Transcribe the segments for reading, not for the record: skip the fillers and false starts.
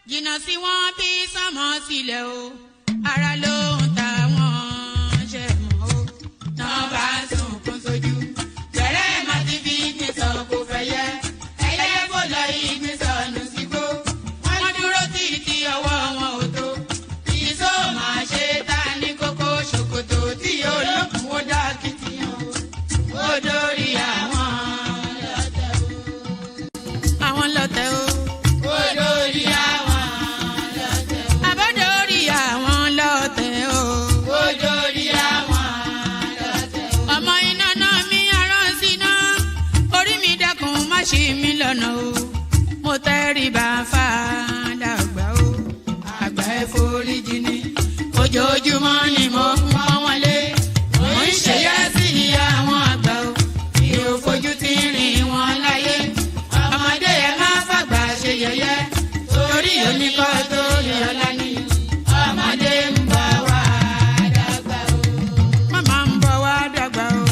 jìnnà sí wọn bí sánmọ̀ sílẹ̀ o ara ló ń ta wọn ṣe mọ́ o náà bá sunkún sójú bẹ̀rẹ̀ má ti fi ìgbín sọ kó fẹ́ yẹ ẹyẹ kó lọ ìgbín sọnù sígbó wọ́n dúró títí ọwọ́ wọn ò tó ìṣó máa ṣe ta ní kókó ṣòkòtò tí olókùn ó dá kìtìyàn ó dórí àwọn lọ́tẹ̀ o. Ṣí mi lọ́nà o, mo tẹríba fàdàgbà o, àgbà ẹ foríjì ni, ojoojúmọ́ ni mo ń pọ́n wọn lé, mo ń ṣèyá sí ìyá àwọn àgbà o, mi ò fojú tí ń rìn wọn láyé, ọmọdé ẹ má fàgbà ṣe yẹ̀yẹ́, torí oníkọ́ tó yọ̀ọ́lá ni, ọmọdé ń bọ̀ wá dàgbà o, màmá ń bọ̀ wá dàgbà o.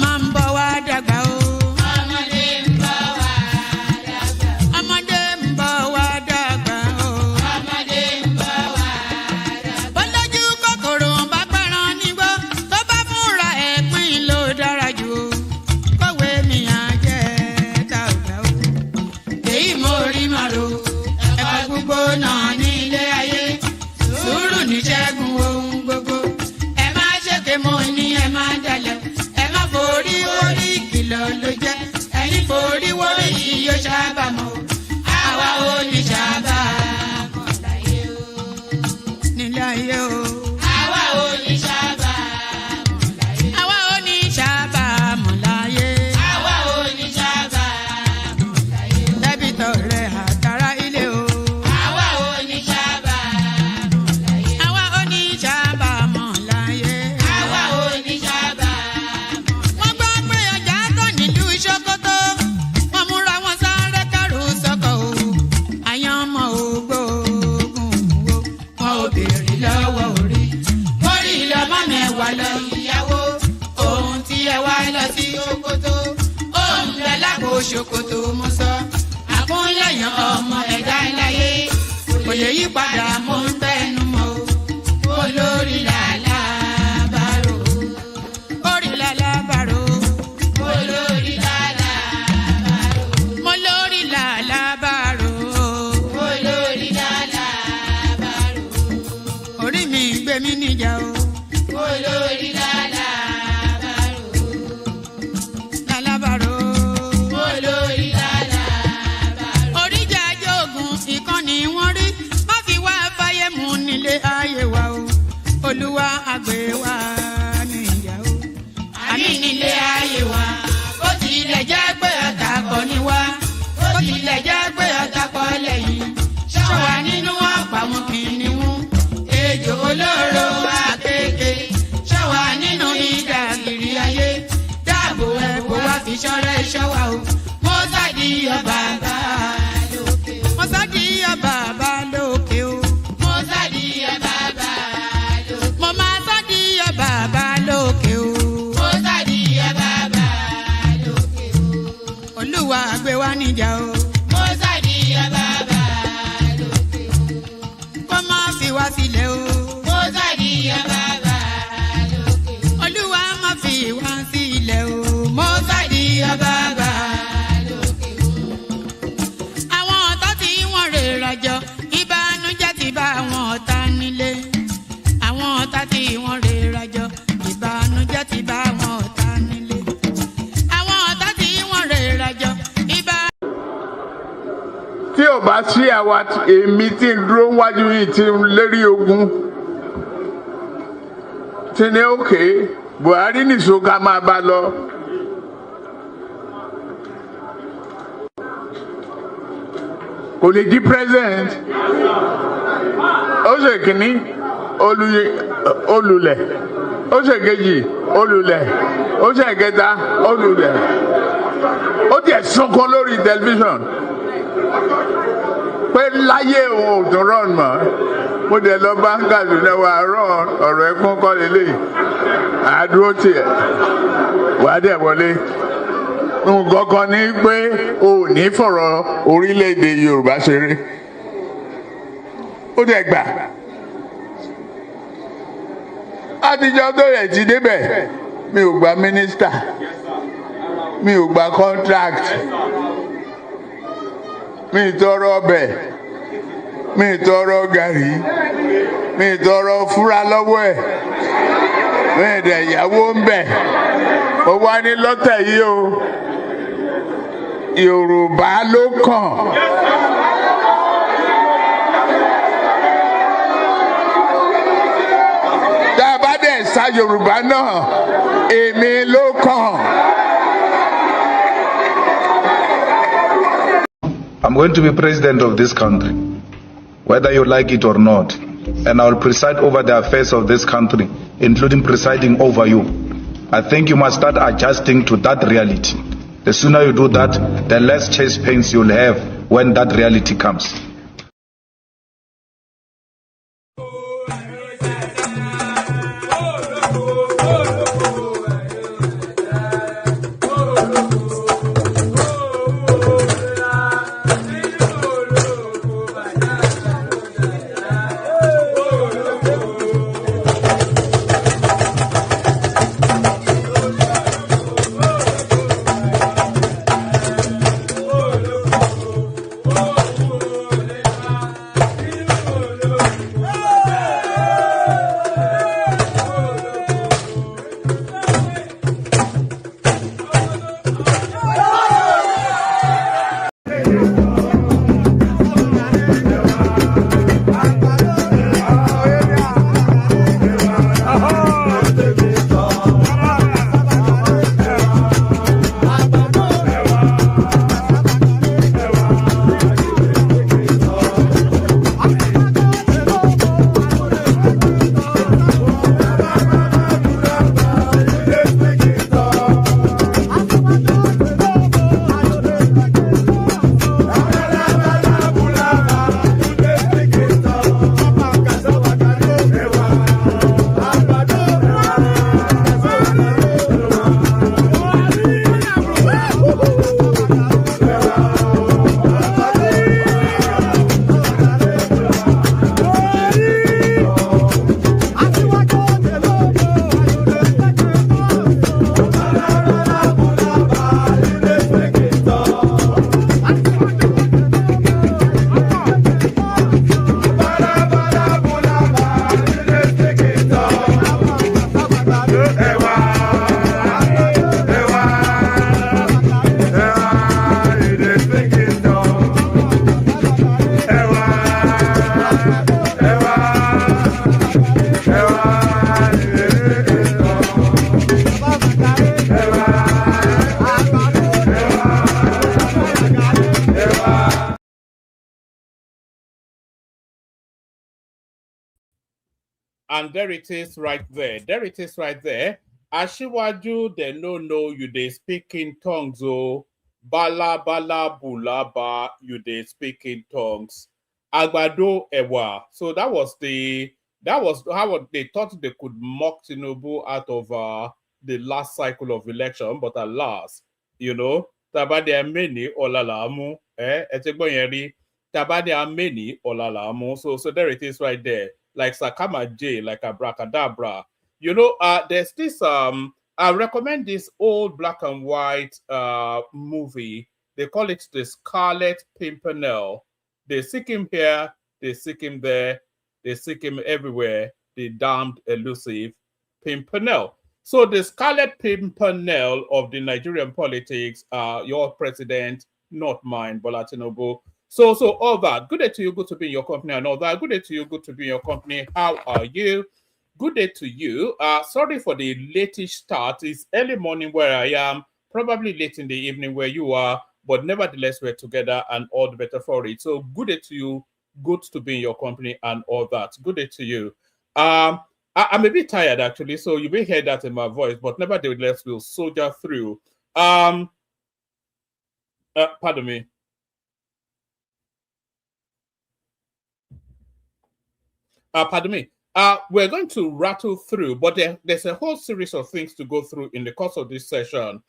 Máa ń bọ̀ wá dàgbà o. Ọmọdé ń bọ̀ wá dàgbà. Ọmọdé ń bọ̀ wá dàgbà o. Ọmọdé ń bọ̀ wá dàgbà. Bọ́lájú kòkòrò bá pẹran nígbó tó bá fúnra ẹ̀ pín ló dára jù o. Kọ̀wé mi á jẹ́ dàgbà o. Èyí mo rí màrò ẹ̀fọ́ gbogbo náà ní ilé ayé. Sùúrù ní ṣẹ́gun ohun gbogbo. Ẹ má ṣèké mo ní ẹ má dalẹ̀. Forí orí kìlọ̀ ló jẹ́ ẹ̀yin forí wọ́rí yóò sábà mọ́ àwa ò ní sábà mọ́ láyé o nílé ayé o àwa ò ní sábà mọ́ láyé àwa ò ní sábà mọ́ láyé àwa ò ní sábà mọ́ láyé dẹ́bìtọ̀ rẹ̀ àtàrà ilé o àwa ò ní sábà mọ́ láyé àwa ò ní sábà mọ́ láyé àwa ò ní sábà. Ṣòkòtò wọn múra wọn sáré kẹrù sọkọ o àyàn ọmọ ògbóògùn wo wọn ò béèrè lọ́wọ́ orí orí lọmọ mẹ́wàá lọ ìyàwó ohun tí ẹ wá lọ sí Ṣòkòtò ohun rẹ lápò Ṣòkòtò mo sọ àkúnlẹ̀yàn ọmọ ẹ̀dá láyé kò lè yí padà mo ń tẹnu mọ́ o olórí làlá bàrò orí làlá bàrò olórí. Mi níjà o. Olórí lálàbàrò. Lálàbàrò. Olórí lálàbàrò. Oríjà jogun ìkànnì wọn rí má fi wá fáyé mu nílé ayé wa o. Olúwa àgbẹ̀ wa níyà o. Àní nílé ayé wa. Ó tilẹ̀ jẹ́ pé ọ̀tá kọ́ ni wá. Ó tilẹ̀ jẹ́ pé ọ̀tá kọ́ lẹ́yìn. Ṣọ́wa nínú ọ̀pá wọn kìnìún. Ejò olóró àkékè ṣọ́wa nínú ìdàgìrì ayé dáàbò ẹ̀bùn wá fi ṣọ́rẹ́ ṣọ́wa o mo sádìyọ bàbá lókè o mo sádìyọ bàbá lókè o mo sádìyọ bàbá lókè mo máa sádìyọ bàbá lókè o mo sádìyọ bàbá lókè o Olúwa gbé wa níjà o mo sádìyọ bàbá lókè o kó má fi wá sílẹ̀ o. Mo sádìyọ bàbá lókè. Olúwa má fi wá sílẹ̀ o. Mo sádìyọ bàbá lókè. Àwọn ọ̀tá tí wọ́n rè rajọ ìbànújẹ́ ti bá àwọn ọ̀tá nílé. Àwọn ọ̀tá tí wọ́n rè rajọ ìbànújẹ́ ti bá àwọn ọ̀tá nílé. Àwọn ọ̀tá tí wọ́n rè rajọ tí ò bá sí àwa èmi tí ń dúró wájú yìí tí ń lérí ogun tí ní òkè Buhari nìṣó ká máa bá lọ. Kò lè di president. Ó ṣe kìíní olùlẹ̀ ó ṣe kejì olùlẹ̀ ó ṣe kẹta olùlẹ̀ ó tiẹ̀ sunkún lórí tẹlifíṣàn pé láyé òun ò tún rán mọ́ mo dẹ̀ lọ bá ń Kaduna wà rán ọ̀rọ̀ ẹ̀kún kọ́ lélẹ̀ àdúró tiẹ̀ wàá dẹ̀ wọlé nǹkan kan ní pé o ò ní fọ̀rọ̀ orílẹ̀-èdè Yorùbá ṣeré ó dẹ̀ gbà àtijọ́ tó rẹ̀ ti débẹ̀ mi ò gba mínísítà mi ò gba contract mi ì tọrọ ọbẹ̀ mi ì tọrọ gàrí mi ì tọrọ fúra lọ́wọ́ ẹ̀ mi ì dẹ̀ ìyàwó ń bẹ̀ ó wá ní lọ́tẹ̀ yìí o Yorùbá ló kàn. tá a bá dẹ̀ sa Yorùbá náà èmi ló kàn. I'm going to be president of this country, whether you like it or not, and I will preside over the affairs of this country, including presiding over you. I think you must start adjusting to that reality. The sooner you do that, the less chest pains you'll have when that reality comes. And there it is right there. There it is right there. Ashiwaju, they no know you they speak in tongues. Oh, bala bala bulaba, you they speak in tongues. Agbado ewa. So that was how they thought they could mock Tinubu out of the last cycle of election, but alas, you know, tabade ameni olalamu, etegbonyeri, tabade ameni olalamu. So there it is right there. Like Sakama J, like Abracadabra. You know, there's this, I recommend this old black and white movie. They call it the Scarlet Pimpernel. They seek him here, they seek him there, they seek him everywhere, the damned elusive Pimpernel. So the Scarlet Pimpernel of the Nigerian politics, your president, not mine, Bola Tinubu. So all that. Good day to you, good to be in your company and all that. Good day to you, good to be in your company. How are you? Good day to you. Sorry for the late-ish start. It's early morning where I am, probably late in the evening where you are, but nevertheless, we're together and all the better for it. So good day to you, good to be in your company and all that. Good day to you. I'm a bit tired actually, so you may hear that in my voice, but nevertheless, we'll soldier through. Pardon me. Pardon me. We're going to rattle through, but there's a whole series of things to go through in the course of this session.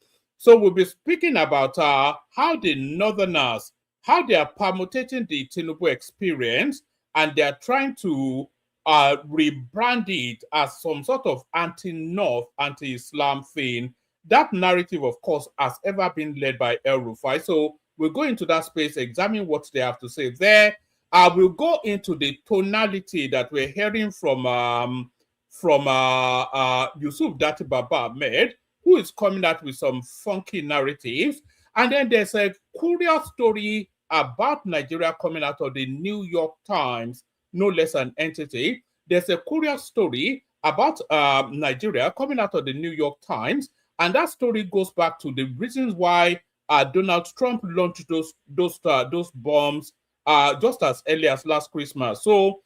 So we'll be speaking about how the Northerners, how they are permutating the Tinubu experience, and they are trying to rebrand it as some sort of anti-North, anti-Islam thing. That narrative, of course, has ever been led by El Rufai. So we'll go into that space, examine what they have to say there. We'll go into the tonality that we're hearing from Yusuf Dati Baba Ahmed, who is coming out with some funky narratives. And then there's a curious story about Nigeria coming out of the New York Times, no less an entity. There's a curious story about Nigeria coming out of the New York Times, and that story goes back to the reasons why Donald Trump launched those bombs just as early as last Christmas. So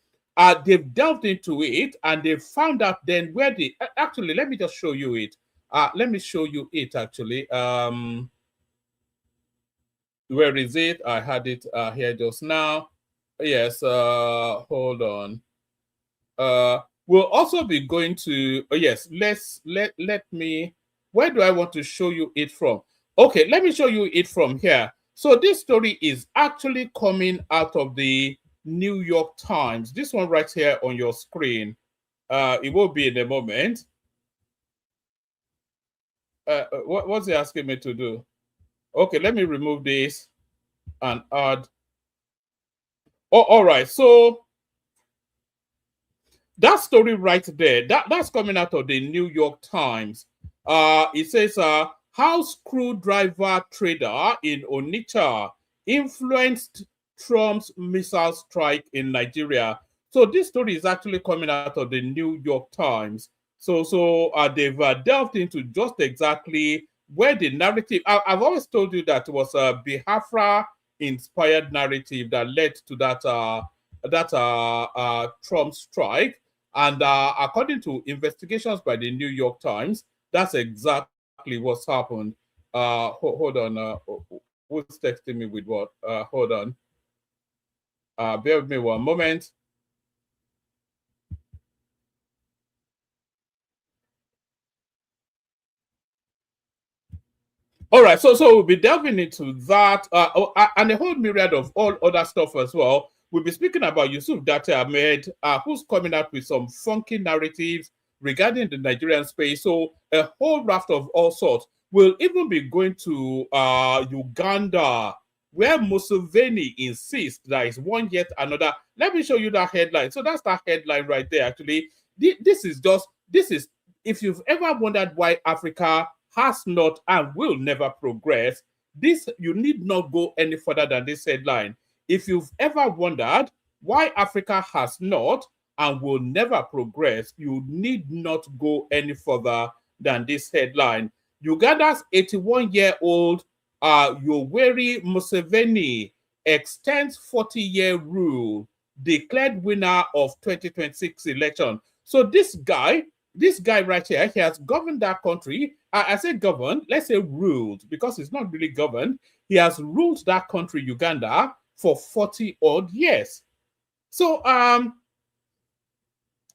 they've delved into it, and they found out then where the actually. Let me just show you it. Let me show you it actually. Where is it? I had it here just now. Yes. Hold on. We'll also be going to. Yes. Let me. Where do I want to show you it from? Okay, let me show you it from here. So this story is actually coming out of the New York Times. This one right here on your screen. It will be in a moment. What's he asking me to do? Okay, let me remove this and add. Oh, all right. So that story right there, that's coming out of the New York Times. It says, how screwdriver trader in Onitsha influenced Trump's missile strike in Nigeria. So this story is actually coming out of the New York Times. So they've delved into just exactly where the narrative. I've always told you that it was a Biafra-inspired narrative that led to that Trump strike. And according to investigations by the New York Times, that's exactly what's happened. Hold on. Who's texting me with what? Hold on. Bear with me one moment. All right, so we'll be delving into that and a whole myriad of all other stuff as well. We'll be speaking about Yusuf Dati Ahmed, who's coming out with some funky narratives regarding the Nigerian space. So a whole raft of all sorts. We'll even be going to Uganda, where Museveni insists there is one yet another. Let me show you that headline. So that's that headline right there, actually. This is, if you've ever wondered why Africa has not and will never progress, you need not go any further than this headline. If you've ever wondered why Africa has not and will never progress, you need not go any further than this headline. Uganda's 81-year-old Yoweri Museveni extends 40-year rule, declared winner of 2026 election. So this guy right here, he has governed that country. I say governed, let's say ruled, because it's not really governed. He has ruled that country, Uganda, for 40 odd years. So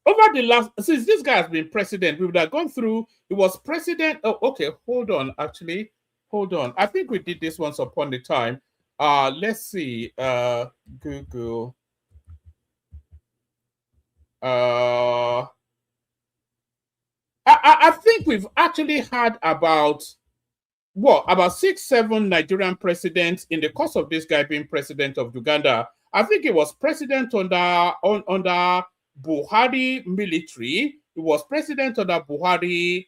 over the last, since this guy has been president, we would have gone through, he was president. Oh, okay, hold on, actually. Hold on. I think we did this once upon a time. Let's see. Google. I think we've actually had about 6-7 Nigerian presidents in the course of this guy being president of Uganda. I think he was president under Buhari military. He was president under Buhari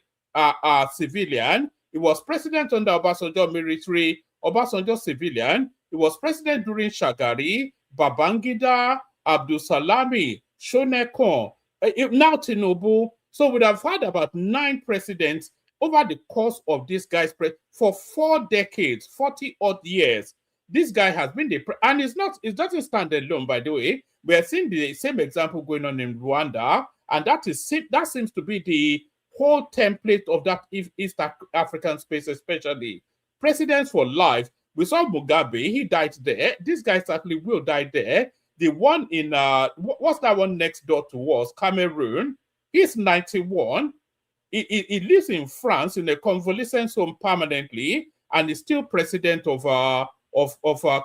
civilian. He was president under Obasanjo military, Obasanjo civilian. He was president during Shagari, Babangida, Abdul Salami, Shonekon, now Tinubu. So we'd have had about 9 presidents over the course of this guy's for 4 decades, 40 odd years. This guy has been and it doesn't stand alone, by the way. We are seeing the same example going on in Rwanda, and that seems to be the whole template of that East African space, especially presidents for life. We saw Mugabe, he died there. This guy certainly will die there. The one in what's that one next door to us, Cameroon? He's 91. he lives in France in a convalescence home permanently, and is still president of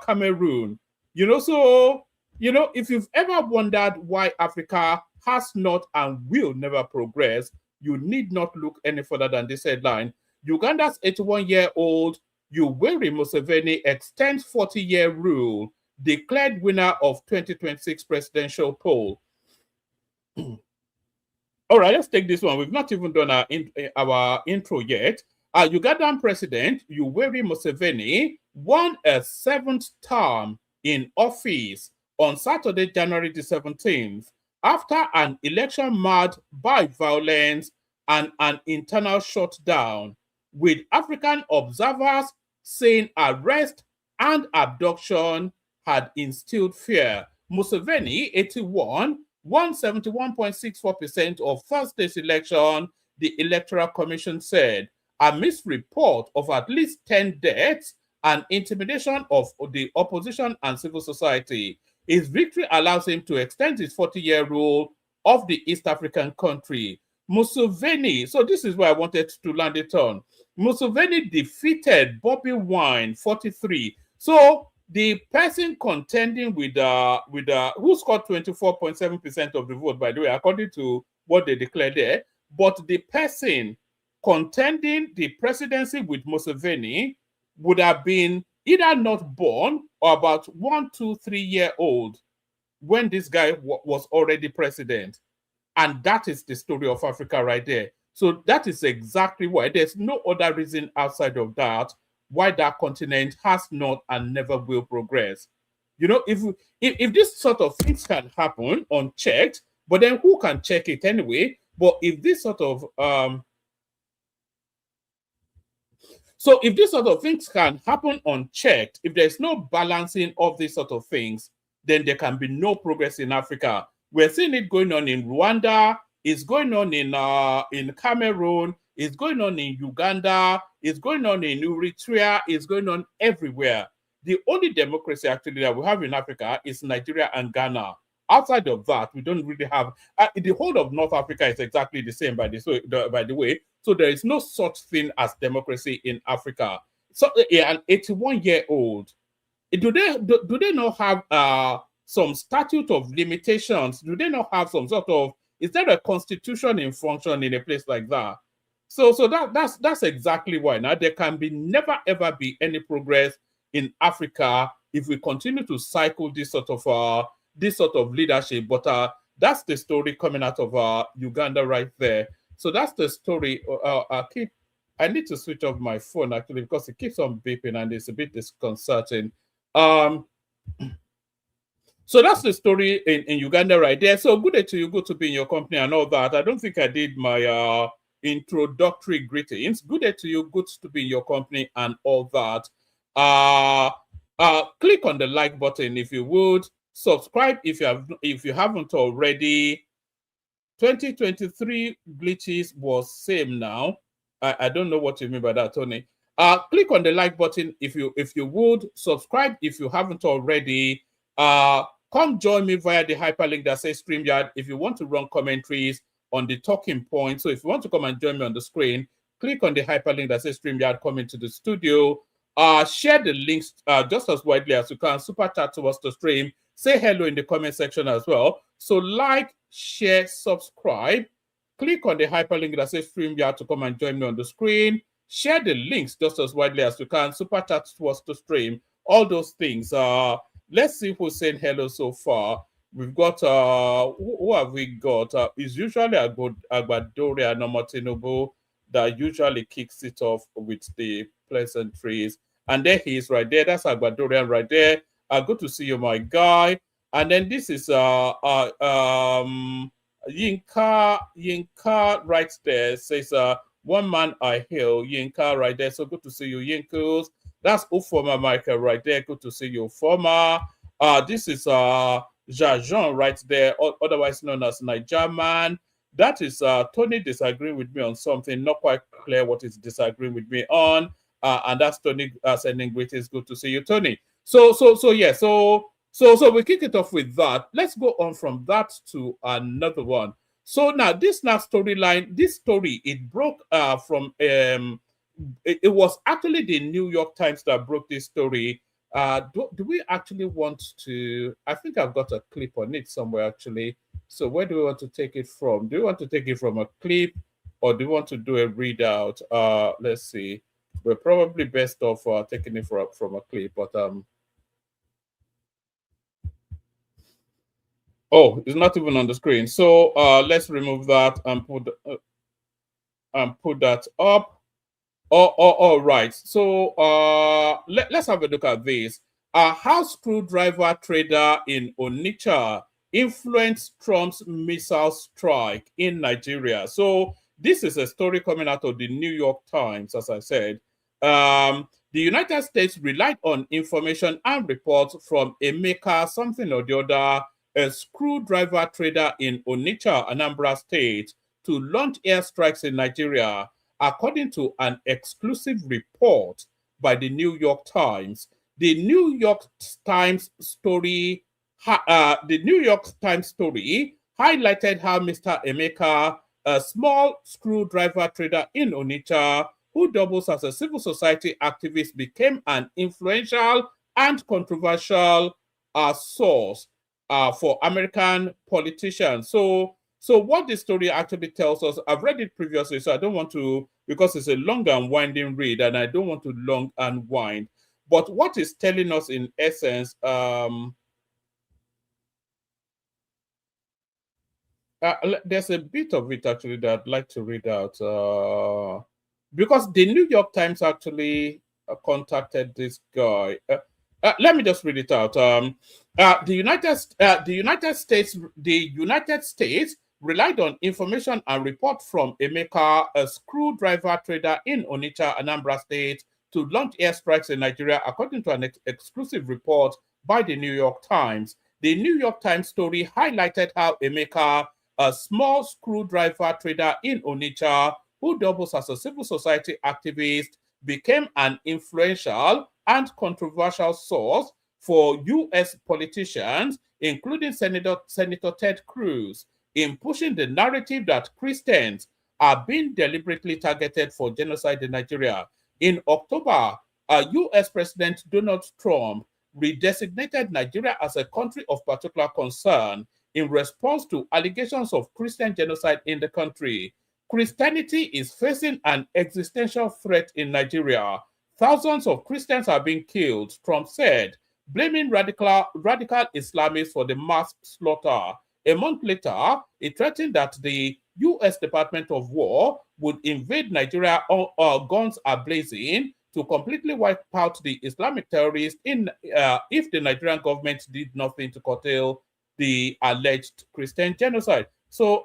Cameroon. You know, so you know, if you've ever wondered why Africa has not and will never progress, you need not look any further than this headline. Uganda's 81-year-old Yoweri Museveni extends 40-year rule, declared winner of 2026 presidential poll. All right, let's take this one. We've not even done our intro yet. Ugandan President Yoweri Museveni won a 7th term in office on Saturday, January the 17th, after an election marred by violence and an internal shutdown, with African observers saying arrest and abduction had instilled fear. Museveni, 81, won 71.64% of Thursday's election, the Electoral Commission said, amidst report of at least 10 deaths and intimidation of the opposition and civil society. His victory allows him to extend his 40-year rule of the East African country. Museveni, so this is where I wanted to land it on. Museveni defeated Bobby Wine, 43. So the person contending with who scored 24.7% of the vote, by the way, according to what they declared there, but the person contending the presidency with Museveni would have been either not born or about 1, 2, 3 year old when this guy was already president. And that is the story of Africa right there. So that is exactly why there's no other reason outside of that why that continent has not and never will progress. You know, if this sort of things can happen unchecked, but then who can check it anyway? But if this sort of if this sort of things can happen unchecked, if there's no balancing of these sort of things, then there can be no progress in Africa. We're seeing it going on in Rwanda, it's going on in Cameroon, it's going on in Uganda, it's going on in Eritrea, it's going on everywhere. The only democracy actually that we have in Africa is Nigeria and Ghana. Outside of that, we don't really have. The whole of North Africa is exactly the same, by the way. So there is no such thing as democracy in Africa. So an 81-year-old, do they not have some statute of limitations? Do they not have some sort of, is there a constitution in function in a place like that? So that's exactly why now there can be never ever be any progress in Africa if we continue to cycle this sort of leadership. But that's the story coming out of Uganda right there. So that's the story. I need to switch off my phone actually because it keeps on beeping and it's a bit disconcerting. So that's the story in Uganda right there. So good day to you, good to be in your company and all that. I don't think I did my introductory greetings. Good day to you, good to be in your company and all that. Click on the like button if you would. Subscribe if you haven't already. 2023 glitches was same now. I don't know what you mean by that, Tony. Click on the like button if you would. Subscribe if you haven't already. Come join me via the hyperlink that says StreamYard if you want to run commentaries on the talking point. So if you want to come and join me on the screen, click on the hyperlink that says StreamYard, come into the studio. Share the links just as widely as you can. Super chat to us to stream. Say hello in the comment section as well. So like, share, subscribe. Click on the hyperlink that says StreamYard to come and join me on the screen. Share the links just as widely as you can. Super chat to us to stream. All those things. Let's see who's saying hello so far. We've got, who have we got? It's usually Agbadoria Tinubu that usually kicks it off with the pleasantries. And there he is right there. That's Agbadorian right there. Good to see you, my guy. And then this is Yinka right there. Says, one man I hail. Yinka right there. So good to see you, Yinkos. That's Ufoma Michael right there. Good to see you, Ufoma. This is Jajon right there, otherwise known as Nigerman. That is Tony disagreeing with me on something. Not quite clear what he's disagreeing with me on. And that's Tony sending greetings. Good to see you, Tony. So we kick it off with that. Let's go on from that to another one. So now this storyline, this story, it broke from it was actually the New York Times that broke this story. Do we actually want to? I think I've got a clip on it somewhere actually. So where do we want to take it from? Do we want to take it from a clip, or do we want to do a readout? Let's see. We're probably best off taking it from a clip, but oh, it's not even on the screen. So let's remove that and put that up. All right. So let's have a look at this. A house screwdriver trader in Onitsha influenced Trump's missile strike in Nigeria. So this is a story coming out of the New York Times, as I said. The United States relied on information and reports from Emeka something or the other, a screwdriver trader in Onitsha, Anambra State, to launch airstrikes in Nigeria, according to an exclusive report by the New York Times. The New York Times story highlighted how Mr. Emeka, a small screwdriver trader in Onitsha, who doubles as a civil society activist, became an influential and controversial source for American politicians. So what this story actually tells us, I've read it previously, so I don't want to, because it's a long and winding read, and I don't want to long and wind. But what it's telling us in essence, there's a bit of it actually that I'd like to read out. Because the New York Times actually contacted this guy. Let me just read it out. The United States relied on information and report from Emeka, a screwdriver trader in Onitsha, Anambra State, to launch airstrikes in Nigeria, according to an exclusive report by the New York Times. The New York Times story highlighted how Emeka, a small screwdriver trader in Onitsha, who doubles as a civil society activist, became an influential and controversial source for U.S. politicians, including Senator Ted Cruz, in pushing the narrative that Christians are being deliberately targeted for genocide in Nigeria. In October, U.S. President Donald Trump redesignated Nigeria as a country of particular concern in response to allegations of Christian genocide in the country. Christianity is facing an existential threat in Nigeria. Thousands of Christians are being killed, Trump said, blaming radical Islamists for the mass slaughter. A month later, he threatened that the U.S. Department of War would invade Nigeria guns ablazing to completely wipe out the Islamic terrorists if the Nigerian government did nothing to curtail the alleged Christian genocide. So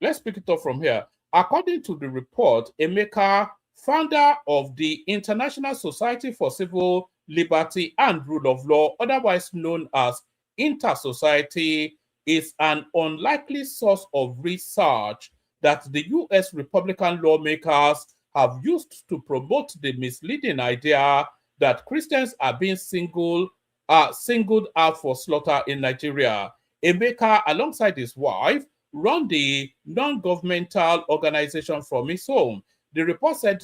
let's pick it up from here. According to the report, Emeka, founder of the International Society for Civil Liberty and Rule of Law, otherwise known as Inter-Society, is an unlikely source of research that the U.S. Republican lawmakers have used to promote the misleading idea that Christians are being singled out for slaughter in Nigeria. Emeka, alongside his wife, run the non-governmental organization from his home. The report said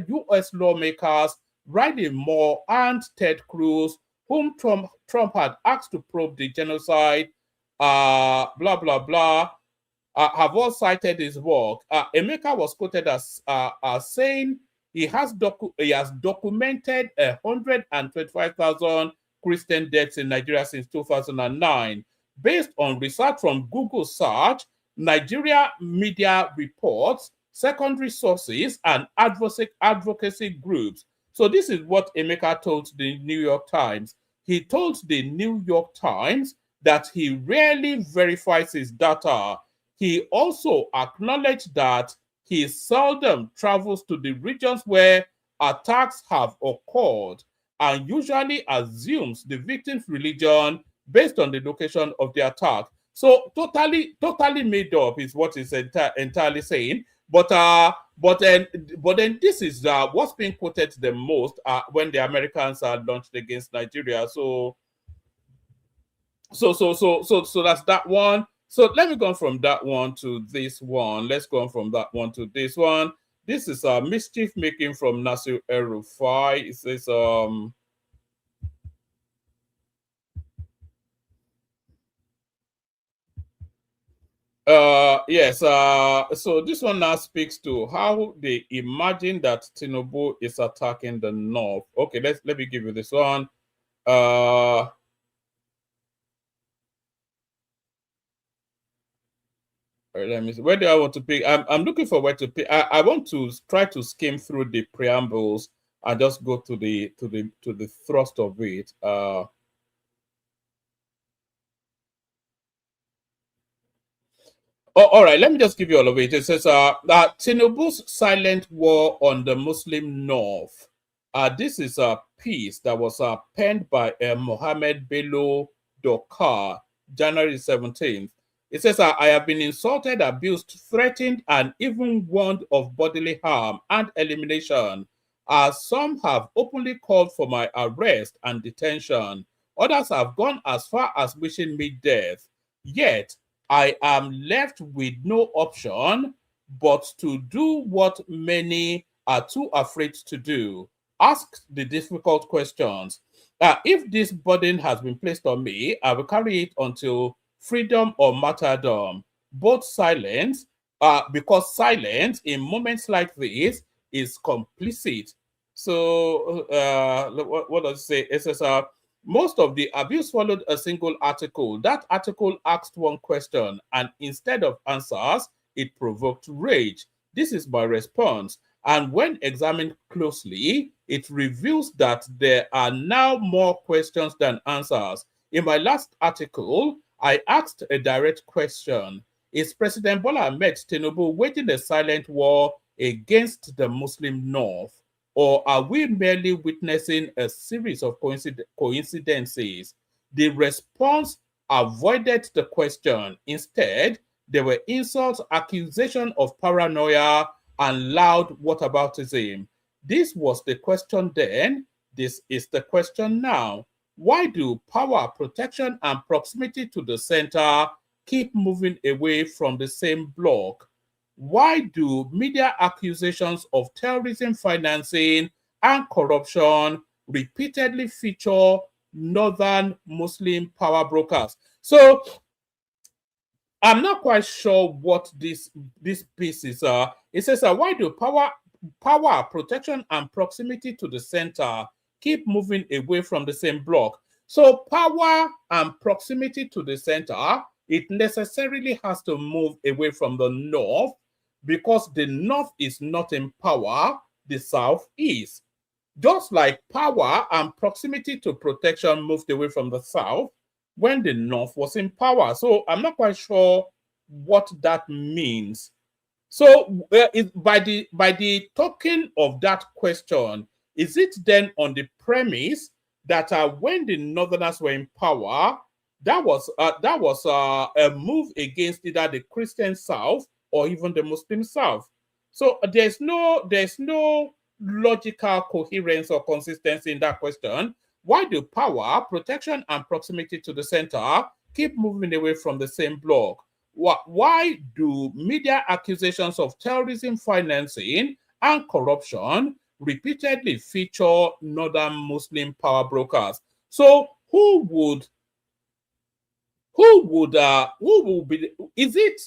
U.S. lawmakers Riley Moore and Ted Cruz, whom Trump had asked to probe the genocide, blah blah blah, have all cited his work. Emeka was quoted as saying he has documented 125,000 Christian deaths in Nigeria since 2009. Based on research from Google Search, Nigeria media reports, secondary sources, and advocacy groups. So this is what Emeka told the New York Times. He told the New York Times that he rarely verifies his data. He also acknowledged that he seldom travels to the regions where attacks have occurred and usually assumes the victim's religion based on the location of the attack. So totally made up is what he's entirely saying. But then this is what's being quoted the most when the Americans are launched against Nigeria. So So that's that one. So let me go from that one to this one. Let's go on from that one to this one. This is mischief making from Nasir Rufai. It says yes, so this one now speaks to how they imagine that Tinubu is attacking the north. Okay, let me give you this one. Let me see. Where do I want to pick? I'm looking for where to pick. I want to try to skim through the preambles and just go to the thrust of it. Oh, all right, let me just give you all of it. It says that Tinubu's silent war on the Muslim North. This is a piece that was penned by Mohammed Bello Dokar, January 17th. It says, I have been insulted, abused, threatened, and even warned of bodily harm and elimination, as some have openly called for my arrest and detention. Others have gone as far as wishing me death. Yet, I am left with no option but to do what many are too afraid to do. Ask the difficult questions. If this burden has been placed on me, I will carry it until freedom or martyrdom. Both silence, because silence in moments like this is complicit. So, what does it say? It says, most of the abuse followed a single article. That article asked one question, and instead of answers, it provoked rage. This is my response. And when examined closely, it reveals that there are now more questions than answers. In my last article, I asked a direct question. Is President Bola Ahmed Tinubu waging a silent war against the Muslim North? Or are we merely witnessing a series of coincidences? The response avoided the question. Instead, there were insults, accusation of paranoia, and loud whataboutism. This was the question then. This is the question now. Why do power, protection, and proximity to the center keep moving away from the same block? Why do media accusations of terrorism financing and corruption repeatedly feature northern Muslim power brokers? So I'm not quite sure what this piece is. It says, why do power, protection, and proximity to the center keep moving away from the same block? So power and proximity to the center, it necessarily has to move away from the north, because the north is not in power, the south is. Just like power and proximity to protection moved away from the south when the north was in power. So I'm not quite sure what that means. So by the token of that question, is it then on the premise that when the northerners were in power, that was a move against either the Christian South or even the Muslim South? So there's no logical coherence or consistency in that question. Why do power, protection, and proximity to the center keep moving away from the same block? Why do media accusations of terrorism financing and corruption repeatedly feature northern Muslim power brokers? So who will be, is it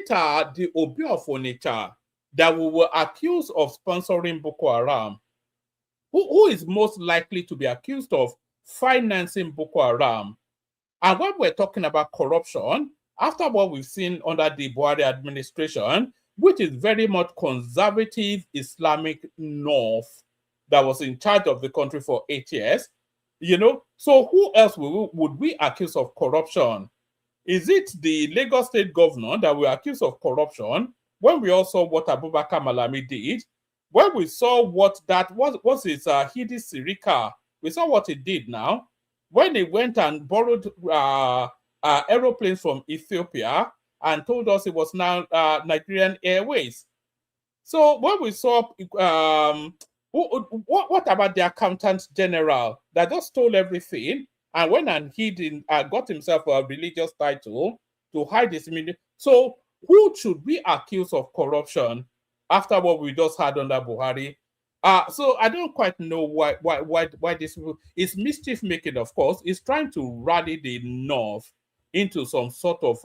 the Obi of Onitsha that we were accused of sponsoring Boko Haram? Who is most likely to be accused of financing Boko Haram? And when we're talking about corruption, after what we've seen under the Buhari administration, which is very much conservative Islamic North that was in charge of the country for 8 years, so who else would we accuse of corruption? Is it the Lagos state governor that we accuse of corruption when we all saw what Abubakar Malami did? When we saw what was his Hidi Sirika, we saw what he did now. When he went and borrowed aeroplanes from Ethiopia and told us it was now Nigerian Airways. So when we saw, what about the accountant general that just stole everything and went and got himself a religious title to hide his meaning. So who should we accuse of corruption after what we just had under Buhari? So I don't quite know why this is mischief making. Of course, is trying to rally the North into some sort of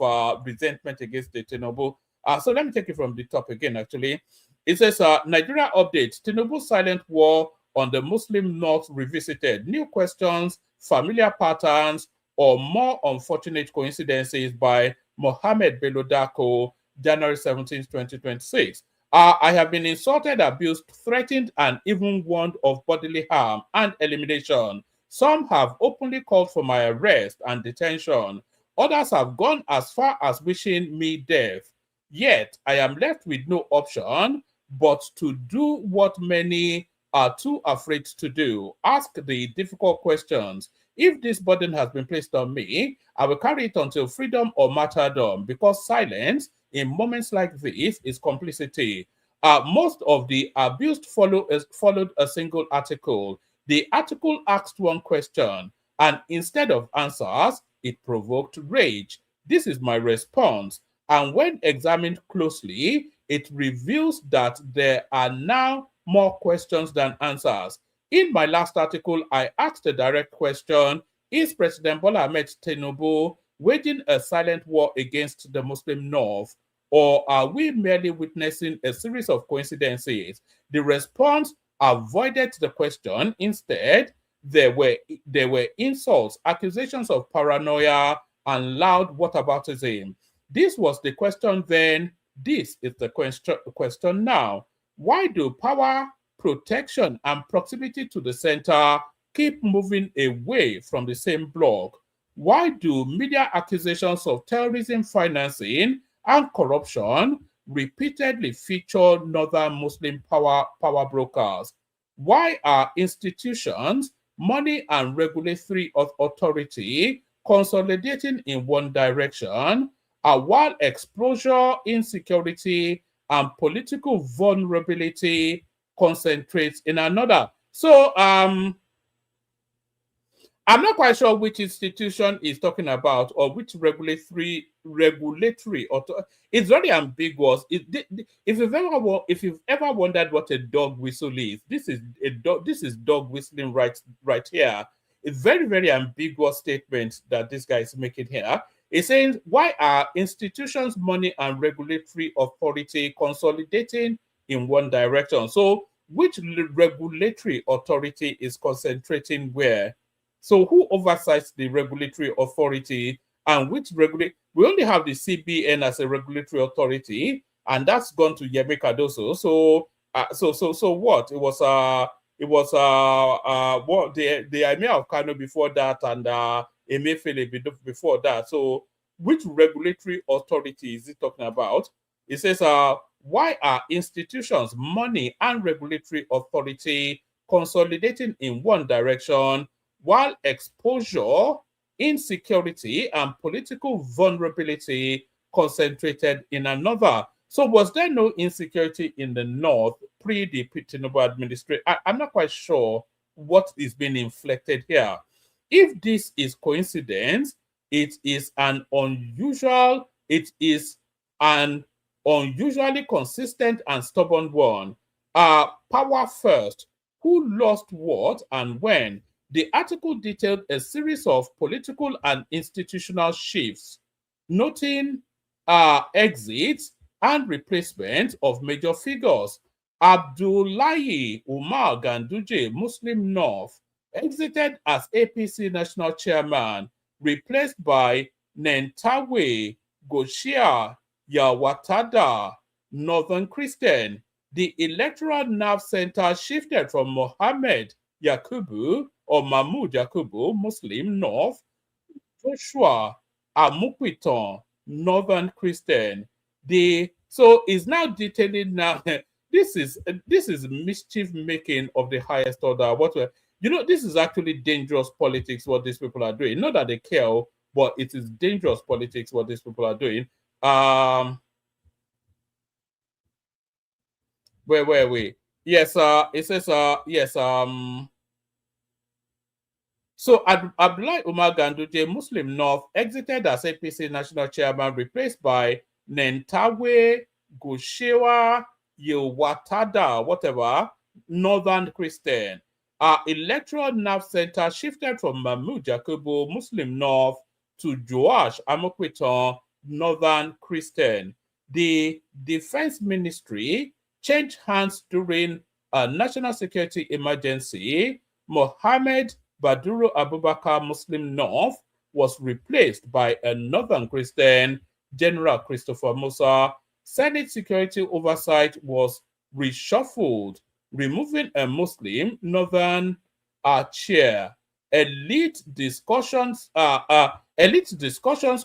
resentment against the Tinubu. So let me take it from the top again. Actually, it says Nigeria update: Tinubu's silent war on the Muslim North revisited. New questions, familiar patterns, or more unfortunate coincidences by Mohammed Bello Dako, January 17, 2026. I have been insulted, abused, threatened, and even warned of bodily harm and elimination. Some have openly called for my arrest and detention. Others have gone as far as wishing me death. Yet, I am left with no option but to do what many are too afraid to do. Ask the difficult questions. If this burden has been placed on me, I will carry it until freedom or martyrdom, because silence in moments like this is complicity. Most of the abused followed a single article. The article asked one question, and instead of answers, it provoked rage. This is my response. And when examined closely, it reveals that there are now more questions than answers. In my last article, I asked a direct question: is President Bola Ahmed Tinubu waging a silent war against the Muslim North, or are we merely witnessing a series of coincidences? The response avoided the question. Instead, there were insults, accusations of paranoia, and loud whataboutism. This was the question then. This is the question now. Why do power, protection, and proximity to the center keep moving away from the same block? Why do media accusations of terrorism financing and corruption repeatedly feature northern Muslim power brokers? Why are institutions, money, and regulatory authority consolidating in one direction, while exposure, insecurity, and political vulnerability concentrates in another? So I'm not quite sure which institution is talking about, or which regulatory authority. It's very ambiguous. If you've ever wondered what a dog whistle is, this is dog whistling right here. It's very, very ambiguous statement that this guy is making here. It's saying, why are institutions, money, and regulatory authority consolidating in one direction? So which regulatory authority is concentrating where? So who oversights the regulatory authority, and which we only have the CBN as a regulatory authority, and that's gone to Yemi Cardoso. So what? It was what the Emir of Kano before that, and Emefiele before that. So which regulatory authority is it talking about? It says why are institutions, money, and regulatory authority consolidating in one direction, while exposure, insecurity, and political vulnerability concentrated in another? So was there no insecurity in the North pre the Tinubu administration? I'm not quite sure what is being inflected here. If this is coincidence, it is an unusually consistent and stubborn one. Power first. Who lost what and when? The article detailed a series of political and institutional shifts, noting exits and replacement of major figures. Abdullahi Umar Ganduje, Muslim North, exited as APC national chairman, replaced by Nentawe Goshia Yawatada, Northern Christian. The electoral nerve center shifted from Mohammed Yakubu or Mahmoud Yakubu, Muslim North, Joshua Amukwiton, Northern Christian. So it's now detailing now. This is mischief making of the highest order. This is actually dangerous politics. What these people are doing. Not that they care, but it is dangerous politics. What these people are doing. Where were we? Yes. It says. Yes. So Abdullahi Umar Ganduje, Muslim North, exited as APC national chairman, replaced by Nentawe Gushewa Yewatada, whatever, Northern Christian. Our electoral nerve center shifted from Mahmoud Yakubu, Muslim North, to Joash Amokwiton, Northern Christian. The Defense Ministry changed hands during a national security emergency. Mohammed Baduru Abubakar, Muslim North, was replaced by a Northern Christian, General Christopher Musa. Senate security oversight was reshuffled, removing a Muslim Northern chair. Elite discussions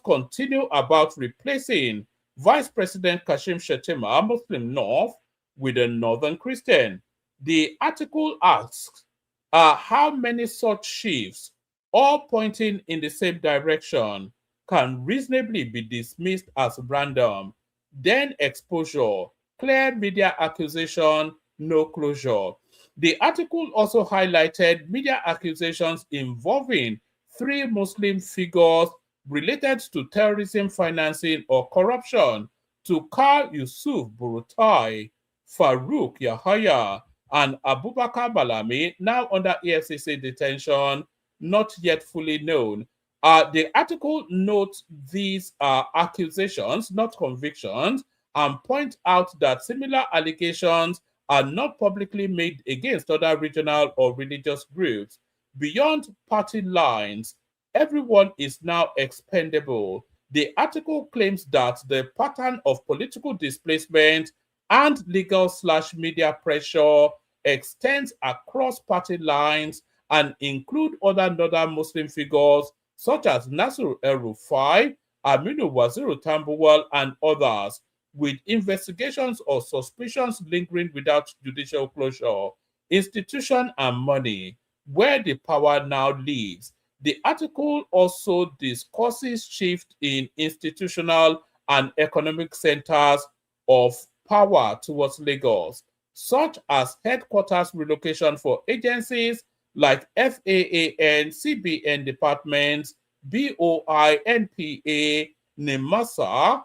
continue about replacing Vice President Kashim Shettima, Muslim North, with a Northern Christian. The article asks, how many such shifts, all pointing in the same direction, can reasonably be dismissed as random? Then exposure, clear media accusation, no closure. The article also highlighted media accusations involving 3 Muslim figures related to terrorism financing or corruption: Tukar Yusuf Burutai, Farouk Yahaya, and Abubakar Balami, now under EFCC detention, not yet fully known. The article notes these accusations, not convictions, and point out that similar allegations are not publicly made against other regional or religious groups. Beyond party lines, everyone is now expendable. The article claims that the pattern of political displacement and legal/media pressure extends across party lines and include other northern Muslim figures such as Nasir El-Rufai, Aminu Waziri Tambuwal, and others, with investigations or suspicions lingering without judicial closure. Institution and money, where the power now lives. The article also discusses shift in institutional and economic centers of power towards Lagos, such as headquarters relocation for agencies like FAAN, CBN departments, BOI, NPA, NIMASA,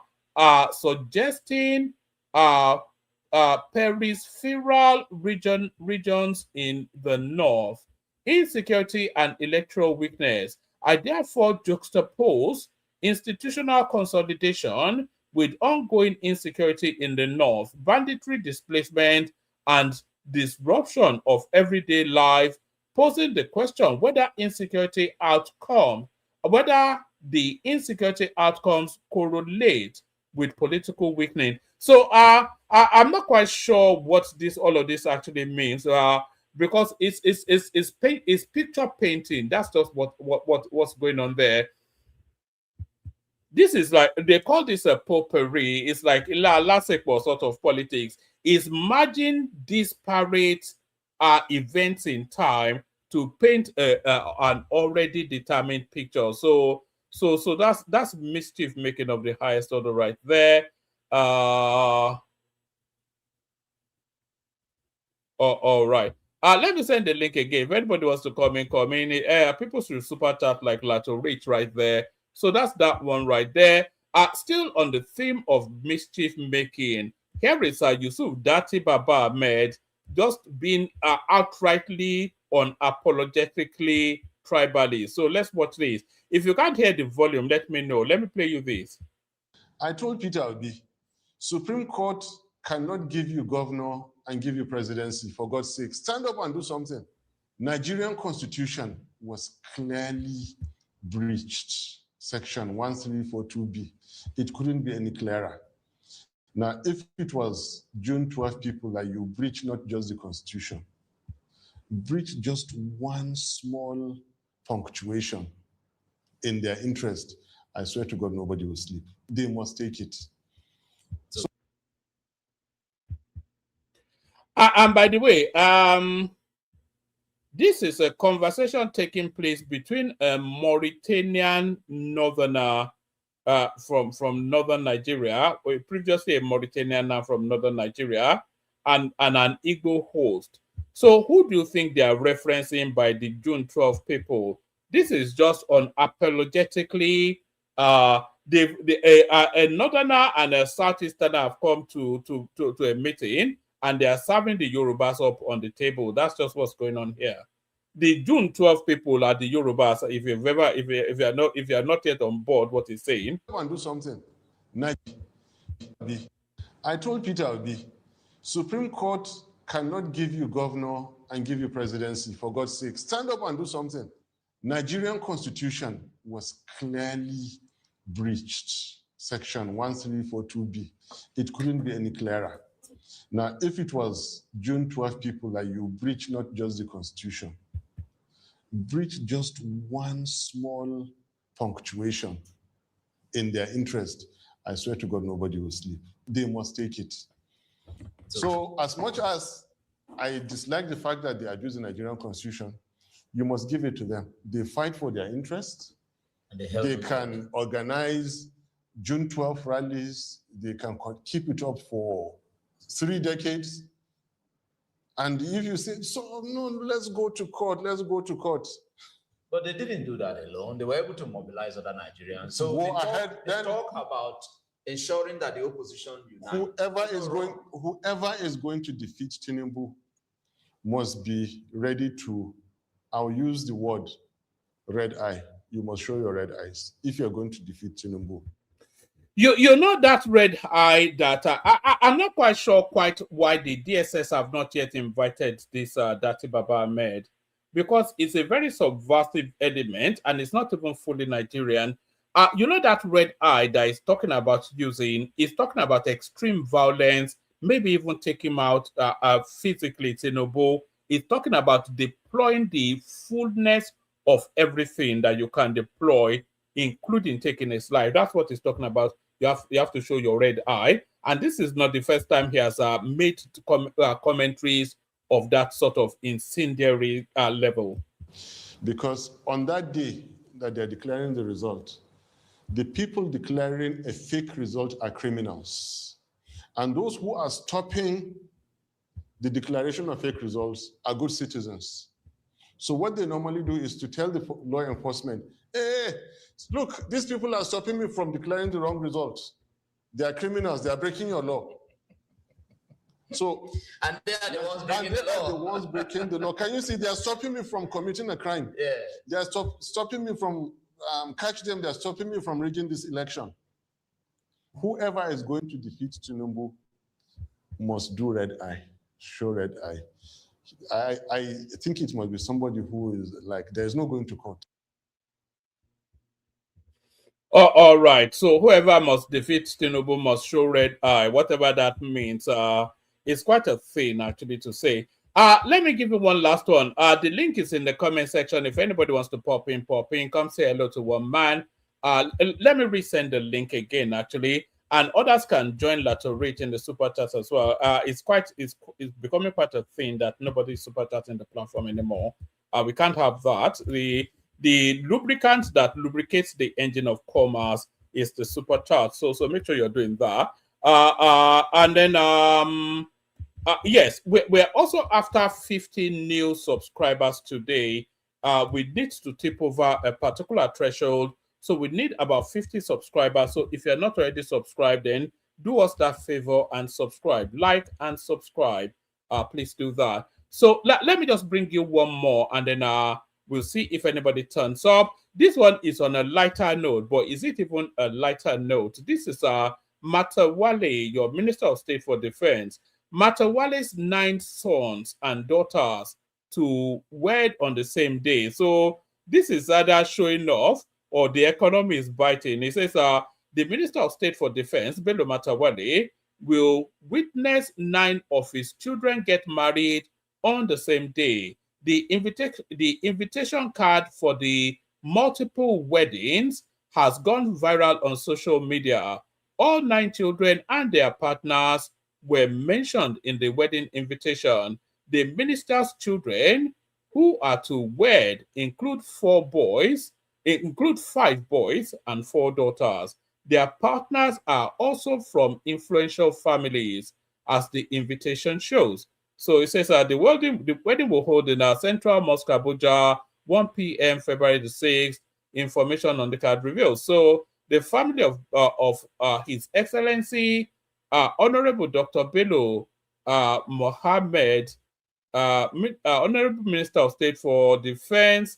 suggesting peripheral regions in the north. Insecurity and electoral weakness. I therefore juxtapose institutional consolidation with ongoing insecurity in the north, banditry, displacement, and disruption of everyday life, posing the question whether the insecurity outcomes correlate with political weakening. So I'm not quite sure what all of this actually means. Because it's picture painting. That's just what's going on there. This is like, they call this a potpourri. It's like Lasekpo sort of politics. Is merging disparate events in time to paint an already determined picture. So that's mischief making of the highest order right there. All right. Let me send the link again. If anybody wants to come in. People should super chat like Lato Rich right there. So that's that one right there. Still on the theme of mischief making, here is Yusuf Dati Baba Ahmed just being outrightly, unapologetically tribalist. So let's watch this. If you can't hear the volume, let me know. Let me play you this. I told Peter Obi, Supreme Court cannot give you governor and give you presidency, for God's sake. Stand up and do something. Nigerian constitution was clearly breached. Section 1342B. It couldn't be any clearer. Now, if it was June 12 people that you breach not just the constitution, breach just one small punctuation in their interest, I swear to God, nobody will sleep. They must take it. And by the way, this is a conversation taking place between a Mauritanian northerner from northern Nigeria, or previously a Mauritanian now from northern Nigeria, and an Igbo host. So who do you think they are referencing by the June 12 people? This is just unapologetically a northerner and a southeasterner have come to a meeting, and they are serving the Yorubas up on the table. That's just what's going on here. The June 12 people are the Yorubas. If you are not yet on board what he's saying, Come and do something. I told Peter Obi, Supreme Court cannot give you governor and give you presidency, for God's sake. Stand up and do something. Nigerian constitution was clearly breached, section 1342B. It couldn't be any clearer. Now, if it was June 12 people that you breach not just the constitution, breach just one small punctuation in their interest, I swear to God, nobody will sleep. They must take it. So as much as I dislike the fact that they abuse the Nigerian constitution, you must give it to them. They fight for their interests. And they can organize June 12 rallies. They can keep it up for 3 decades. And if you say, so no, let's go to court, let's go to court. But they didn't do that alone. They were able to mobilize other Nigerians. So they talk about ensuring that the opposition unites. Whoever is going to defeat Tinubu must be ready to, I'll use the word red eye. You must show your red eyes if you're going to defeat Tinubu. You know that red eye that I'm not quite sure quite why the DSS have not yet invited this Dati Baba Ahmed, because it's a very subversive element and it's not even fully Nigerian. You know that red eye that is talking about using is talking about extreme violence, maybe even take him out physically. Tinubu is talking about deploying the fullness of everything that you can deploy, including taking his life. That's what he's talking about. You have to show your red eye. And this is not the first time he has made commentaries of that sort of incendiary level. Because on that day that they're declaring the result, the people declaring a fake result are criminals. And those who are stopping the declaration of fake results are good citizens. So what they normally do is to tell the law enforcement, hey, look, these people are stopping me from declaring the wrong results. They are criminals. They are breaking your law. So, and they are the ones breaking the law. The ones breaking the law. Can you see? They are stopping me from committing a crime. Yeah. They are stopping me from catch them. They are stopping me from rigging this election. Whoever is going to defeat Tinubu must do red eye, show red eye. I think it must be somebody who is like, there's no going to court. Oh, all right. So whoever must defeat Tinubu must show red eye, whatever that means. It's quite a thing, actually, to say. Let me give you one last one. The link is in the comment section. If anybody wants to pop in, come say hello to one man. Let me resend the link again, actually. And others can join Latorate in the super chat as well. It's becoming quite a thing that nobody's super chatting the platform anymore. We can't have that. The lubricant that lubricates the engine of commerce is the super chat. So make sure you're doing that. And then yes, we're also after 50 new subscribers today. We need to tip over a particular threshold. So we need about 50 subscribers. So if you're not already subscribed, then do us that favor and subscribe. Like and subscribe. Please do that. So let me just bring you one more, and then we'll see if anybody turns up. This one is on a lighter note, but is it even a lighter note? This is Matawale, your Minister of State for Defense. Matawale's 9 sons and daughters to wed on the same day. So this is either showing off or the economy is biting. It says the Minister of State for Defense, Bello Matawale, will witness 9 of his children get married on the same day. The invitation card for the multiple weddings has gone viral on social media. All 9 children and their partners were mentioned in the wedding invitation. The minister's children who are to wed include 5 boys and 4 daughters. Their partners are also from influential families, as the invitation shows. So it says the wedding will hold in our central mosque, Abuja, 1 p.m. February the 6th. Information on the card revealed. So the family of His Excellency Honorable Dr. Bello Mohammed, Honorable Minister of State for Defense,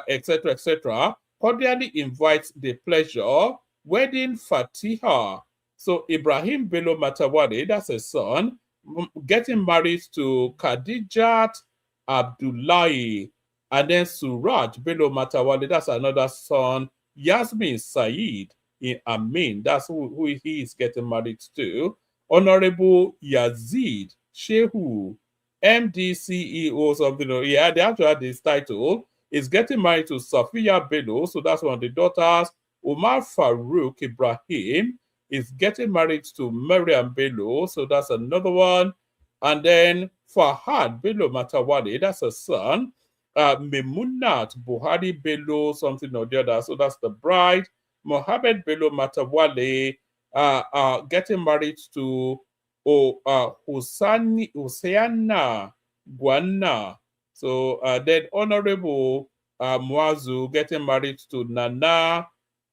etc., etc., cordially invites the pleasure wedding Fatiha. So Ibrahim Bello Matawale, that's his son, getting married to Khadijat Abdullahi, and then Suraj Bello Matawale, that's another son, Yasmin Saeed in Amin, that's who he is getting married to. Honorable Yazid Shehu, MD CEO, something. Yeah, they actually had this title. Is getting married to Safia Bello, so that's one of the daughters. Umar Farouk Ibrahim is getting married to Mariam Bello, so that's another one. And then Fahad Bello Matawale, that's a son. Memunat Buhari Bello, something or the other, so that's the bride. Mohammed Bello Matawale getting married to Husseina Gwana. So then Honorable Muazu getting married to Nana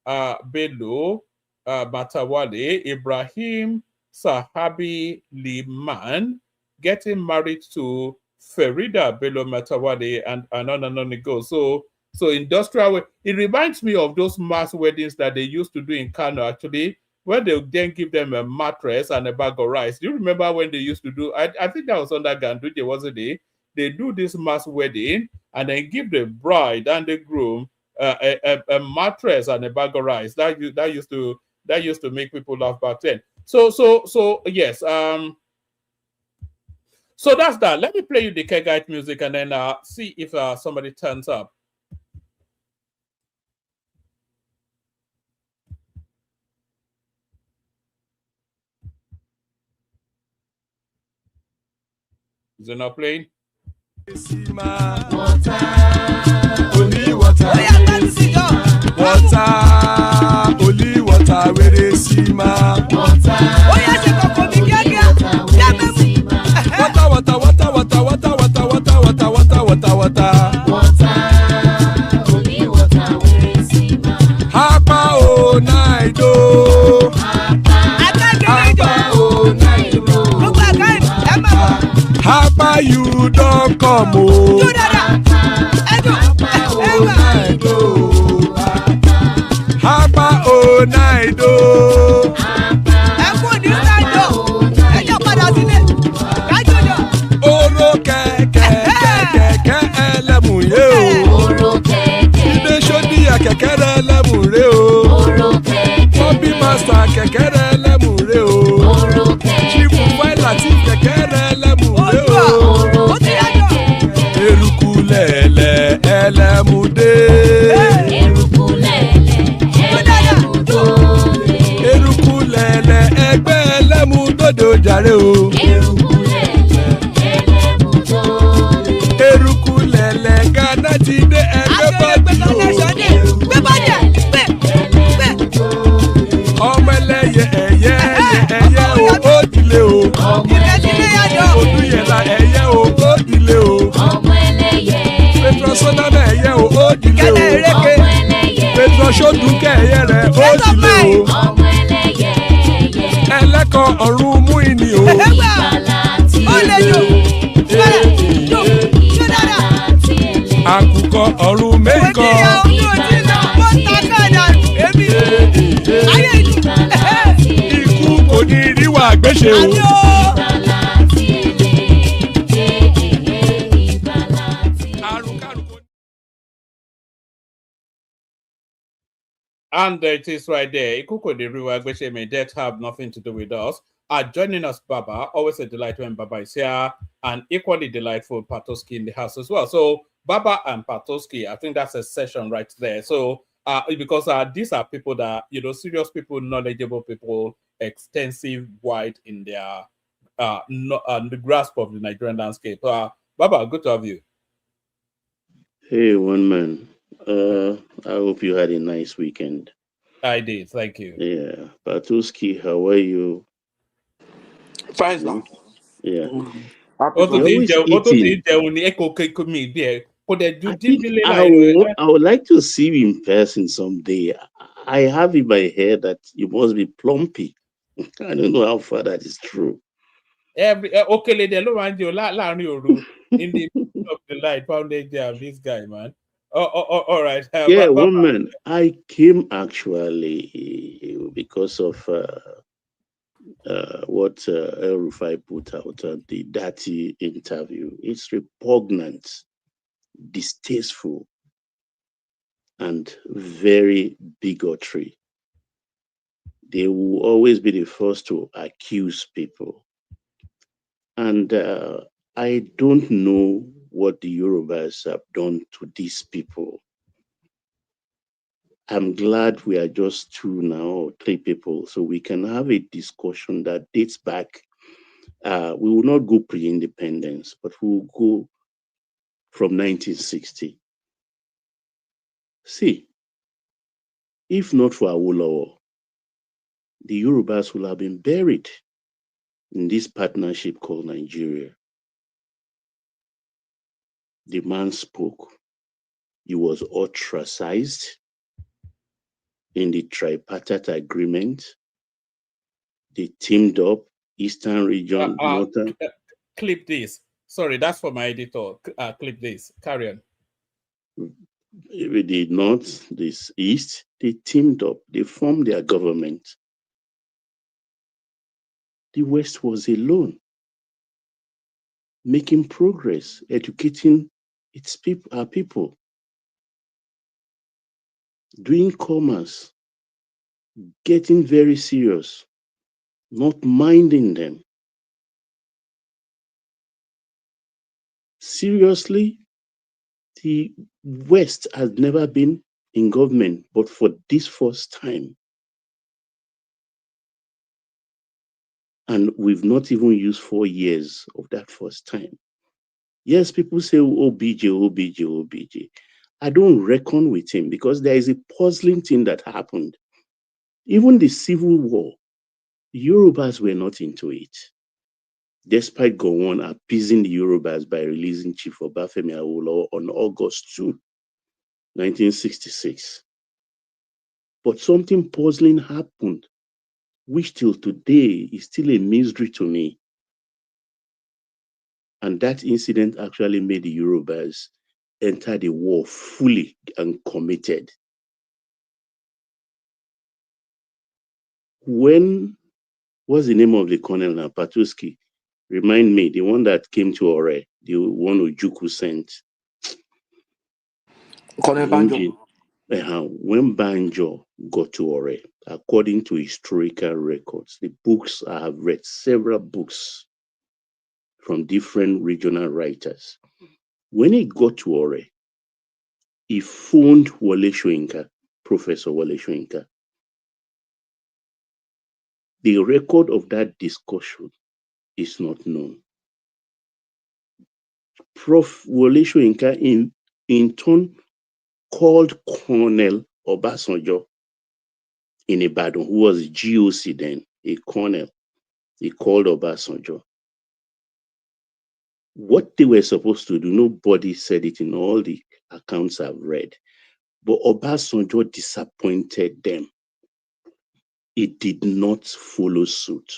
Bello Matawale. Ibrahim Sahabi Liman getting married to Ferida Bello Matawale, and on it goes. So industrial, it reminds me of those mass weddings that they used to do in Kano, actually, where they would then give them a mattress and a bag of rice. Do you remember when they used to do, I think that was under Ganduje, wasn't it? They do this mass wedding and then give the bride and the groom a mattress and a bag of rice. That used to make people laugh back then. So yes, so that's that. Let me play you the Kegite music and then see if somebody turns up. Is it not playing? Water, only water. Water, only water. Where they see ma. Water. Oh yes, you come from water, water, water, water, water, water, water, water, water, water. Water, only water. Where they see ma. Hapa o naido. Hapa o naido. Hapa you don't come o. Hapa o naido. Oro kẹ̀kẹ́ kẹ̀kẹ́ ẹlẹ́mùrè o. Ilé sọ́díyà kẹ̀kẹ́ rẹ̀ ẹlẹ́mùrè o. Bobby master kẹ̀kẹ́ rẹ̀ ẹlẹ́mùrè o. Chief Rufai Latif kẹ̀kẹ́ rẹ̀ ẹlẹ́mùrè o. Eruku lẹ̀lẹ̀ ẹlẹ́mùdé. Eruku lẹ̀lẹ̀ ẹgbẹ́ ẹlẹ́mùdódò jàre o. Eruku lẹ̀lẹ̀ Ghana ti dé ẹgbẹ́ bọ́dì o. Ọmọ ẹlẹ́yẹ ẹ̀yẹ ẹ̀yẹ o ó dilé o. Odúyẹ̀lá ẹ̀yẹ o ó dilé o. Petrosodama ẹ̀yẹ o ó dilé o. Petrosodúnkẹ́ ẹ̀yẹ rẹ̀ ó dilé o. Ẹlẹ́kọ̀ ọ̀run mú ìní o. Àkùkọ ọ̀run méjìkọ. Ikú kò ní ríwà gbéṣe o. And it is right there. Ikuko the Riwa Gbeshe may that have nothing to do with us. Joining us, Baba. Always a delight when Baba is here, and equally delightful Patoski in the house as well. So Baba and Patoski, I think that's a session right there. So because these are people that, serious people, knowledgeable people, extensive, wide in their the grasp of the Nigerian landscape. Baba, good to have you. Hey, one man. I hope you had a nice weekend. I did, thank you. Yeah, Patuski, how are you? Fine now. Yeah. What do you I would like to see you in person someday. I have in my head that you must be plumpy. I don't know how far that is true. In the middle of the night, pounded there, this guy, man. All right. Yeah, one man. I came actually because of what El Rufai put out the dirty interview. It's repugnant, distasteful, and very bigotry. They will always be the first to accuse people. And I don't know what the Yorubas have done to these people. I'm glad we are just 2 now or 3 people, so we can have a discussion that dates back. We will not go pre-independence, but we will go from 1960. See, if not for Awolowo, the Yorubas will have been buried in this partnership called Nigeria. The man spoke. He was ostracized in the tripartite agreement. They teamed up, Eastern region, Northern. Clip this. Sorry, that's for my editor. Clip this. Carry on. The North, this East, they teamed up. They formed their government. The West was alone, making progress, educating its people, our people, doing commerce, getting very serious, not minding them. Seriously, the West has never been in government, but for this first time. And we've not even used 4 years of that first time. Yes, people say, OBJ, OBJ, OBJ. I don't reckon with him because there is a puzzling thing that happened. Even the Civil War, the Yorubas were not into it, despite Gowon appeasing the Yorubas by releasing Chief Obafemi Awolowo on August 2, 1966. But something puzzling happened, which till today is still a mystery to me. And that incident actually made the Yorubas enter the war fully and committed. When what's the name of the colonel now? Patuski. Remind me, the one that came to Ore, the one Ojuku sent. Colonel Banjo. When Banjo got to Ore, according to historical records, the books, I have read several books from different regional writers. When he got to Ore, he phoned Wole Soyinka, Professor Wole Soyinka. The record of that discussion is not known. Prof. Wole Soyinka in turn called Colonel Obasanjo in Ibadan, who was GOC then, a colonel. He called Obasanjo. What they were supposed to do, nobody said it in all the accounts I've read. But Obasanjo disappointed them. He did not follow suit.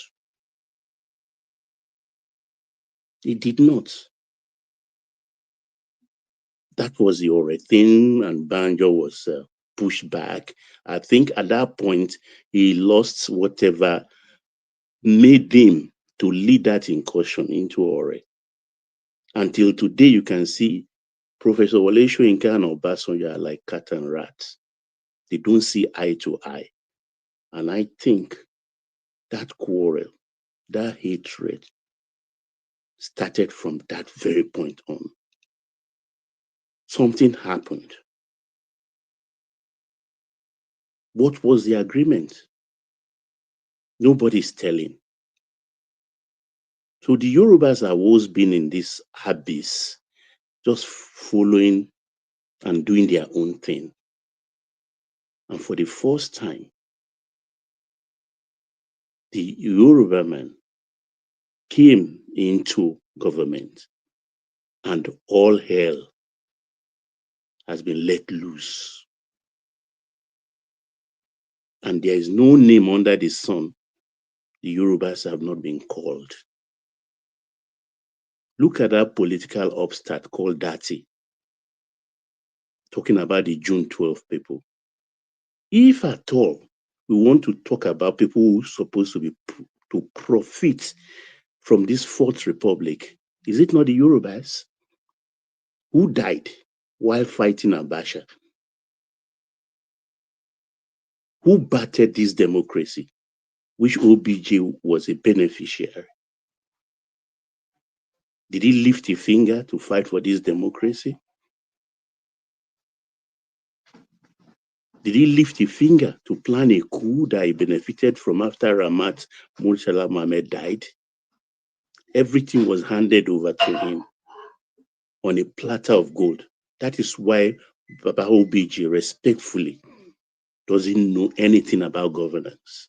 He did not. That was the Ore thing, and Banjo was pushed back. I think at that point, he lost whatever made him to lead that incursion into Ore. Until today, you can see Professor Wole Soyinka and Obasanjo are like cat and rat. They don't see eye to eye. And I think that quarrel, that hatred, started from that very point on. Something happened. What was the agreement? Nobody's telling. So the Yorubas have always been in this abyss, just following and doing their own thing. And for the first time, the Yoruba man came into government and all hell has been let loose. And there is no name under the sun the Yorubas have not been called. Look at that political upstart called Dati, talking about the June 12 people. If at all we want to talk about people who are supposed to be to profit from this Fourth Republic, is it not the Yorubas who died while fighting Abacha? Who battered this democracy, which OBJ was a beneficiary? Did he lift a finger to fight for this democracy? Did he lift a finger to plan a coup that he benefited from after Ramat Murtala Mohammed died? Everything was handed over to him on a platter of gold. That is why Baba OBJ respectfully doesn't know anything about governance.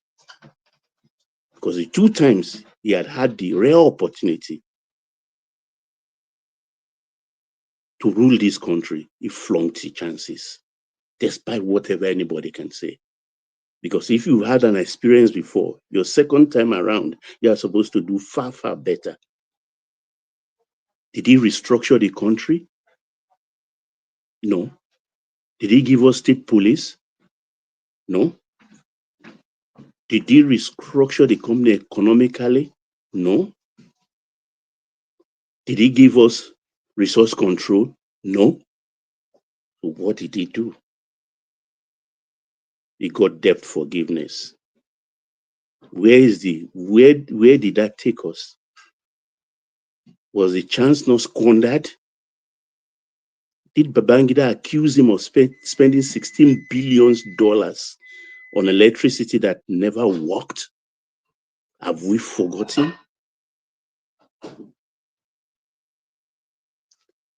Because the 2 times he had the rare opportunity to rule this country, he flunked the chances, despite whatever anybody can say. Because if you had an experience before, your second time around, you are supposed to do far, far better. Did he restructure the country? No. Did he give us state police? No. Did he restructure the company economically? No. Did he give us resource control? No. So what did he do? He got debt forgiveness. Where did that take us? Was the chance not squandered? Did Babangida accuse him of spending $16 billion on electricity that never worked? Have we forgotten?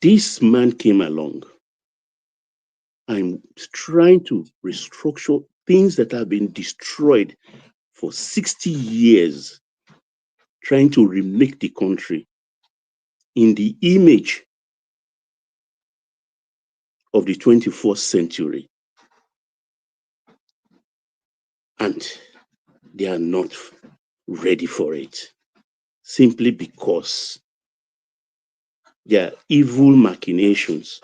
This man came along and trying to restructure things that have been destroyed for 60 years, trying to remake the country in the image of the 21st century. And they are not ready for it, simply because their evil machinations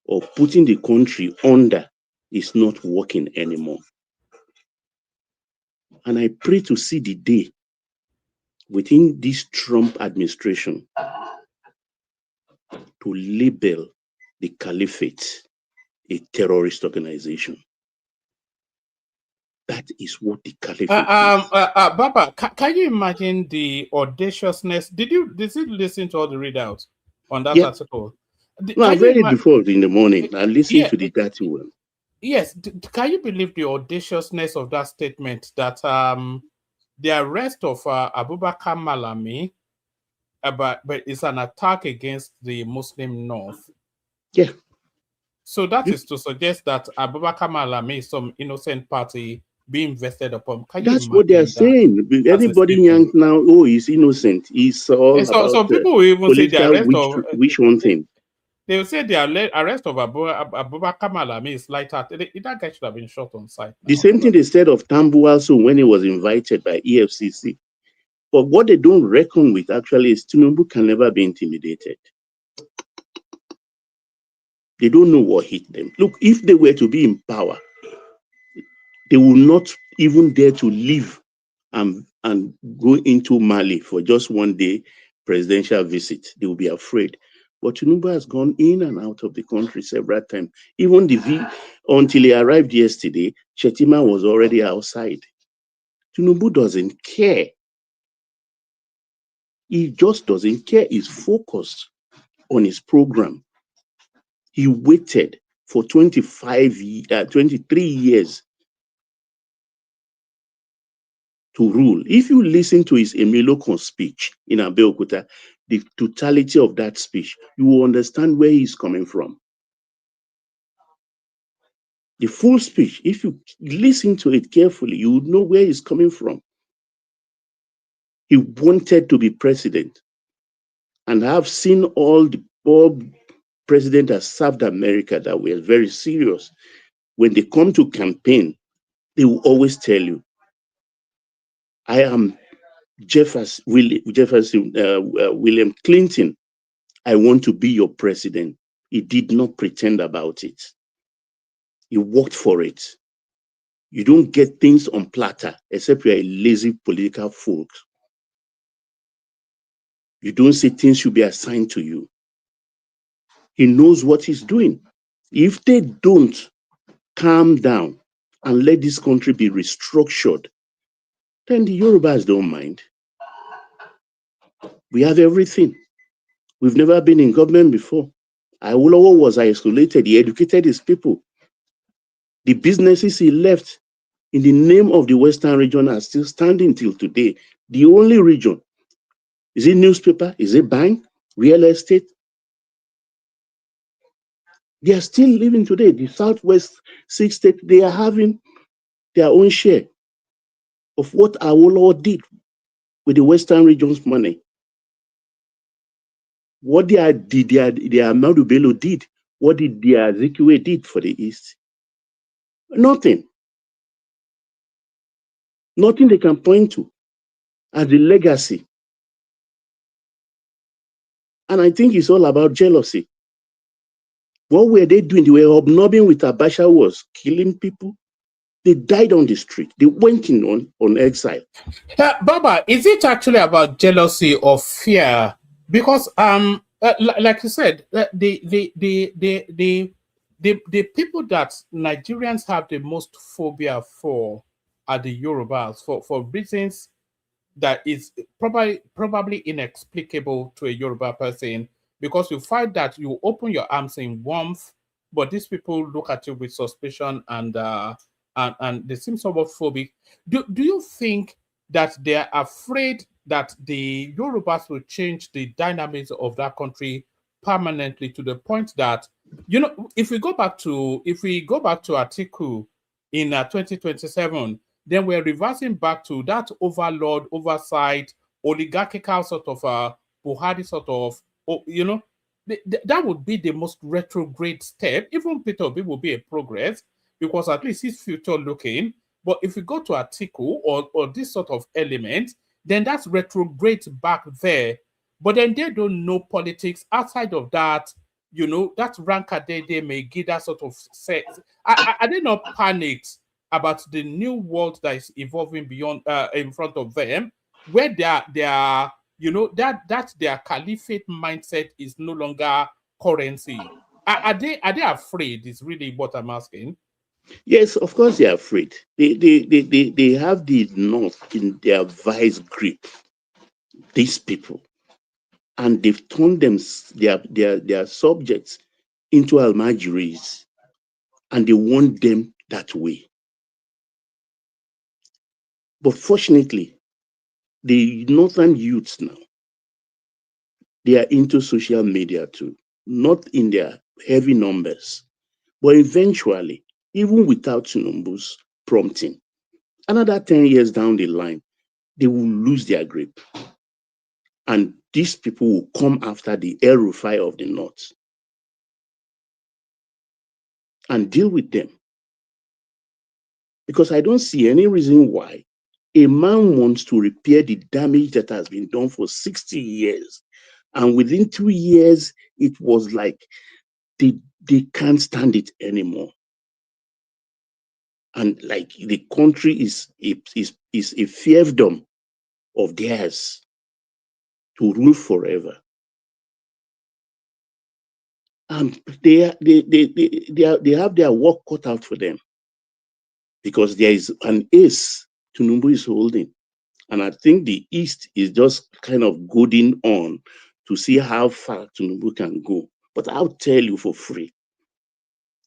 of putting the country under is not working anymore. And I pray to see the day within this Trump administration to label the caliphate a terrorist organization. That is what the caliphate is. Baba, can you imagine the audaciousness? Did you listen to all the readouts on that article? No, I read it before in the morning. I listened to the dirty one. Yes. Can you believe the audaciousness of that statement that the arrest of Abubakar Malami but it's an attack against the Muslim North? Yeah. So that is to suggest that Abubakar Malami is some innocent party being vested upon. That's what they are saying. Anybody young now, oh, he's innocent. He's all about some people will even say the arrest of which one thing? They will say the arrest of Abubakar Malami is lighter. That guy should have been shot on sight. The same thing they said of Tambu also when he was invited by EFCC. But what they don't reckon with actually is Tinubu can never be intimidated. They don't know what hit them. Look, if they were to be in power, they will not even dare to leave and go into Mali for just one day presidential visit. They will be afraid. But Tinubu has gone in and out of the country several times. Even until he arrived yesterday, Shetima was already outside. Tinubu doesn't care. He just doesn't care. He's focused on his program. He waited for 23 years to rule. If you listen to his Emilokon speech in Abeokuta, the totality of that speech, you will understand where he's coming from. The full speech, if you listen to it carefully, you would know where he's coming from. He wanted to be president. And I've seen all the president that served America that were very serious. When they come to campaign, they will always tell you, I am William Clinton. I want to be your president. He did not pretend about it. He worked for it. You don't get things on platter except you're a lazy political folk. You don't say things should be assigned to you. He knows what he's doing. If they don't calm down and let this country be restructured, then the Yorubas don't mind. We have everything. We've never been in government before. Awolowo was isolated. He educated his people. The businesses he left in the name of the Western region are still standing till today. The only region, is it newspaper? Is it bank? Real estate? They are still living today. The Southwest 6 states, they are having their own share of what Awolowo did with the Western region's money. What the Ahmadu Bello did, what did the Azikiwe did for the East? Nothing. Nothing they can point to as the legacy. And I think it's all about jealousy. What were they doing? They were hobnobbing with Abacha, who was killing people. They died on the street. They went in on exile. Baba, is it actually about jealousy or fear? Because like you said, the people that Nigerians have the most phobia for are the Yorubas for reasons that is probably inexplicable to a Yoruba person, because you find that you open your arms in warmth, but these people look at you with suspicion and they seem somewhat phobic. Do you think that they're afraid that the Yorubas will change the dynamics of that country permanently, to the point that, you know, if we go back to Atiku in 2027, then we're reversing back to that overlord, oversight, oligarchical sort of Buhari sort of, you know, that would be the most retrograde step. Even Peter Obi will be a progress, because at least he's future looking. But if we go to Atiku or this sort of element, then that's retrograde back there. But then they don't know politics outside of that, you know, that rancor they may give that sort of set. Are they not panicked about the new world that is evolving beyond in front of them, where they are, you know, that their caliphate mindset is no longer currency? Are they afraid? Is really what I'm asking. Yes, of course they are afraid. They have the North in their vice grip. These people, and they've turned them their subjects into almajiris, and they want them that way. But fortunately, the northern youths now, they are into social media too, not in their heavy numbers, but eventually, even without Tinubu's prompting, another 10 years down the line, they will lose their grip. And these people will come after the Rufai of the North and deal with them. Because I don't see any reason why a man wants to repair the damage that has been done for 60 years. And within 2 years, it was like they can't stand it anymore. And like the country is a fiefdom of theirs to rule forever. And they have their work cut out for them, because there is an ace Tinubu is holding. And I think the East is just kind of goading on to see how far Tinubu can go. But I'll tell you for free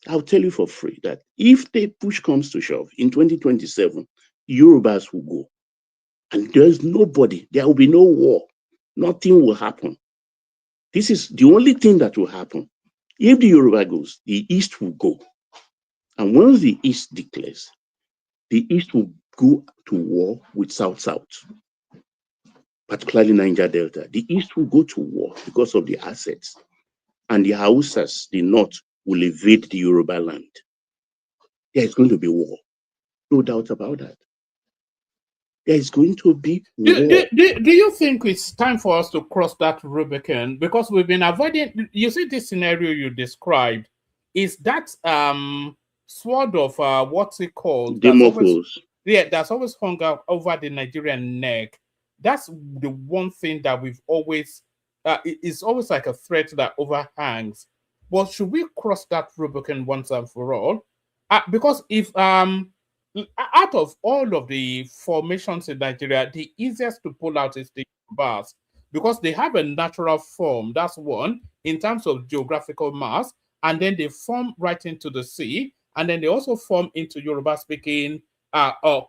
that if the push comes to shove in 2027, Yorubas will go. And there's nobody, there will be no war. Nothing will happen. This is the only thing that will happen. If the Yoruba goes, the East will go. And once the East declares, the East will go to war with South-South, particularly Niger Delta. The East will go to war because of the assets. and the Hausas, the North, will invade the Yoruba land. There is going to be war. No doubt about that. There is going to be war. Do you think it's time for us to cross that Rubicon? Because we've been avoiding, you see this scenario you described, is that sword of, what's it called? That's always hung out over the Nigerian neck. That's the one thing that we've always, it's always like a threat that overhangs. But should we cross that Rubicon once and for all? Because if, out of all of the formations in Nigeria, the easiest to pull out is the Yorubas because they have a natural form. That's one in terms of geographical mass, and then they form right into the sea, and then they also form into Yoruba-speaking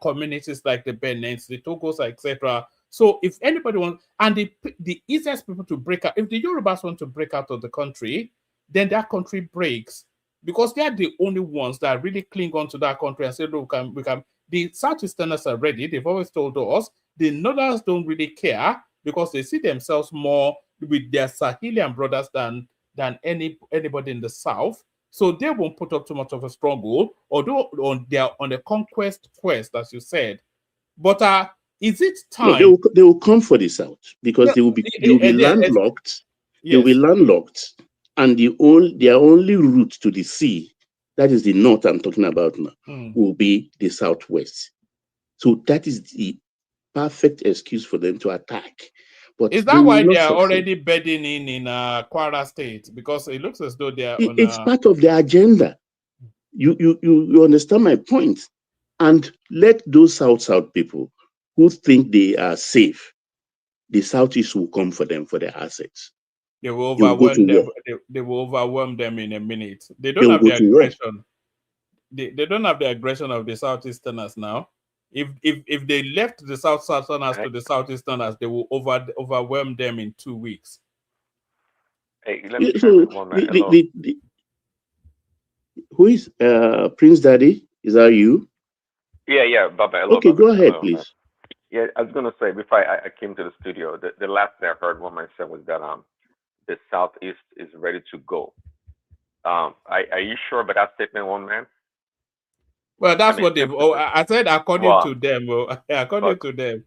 communities like the Benins, the Togos, etc. So, if anybody wants, and the easiest people to break out, if the Yorubas want to break out of the country, then that country breaks. Because they are the only ones that really cling on to that country and say, look, we can. The Southeasterners are ready. They've always told us. The Northerners don't really care because they see themselves more with their Sahelian brothers than anybody in the South. So they won't put up too much of a struggle, although they are on a conquest quest, as you said. But is it time? No, they will come for the South because they will be landlocked. Yes. They will be landlocked. And their only route to the sea, that is the north I'm talking about now, will be the southwest. So that is the perfect excuse for them to attack. But is that why they are already bedding in Kwara State? Because it looks as though they are. It's part of their agenda. You understand my point? And let those South people who think they are safe, the Southeast will come for them for their assets. They will overwhelm them. They will overwhelm them in a minute. They don't have the aggression. They don't have the aggression of the Southeasterners now. If they left the Southerners to the Southeasterners, they will overwhelm them in 2 weeks. Hey, let me who is Prince Daddy? Is that you? Yeah, Baba. Okay, go ahead, please. Yeah, I was gonna say before I came to the studio, the last thing I heard one man said was that the Southeast is ready to go. Are you sure about that statement, one man? Well, that's what they've. I said according to them. According to them.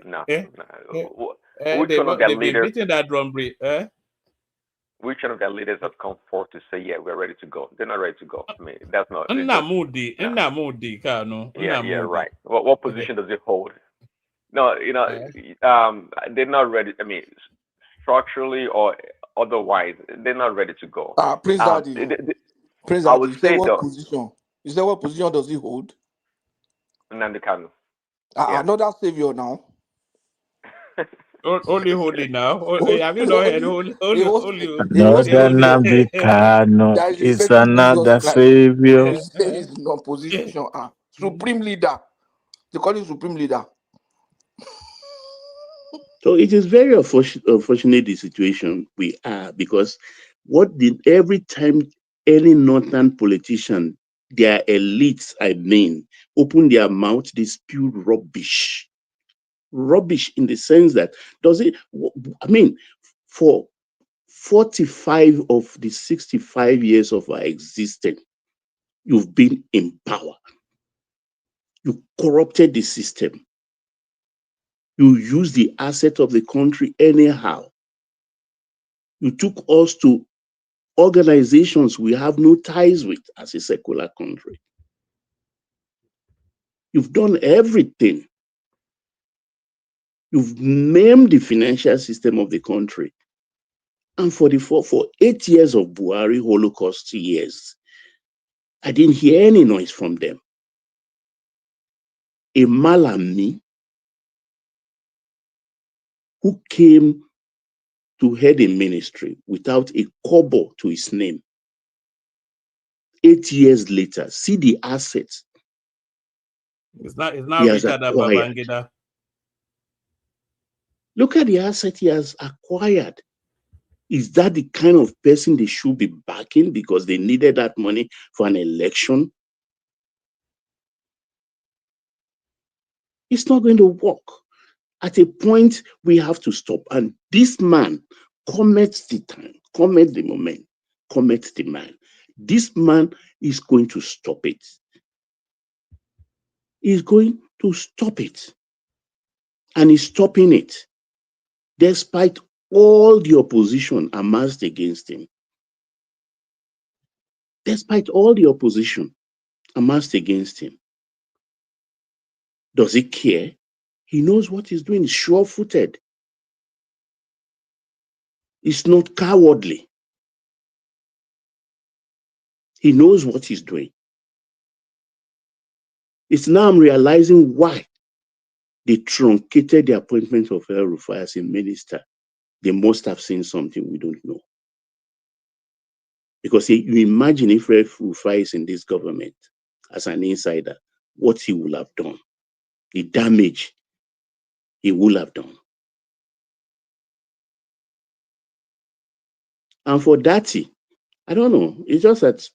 No. Which one of their leaders? That drum beat, Which one of their leaders have come forth to say, "Yeah, we're ready to go"? They're not ready to go. I mean, that's not. Yeah, right. What position does it hold? No, they're not ready. I mean, structurally or otherwise, they're not ready to go. Prince Daddy. Prince Daddy, you say what position does he hold? Nnamdi Kanu. Another savior now. Only holy now. Have you not heard holy? Another Nnamdi Kanu is another savior. He's in opposition. Supreme leader. They call him supreme leader. So it is very unfortunate the situation we are, because every time any northern politician, their elites, open their mouth, they spew rubbish. Rubbish in the sense that, for 45 of the 65 years of our existence, you've been in power. You corrupted the system. You use the asset of the country anyhow. You took us to organizations we have no ties with as a secular country. You've done everything. You've maimed the financial system of the country. And for 8 years of Buhari Holocaust years, I didn't hear any noise from them. A Malami who came to head a ministry without a kobo to his name. 8 years later, see the assets. It's not richer than Babangida. Look at the asset he has acquired. Is that the kind of person they should be backing because they needed that money for an election? It's not going to work. At a point, we have to stop. And this man commits the time, comment the moment, comment the man. This man is going to stop it. He's going to stop it. And he's stopping it, despite all the opposition amassed against him. Despite all the opposition amassed against him. Does he care? He knows what he's doing. He's sure-footed. He's not cowardly. He knows what he's doing. It's now I'm realizing why they truncated the appointment of El Rufai as a minister. They must have seen something we don't know. Because you imagine if Rufai is in this government as an insider, what he will have done, the damage he will have done. And for Dati, I don't know, it's just that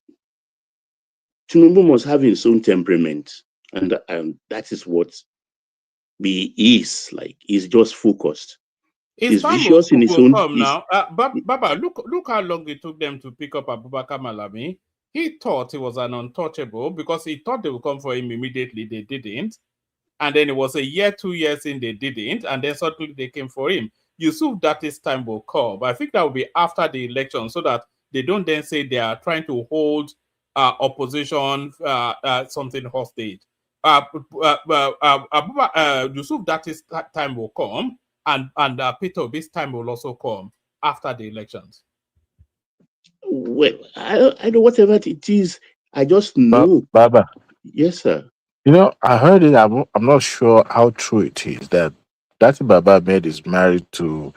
Tinubu must have his own temperament. And that is what he is like. He's just focused. He's vicious in his own. Now. Baba, look how long it took them to pick up Abubakar Malami. He thought he was an untouchable because he thought they would come for him immediately. They didn't. And then it was a year, 2 years in, they didn't. And then suddenly they came for him. Yusuf, that this time will come. But I think that will be after the election so that they don't then say they are trying to hold opposition something hostage. Yusuf, that time will come. And Peter Obi's time will also come after the elections. Well, I know whatever it is. I just know. Baba. Yes, sir. You know, I heard it. I'm not sure how true it is that Baba Ahmed is married to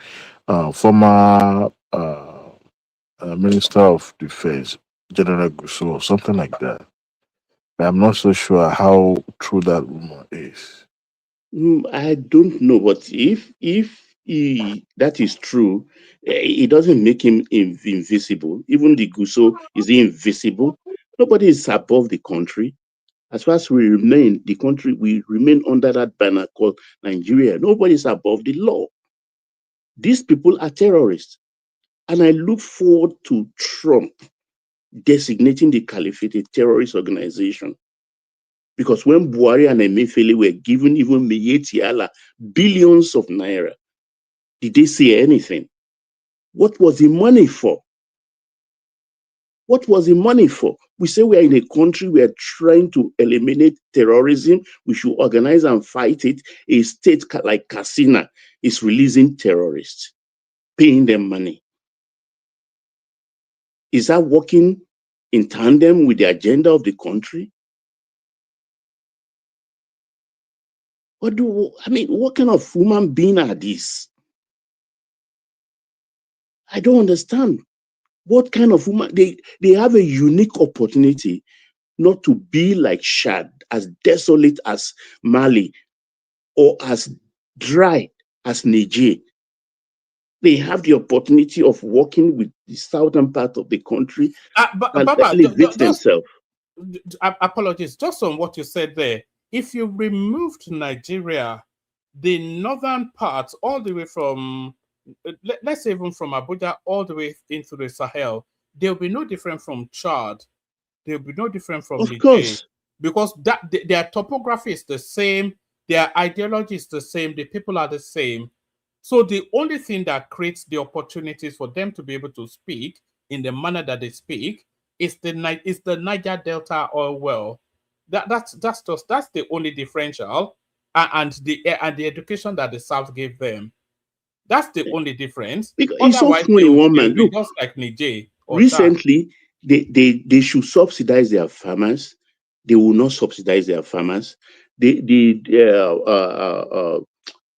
former Minister of Defense, General Gusso, or something like that. But I'm not so sure how true that rumor is. I don't know, but if that is true, it doesn't make him invisible. Even the Gusso is invisible. Nobody is above the country. As far as we remain, the country, we remain under that banner called Nigeria. Nobody is above the law. These people are terrorists. And I look forward to Trump designating the Caliphate a terrorist organization. Because when Buhari and Emefiele were given even Miyetti Allah billions of naira, did they say anything? What was the money for? What was the money for? We say we are in a country, we are trying to eliminate terrorism. We should organize and fight it. A state like Katsina is releasing terrorists, paying them money. Is that working in tandem with the agenda of the country? What kind of human being are these? I don't understand. What kind of woman? They have a unique opportunity not to be like Chad, as desolate as Mali, or as dry as Niger. They have the opportunity of working with the southern part of the country and elevate themselves. Apologies, just on what you said there. If you removed Nigeria, the northern parts, all the way from, let's say even from Abuja all the way into the Sahel, there will be no different from Chad. There will be no different from Niger. Of course. Because their topography is the same, their ideology is the same, the people are the same. So the only thing that creates the opportunities for them to be able to speak in the manner that they speak is the Niger Delta oil well. That's the only differential, and the education that the South gave them. That's the only difference. Because it's so funny, woman. Look, just like Niger. Recently, they should subsidize their farmers. They will not subsidize their farmers. The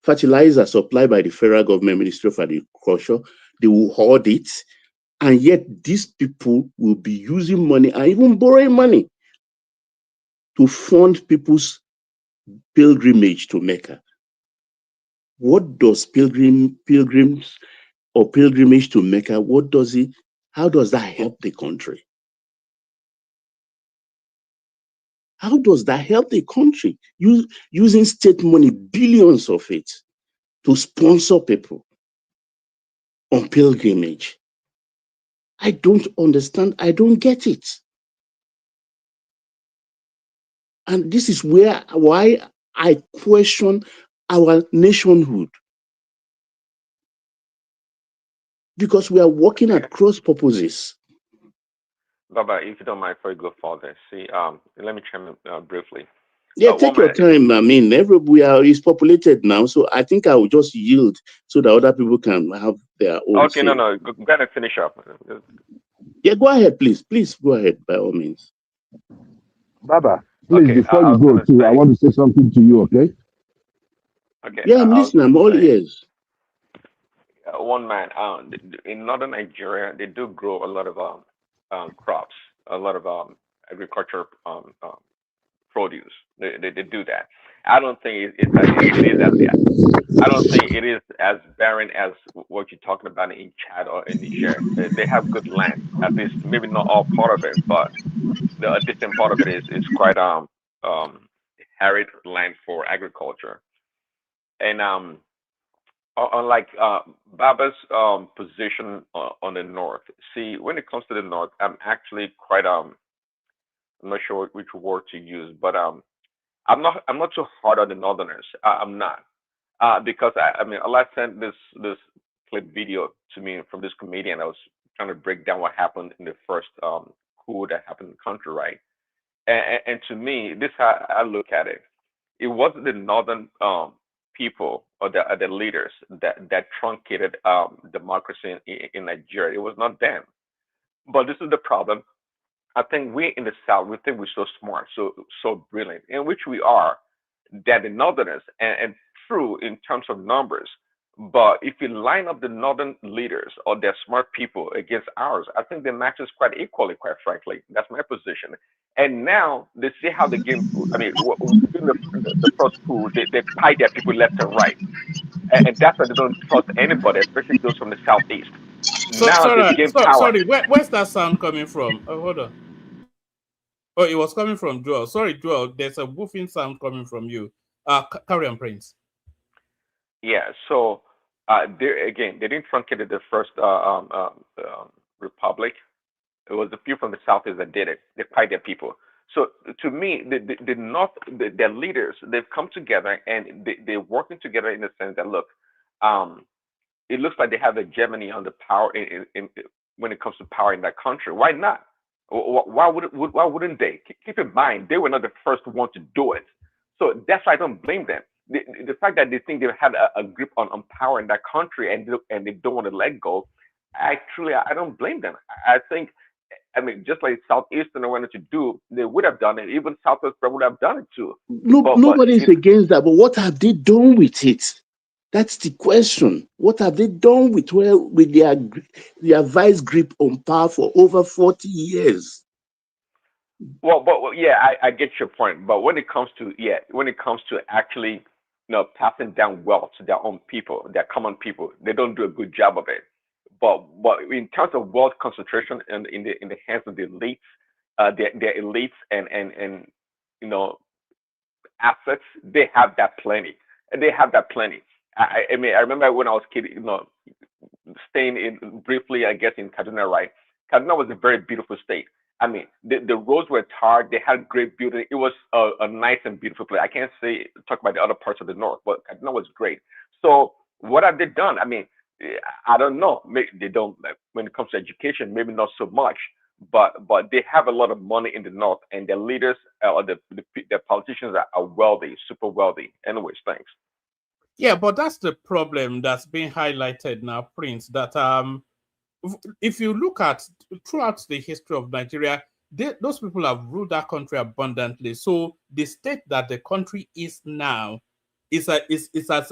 fertilizer supplied by the federal government, Ministry of Agriculture, they will hoard it, and yet these people will be using money and even borrowing money to fund people's pilgrimage to Mecca. What does pilgrims or pilgrimage to Mecca, how does that help the country? How does that help the country? Using state money, billions of it, to sponsor people on pilgrimage. I don't understand. I don't get it. And this is why I question our nationhood. Because we are working at cross purposes. Baba, if you don't mind, before you go further, see, let me chime in briefly. Yeah, take your time. I mean, everywhere is populated now, so I think I will just yield so that other people can have their own. Okay, no, go ahead and finish up. Yeah, go ahead, please. Please go ahead, by all means. Baba, please, before you go too, I want to say something to you, okay? Okay. Yeah, I'm listening. I'm all ears. One man, in northern Nigeria, they do grow a lot of crops, a lot of agriculture produce. They do that. I don't think it is as yet. I don't think it is as barren as what you're talking about in Chad or in Niger. They have good land, at least maybe not all part of it, but a distant part of it is quite arid land for agriculture. And unlike Baba's position on the north, see, when it comes to the north, I'm actually quite I'm not sure which word to use, but I'm not too hard on the northerners. I'm not. Because I mean, Allah sent this clip video to me from this comedian. I was trying to break down what happened in the first coup that happened in the country, right? And to me, this is how I look at it. It wasn't the northern people or the leaders that truncated democracy in Nigeria. It was not them. But this is the problem. I think we in the South, we think we're so smart, so brilliant, in which we are, that the Northerners, and true in terms of numbers, but if you line up the Northern leaders or their smart people against ours, I think the match is quite equally, quite frankly. That's my position. And now they see how the game, I mean, during the first coup, they pie their people left and right. And that's why they don't trust anybody, especially those from the Southeast. Now they've gained power. Sorry, where's that sound coming from? Oh, hold on. Oh, it was coming from Joel. Sorry, Joel. There's a woofing sound coming from you. Carry on, Prince. Yeah. So, they didn't truncate the first republic. It was the people from the Southeast that did it. They pied their people. So, to me, the North, their leaders, they've come together and they're working together in the sense that, look, it looks like they have hegemony on the power when it comes to power in that country. Why not? Why wouldn't they? Keep in mind, they were not the first one to do it. So that's why I don't blame them. The fact that they think they've had a grip on power in that country and they don't want to let go, actually, I don't blame them. I think, I mean, just like Southeastern wanted to do, they would have done it. Even Southwest would have done it too. Nobody's against that, but what have they done with it? That's the question. What have they done with their vice grip on power for over 40 years? Well, but yeah, I get your point. But when it comes to actually, passing down wealth to their own people, their common people, they don't do a good job of it. But in terms of wealth concentration in the hands of the elites, their elites and assets, they have that plenty. They have that plenty. I mean, I remember when I was a kid, staying in briefly, I guess, in Kaduna, right? Kaduna was a very beautiful state. I mean, the roads were tarred. They had great beauty. It was a nice and beautiful place. I can't talk about the other parts of the north, but Kaduna was great. So what have they done? I mean, I don't know. Maybe they don't. When it comes to education, maybe not so much. But they have a lot of money in the north, and their leaders or the politicians are wealthy, super wealthy. Anyways, thanks. Yeah, but that's the problem that's being highlighted now, Prince. That if you look at throughout the history of Nigeria, those people have ruled that country abundantly. So the state that the country is now is as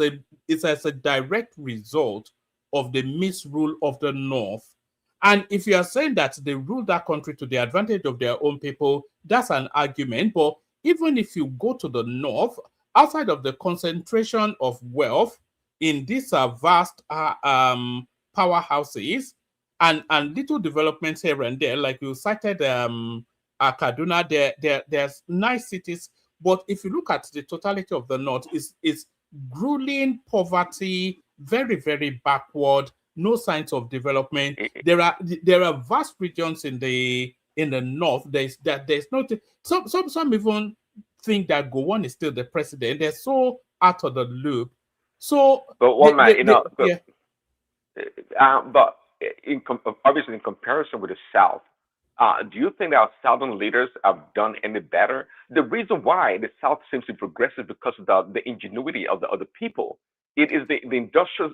a direct result of the misrule of the North. And if you are saying that they rule that country to the advantage of their own people, that's an argument. But even if you go to the North, outside of the concentration of wealth in these vast powerhouses and little developments here and there, like you cited Kaduna, there's nice cities. But if you look at the totality of the North, it's grueling poverty, very, very backward, no signs of development. There are vast regions in the north. There's not some even think that Gowon is still the president. They're so out of the loop. So, but obviously in comparison with the South, do you think that our Southern leaders have done any better? The reason why the South seems to progress is because of the ingenuity of the people. It is the industrious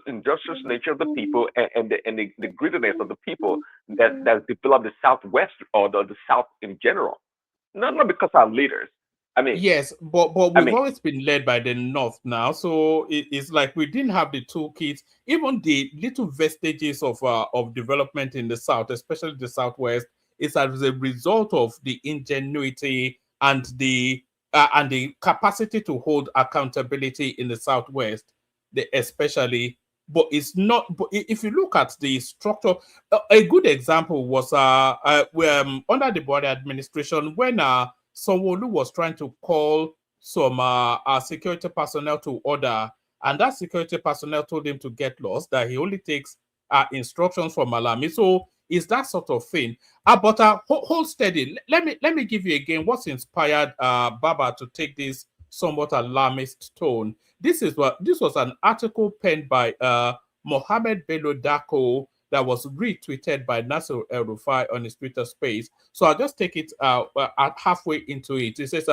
nature of the people and the greediness of the people that developed the Southwest or the South in general. Not because our leaders. I mean, yes, but we've always been led by the North now, so it's like we didn't have the toolkits, even the little vestiges of development in the South, especially the Southwest, is as a result of the ingenuity and the capacity to hold accountability in the Southwest, especially. But it's not. But if you look at the structure, a good example was under the Buhari administration when Sanwo-Olu was trying to call some security personnel to order, and that security personnel told him to get lost, that he only takes instructions from Malami. So it's that sort of thing. But hold steady. Let me give you again what's inspired Baba to take this somewhat alarmist tone. This was an article penned by Mohammed Bello Dako that was retweeted by Nasser El Rufai on his Twitter space. So I'll just take it halfway into it. It says,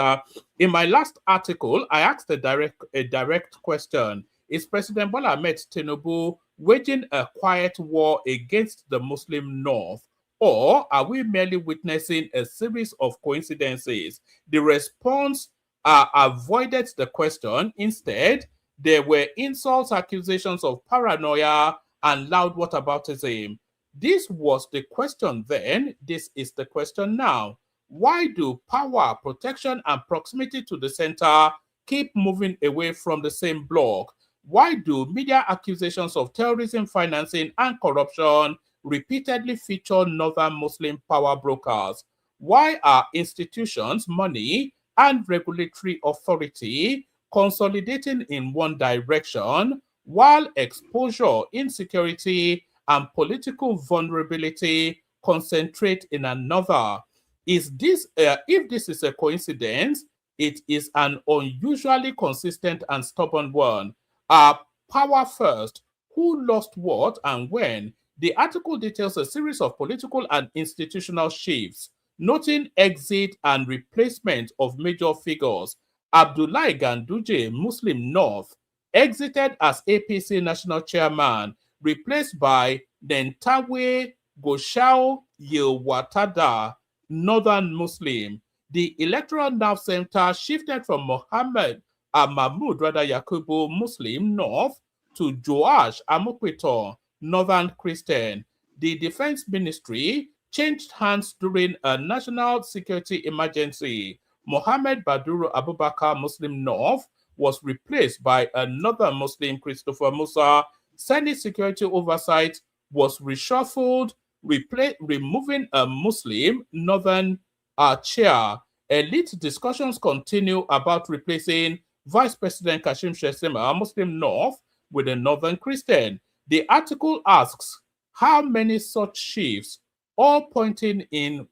in my last article, I asked a direct question. Is President Bola Ahmed Tinubu waging a quiet war against the Muslim North, or are we merely witnessing a series of coincidences? The response avoided the question. Instead, there were insults, accusations of paranoia, and loud whataboutism. This was the question then. This is the question now. Why do power, protection, and proximity to the center keep moving away from the same block? Why do media accusations of terrorism, financing, and corruption repeatedly feature northern Muslim power brokers? Why are institutions, money, and regulatory authority consolidating in one direction, while exposure, insecurity, and political vulnerability concentrate in another? Is this, if this is a coincidence, it is an unusually consistent and stubborn one. Power first, who lost what and when? The article details a series of political and institutional shifts, noting exit and replacement of major figures. Abdullahi Ganduje, Muslim North, exited as APC national chairman, replaced by Nentawe Goshao Yilwatada, Northern Muslim. The electoral nerve center shifted from Mahmoud Yakubu, Muslim North, to Joash Amokweto, Northern Christian. The Defense Ministry changed hands during a national security emergency. Mohammed Baduru Abubakar, Muslim North, was replaced by another Muslim, Christopher Musa. Senate security oversight was reshuffled, removing a Muslim Northern chair. Elite discussions continue about replacing Vice President Kashim Shettima, Muslim North, with a Northern Christian. The article asks, how many such shifts, all pointing in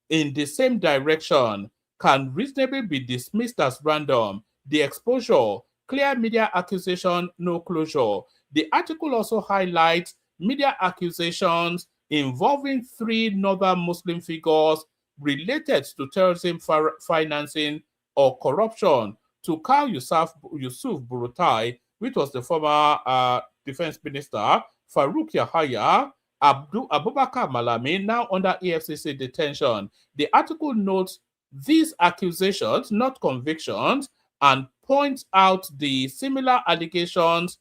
the same direction, can reasonably be dismissed as random? The exposure, clear media accusation, no closure. The article also highlights media accusations involving 3 northern Muslim figures related to terrorism financing or corruption: Tukar Yusuf Burutai, which was the former defense minister, Farouk Yahaya, Abubakar Malami, now under EFCC detention. The article notes these accusations, not convictions, and points out the similar allegations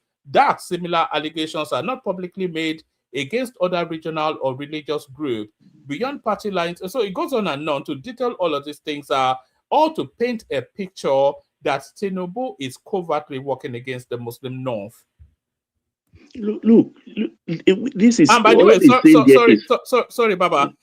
are not publicly made against other regional or religious groups beyond party lines. So it goes on and on to detail all of these things, all to paint a picture that Tinubu is covertly working against the Muslim North. Look, this is. And by the way, sorry, Baba.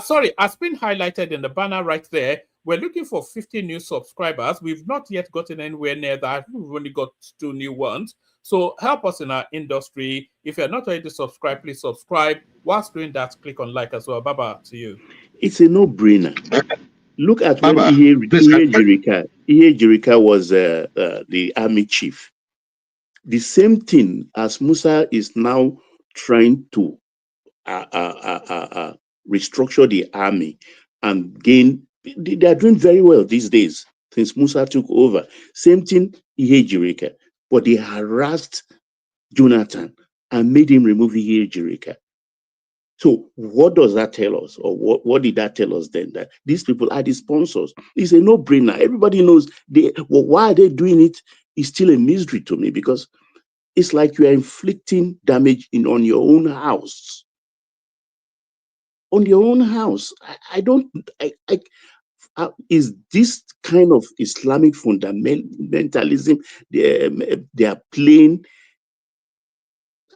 Sorry, as been highlighted in the banner right there, we're looking for 50 new subscribers. We've not yet gotten anywhere near that. We've only got 2 new ones. So help us in our industry. If you're not already subscribed, please subscribe. Whilst doing that, click on like as well. Baba, to you. It's a no-brainer. Look at when Baba, Ihe Jirika was the army chief. The same thing as Musa is now trying to restructure the army and gain. They are doing very well these days since Musa took over. Same thing, Ihe Jirika. But they harassed Jonathan and made him remove Ihe Jirika. So what does that tell us? Or what did that tell us then? That these people are the sponsors. It's a no-brainer. Everybody knows why are they doing it is still a mystery to me, because it's like you are inflicting damage on your own house. On your own house. Is this kind of Islamic fundamentalism they are playing?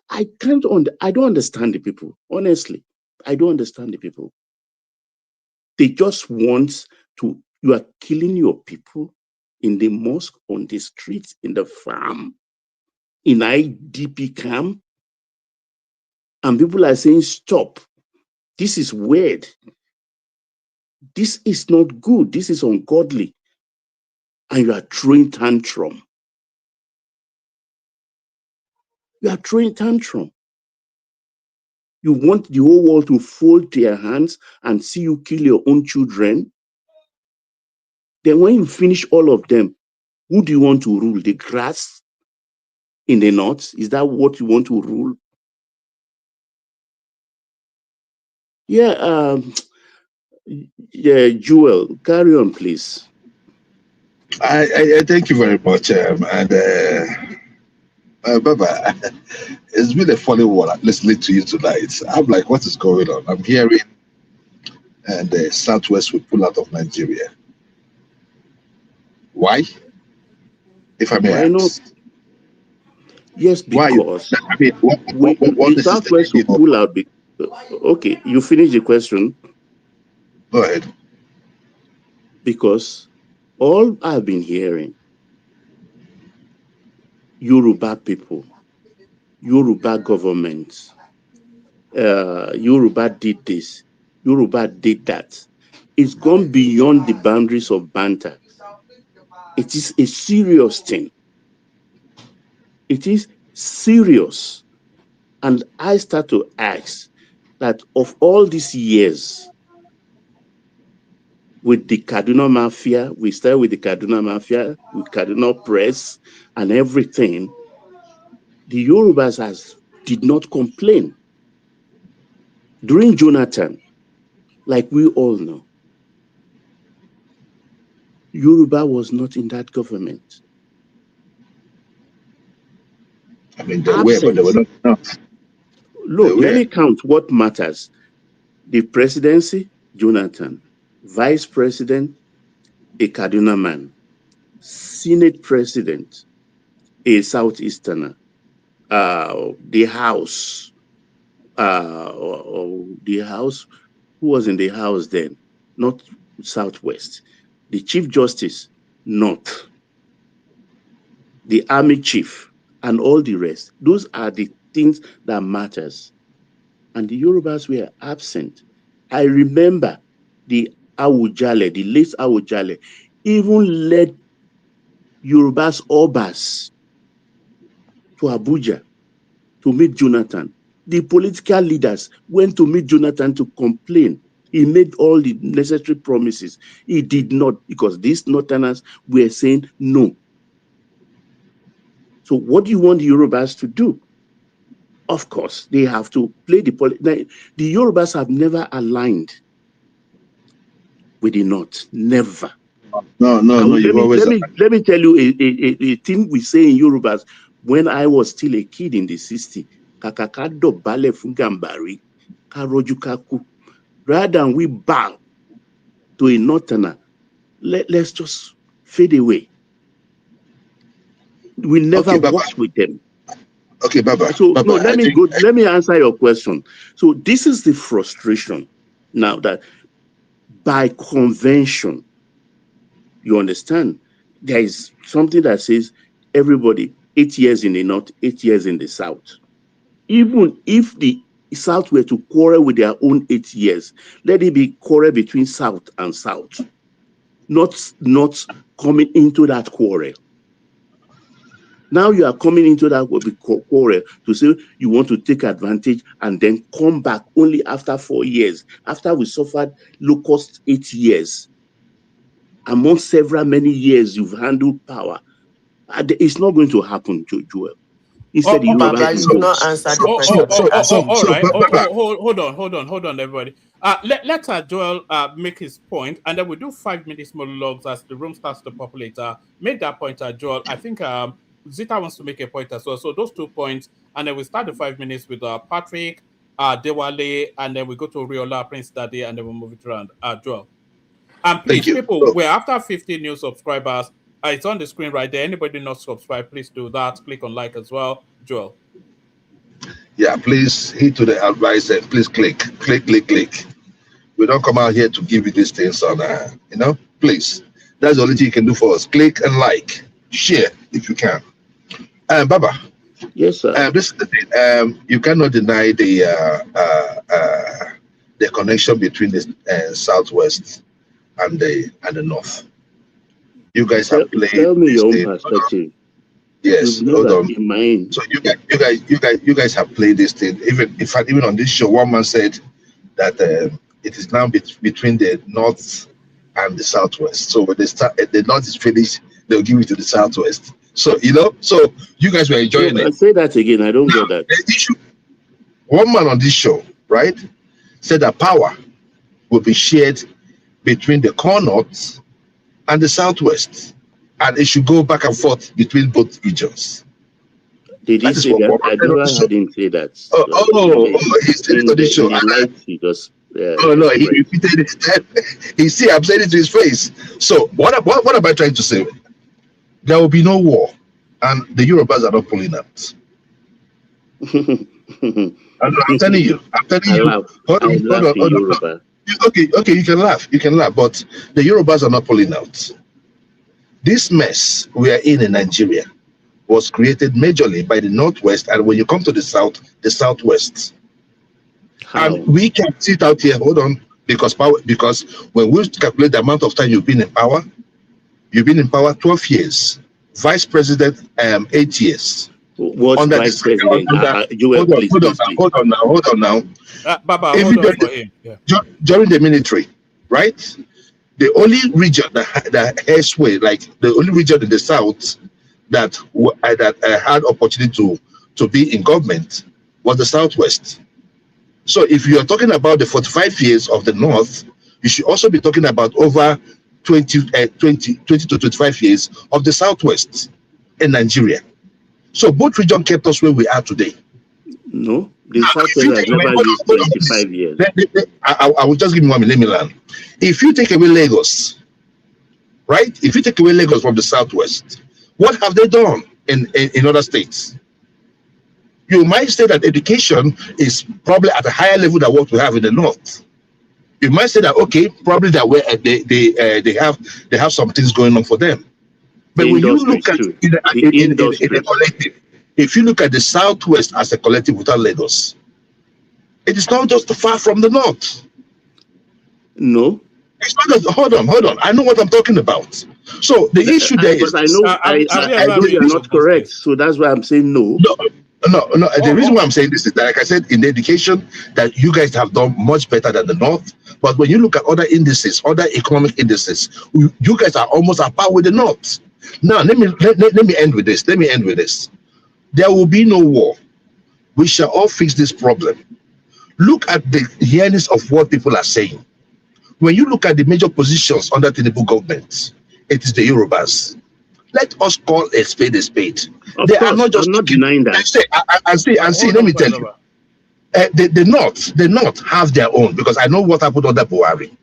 I don't understand the people. Honestly, I don't understand the people. They just want to, you are killing your people in the mosque, on the streets, in the farm, in IDP camp, and people are saying, stop. This is weird. This is not good. This is ungodly. And you are throwing tantrum. You are throwing tantrum. You want the whole world to fold their hands and see you kill your own children. Then when you finish all of them, who do you want to rule? The grass in the north? Is that what you want to rule? Yeah, Joel, carry on, please. I thank you very much. Baba, it's been a funny one listening to you tonight. I'm like, what is going on? I'm hearing and the Southwest will pull out of Nigeria. Why? If I may Why ask. not? Yes, because the Southwest will pull out. Okay, you finish the question. Go ahead. Because all I've been hearing, Yoruba people, Yoruba government, Yoruba did this, Yoruba did that. It's gone beyond the boundaries of banter. It is a serious thing. It is serious. And I start to ask that of all these years with the Kaduna Mafia, we started with the Kaduna Mafia, with Kaduna Press and everything, the Yorubas did not complain. During Jonathan, like we all know, Yoruba was not in that government. I mean, they were, but they were not. Look, let me count what matters. The presidency, Jonathan. Vice president, a Kaduna man. Senate president, a Southeasterner. The House, who was in the House then? Not Southwest. The Chief Justice, North. The Army Chief, and all the rest. Those are the things that matters. And the Yorubas were absent. I remember the Awujale, the late Awujale, even led Yorubas Obas to Abuja to meet Jonathan. The political leaders went to meet Jonathan to complain. He made all the necessary promises. He did not, because these Northerners were saying no. So what do you want the Yorubas to do? Of course, they have to play the politics. The Yorubas have never aligned with the North. Never. No. Let me tell you a thing we say in Yorubas. When I was still a kid in the 60s, kakakado bale fungambari, karojukaku. Rather than we bow to a Northerner, let's just fade away. We never worked with them. Okay, Baba. So Baba, let me answer your question. So this is the frustration now, that by convention, you understand, there is something that says everybody 8 years in the north, 8 years in the south. Even if the south were to quarrel with their own 8 years, let it be quarrel between south and south, not coming into that quarrel. Now you are coming into that quarrel to say you want to take advantage and then come back only after 4 years, after we suffered locust 8 years. Among several many years you've handled power. It's not going to happen, Joel. Instead, Baba, you've not answered the question. All right. Hold on, everybody. Let Joel make his point, and then we'll do 5 minutes monologues as the room starts to populate. Make that point, Joel. I think Zita wants to make a point as well. So those 2 points, and then we start the 5 minutes with Patrick, Dewale, and then we go to Riola, Prince Daddy, and then we'll move it around. Joel. And please, people, we're after 50 new subscribers. It's on the screen right there. Anybody not subscribed, please do that. Click on like as well. Joel. Yeah, please hit to the advice and please click. We don't come out here to give you these things on, please. That's the only thing you can do for us. Click and like. Share if you can. Baba. Yes, sir. This is the thing. You cannot deny the connection between the southwest and the north. You guys have played. Tell me your own perspective. Yes, hold on. So you guys have played this thing. Even on this show, one man said that it is now between the north and the southwest. So when the north is finished, they'll give it to the southwest. So so you guys were enjoying it. Say that again. I don't get that. The issue, one man on this show, right, said that power will be shared between the core north and the southwest, and it should go back and forth between both regions. Did he say that? I never heard him say that. He said it on the show. No, he repeated it. He see, I'm saying it to his face. So what am I trying to say? There will be no war, and the Yorubas are not pulling out. I'm telling you. Hold on. Okay, you can laugh, but the Yorubas are not pulling out. This mess we are in Nigeria was created majorly by the northwest, and when you come to the south, the southwest. How? And we can sit out here, hold on, because when we calculate the amount of time you've been in power 12 years, vice president 8 years. What vice president? Hold on now. Baba, hold on for him. Yeah. During the military, right? The only region that hairspray, like the only region in the south that had opportunity to be in government was the southwest. So if you are talking about the 45 years of the north, you should also be talking about over 20 to 25 years of the southwest in Nigeria. So both regions kept us where we are today. No, the southwest has never used 25 years. I will just give you 1 minute. Let me learn. If you take away Lagos, right? If you take away Lagos from the southwest, what have they done in other states? You might say that education is probably at a higher level than what we have in the north. You might say that probably they have some things going on for them. But when you look at in a collective, if you look at the southwest as a collective without Lagos, it is not just far from the north. No. It's not just, hold on. I know what I'm talking about. So the issue there is, I know you're not correct. So that's why I'm saying no. No. The reason why I'm saying this is that, like I said, in the education, that you guys have done much better than the north. But when you look at other indices, other economic indices, you guys are almost at par with the north. Now let me end with this. There will be no war. We shall all fix this problem. Look at the hearings of what people are saying. When you look at the major positions under the Tinubu government, it is the Yorubas. Let us call a spade a spade. They are not just denying that. See. Let me tell you, the North have their own, because I know what happened under Buhari,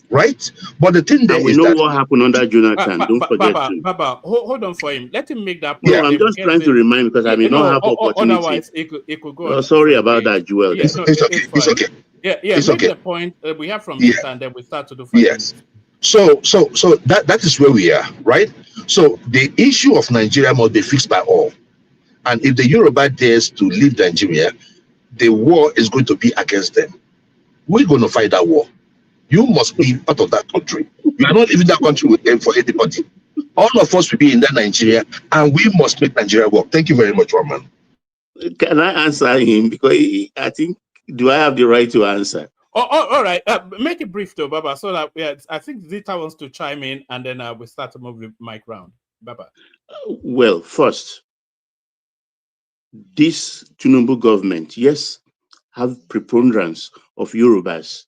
right? But the thing there is what happened under Jonathan. Don't forget. Baba, hold on for him. Let him make that point. Yeah, I'm just trying to remind, because I may not have opportunity. Otherwise, it could go. Sorry about that, Joel. It's okay. It's okay. The point we have from this, and then we start to do. Yes. So that is where we are, right? So the issue of Nigeria must be fixed by all. And if the Yoruba dares to leave Nigeria, the war is going to be against them. We're going to fight that war. You must be part of that country. You are not leaving that country with them for anybody. All of us will be in that Nigeria, and we must make Nigeria work. Thank you very much, Roman. Can I answer him? Because I think, do I have the right to answer? All right. Make it brief though, Baba, so that I think Zita wants to chime in, and then we'll start to move the mic round. Baba. Well, first, this Tinubu government, yes, have preponderance of Yorubas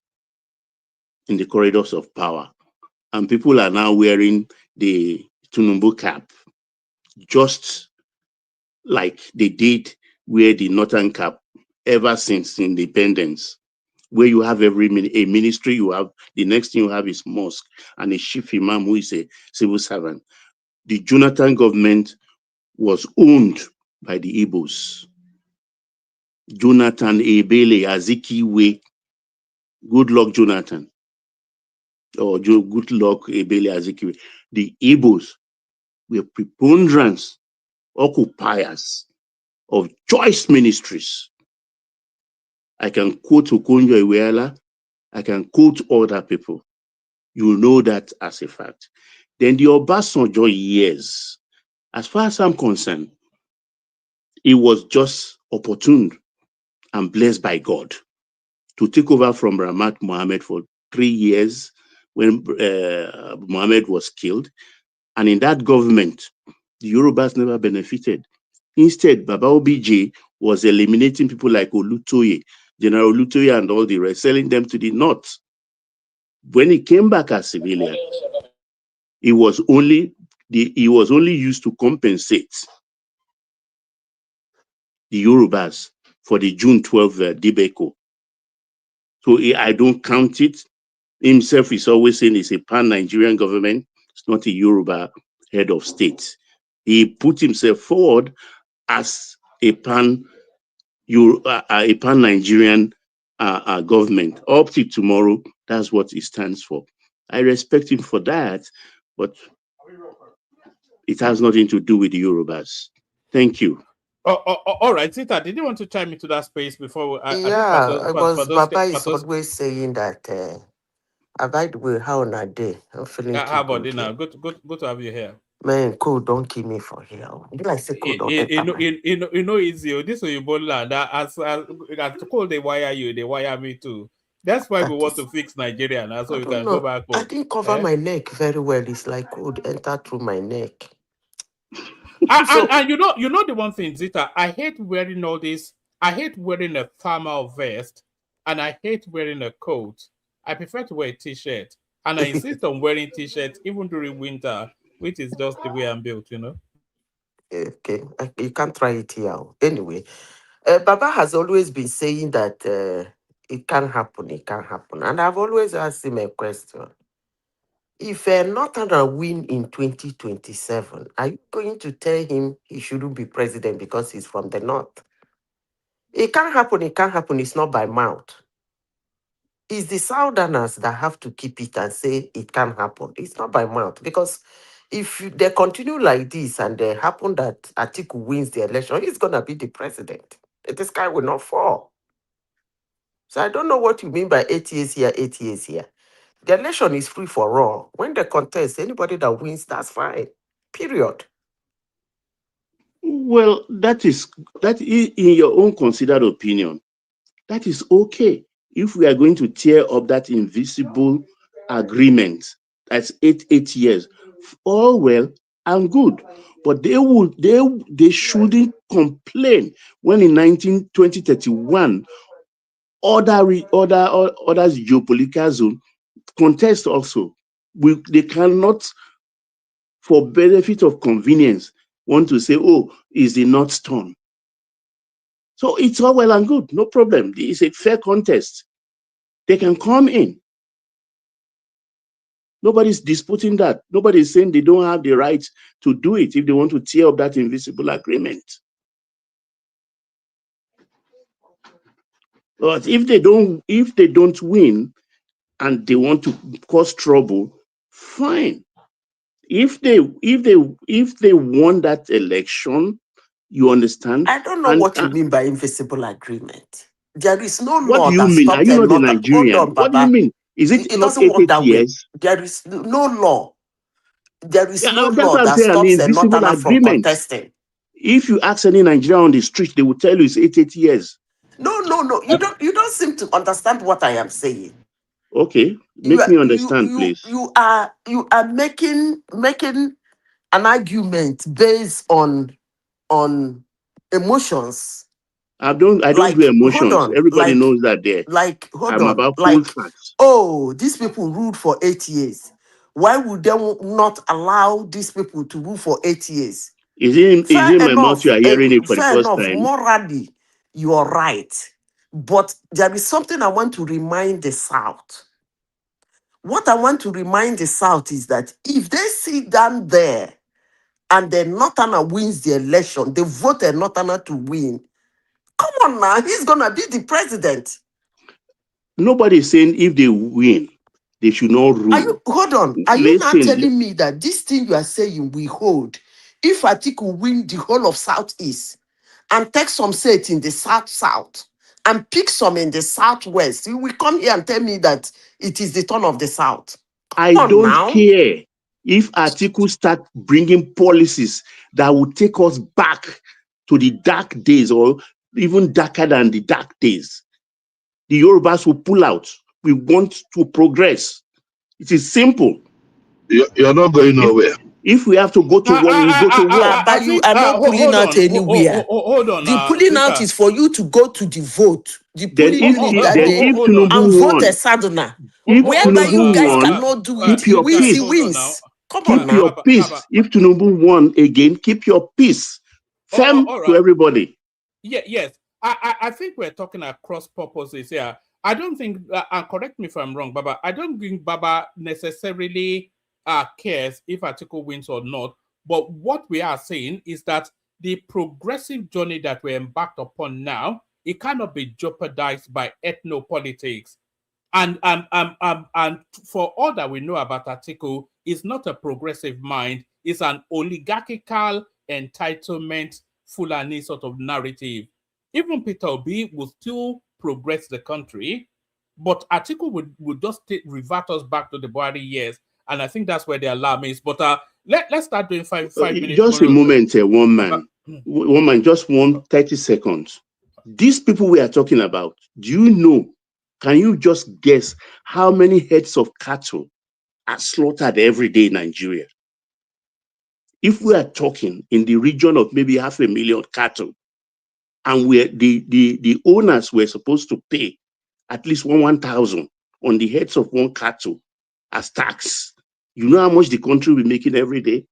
in the corridors of power, and people are now wearing the Tinubu cap, just like they did wear the Northern cap ever since independence, where you have a ministry, you have the next thing you have is mosque and a chief imam who is a civil servant. The Jonathan government was owned by the Igbos. Jonathan Ebele Azikiwe, good luck Jonathan, or good luck Ebele Azikiwe. The Igbos were preponderance occupiers of choice ministries. I can quote Okonjo Iweala, I can quote other people. You know that as a fact. Then the Obasanjo years, as far as I'm concerned, it was just opportune and blessed by God to take over from Ramat Mohammed for 3 years when Mohammed was killed. And in that government, the Yorubas never benefited. Instead, Baba OBJ was eliminating people like Olutoye, General Olutoye and all the rest, selling them to the north. When he came back as civilian, he was only used to compensate the Yorubas for the June 12 debacle. So I don't count it. Himself is always saying it's a pan-Nigerian government. It's not a Yoruba head of state. He put himself forward as a pan-Nigerian government. Up to tomorrow, that's what he stands for. I respect him for that, but it has nothing to do with the Yorubas. Thank you. All right, Zita, did you want to chime into that space before? Baba is always saying that. By the way, how on a day? I'm feeling how about good now? Good to have you here. Man, cold don't kill me for here. Like say cold don't you know easy. This is your land. As cold they wire you, they wire me too. That's why we want to fix Nigeria now, so you can go back home. I didn't cover my neck very well. It's like cold enter through my neck. And you know the one thing, Zita, I hate wearing all this. I hate wearing a thermal vest, and I hate wearing a coat. I prefer to wear a t-shirt, and I insist on wearing t-shirts even during winter, which is just the way I'm built, you know. Okay, you can't try it here. Anyway, Baba has always been saying that it can happen, and I've always asked him a question. If Northern win in 2027, are you going to tell him he shouldn't be president because he's from the north? It can't happen, it's not by mouth. It's the Southerners that have to keep it and say it can happen. It's not by mouth. Because if they continue like this and they happen that Atiku wins the election, he's going to be the president. The sky will not fall. So I don't know what you mean by 8 years here, 8 years here. The election is free for all. When they contest, anybody that wins, that's fine. Period. Well, that is in your own considered opinion. That is okay. If we are going to tear up that invisible agreement, that's 8 years, all well and good. But they shouldn't complain when in 2031 others geopolitical zone contest also. They cannot, for benefit of convenience, want to say, oh, is the North turn. So it's all well and good, no problem. It's a fair contest. They can come in. Nobody's disputing that. Nobody's saying they don't have the right to do it if they want to tear up that invisible agreement. But if they don't win and they want to cause trouble, fine. If they won that election You understand? I don't know what you mean by invisible agreement. There is no what law do you that mean? Are stops you a not a northern. Hold Nigerian? on, What do you Baba. mean? Is it It not doesn't work 88 that way. years? There is no law. There is no That's law what I'm that saying. An stops a invisible northerner from agreement. contesting. If you ask any Nigerian on the street, they will tell you it's 88 years. No. You don't seem to understand what I am saying. Okay, make me understand, please. You are making an argument based on emotions. I don't do emotions. Everybody knows that there. I'm about full facts. Oh, these people ruled for 8 years. Why would they not allow these people to rule for 8 years? Is it my mouth you are hearing it for the first time? Morally, you are right. But there is something I want to remind the South. What I want to remind the South is that if they sit down there and the Northerner wins the election, they vote a Northerner to win. Come on now, he's gonna be the president. Nobody is saying if they win, they should not rule. Hold on. Are you not telling me that this thing you are saying we hold? If Atiku win the whole of Southeast and take some seats in the South and pick some in the Southwest, you will come here and tell me that it is the turn of the South. I don't care if Atiku start bringing policies that will take us back to the dark days or even darker than the dark days. The Yorubas will pull out. We want to progress. It is simple. You're not going nowhere. If we have to go to war, we go to war. But you are not pulling out anywhere. Hold on. The pulling out is for you to go to the vote. The pulling unit that day if Tinubu and vote a Southerner. Whereby you guys cannot do it, he wins. Come on keep your peace. If Tinubu won again, keep your peace. Firm to everybody. Yes. I think we're talking across purposes here. I don't think, and correct me if I'm wrong, Baba, I don't think Baba necessarily cares if Atiku wins or not. But what we are saying is that the progressive journey that we're embarked upon now, it cannot be jeopardized by ethnopolitics. And for all that we know about Atiku, it's not a progressive mind. It's an oligarchical entitlement Fulani sort of narrative. Even Peter Obi will still progress the country, but Atiku would just revert us back to the Buhari years. And I think that's where the alarm is. But let's start doing five minutes. Just a moment, one man, just 30 seconds. These people we are talking about, do you know, can you just guess how many heads of cattle are slaughtered every day in Nigeria? If we are talking in the region of maybe 500,000 cattle, and the owners were supposed to pay at least 1,000 on the heads of one cattle as tax, you know how much the country will be making every day?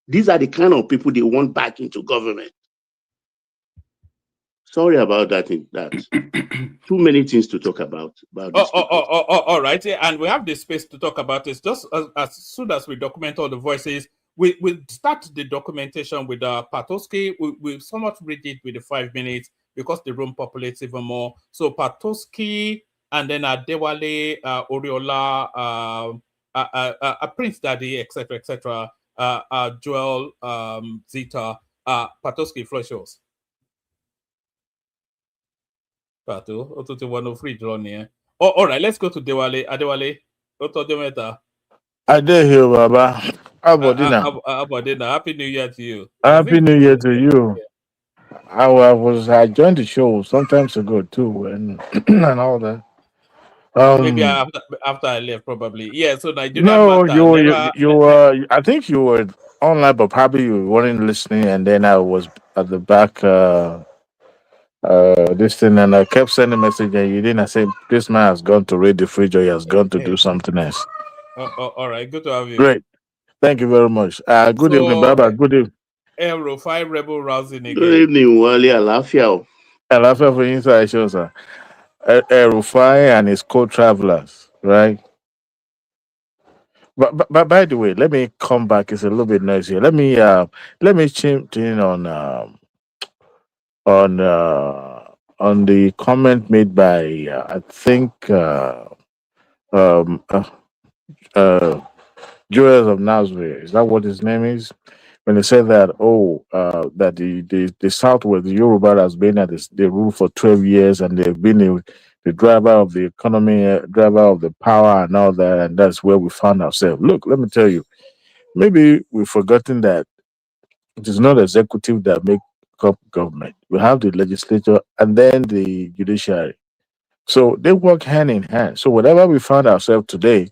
These are the kind of people they want back into government. Sorry about that. Too many things to talk about this. All right. And we have the space to talk about this. Just as soon as we document all the voices, we'll start the documentation with Patoski. We'll somewhat read it with the 5 minutes because the room populates even more. So Patoski and then Adewale, Oriola, Prince Daddy, etc., Joel, Zita, Patoski, floor shows. All right, let's go to Adewale. I did hear, Baba. How about dinner? Happy New Year to you. Happy New Year to you. I joined the show sometimes ago too, and and all that. Maybe after I left, probably. Yeah. So Nigeria. No, you were. I think you were online, but probably you weren't listening. And then I was at the back. This thing, and I kept sending message, and you didn't. I said, "This man has gone to raid the fridge, or he has gone to do something else." All right, good to have you. Great, thank you very much. Good evening, Baba. Good evening. Rufai Rebel Rousing again. Good evening, Wally Alafia. Alafia for inside show, sir. Rufai and his co-travelers, right? But by the way, let me come back. It's a little bit noisy. Let me chime in on the comment made by I think Joel of Nazareth. Is that what his name is? when they said that, that the Southwest, the Yoruba has been at the rule for 12 years and they've been the driver of the economy, driver of the power and all that, and that's where we found ourselves. Look, let me tell you, maybe we've forgotten that it is not executive that make up government. We have the legislature and then the judiciary. So they work hand in hand. So whatever we found ourselves today,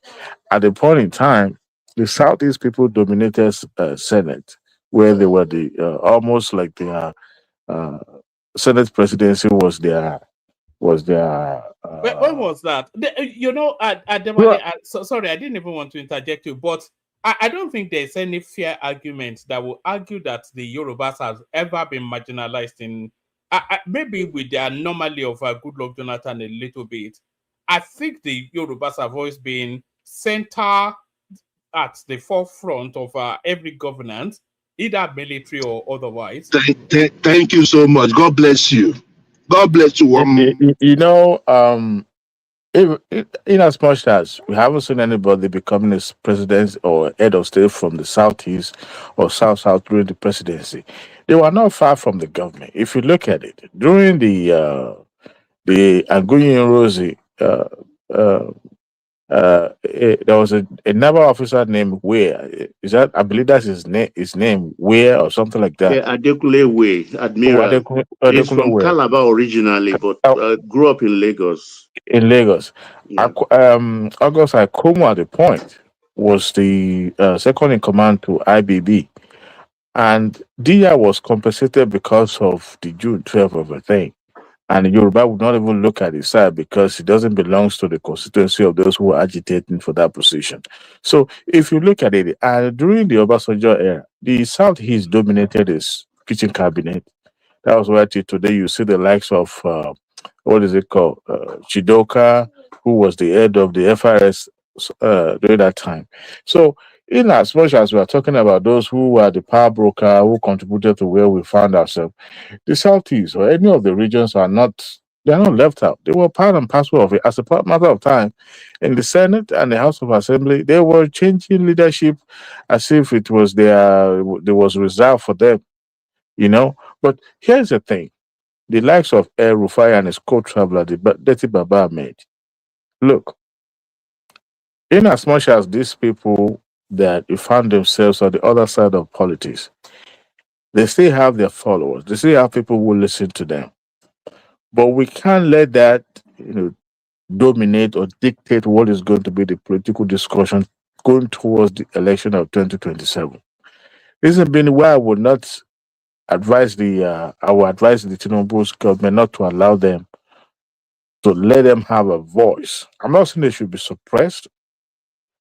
at the point in time, the Southeast people dominated Senate, where they were the almost like the uh, Senate presidency was their. When was that? Well, Sorry, I didn't even want to interject you, but I don't think there's any fair argument that will argue that the Yorubas have ever been marginalized in. Maybe with the anomaly of Goodluck Jonathan a little bit. I think the Yorubas have always been center at the forefront of every governance, either military or otherwise. Thank you so much. God bless you. God bless you. In as much as we haven't seen anybody becoming a president or head of state from the Southeast or South during the presidency, they were not far from the government. If you look at it, during the Aguiyi Rosie, there was a naval officer named Ware. Is that, I believe that's his name, Ware or something like that. Yeah, Adekunle Way, Admiral. He's from Calabar originally, but grew up in Lagos. In Lagos. Yeah. August Akomo at the point was the second in command to IBB. And Dia was compensated because of the June 12th of a thing. And Yoruba would not even look at his side because he doesn't belong to the constituency of those who are agitating for that position. So if you look at it, during the Obasanjo era, the Southeast dominated his kitchen cabinet. That was why till today you see the likes of, what is it called? Chidoka, who was the head of the FRS during that time. So in as much as we are talking about those who were the power broker, who contributed to where we found ourselves, the Southeast or any of the regions they're not left out. They were part and parcel of it. As a matter of time, in the Senate and the House of Assembly, they were changing leadership as if it was there was reserved for them, But here's the thing: the likes of Rufai and his co-traveler, the Dirty Baba made. Look, in as much as these people that found themselves on the other side of politics, they still have their followers. They still have people who listen to them. But we can't let that, dominate or dictate what is going to be the political discussion going towards the election of 2027. This has been why I would not advise the Tinubu's government not to allow them to let them have a voice. I'm not saying they should be suppressed,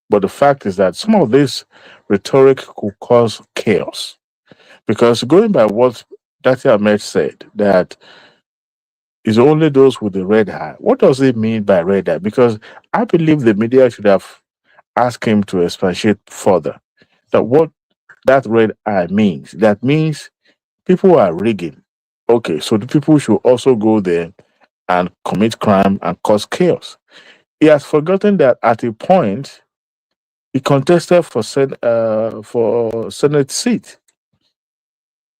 but the fact is that some of this rhetoric could cause chaos. Because going by what Dati Ahmed said, that it's only those with the red eye. What does it mean by red eye? Because I believe the media should have asked him to expatiate further that what that red eye means. That means people are rigging. Okay, so the people should also go there and commit crime and cause chaos. He has forgotten that at a point he contested for Senate seat.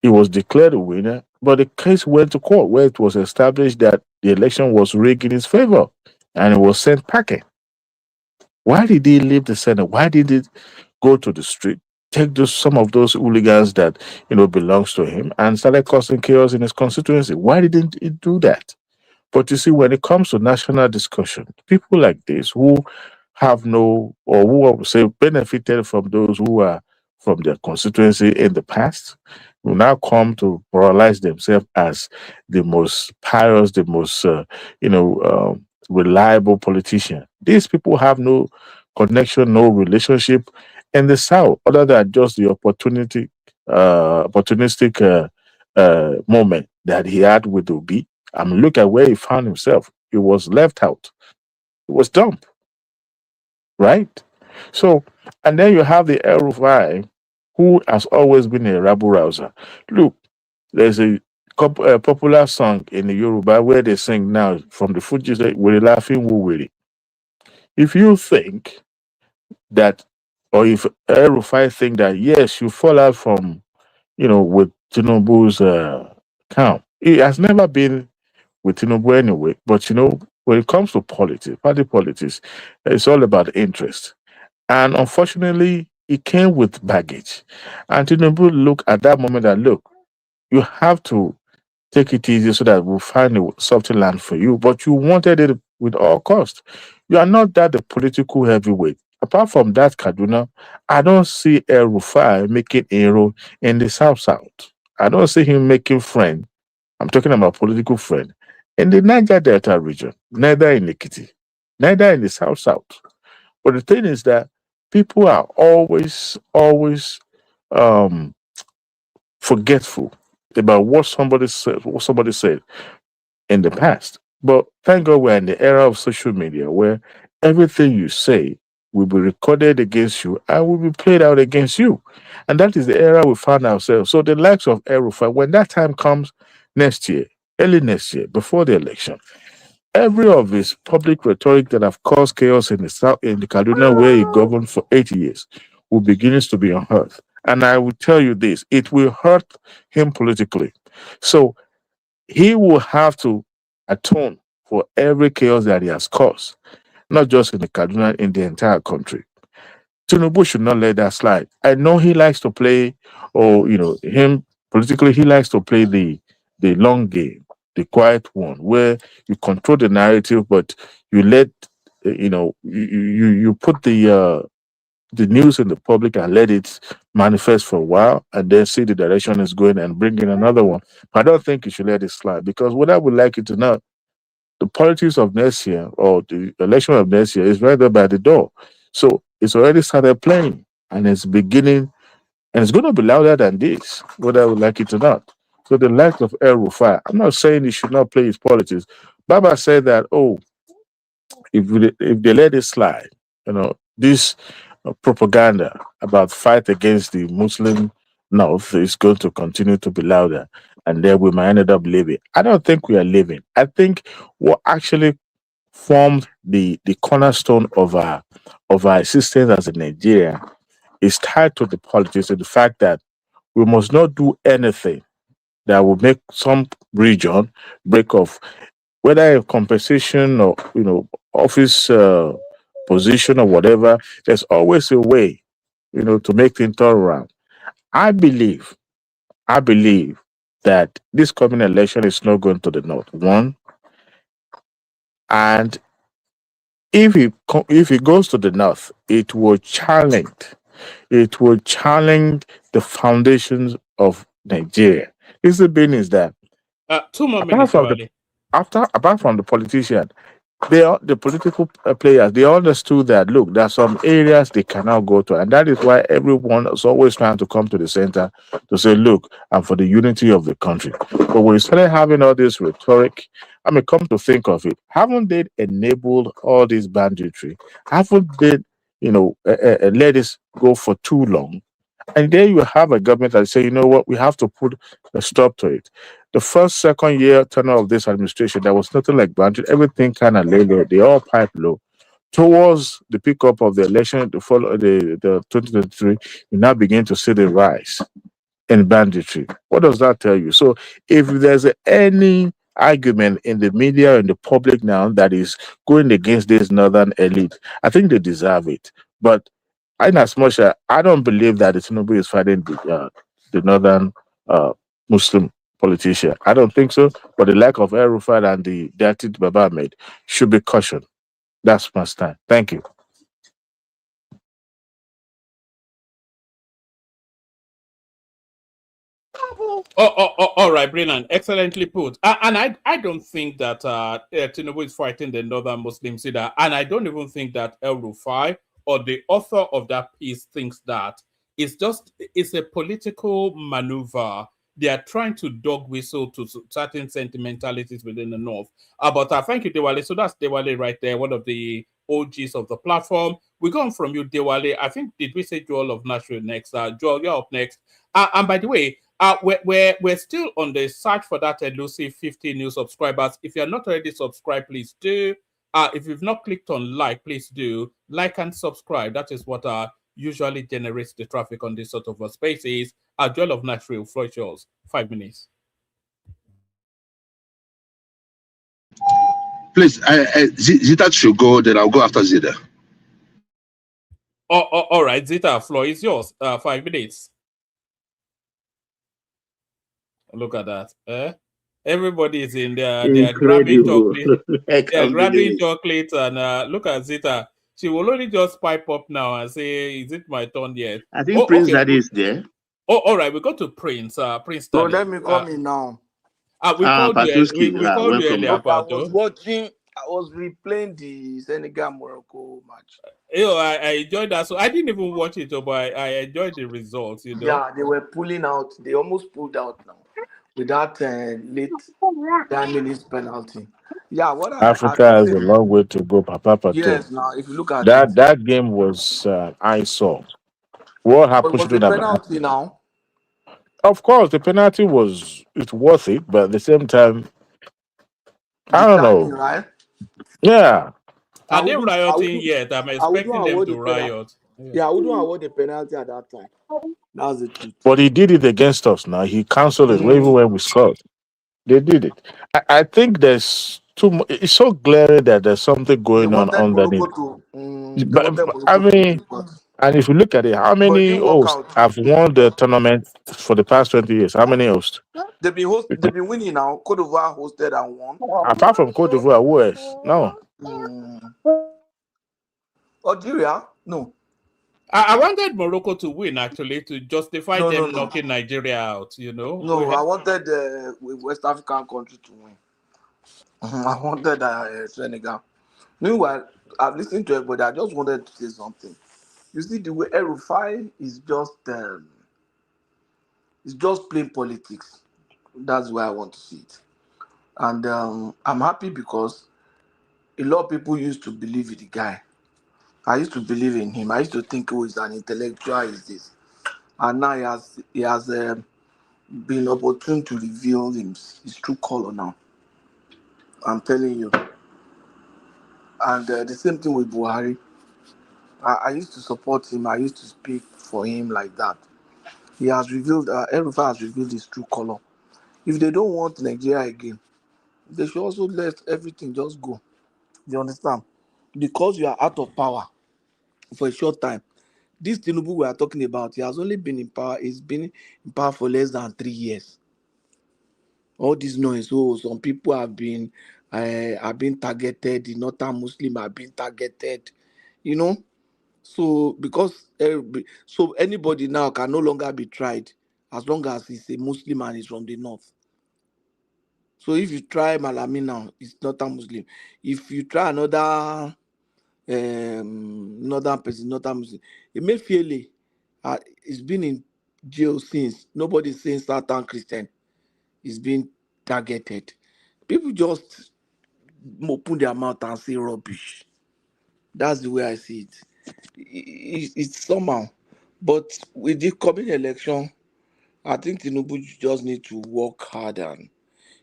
He was declared a winner, but the case went to court where it was established that the election was rigged in his favor and he was sent packing. Why did he leave the Senate? Why did he go to the street, take some of those hooligans that belongs to him and started causing chaos in his constituency? Why didn't he do that? But you see, when it comes to national discussion, people like this who have no, or who I would say benefited from those who are from their constituency in the past, will now come to moralize themselves as the most pious, the most, reliable politician. These people have no connection, no relationship in the South, other than just the opportunistic moment that he had with Obi. I mean, look at where he found himself. He was left out. He was dumped. Right? So, and then you have the El Rufai, who has always been a rabble rouser. Look, there's a popular song in the Yoruba where they sing now from the Fuji, we're laughing, we're. If you think that, or if El Rufai think that, yes, you fall out from with Tinubu's camp. It has never been with Tinubu anyway. But when it comes to politics, party politics, it's all about interest. And unfortunately, it came with baggage. And Tinubu look at that moment and look, you have to take it easy so that we'll find a soft land for you. But you wanted it with all cost. You are not that the political heavyweight. Apart from that, Kaduna, I don't see a Rufai making inroad in the South. I don't see him making friend. I'm talking about political friend in the Niger Delta region, neither in Ekiti, neither in the South. But the thing is that people are always um, forgetful about what somebody said in the past. But thank God we're in the era of social media where everything you say will be recorded against you and will be played out against you. And that is the era we found ourselves. So the likes of Erufai, when that time comes next year, early next year, before the election, every of his public rhetoric that have caused chaos in the South, in the Kaduna where he governed for 8 years, will begin to be unearthed. And I will tell you this, it will hurt him politically. So he will have to atone for every chaos that he has caused, not just in the Kaduna, in the entire country. Tinubu should not let that slide. I know he likes to play, or him politically, he likes to play the long game, the quiet one, where you control the narrative, but you let you put the news in the public and let it manifest for a while, and then see the direction it's going and bring in another one. But I don't think you should let it slide because what I would like you to know, the politics of next year or the election of next year is right there by the door. So it's already started playing and it's beginning, and it's going to be louder than this, whether I would like it or not. So the lack of El Rufai, I'm not saying he should not play his politics. Baba said that, if they let it slide, this propaganda about fight against the Muslim North is going to continue to be louder, and then we might end up living. I don't think we are living. I think what actually formed the cornerstone of our existence as a Nigeria is tied to the politics and the fact that we must not do anything that will make some region break off, whether a compensation or office position or whatever. There's always a way to make things turn around. I believe that this coming election is not going to the north. One, and if it goes to the north, it will challenge the foundations of Nigeria. This the thing is that 2 more apart minutes, from the Wale. apart from the politician, the political players, they understood that look, there are some areas they cannot go to, and that is why everyone is always trying to come to the center to say, look, I'm for the unity of the country. But when we started having all this rhetoric, come to think of it, haven't they enabled all this banditry? Haven't they let this go for too long? And then you have a government that say, you know what, we have to put a stop to it. The first, second year tenure of this administration, there was nothing like budget. Everything kind of lay low. They all pipe low. Towards the pickup of the election, the 2023, you now begin to see the rise in banditry. What does that tell you? So if there's any argument in the media and the public now that is going against this northern elite, I think they deserve it. But in as much as I don't believe that the Tinubu is fighting the northern Muslim politician. I don't think so. But the lack of Erufat and the dirty Baba made should be cautioned. That's my stand. Thank you. All right, brilliant, excellently put. And I don't think that Tinubu is fighting the northern Muslims either, and I don't even think that El Rufai or the author of that piece thinks that. It's a political maneuver. They are trying to dog whistle to certain sentimentalities within the north. But thank you, Dewale. So that's Dewale right there, one of the OGs of the platform. We go on from you, Dewale. I think, did we say Joel of Nashville next? Joel, you're up next. And by the way, we're still on the search for that elusive 50 new subscribers. If you're not already subscribed, please do. If you've not clicked on like, please do. Like and subscribe. That is what usually generates the traffic on this sort of spaces. A Joel of Nashville, floor is yours. 5 minutes. Please, Zita should go, then I'll go after Zita. All right, Zita, floor is yours. 5 minutes. Look at that. Everybody is in there. They are grabbing chocolate. They are grabbing chocolate, and look at Zita. She will only just pipe up now and say, "Is it my turn yet?" I think Prince Daddy is there. Oh, all right. We go to Prince. Prince Daddy. No, let me come in now. We called you. We called you earlier, I was watching. I was replaying the Senegal Morocco match. I enjoyed that. So I didn't even watch it, but I enjoyed the results. Yeah, they were pulling out. They almost pulled out now with that late 9 minutes penalty. Yeah, what Africa has a long way to go, Papa. Yes, now if you look at that game was eyesore. What happened? Was the penalty now? Of course, the penalty was worth it, but at the same time, I don't know. Right? Yeah. Are they rioting yet? I'm expecting them to riot. Yeah, I wouldn't award the penalty at that time. That's the truth. But he did it against us now. He cancelled it even when we scored. They did it. I think there's too much. It's so glaring that there's something going on underneath. I mean, and if you look at it, how many hosts have won the tournament for the past 20 years? How many hosts? They've been winning now. Cote d'Ivoire hosted and won. Apart from Cote d'Ivoire, who else? No. Algeria? No. I wanted Morocco to win, actually, to justify them knocking Nigeria out, No, I wanted West African country to win. I wanted Senegal. Meanwhile, I've listened to it, but I just wanted to say something. You see, the way Rufai is just plain politics. That's why I want to see it. And I'm happy because a lot of people used to believe in the guy. I used to believe in him. I used to think, he's an intellectual, is this. And now he has been opportune to reveal his true color now. I'm telling you. And the same thing with Buhari. I used to support him. I used to speak for him like that. He has revealed, Rufai has revealed his true color. If they don't want Nigeria again, they should also let everything just go. You understand? Because you are out of power for a short time. This Tinubu we are talking about, he has only been in power. He's been in power for less than 3 years. All this noise. So some people have been targeted. The northern Muslim have been targeted. So because so anybody now can no longer be tried as long as he's a Muslim and he's from the north. So if you try Malami now, it's not a Muslim. If you try another northern person, not a Muslim, Emefiele he's been in jail since. Nobody's saying Satan Christian. He's been targeted. People just open their mouth and say rubbish. That's the way I see it. It's somehow. But with the coming election, I think Tinubu just need to work hard, and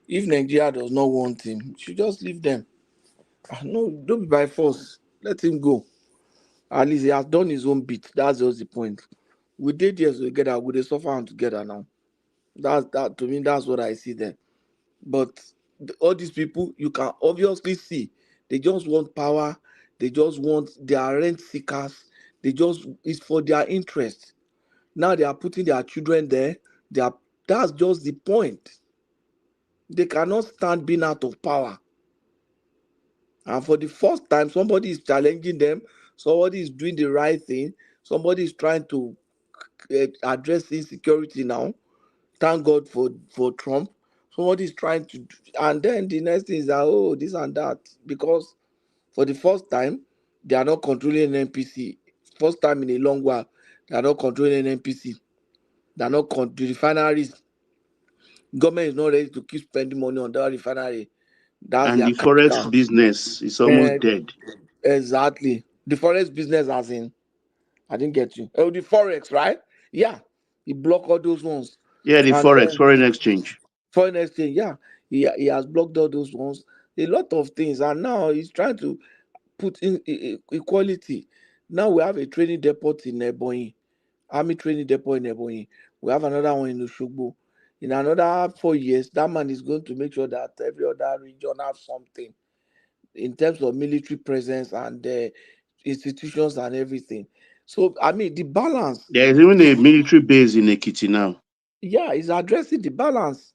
if Nigeria does not want him, he should just leave them. No, don't be by force. Let him go. At least he has done his own bit. That's just the point. We did years together. We suffer together now. That to me, that's what I see there. But all these people, you can obviously see, they just want power. They are rent seekers. It's for their interest. Now they are putting their children there. That's just the point. They cannot stand being out of power. And for the first time, somebody is challenging them. Somebody is doing the right thing. Somebody is trying to address insecurity now. Thank God for Trump. Somebody is trying to, and then the next thing is that, this and that. Because for the first time, they are not controlling an NPC. First time in a long while, they are not controlling an NPC. They are not the refineries. Government is not ready to keep spending money on that refinery. And the forest business is almost dead. Exactly. The forest business, as in, I didn't get you. Oh, the forex, right? Yeah. He blocked all those ones. Yeah, the forex, foreign exchange. Foreign exchange, yeah. He has blocked all those ones. A lot of things. And now he's trying to put in equality. Now we have a training depot in Ebonyi. Army training depot in Ebonyi. We have another one in Oshogbo. In another 4 years, that man is going to make sure that every other region has something in terms of military presence and institutions and everything. So, I mean, the balance. There is even a military base in Ekiti now. Yeah, it's addressing the balance.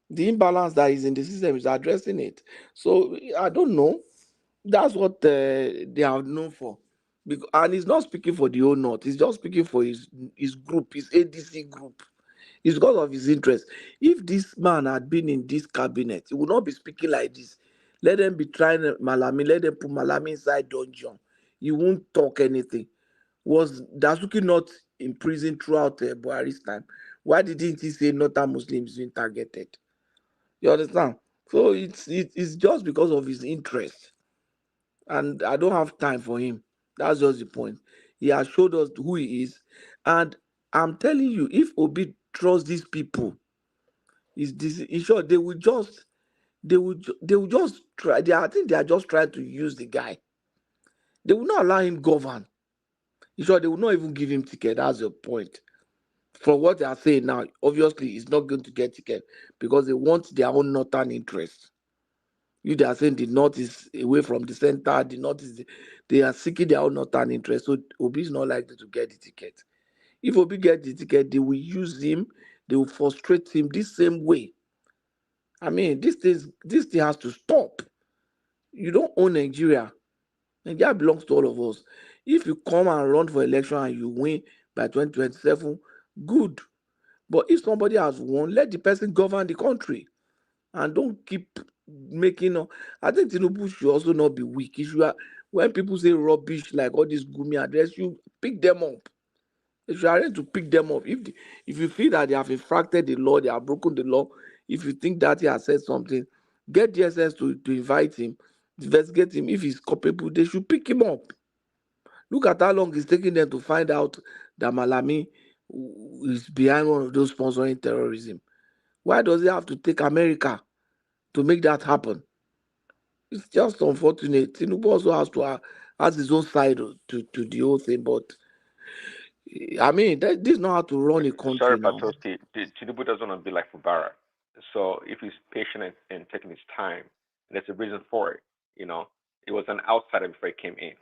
The imbalance that is in the system is addressing it. So, I don't know. That's what they are known for. And he's not speaking for the whole North. He's just speaking for his group, his ADC group. It's because of his interest. If this man had been in this cabinet, he would not be speaking like this. Let them be trying Malami, let them put Malami inside dungeon. He won't talk anything. Was Dasuki not in prison throughout Buhari's time? Why didn't he say Northern Muslims being targeted? You understand? So it's just because of his interest. And I don't have time for him. That's just the point. He has showed us who he is. And I'm telling you, if Obi trusts these people, in short, they will just try. I think they are just trying to use the guy. They will not allow him govern. In short, they will not even give him ticket. That's the point. From what they are saying now, obviously he's not going to get ticket because they want their own northern interest. They are saying the north is away from the center, the north is they are seeking their own northern interest. So Obi is not likely to get the ticket. If Obi gets the ticket, they will use him, they will frustrate him this same way. I mean, this thing has to stop. You don't own Nigeria. Nigeria belongs to all of us. If you come and run for election and you win by 2027, good. But if somebody has won, let the person govern the country. And don't keep making. I think Tinubu should also not be weak. When people say rubbish like all this Gumi address, you pick them up. You should arrange to pick them up. If you feel that they have infracted the law, they have broken the law, if you think that he has said something, get DSS to invite him, investigate him. If he's culpable, they should pick him up. Look at how long it's taking them to find out that Malami is behind one of those sponsoring terrorism. Why does he have to take America to make that happen? It's just unfortunate. Tinubu also has his own side to the whole thing, but I mean, this is not how to run a country. Sorry, now. Patoski. Tinubu doesn't want to be like Mubarak. So if he's patient and taking his time, there's a reason for it. It was an outsider before he came in.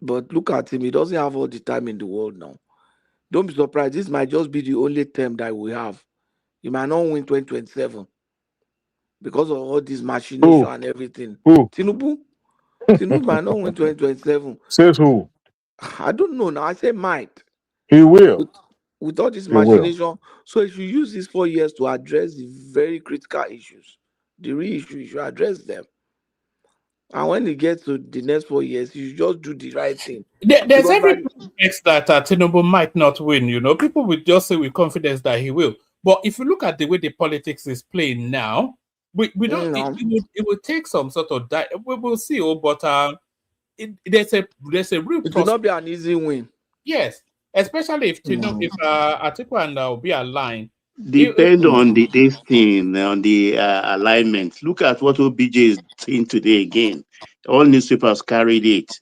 But look at him. He doesn't have all the time in the world now. Don't be surprised. This might just be the only term that we have. He might not win 2027 because of all this machination and everything. Who? Tinubu might not win 2027. Says who? I don't know now. I say might. He will. With all this machination. So if you use these 4 years to address the very critical issues, the real issue, you should address them. And when it gets to the next 4 years, you should just do the right thing. There's every prospect that Tinubu might not win. People will just say with confidence that he will. But if you look at the way the politics is playing now, we don't. It will take some sort of we will see. But there's a real. It will not be an easy win. Yes, especially if Atiku and Obi align. Depend on this thing, on the alignment. Look at what OBJ is saying today again. All newspapers carried it.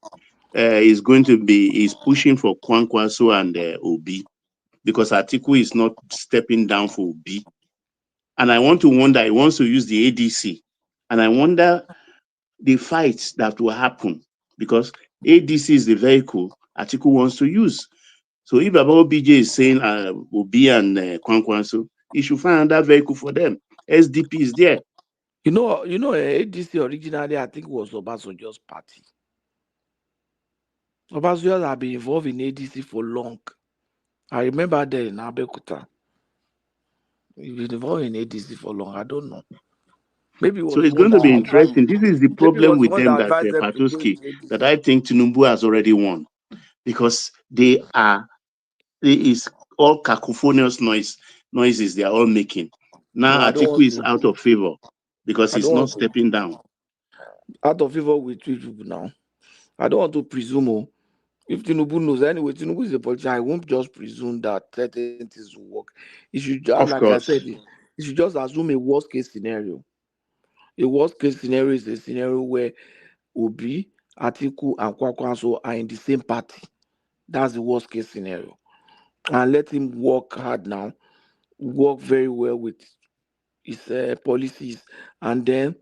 He's pushing for Kwankwaso and Obi because Atiku is not stepping down for Obi. And I want to wonder, he wants to use the ADC. And I wonder the fights that will happen because ADC is the vehicle Atiku wants to use. So if Baba OBJ is saying Obi and Kwankwaso, he should find another vehicle for them. SDP is there. ADC originally, I think, was Obasanjo's party. Obasanjo have been involved in ADC for long. I remember that in Abeokuta. He's been involved in ADC for long. I don't know. Maybe so it's going to be interesting. This is the problem with them that Patoski, that I think Tinubu has already won because there is all cacophonous noises they are all making. Now Atiku is out of favor because he's not stepping down. Out of favor with people now. I don't want to presume. If Tinubu knows anyway, Tinubu is a politician. I won't just presume that certain things will work. It should just, like I said, it should just assume a worst case scenario. A worst case scenario is a scenario where Obi, Atiku, and Kwankwaso are in the same party. That's the worst case scenario. and let him work hard now, work very well with his policies, and then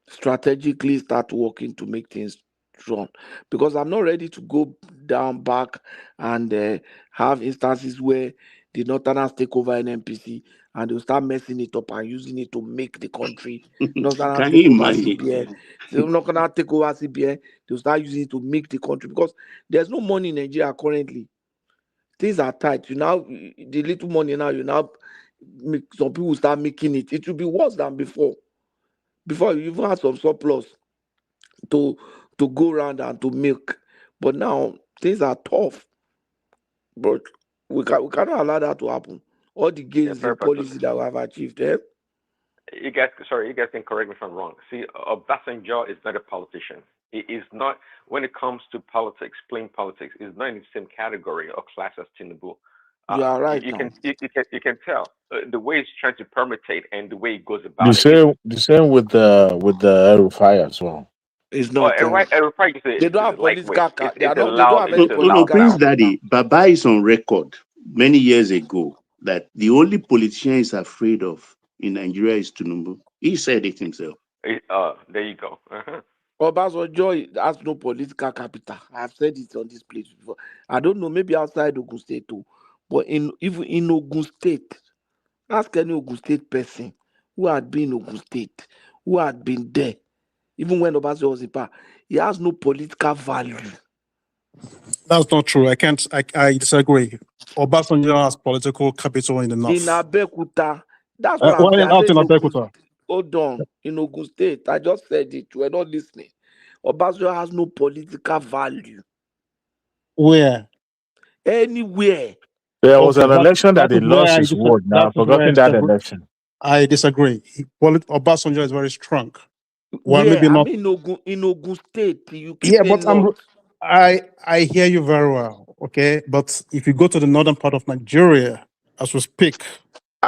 strategically start working to make things strong. Because I'm not ready to go down back and have instances where the Northerners take over an NPC and they'll start messing it up and using it to make the country. Northerners Can take you over imagine? CBN. They're not gonna take over CBN. They'll start using it to make the country because there's no money in Nigeria currently. Things are tight. You now the little money now you now make, some people start making it. It will be worse than before. Before you even had some surplus to go around and to milk, but now things are tough. But we cannot allow that to happen. All the gains in policy that we have achieved, You guys can correct me if I'm wrong. See, Obasanjo is not a politician. He is not, when it comes to politics, plain politics, is not in the same category or class as Tinubu. You are right. You can tell the way he's trying to permutate and the way he goes The about same, the same with the Rufai as well. It's not. They don't have political. They don't have any No, Prince political. Daddy, Baba is on record many years ago that the only politician he's afraid of in Nigeria is Tinubu. He said it himself. There you go. Obasanjo has no political capital. I have said it on this place before. I don't know, maybe outside Ogun State too, but even in Ogun State, ask any Ogun State person who had been in Ogun State, who had been there, even when Obasanjo was in power, he has no political value. That's not true. I disagree. Obasanjo has political capital in the north. In Abeokuta, that's what I'm saying. Out in Abeokuta. Hold on. In Ogun State, I just said it. We're not listening. Obasanjo has no political value. Where? Anywhere. There was an election that he lost his word. Now, I've forgotten that election. I disagree. Obasanjo is very strong. Well, maybe not. I mean, in Ogun State, you keep saying but I hear you very well, okay? But if you go to the northern part of Nigeria, as we speak,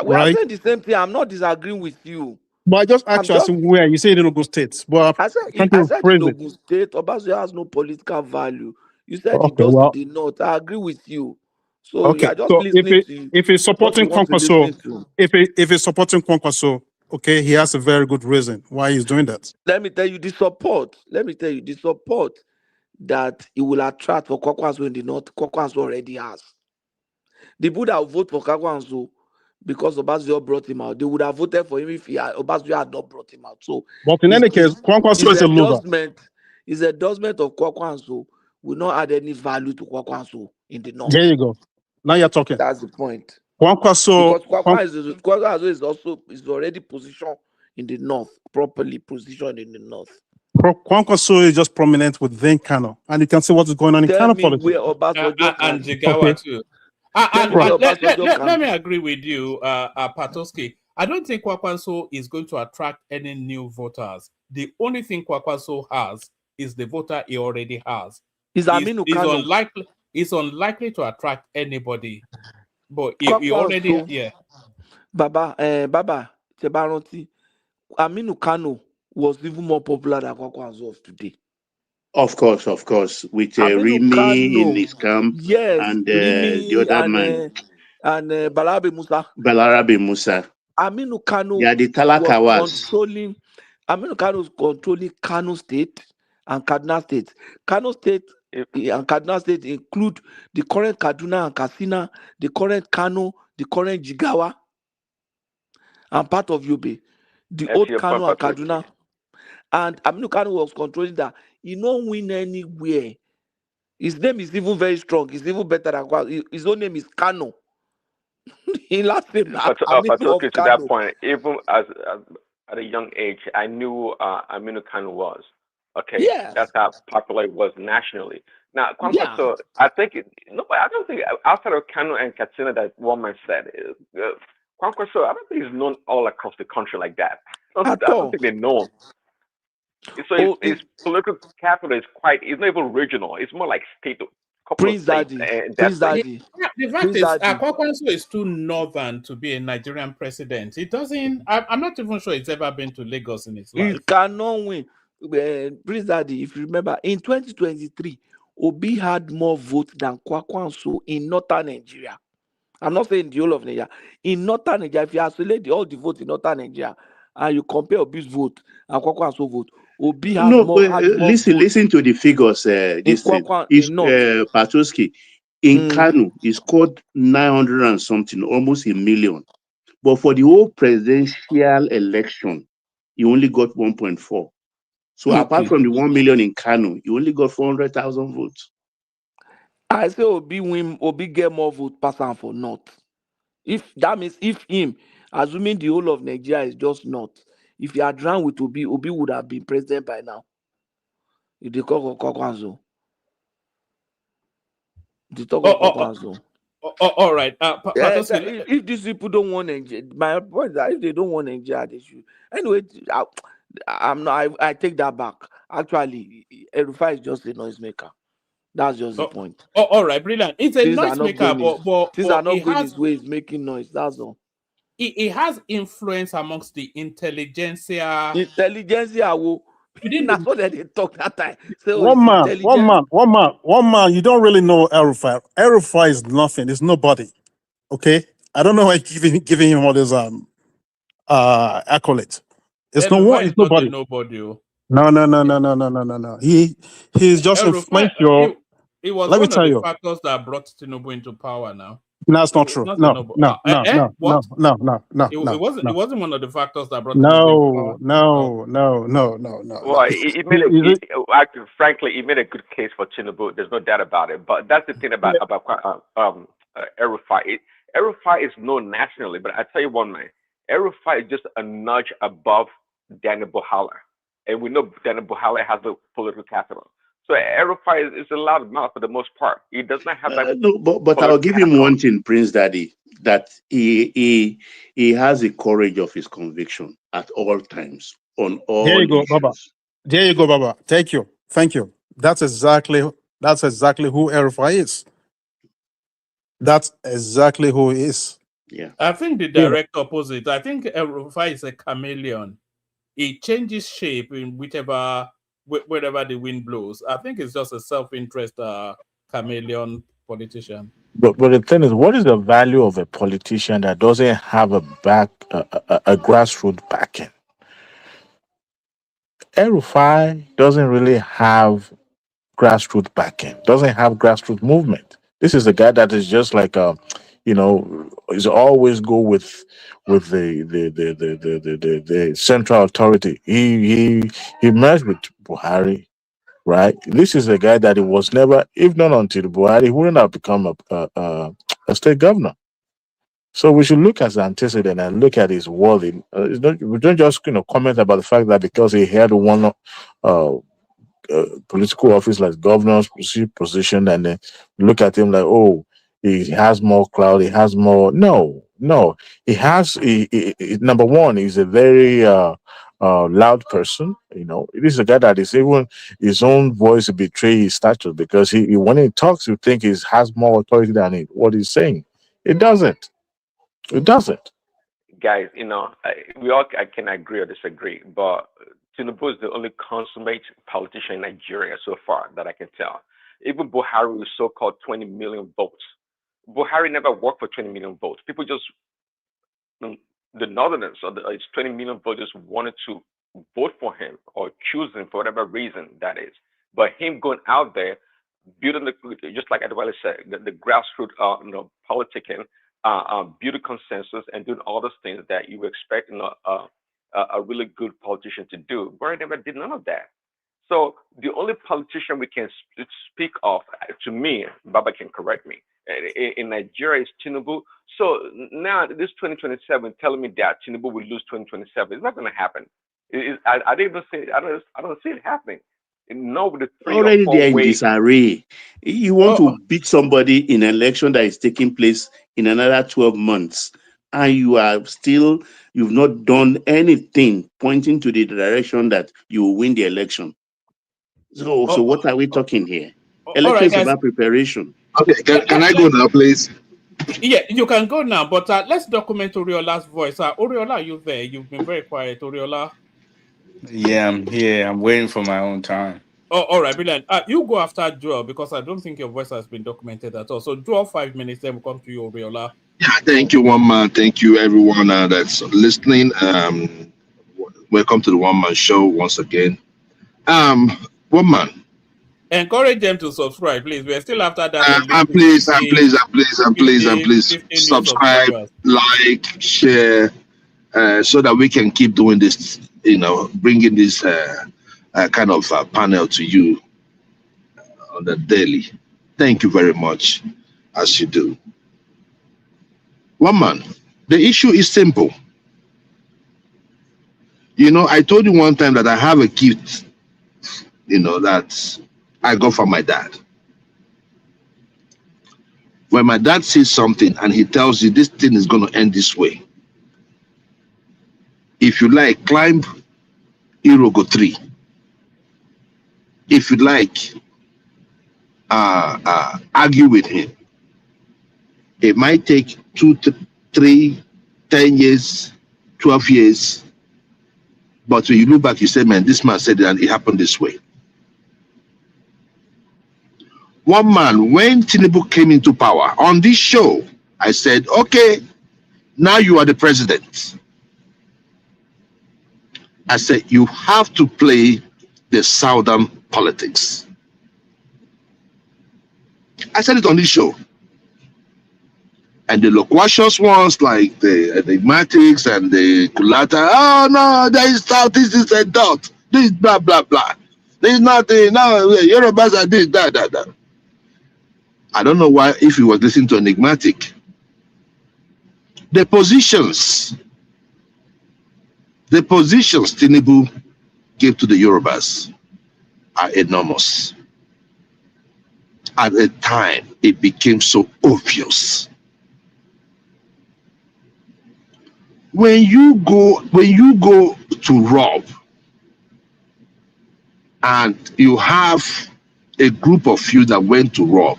we are saying the same thing. I'm not disagreeing with you. But I just asked you where. You say in Ogun State. But I said in Ogun State, Obasanjo has no political value. You said he does to the north. I agree with you. So you are just listening to if he's supporting Kwankwaso, if he's supporting Kwankwaso, okay, he has a very good reason why he's doing that. Let me tell you the support that he will attract for Kwankwaso in the north. Kwankwaso already has. The people that will vote for Kwankwaso because Obasanjo brought him out, they would have voted for him if Obasanjo had not brought him out. So, but in any case, Kwankwaso is a loser. His endorsement of Kwankwaso will not add any value to Kwankwaso in the north. There you go. Now you're talking. That's the point. Kwankwaso is already positioned in the north, properly positioned in the north. Kwankwaso is just prominent within Kano, and you can see what is going on in Kano politics. And Jigawa too. Let me agree with you, Patoski. I don't think Kwankwaso is going to attract any new voters. The only thing Kwankwaso has is the voter he already has. He's unlikely to attract anybody. But he already, yeah. Baba, Tebaronti, Aminu Kano was even more popular than Kwankwaso of today. Of course, with Rimi in his camp, yes, and the other man, and Balarabe Musa. Aminu Kano, the Talakawas. Aminu Kano was controlling Kano State and Kaduna State. Kano State and Kaduna State include the current Kaduna and Katsina, the current Kano, the current Jigawa, and part of Yobe, the old Kano and Kaduna. And Aminu Kano was controlling that. He don't win anywhere. His name is even very strong. He's even better than Kwankwaso. His own name is Kano. He last name to that point, even as at a young age, I knew Aminu Kano was. Okay, yes. That's how popular it was nationally. Now, Kwankwaso, I don't think outside of Kano and Katsina that one man said, Kwankwaso, I don't think he's known all across the country like that. I don't think they know him. So his political capital is it's not even regional. It's more like state. Prince Daddy. The fact is, Kwankwaso is too northern to be a Nigerian president. It doesn't. I'm not even sure it's ever been to Lagos in his life. He cannot win. Prince Daddy, if you remember, in 2023, Obi had more votes than Kwankwaso in northern Nigeria. I'm not saying the whole of Nigeria. In northern Nigeria, if you isolate all the votes in northern Nigeria and you compare Obi's vote and Kwakwanso vote, Obi has No, more listen, votes listen to the figures. in This thing Kwakwan is in North. Patoski in Kanu he scored 900 and something, almost a million. But for the whole presidential election, he only got 1.4. So apart from the 1 million in Kanu, he only got 400,000 votes. I say Obi get more vote pass am for North. If that means if him, assuming the whole of Nigeria is just North, if he had run with Obi would have been president by now. If they talk of Kwakwanso. They talk of Kwakwanso. All right. If these people don't want Nigeria, my point is that if they don't want Nigeria, they should. Anyway, I take that back. Actually, Rufai is just a noisemaker. That's just the point. All right, brilliant. It's a noisemaker, but things are not he going has his way. He's making noise. That's all. He has influence amongst the intelligentsia. Intelligentsia, that's what they talk that time. So One man. You don't really know El-Rufai. El-Rufai is nothing. It's nobody. Okay, I don't know why giving him all these accolades. It's no one. It's nobody. Nobody. No. He's just influential. It was one of the factors that brought Tinubu into power. Now. No, that's not true. No. It wasn't one of the factors that brought Tinubu into power. No. Well, frankly, he made a good case for Tinubu. There's no doubt about it. But that's the thing about El-Rufai. El-Rufai is known nationally, but I tell you one, man, El-Rufai is just a nudge above Daniel Buhala, and we know Daniel Buhala has the political capital. So El-Rufai is a loud mouth for the most part. He does not have that. No, but I'll give him one thing, Prince Daddy, that he has the courage of his conviction at all times on all There you go, issues. Baba. There you go, Baba. Thank you. That's exactly who El-Rufai is. That's exactly who he is. Yeah. I think the direct opposite. I think El-Rufai is a chameleon. He changes shape in wherever the wind blows. I think it's just a self-interest chameleon politician. But the thing is, what is the value of a politician that doesn't have a grassroots backing? El-Rufai doesn't really have grassroots backing, doesn't have grassroots movement. This is a guy that is just like is always go with the central authority. He merged with Buhari, right? This is a guy that it was never, if not until Buhari, he wouldn't have become a state governor. So we should look at the antecedent and look at his wording. We don't just comment about the fact that because he had one political office like governor's position, and then look at him like, oh, he has more clout, he has more. No. He has. Number one, he's a very loud person. This is a guy that is even his own voice betray his stature, because he when he talks, you think he has more authority than what he's saying. It doesn't. Guys, we all can agree or disagree, but Tinubu is the only consummate politician in Nigeria so far that I can tell. Even Buhari with so-called 20 million votes. Buhari never worked for 20 million votes. People just, the Northerners or his 20 million voters wanted to vote for him or choose him for whatever reason that is. But him going out there, building just like Adewale said, the grassroots, politicking, building consensus and doing all those things that you expect a really good politician to do. Buhari never did none of that. So the only politician we can speak of, to me, Baba can correct me, in Nigeria is Tinubu. So now this 2027 telling me that Tinubu will lose 2027, it's not going to happen. I don't see it happening. No, with the already they are in disarray. You want to beat somebody in an election that is taking place in another 12 months, and you've not done anything pointing to the direction that you will win the election. So what are we talking here? Elections right, about preparation. Okay, can I go now, please? Yeah, you can go now, but let's document Oriola's voice. Oriola, are you there? You've been very quiet, Oriola. Yeah, I'm here. I'm waiting for my own time. Oh, all right, brilliant. You go after Joel, because I don't think your voice has been documented at all. So Joel, 5 minutes, then we'll come to you, Oriola. Yeah, thank you, one man. Thank you, everyone that's listening. Welcome to the One Man Show once again. One man. Encourage them to subscribe, please. We're still after that. And please subscribe, like, share, so that we can keep doing this. Bringing this kind of panel to you on the daily. Thank you very much, as you do. One man. The issue is simple. I told you one time that I have a gift, that I got from my dad. When my dad says something and he tells you this thing is going to end this way, if you like, climb Irogo 3. If you like, argue with him. It might take 2, 3, 10 years, 12 years. But when you look back, you say, man, this man said it and it happened this way. One man, when Tinubu came into power, on this show, I said, okay, now you are the president. I said, you have to play the southern politics. I said it on this show. And the loquacious ones, like the enigmatics and the culata, oh no, there is south, this is a dot, this blah, blah, blah. There is nothing, no, Yorubas are this, that. I don't know why, if he was listening to enigmatic. The positions Tinubu gave to the Yorubas are enormous. At the time, it became so obvious. When you go to rob, and you have a group of you that went to rob,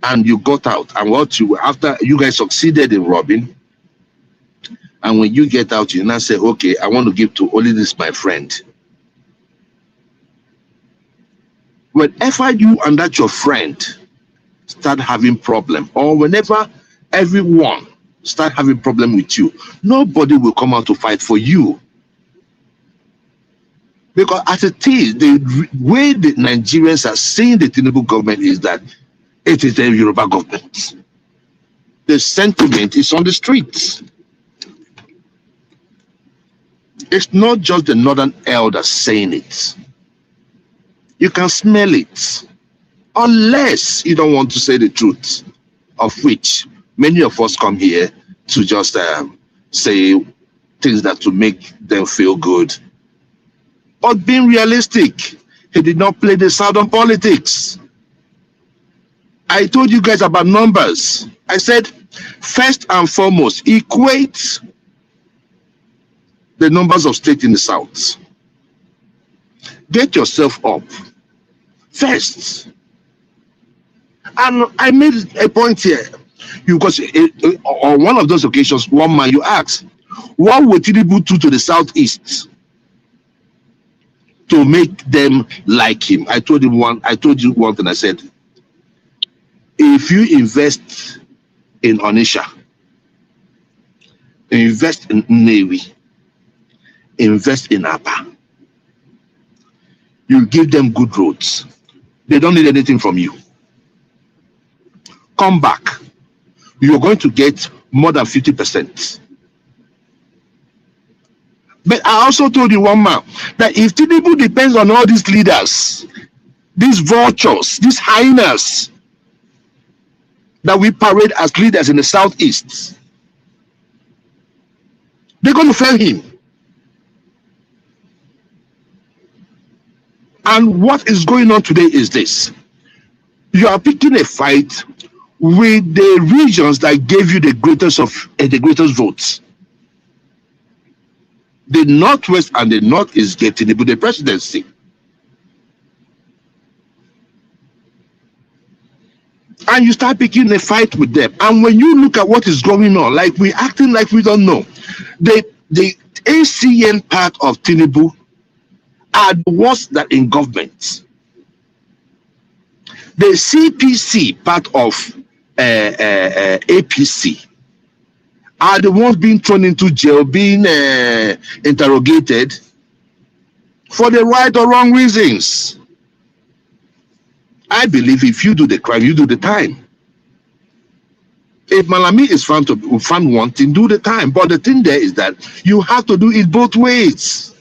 and you got out, and after you guys succeeded in robbing, and when you get out, you now say, okay, I want to give to only this my friend. Whenever you and that your friend start having problem, or whenever everyone start having problem with you, nobody will come out to fight for you. Because as it is, the way the Nigerians are seeing the Tinubu government is that it is the Yoruba government. The sentiment is on the streets. It's not just the northern elders saying it. You can smell it. Unless you don't want to say the truth, of which many of us come here to just say things that to make them feel good. But being realistic, he did not play the southern politics. I told you guys about numbers. I said, first and foremost, equate the numbers of states in the south. Get yourself up first. And I made a point here. Because on one of those occasions, one man, you asked, what would Tinubu do to the southeast to make them like him? I told you one thing. I said, if you invest in Onisha, invest in Nnewi, invest in Apa, you give them good roads. They don't need anything from you. Come back. You're going to get more than 50%. But I also told you, one man, that if Tinubu depends on all these leaders, these vultures, these hyenas that we parade as leaders in the southeast, they're going to fail him. And what is going on today is this. You are picking a fight with the regions that gave you the greatest votes. The Northwest and the North is getting the presidency. And you start picking a fight with them. And when you look at what is going on, like we're acting like we don't know. The ACN part of Tinubu are worse than in government. The CPC part of APC are the ones being thrown into jail, being interrogated for the right or wrong reasons. I believe if you do the crime, you do the time. If Malami is found wanting, do the time. But the thing there is that you have to do it both ways.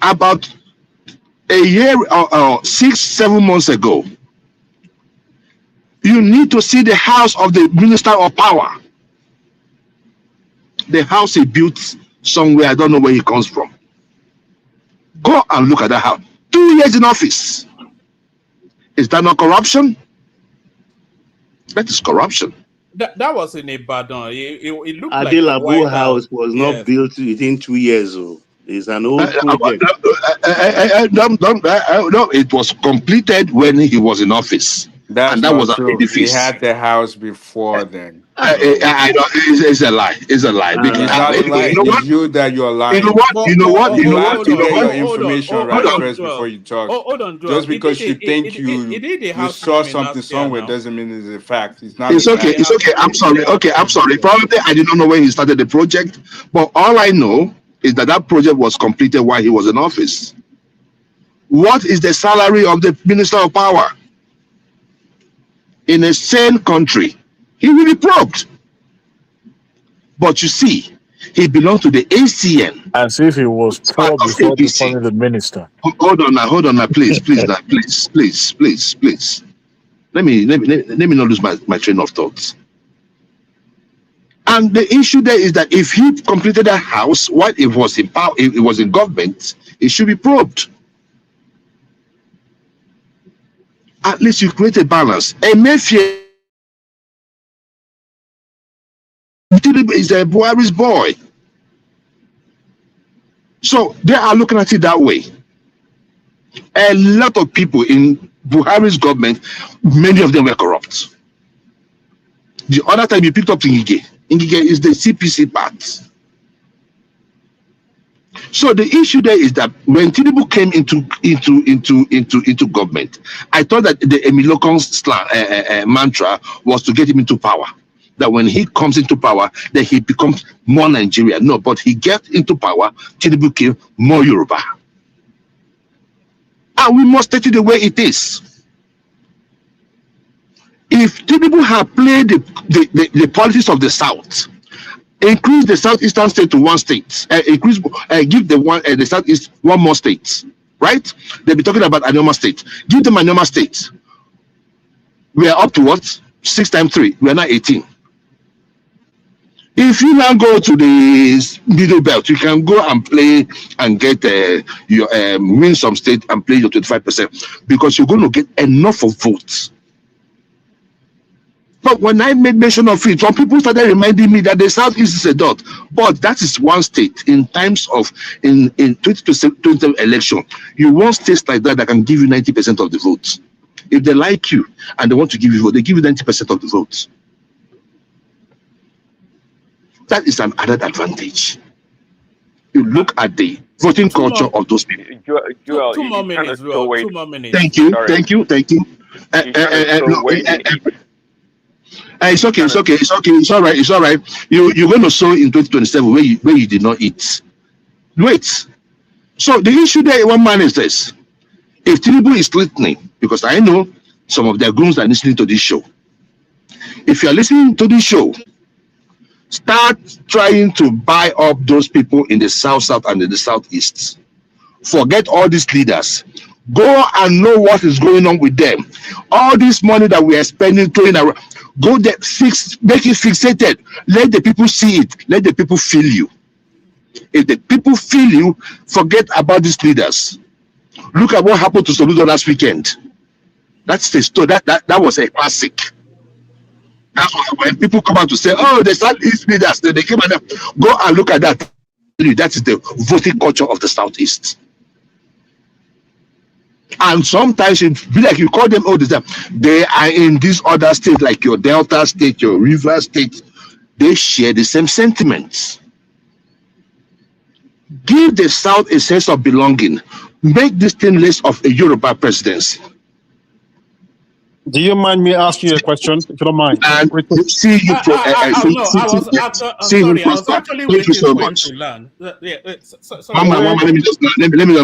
About a year or 6-7 months ago, you need to see the house of the Minister of Power. The house he built somewhere, I don't know where he comes from. Go and look at that house. 2 years in office. Is that not corruption? That is corruption. That was in Ibadan. It looked like Adelabu house was not built within 2 years. It's an old project. No, it was completed when he was in office. That's and that not was true. an edifice. He had the house before then. It's a lie. It's a lie. It's not a lie. You know what? It's you that you're lying. You know what? You know what? You You know have what? to You know get your what? information right first before you talk. Hold on, Joel. Just because you think you saw something somewhere doesn't mean it's a fact. It's not. It's okay. It's okay. I'm sorry. Okay, I'm sorry. Probably I did not know when he started the project, but all I know is that that project was completed while he was in office. What is the salary of the Minister of Power? In a sane country, he will be probed. But you see, he belonged to the ACN. As if he was poor before becoming the minister. Hold on now, please. Let me not lose my train of thoughts. And the issue there is that if he completed a house while it was in power, it was in government, it should be probed. At least you create a balance. Emefiele is a Buhari's boy. So they are looking at it that way. A lot of people in Buhari's government, many of them were corrupt. The other time you picked up Ngige. Ngige is the CPC part. So the issue there is that when Tinubu came into government, I thought that the Emilokon mantra was to get him into power. That when he comes into power, that he becomes more Nigerian. No, but he gets into power, Tinubu became more Yoruba. And we must take it the way it is. If Tinubu had played the politics of the South, increase the southeastern state to one state, give the southeast one more state, right? They'll be talking about Anyoma State. Give them Anyoma State. We are up to what? 6 times 3. We are now 18. If you now go to the middle belt, you can go and play and get your win some state and play your 25% because you're going to get enough of votes. But when I made mention of it, some people started reminding me that the Southeast is a dot. But that is one state. In times of, in 2020 election, you want states like that can give you 90% of the votes. If they like you and they want to give you vote, they give you 90% of the votes. That is an added advantage. You look at the voting culture of those people. Two more minutes. Thank you. It's okay. It's all right. You're going to sow in 2027 where you did not eat. Wait. So the issue there, one man is this: if Tinubu is listening, because I know some of their goons are listening to this show. If you are listening to this show, start trying to buy up those people in the south and in the southeast. Forget all these leaders. Go and know what is going on with them. All this money that we are spending, throwing around, go there, make it fixated. Let the people see it. Let the people feel you. If the people feel you, forget about these leaders. Look at what happened to Soludo last weekend. That's the story. That was a classic. That's why when people come out to say, "Oh, the Southeast leaders," they came and go and look at that. That is the voting culture of the Southeast. And sometimes it be like you call them all the time. They are in this other state, like your Delta state, your River state. They share the same sentiments. Give the South a sense of belonging. Make this thing less of a Yoruba presidency. Do you mind me asking you a question, if you don't mind? And see you no, I was actually Thank you waiting so for him much. to land. One man, let me just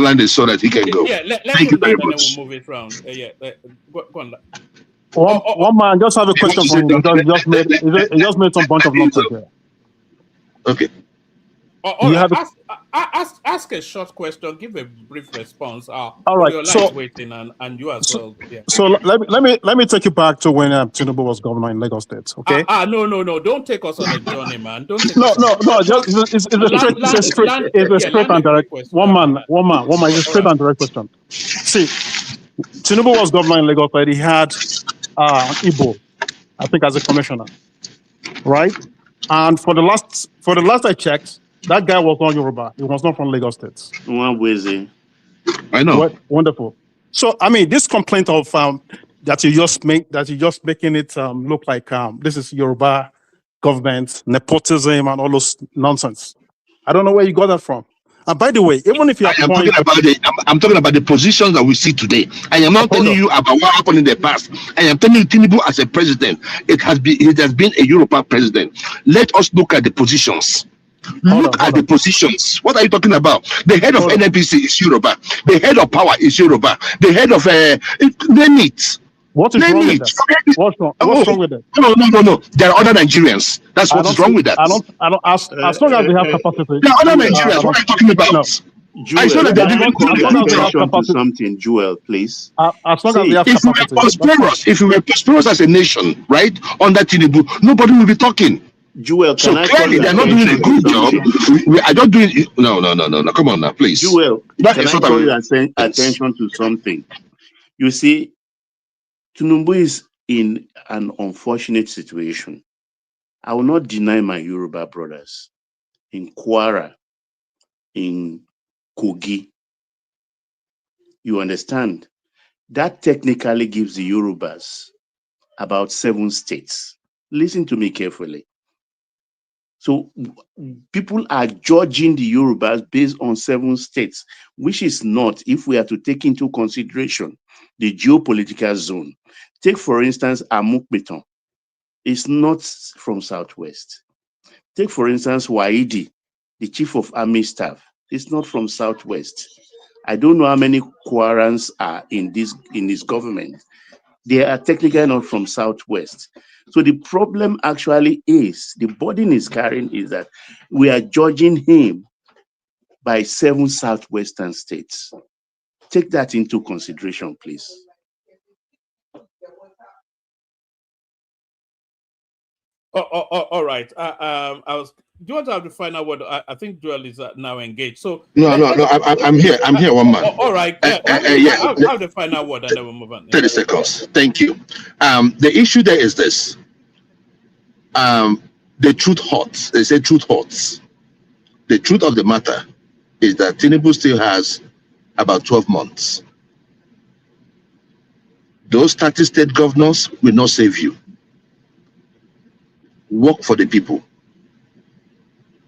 land this so that he can go. Let Thank him you very land and then much. we'll move it around. Go on. One man, just have a question for him because he just made some bunch of nonsense here. Okay. All right. Ask a short question. Give a brief response. All right. So waiting and you as well. Yeah. So let me take you back to when Tinubu was governor in Lagos State. Okay. No. Don't take us on a journey, man. Don't take no. us It's a straight and direct. One man. It's a straight and direct question. See, Tinubu was governor in Lagos State. He had Igbo, I think, as a commissioner, right? And for the last I checked, that guy was not Yoruba. He was not from Lagos State. I know. Wonderful. So I mean, this complaint of that you just making it look like this is Yoruba government, nepotism, and all those nonsense. I don't know where you got that from. And by the way, even if you are I'm talking about the positions that we see today. I am not telling you about what happened in the past. I am telling you, Tinubu as a president, it has been a Yoruba president. Let us look at the positions. Look at the positions. What are you talking about? The head of NNPC is Yoruba. The head of power is Yoruba. The head of name it. What is wrong with that? What's wrong with that? No. There are other Nigerians. That's what is wrong with that. I don't. As long as they have capacity. There are other Nigerians. What are you talking about? No. Joel, I saw that to something, Joel, please. As long as they have capacity. If we were prosperous as a nation, right, under Tinubu, nobody will be talking. Joel, so clearly they're not doing a good job. I don't do it. No. Come on now, please. Joel, can I call your attention to something? You see, Tinubu is in an unfortunate situation. I will not deny my Yoruba brothers in Kwara, in Kogi. You understand? That technically gives the Yorubas about 7 states. Listen to me carefully. So people are judging the Yorubas based on 7 states, which is not, if we are to take into consideration the geopolitical zone. Take, for instance, Amukbeton. It's not from Southwest. Take, for instance, Waidi, the chief of army staff. It's not from Southwest. I don't know how many Kwarans are in this government. They are technically not from Southwest. So the problem actually is, the burden is carrying is that we are judging him by 7 Southwestern states. Take that into consideration, please. All right. Do you want to have the final word? I think Joel is now engaged. So no, I'm here. I'm here, one man. All right. I'll have the final word and then we'll move on. 30 seconds. Thank you. The issue there is this. The truth hurts. They say truth hurts. The truth of the matter is that Tinubu still has about 12 months. Those 30 state governors will not save you. Work for the people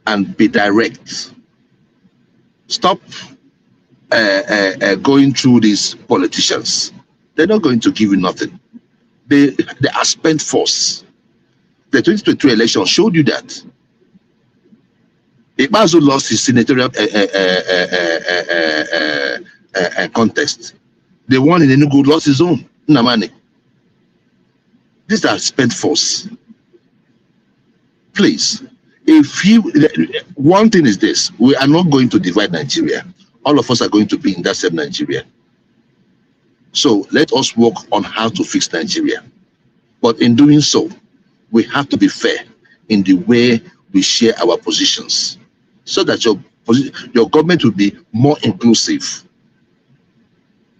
and be direct. Stop going through these politicians. They're not going to give you nothing. They are spent force. The 2023 election showed you that. Ibazu lost his senatorial contest. The one in Enugu lost his own. Namani. These are spent force. Please, one thing is this: we are not going to divide Nigeria. All of us are going to be in that same Nigeria. So let us work on how to fix Nigeria. But in doing so, we have to be fair in the way we share our positions, so that your government will be more inclusive.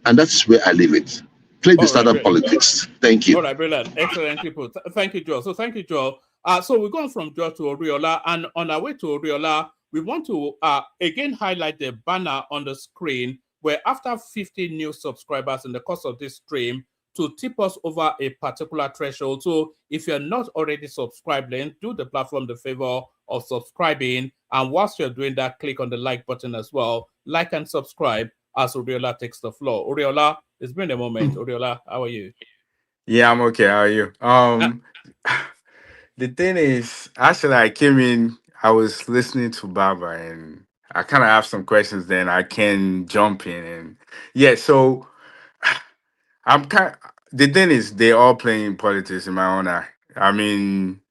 And that's where I leave it. Play the startup politics. Thank you. All right, brilliant. Excellent people. Thank you, Joel. So thank you, Joel. So we're going from Joel to Oriola, and on our way to Oriola, we want to again highlight the banner on the screen where after 50 new subscribers in the course of this stream to tip us over a particular threshold. So if you're not already subscribed, then do the platform the favor of subscribing. And whilst you're doing that, click on the like button as well. Like and subscribe as Oriola takes the floor. Oriola, it's been a moment. Oriola, how are you? Yeah, I'm okay. How are you? The thing is, actually, I came in, I was listening to Baba, and I kind of have some questions. Then I can jump in, and yeah. So I'm kind. The thing is, they all playing politics in my own eye. I mean,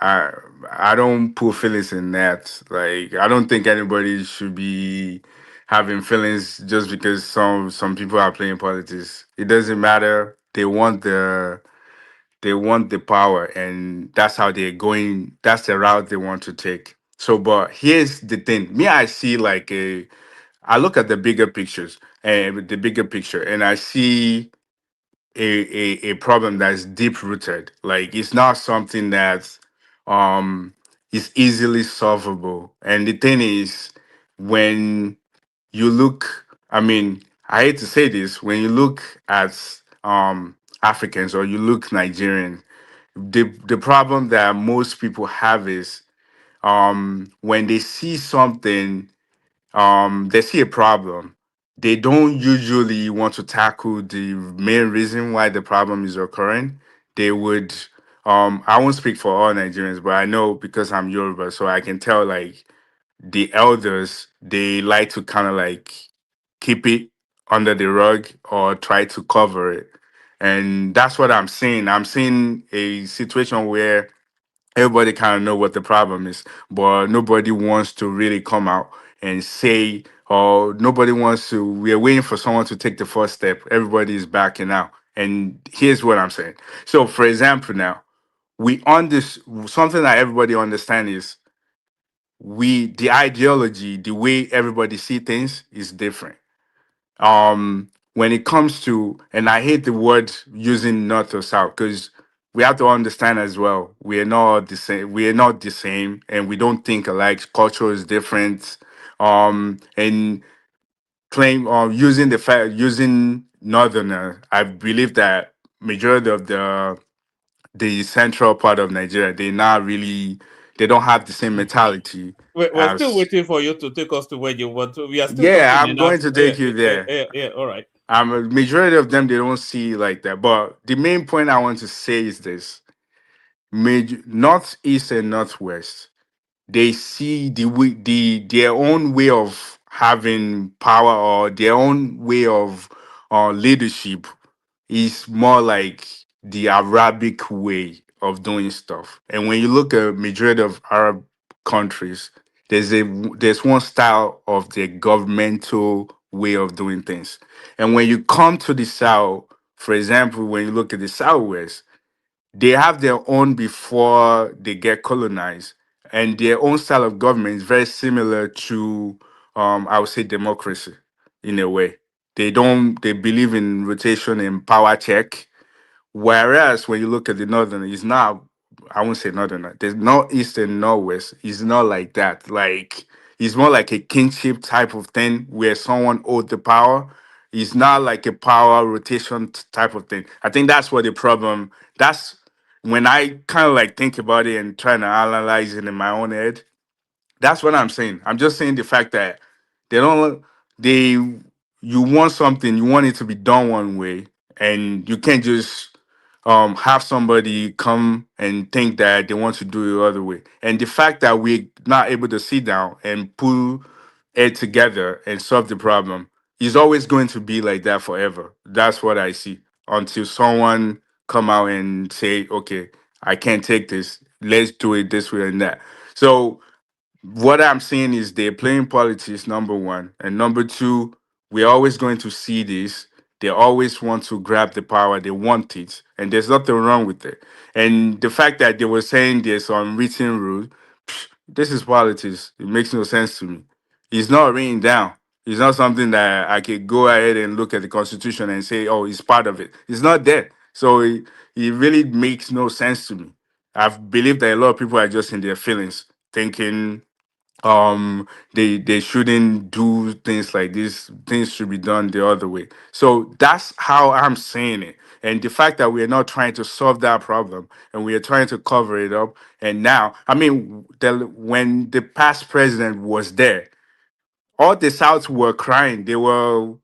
I I don't put feelings in that. Like, I don't think anybody should be having feelings just because some people are playing politics. It doesn't matter. They want the power, and that's how they're going. That's the route they want to take. So, but here's the thing. Me, I see like I look at the bigger pictures and the bigger picture, and I see a problem that's deep rooted. Like, it's not something that um is easily solvable. And the thing is, when you look, I mean, I hate to say this, when you look at Africans or you look Nigerian, the problem that most people have is when they see something, they see a problem, they don't usually want to tackle the main reason why the problem is occurring. They would I won't speak for all Nigerians, but I know because I'm Yoruba, so I can tell like the elders, they like to kind of like keep it under the rug or try to cover it. And that's what I'm seeing. I'm seeing a situation where everybody kind of know what the problem is, but nobody wants to really come out and say, or nobody wants to. We're waiting for someone to take the first step. Everybody is backing out. And here's what I'm saying. So, for example, now we on this something that everybody understand is the ideology, the way everybody see things is different. When it comes to, and I hate the word using north or south, because we have to understand as well, we are not the same, and we don't think alike. Culture is different. And claim using the fact, using northerner, I believe that majority of the central part of Nigeria, they don't have the same mentality We're still as. waiting for you to take us to where you want to. We are still Yeah, talking I'm enough. going to take you there. Yeah, all right. A majority of them, they don't see like that. But the main point I want to say is this: northeast and northwest, they see their own way of having power or their own way of leadership is more like the Arabic way of doing stuff. And when you look at majority of Arab countries, there's one style of the governmental way of doing things. And when you come to the south, for example, when you look at the southwest, they have their own before they get colonized, and their own style of government is very similar to I would say democracy in a way. They believe in rotation and power check. Whereas when you look at the northern, it's not, I won't say northern, there's no east and no west. It's not like that. Like, it's more like a kinship type of thing where someone owed the power. It's not like a power rotation type of thing. I think that's what the problem, that's when I kind of like think about it and trying to analyze it in my own head. That's what I'm saying. I'm just saying the fact that they don't they you want something, you want it to be done one way, and you can't just have somebody come and think that they want to do it the other way. And the fact that we're not able to sit down and pull it together and solve the problem is always going to be like that forever. That's what I see until someone come out and say, okay, I can't take this. Let's do it this way and that. So what I'm saying is they're playing politics, number one. And number two, we're always going to see this. They always want to grab the power. They want it. And there's nothing wrong with it. And the fact that they were saying there's unwritten rule, this is politics. It makes no sense to me. It's not written down. It's not something that I could go ahead and look at the constitution and say, oh, it's part of it. It's not there. So it really makes no sense to me. I believe that a lot of people are just in their feelings, thinking they shouldn't do things like this. Things should be done the other way. So that's how I'm saying it. And the fact that we're not trying to solve that problem and we are trying to cover it up. And now, I mean, when the past president was there, all the South were crying. They were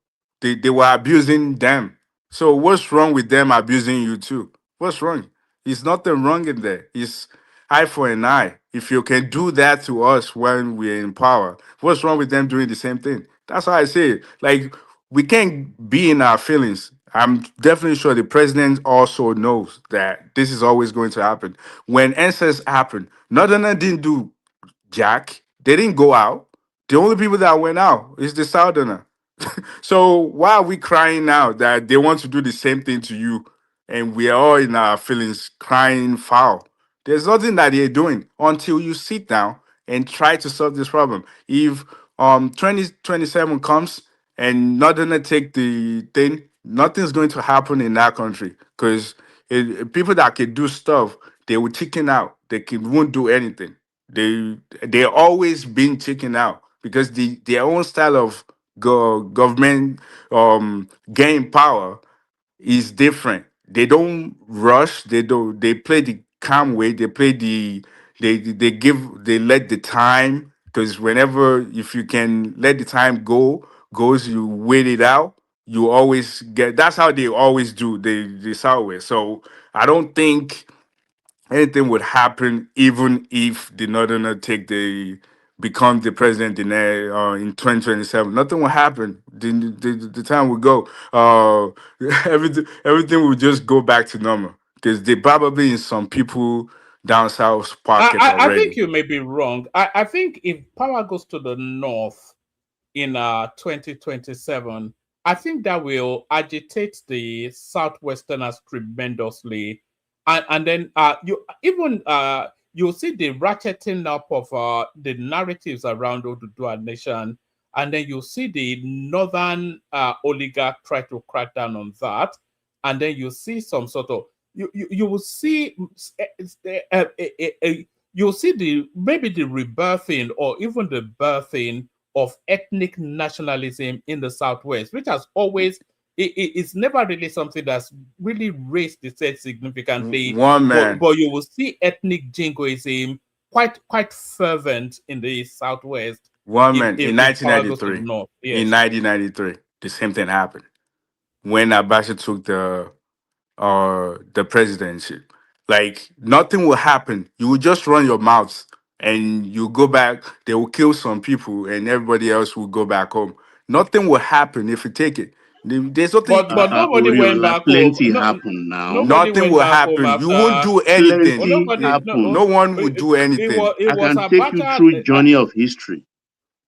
abusing them. So what's wrong with them abusing you too? What's wrong? There's nothing wrong in there. It's eye for an eye. If you can do that to us when we're in power, what's wrong with them doing the same thing? That's how I say it. Like, we can't be in our feelings. I'm definitely sure the president also knows that this is always going to happen. When NSAS happened, Northern didn't do jack. They didn't go out. The only people that went out is the Southerner. So why are we crying now that they want to do the same thing to you, and we are all in our feelings crying foul? There's nothing that they're doing until you sit down and try to solve this problem. If 2027 comes and not gonna take the thing, nothing's going to happen in that country because people that can do stuff, they will chicken out. Won't do anything. They always been chicken out because their own style of government gain power is different. They don't rush. They play the calm way. They play they let the time, because whenever, if you can let the time goes, you wait it out, you always get. That's how they always do the Southwest. So I don't think anything would happen even if the Northerner become the president in 2027. Nothing will happen. The time will go. Everything will just go back to normal because they probably in some people down south's pocket I think already. you may be wrong. I think if power goes to the north in 2027, I think that will agitate the Southwesterners tremendously, and then you'll see the ratcheting up of the narratives around Oduduwa Nation, and then you'll see the northern oligarch try to crack down on that, and then you see some sort of you will see you'll see maybe the rebirthing or even the birthing of ethnic nationalism in the Southwest, which has always it's never really something that's really raised the state significantly. One man, but you will see ethnic jingoism quite fervent in the Southwest. one man in If power goes to the 1993. north, In yes. 1993, the same thing happened when Abacha took the presidency. Like, nothing will happen. You will just run your mouth and you go back. They will kill some people and everybody else will go back home. Nothing will happen if you take it. There's nothing. But nobody went Oriola, back home. plenty No, happen now. nobody Nothing went will back home happen. You won't after. do anything. Well, Plenty nobody. No happen. one would do anything. It I was can take you Abacha. through journey of history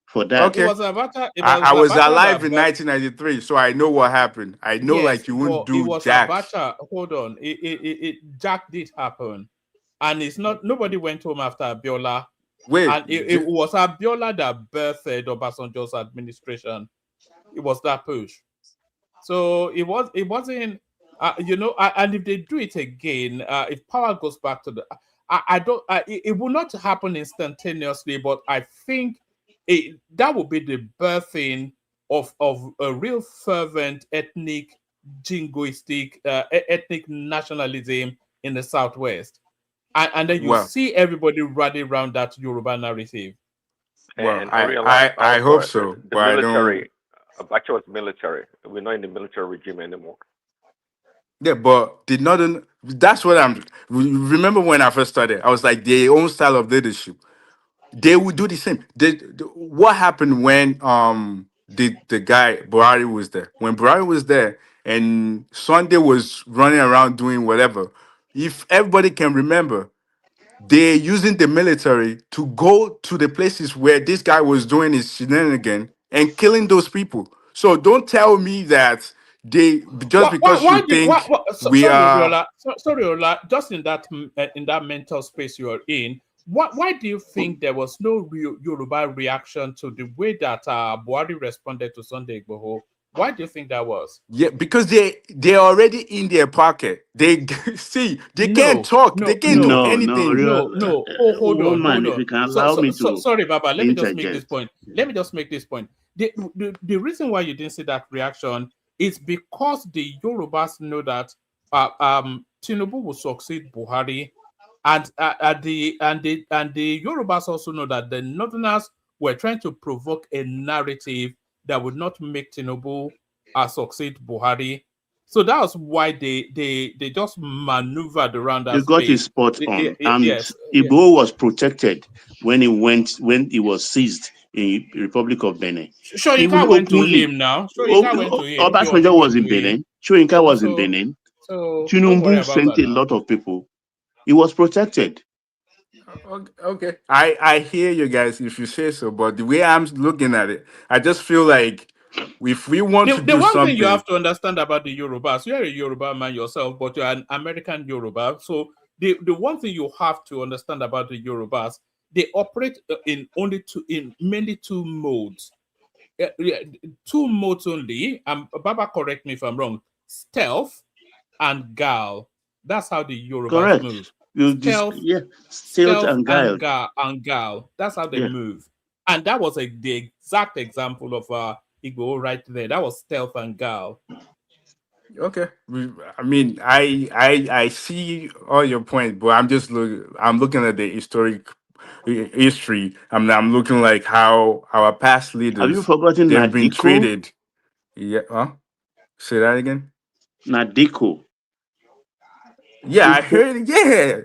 for that. It Okay. was Abacha. It I was was Abacha alive that in birthed. 1993, so I know what happened. I know, Yes, like, you won't but it do was jack. Abacha. Hold on. Jack did happen, and it's not. Nobody went home after Abiola, Wait, and it was Abiola that birthed Obasanjo's administration. It was that push. So it wasn't. And if they do it again, if power goes back to the, I don't. It will not happen instantaneously, but I think that will be the birthing of a real fervent ethnic jingoistic ethnic nationalism in the Southwest, and then you well, see everybody rally around that Yoruba narrative. And I Oriola, hope also so, the but I don't. military. Abacha was military. We're not in the military regime anymore. Yeah, but did not. That's what I'm. Remember when I first started? I was like, their own style of leadership. They would do the same. What happened when the guy Buhari was there? When Buhari was there and Sunday was running around doing whatever. If everybody can remember, they're using the military to go to the places where this guy was doing his shenanigan and killing those people. So don't tell me that they just because you think we Sorry, are. Oriola. Sorry, Oriola. Just in that mental space you are in, why do you think there was no real Yoruba reaction to the way that Buhari responded to Sunday Igboho? Why do you think that was? Yeah, because they're already in their pocket. They see they can't talk. They can't do anything. No. Oh, hold on. Woman, if you can So, allow so, me so to sorry, Baba. Let me just make this interject. point. The reason why you didn't see that reaction is because the Yorubas know that Tinubu will succeed Buhari, and the Yorubas also know that the Northerners were trying to provoke a narrative that would not make Tinubu succeed Buhari. So that was why they just maneuvered around that You got it space. spot on. And Yes. Igbo was protected when he was seized in Republic of Benin. He will Shoyinka went to openly. him now. Shoyinka went to him. He Obasanjo went was in to him. Benin. Shoyinka was in So Benin. don't worry Tinubu about sent that a now. lot of people. He was protected. Okay. I hear you guys if you say so, but the way I'm looking at it, I just feel like if we want to The do one thing you something, have to understand about the Yorubas, you're a Yoruba man yourself, but you're an American Yoruba. So the one thing you have to understand about the Yorubas, they operate in mainly two modes. Two modes only. Baba, correct me if I'm wrong. Stealth and gal. That's how the Yorubas Correct. move. Stealth and guile. And gal. That's how they Yeah. move. And that was the exact example of Igbo right there. That was stealth and gal. okay. I mean, I see all your points, but I'm looking at the history. I'm looking like how our past Have you leaders forgotten they've been Nadiko? treated. Yeah. Huh? Say that again. Nadiko. Yeah, I heard. Yeah,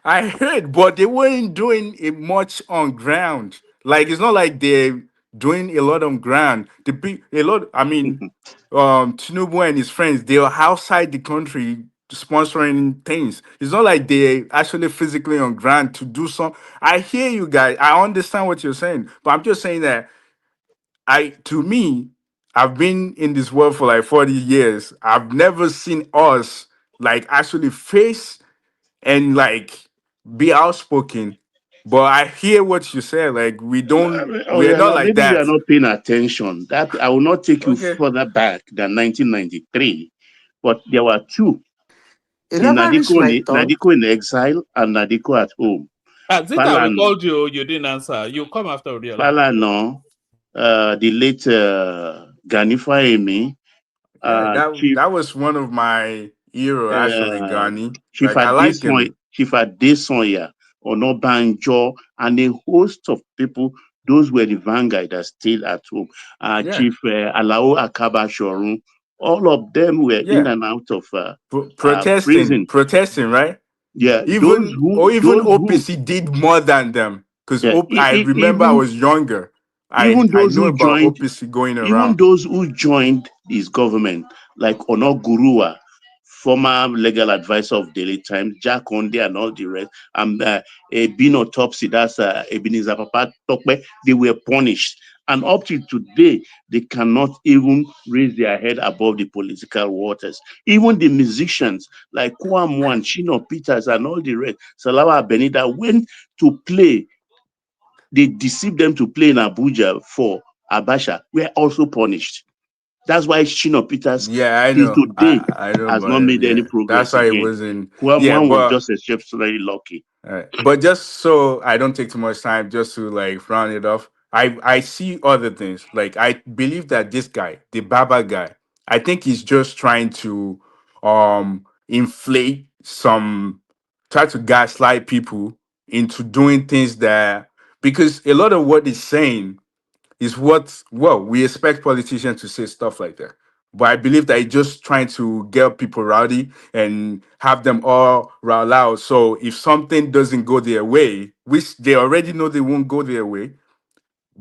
I heard, but they weren't doing it much on ground. Like it's not like they're doing a lot on ground. A lot. I mean, Tinubu and his friends they are outside the country sponsoring things. It's not like they're actually physically on ground to do some. I hear you guys. I understand what you're saying, but I'm just saying that to me, I've been in this world for like 40 years. I've never seen us like actually face and like be outspoken. But I hear what you say. Like we're not like Maybe you are that. not paying attention. That I will not take you Okay. further back than 1993, but there were two. It never reached my turn. Nadiko in exile and Nadiko at home. Zita, we called you. You didn't answer. You come after Odiola. Falano, the late Ganifa Emi, Yeah, Chief that was one of my hero actually, Gani. Chief Like I like him. Adesonya, Onobanjo, and a host of people. Those were the vanguard that stayed at home. Yeah. Chief Alao Akaba Shorun, all of them were in and out of prison. Protesting, right? Yeah, even OPC did more than them because I remember I was younger. I know about OPC going Even around. those who joined his government, like Onogurua, former legal advisor of Daily Times, Jack Onde, and all the rest, and Bin Autopsy, that's Ebenezer Papa Tokwe, they were punished. And up to today, they cannot even raise their head above the political waters. Even the musicians like Kwamwan, Shino Peters, and all the rest, Salawa Benida went to play. They deceived them to play in Abuja for Abasha, were also punished. That's why Shino Peters I till know. today I know has about not made him. any Yeah. progress That's why it again. wasn't. Kwamwan was just exceptionally lucky. But just so I don't take too much time, just to like round it off, I see other things. Like I believe that this guy, the Baba guy, I think he's just trying to inflate try to gaslight people into doing things that because a lot of what he's saying is we expect politicians to say stuff like that. But I believe that he's just trying to get people rowdy and have them all rile out. So if something doesn't go their way, which they already know they won't go their way,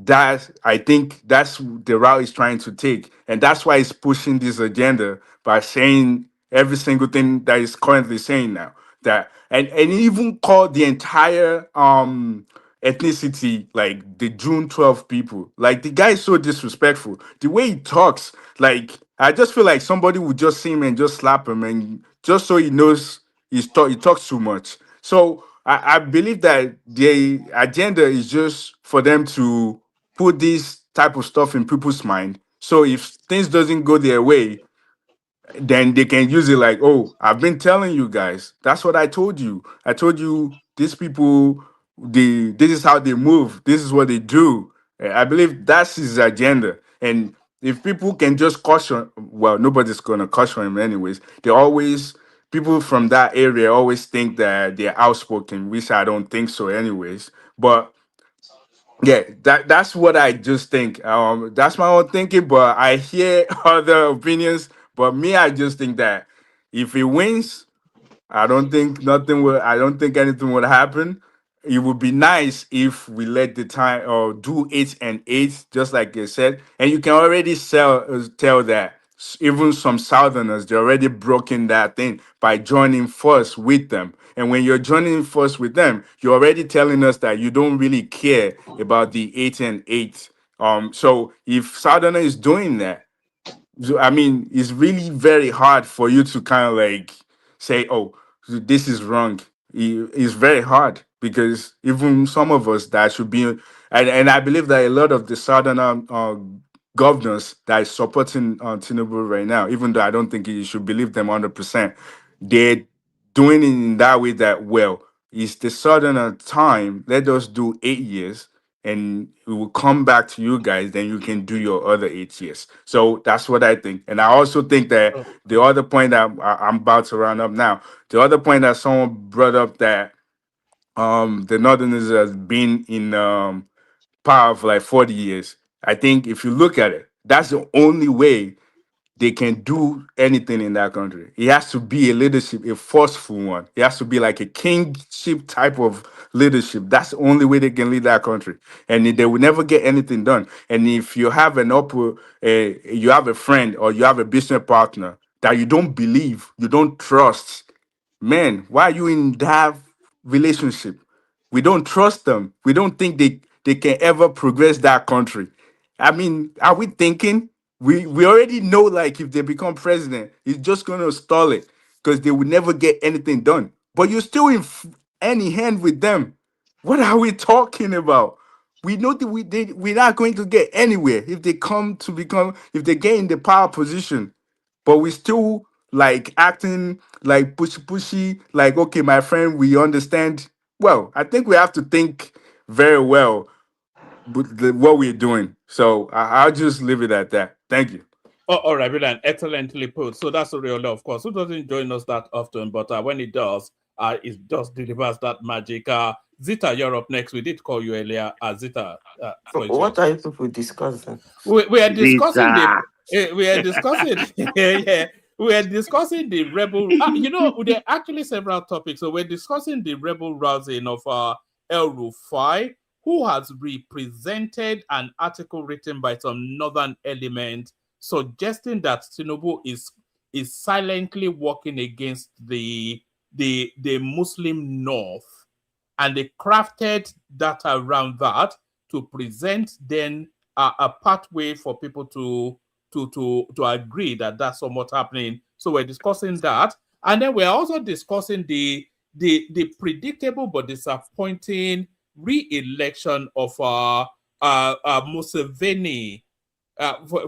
I think that's the route he's trying to take. And that's why he's pushing this agenda by saying every single thing that he's currently saying now. That and even call the entire ethnicity like the June 12 people. Like the guy is so disrespectful. The way he talks, like I just feel like somebody would just see him and just slap him and just so he knows he talks too much. So I believe that the agenda is just for them to put this type of stuff in people's mind. So if things doesn't go their way, then they can use it like, oh, I've been telling you guys. That's what I told you. I told you these people, this is how they move. This is what they do. I believe that's his agenda. And if people can just caution, well, nobody's gonna caution him anyways. People from that area always think that they're outspoken, which I don't think so anyways. But yeah, that's what I just think. That's my own thinking, but I hear other opinions. But me, I just think that if he wins, I don't think anything will happen. It would be nice if we let the time or do 8 and 8, just like you said. And you can already tell that even some Southerners, they're already broken that thing by joining force with them. And when you're joining force with them, you're already telling us that you don't really care about the 8 and 8. So if Southerner is doing that, so, I mean, it's really very hard for you to kind of like say, "Oh, this is wrong." It's very hard because even some of us that should be, and I believe that a lot of the southern governors that is supporting Tinubu right now, even though I don't think you should believe them 100%, they're doing it in that way that well. It's the southern time. Let us do 8 years and we will come back to you guys, then you can do your other 8 years. So that's what I think. And I also think that the other point that I'm about to round up now, the other point that someone brought up that the Northerners has been in power for like 40 years. I think if you look at it, that's the only way they can do anything in that country. It has to be a leadership, a forceful one. It has to be like a kingship type of leadership. That's the only way they can lead that country, and they will never get anything done. And if you have you have a friend or you have a business partner that you don't believe, you don't trust, man, why are you in that relationship? We don't trust them. We don't think they can ever progress that country. I mean, are we thinking? We already know like if they become president, it's just gonna stall it because they will never get anything done. But you're still in any hand with them. What are we talking about? We know that we're not going to get anywhere if they if they get in the power position, but we still like acting like pushy, like, okay, my friend, we understand. Well, I think we have to think very well with what we're doing. So I'll just leave it at that. Thank you. Oh, all right, brilliant. Excellently put. So that's Oriola, of course, who doesn't join us that often, but when it does, it just delivers that magic. Zita, you're up next. We did call you earlier. Zita, what are you people discussing? We are discussing we are discussing yeah, we are discussing the rebel. There are actually several topics. So we're discussing the rebel rousing of El Rufai, who has represented an article written by some northern element suggesting that Tinubu is silently working against the Muslim North, and they crafted data around that to present then a pathway for people to agree that that's somewhat happening. So we're discussing that, and then we're also discussing the predictable but disappointing re-election of Museveni for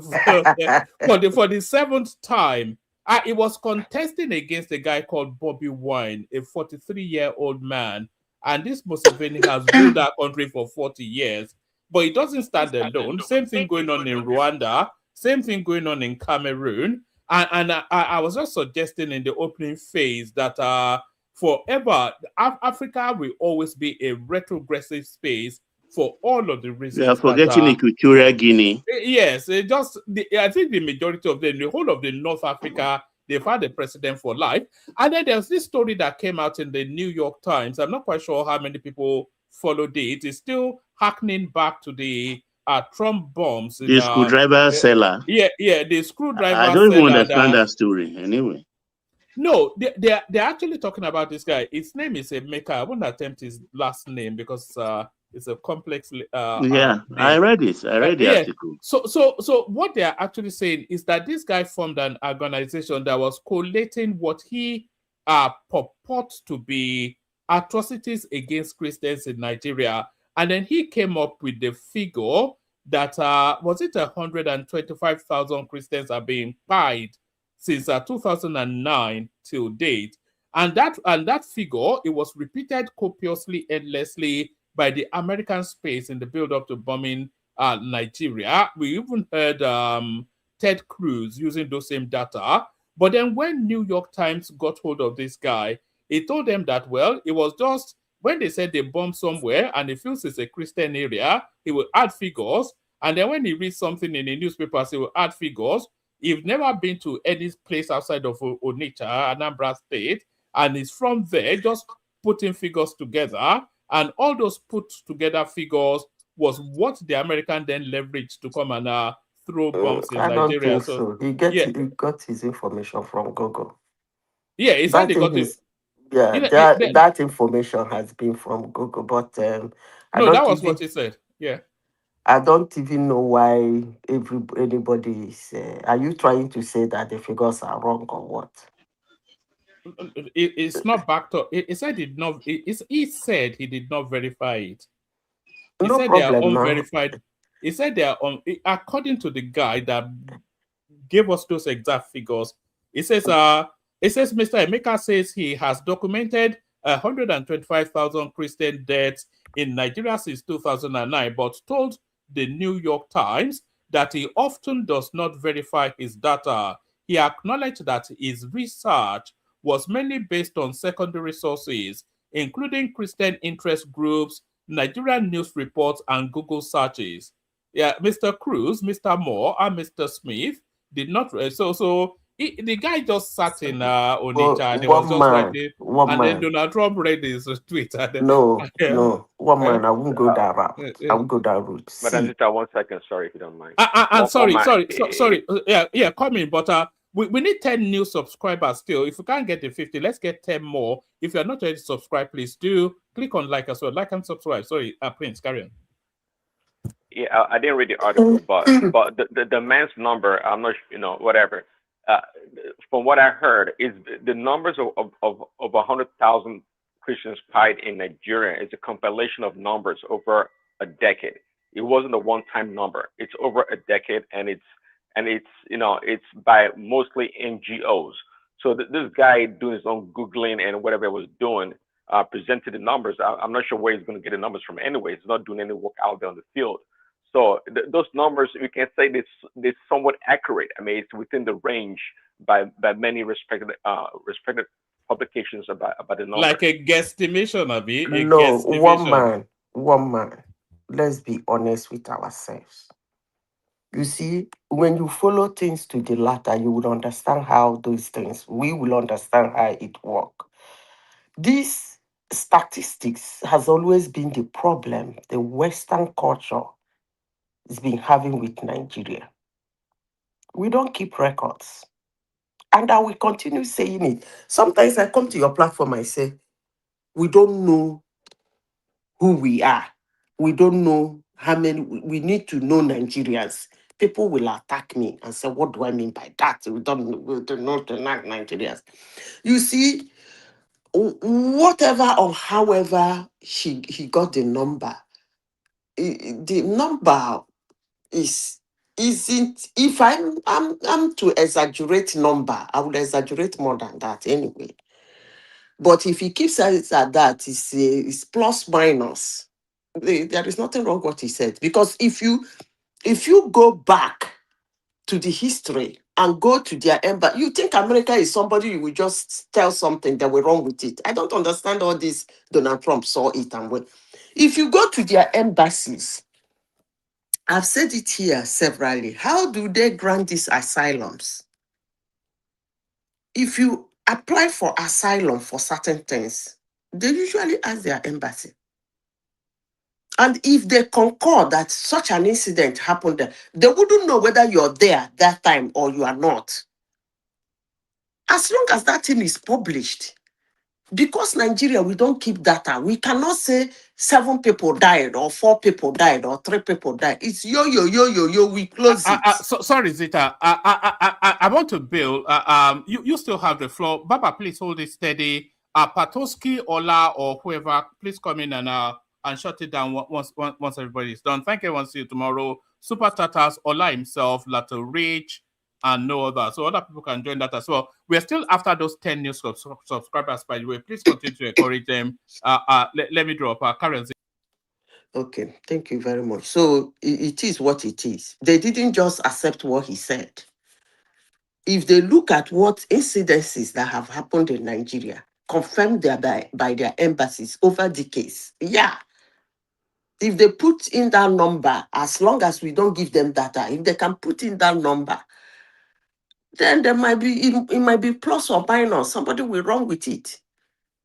the seventh time. He was contesting against a guy called Bobby Wine, a 43-year-old man. And this Museveni has ruled our country for 40 years. But it doesn't stand alone. Same thing going on in Rwanda. Same thing going on in Cameroon. And I was just suggesting in the opening phase that forever, Africa will always be a retrogressive space for all of the reasons. We are forgetting Equatorial Guinea. Yes, I think the majority of them, the whole of the North Africa, they've had a president for life. And then there's this story that came out in the New York Times. I'm not quite sure how many people followed it. It's still harkening back to the Trump bombs. The screwdriver seller. Yeah, the screwdriver seller. I don't even understand that story anyway. No, they're actually talking about this guy. His name is Emeka. I won't attempt his last name because it's a complex. I read it. I read the article. So what they are actually saying is that this guy formed an organization that was collating what he purports to be atrocities against Christians in Nigeria, and then he came up with the figure that was it 125,000 Christians are being pied since 2009 till date, and that figure, it was repeated copiously, endlessly by the American space in the build-up to bombing Nigeria. We even heard Ted Cruz using those same data. But then when New York Times got hold of this guy, he told them that, well, it was just when they said they bombed somewhere and he feels it's a Christian area, he will add figures. And then when he reads something in the newspapers, he will add figures. He's never been to any place outside of Onitsha, Anambra State, and is from there just putting figures together. And all those put together figures was what the American then leveraged to come and throw bombs in I don't Nigeria. think so. He got his information from Google. Yeah, he said That they got it. Yeah, that information has been from Google, but I No, don't that was even, what he said. Yeah. I don't even know why anybody is. Are you trying to say that the figures are wrong or what? It's not backed up. He said he did not. He said he did not verify it. He No said they are problem now. unverified. He said they are according to the guy that gave us those exact figures. It says Mr. Emeka says he has documented 125,000 Christian deaths in Nigeria since 2009, but told the New York Times that he often does not verify his data. He acknowledged that his research was mainly based on secondary sources, including Christian interest groups, Nigerian news reports, and Google searches. Yeah, Mr. Cruz, Mr. Moore, and Mr. Smith did not. The guy just sat in Onitsha and he was just writing. Then Donald Trump read his tweet. No, one man. I won't go that route. I won't go that route. Madam Zita, 1 second, sorry, if you don't mind. Sorry. Yeah, come in, but we need 10 new subscribers still. If we can't get the 50, let's get 10 more. If you're not already subscribed, please do click on like as well. Like and subscribe. Sorry, Prince, carry on. Yeah, I didn't read the article, but the man's number, I'm not, whatever. From what I heard, is the numbers of 100,000 Christians died in Nigeria is a compilation of numbers over a decade. It wasn't a one-time number. It's over a decade, and it's by mostly NGOs. So this guy doing his own Googling and whatever he was doing presented the numbers. I'm not sure where he's going to get the numbers from anyway. He's not doing any work out there on the field. So those numbers, we can say they're somewhat accurate. I mean, it's within the range by many respected publications about the numbers. Like a guesstimation, Abi. No, one man. Let's be honest with ourselves. You see, when you follow things to the latter, you will understand how those things, we will understand how it works. This statistics has always been the problem the Western culture has been having with Nigeria. We don't keep records. And I will continue saying it. Sometimes I come to your platform, I say, we don't know who we are. We don't know how many, we need to know Nigerians. People will attack me and say, what do I mean by that? We don't know Nigerians. You see, whatever or however he got the number, the number isn't, if I'm to exaggerate number, I would exaggerate more than that anyway. But if he keeps it at that, it's plus minus. There is nothing wrong with what he said. Because if you go back to the history and go to their embassy, you think America is somebody you will just tell something that we're wrong with it. I don't understand all this. Donald Trump saw it and went. If you go to their embassies, I've said it here severally, how do they grant these asylums? If you apply for asylum for certain things, they usually ask their embassy. And if they concur that such an incident happened there, they wouldn't know whether you're there that time or you are not. As long as that thing is published, because Nigeria, we don't keep data. We cannot say 7 people died or 4 people died or 3 people died. It's yo, we close it. Sorry, Zita. I want to build. You still have the floor. Baba, please hold it steady. Patoski, Ola, or whoever, please come in and shut it down once everybody is done. Thank you. Everyone. See you tomorrow. Super Tatas, Ola himself, Lato Rich, and no other. So other people can join that as well. We're still after those 10 new subscribers, by the way. Please continue to encourage them. Let me drop our currency. Okay, thank you very much. So it is what it is. They didn't just accept what he said. If they look at what incidences that have happened in Nigeria, confirmed by their embassies over decades, yeah. If they put in that number, as long as we don't give them data, if they can put in that number, then there might be it might be plus or minus. Somebody will wrong with it.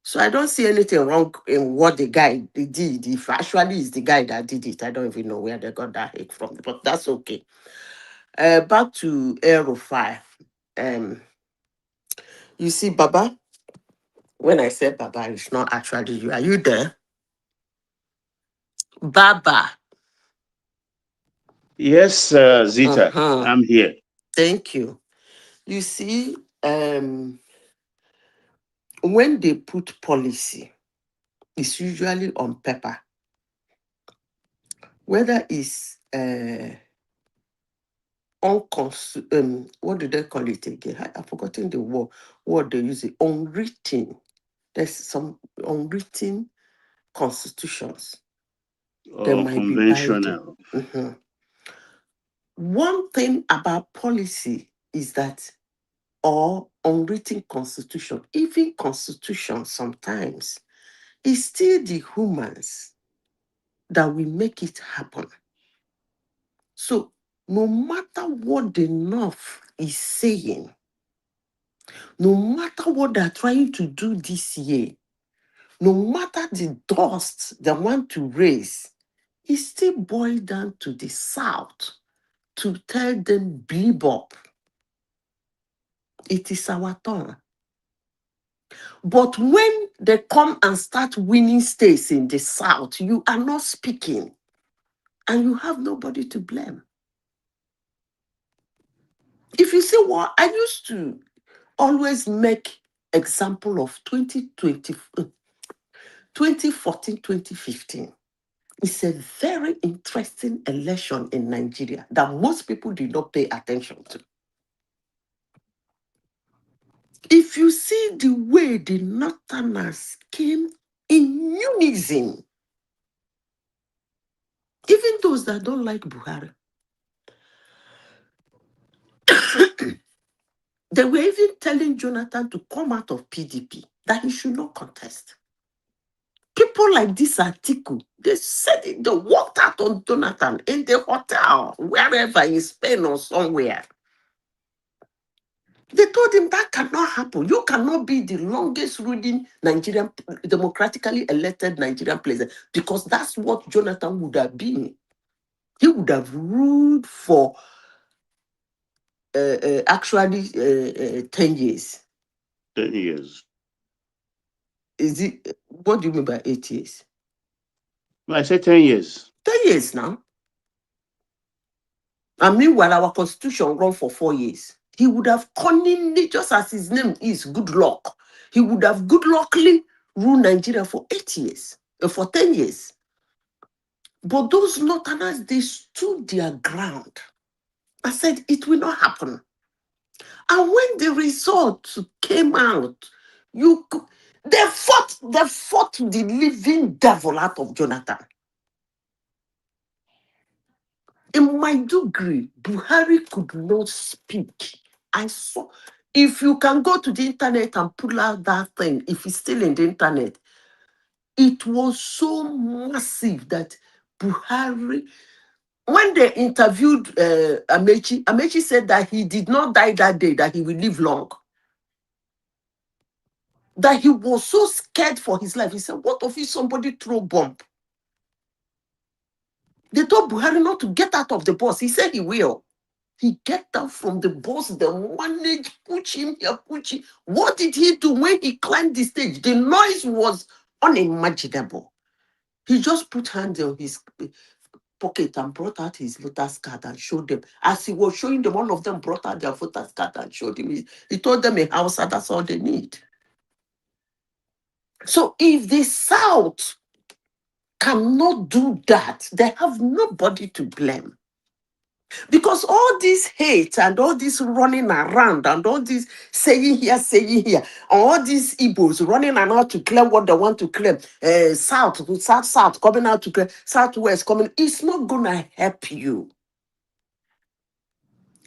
So I don't see anything wrong in what the guy did. If actually it's the guy that did it, I don't even know where they got that hate from. But that's okay. Back to Rufai. You see, Baba. When I said Baba, it's not actually you. Are you there, Baba? Yes, Zita, Uh-huh. I'm here. Thank you. You see, when they put policy, it's usually on paper. Whether it's what do they call it again? I've forgotten the word they use it. Unwritten. There's some unwritten constitutions. They Or might be binding. conventional. Mhm. One thing about policy is that, or unwritten constitution, even constitution sometimes, is still the humans that will make it happen. So no matter what the North is saying, no matter what they're trying to do this year, no matter the dust they want to raise, it still boils down to the South to tell them, bleep up. It is our turn. But when they come and start winning states in the South, you are not speaking and you have nobody to blame. If you see what I used to always make example of 2014, 2015. It's a very interesting election in Nigeria that most people did not pay attention to. If you see the way the Northerners came in unison, even those that don't like Buhari, they were even telling Jonathan to come out of PDP, that he should not contest. People like this Atiku, they said it, they walked out on Jonathan in the hotel, wherever in Spain or somewhere. They told him that cannot happen. You cannot be the longest ruling Nigerian, democratically elected Nigerian president, because that's what Jonathan would have been. He would have ruled for actually 10 years. 10 years. Is it? What do you mean by 8 years? I said 10 years. 10 years now. And meanwhile, our constitution run for 4 years. He would have cunningly, just as his name is Good Luck, he would have good luckily ruled Nigeria for 8 years, for 10 years. But those Northerners, they stood their ground. I said, it will not happen. And when the result came out, they fought the living devil out of Jonathan. In my degree, Buhari could not speak. I saw, if you can go to the internet and pull out that thing, if it's still in the internet, it was so massive that Buhari, when they interviewed Amechi said that he did not die that day, that he will live long. That he was so scared for his life. He said, what if somebody throw bomb? They told Buhari not to get out of the bus. He said he will. He get down from the bus, the manage, push him here, push him. What did he do when he climbed the stage? The noise was unimaginable. He just put hands on his pocket and brought out his voter's card and showed them. As he was showing them, all of them brought out their voter's card and showed him. He told them in Hausa, that's all they need. So if the South cannot do that, they have nobody to blame. Because all this hate and all this running around and all this saying here, all these Igbos running around to claim what they want to claim, South coming out to claim, Southwest coming, it's not going to help you.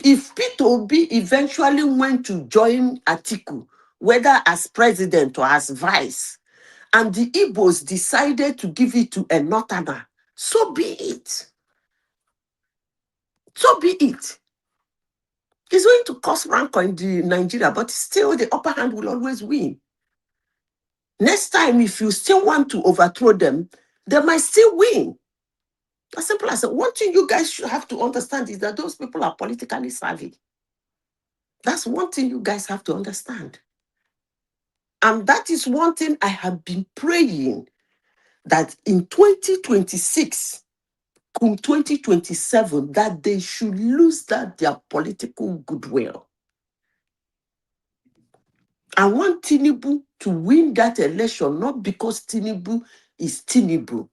If Peter Obi eventually went to join Atiku, whether as president or as vice, and the Igbos decided to give it to a Northerner, so be it. So be it. It's going to cause rancor in Nigeria, but still the upper hand will always win. Next time, if you still want to overthrow them, they might still win. As simple as that. One thing you guys should have to understand is that those people are politically savvy. That's one thing you guys have to understand. And that is one thing I have been praying, that in 2026, 2027, that they should lose that their political goodwill. I want Tinubu to win that election, not because Tinubu is Tinubu.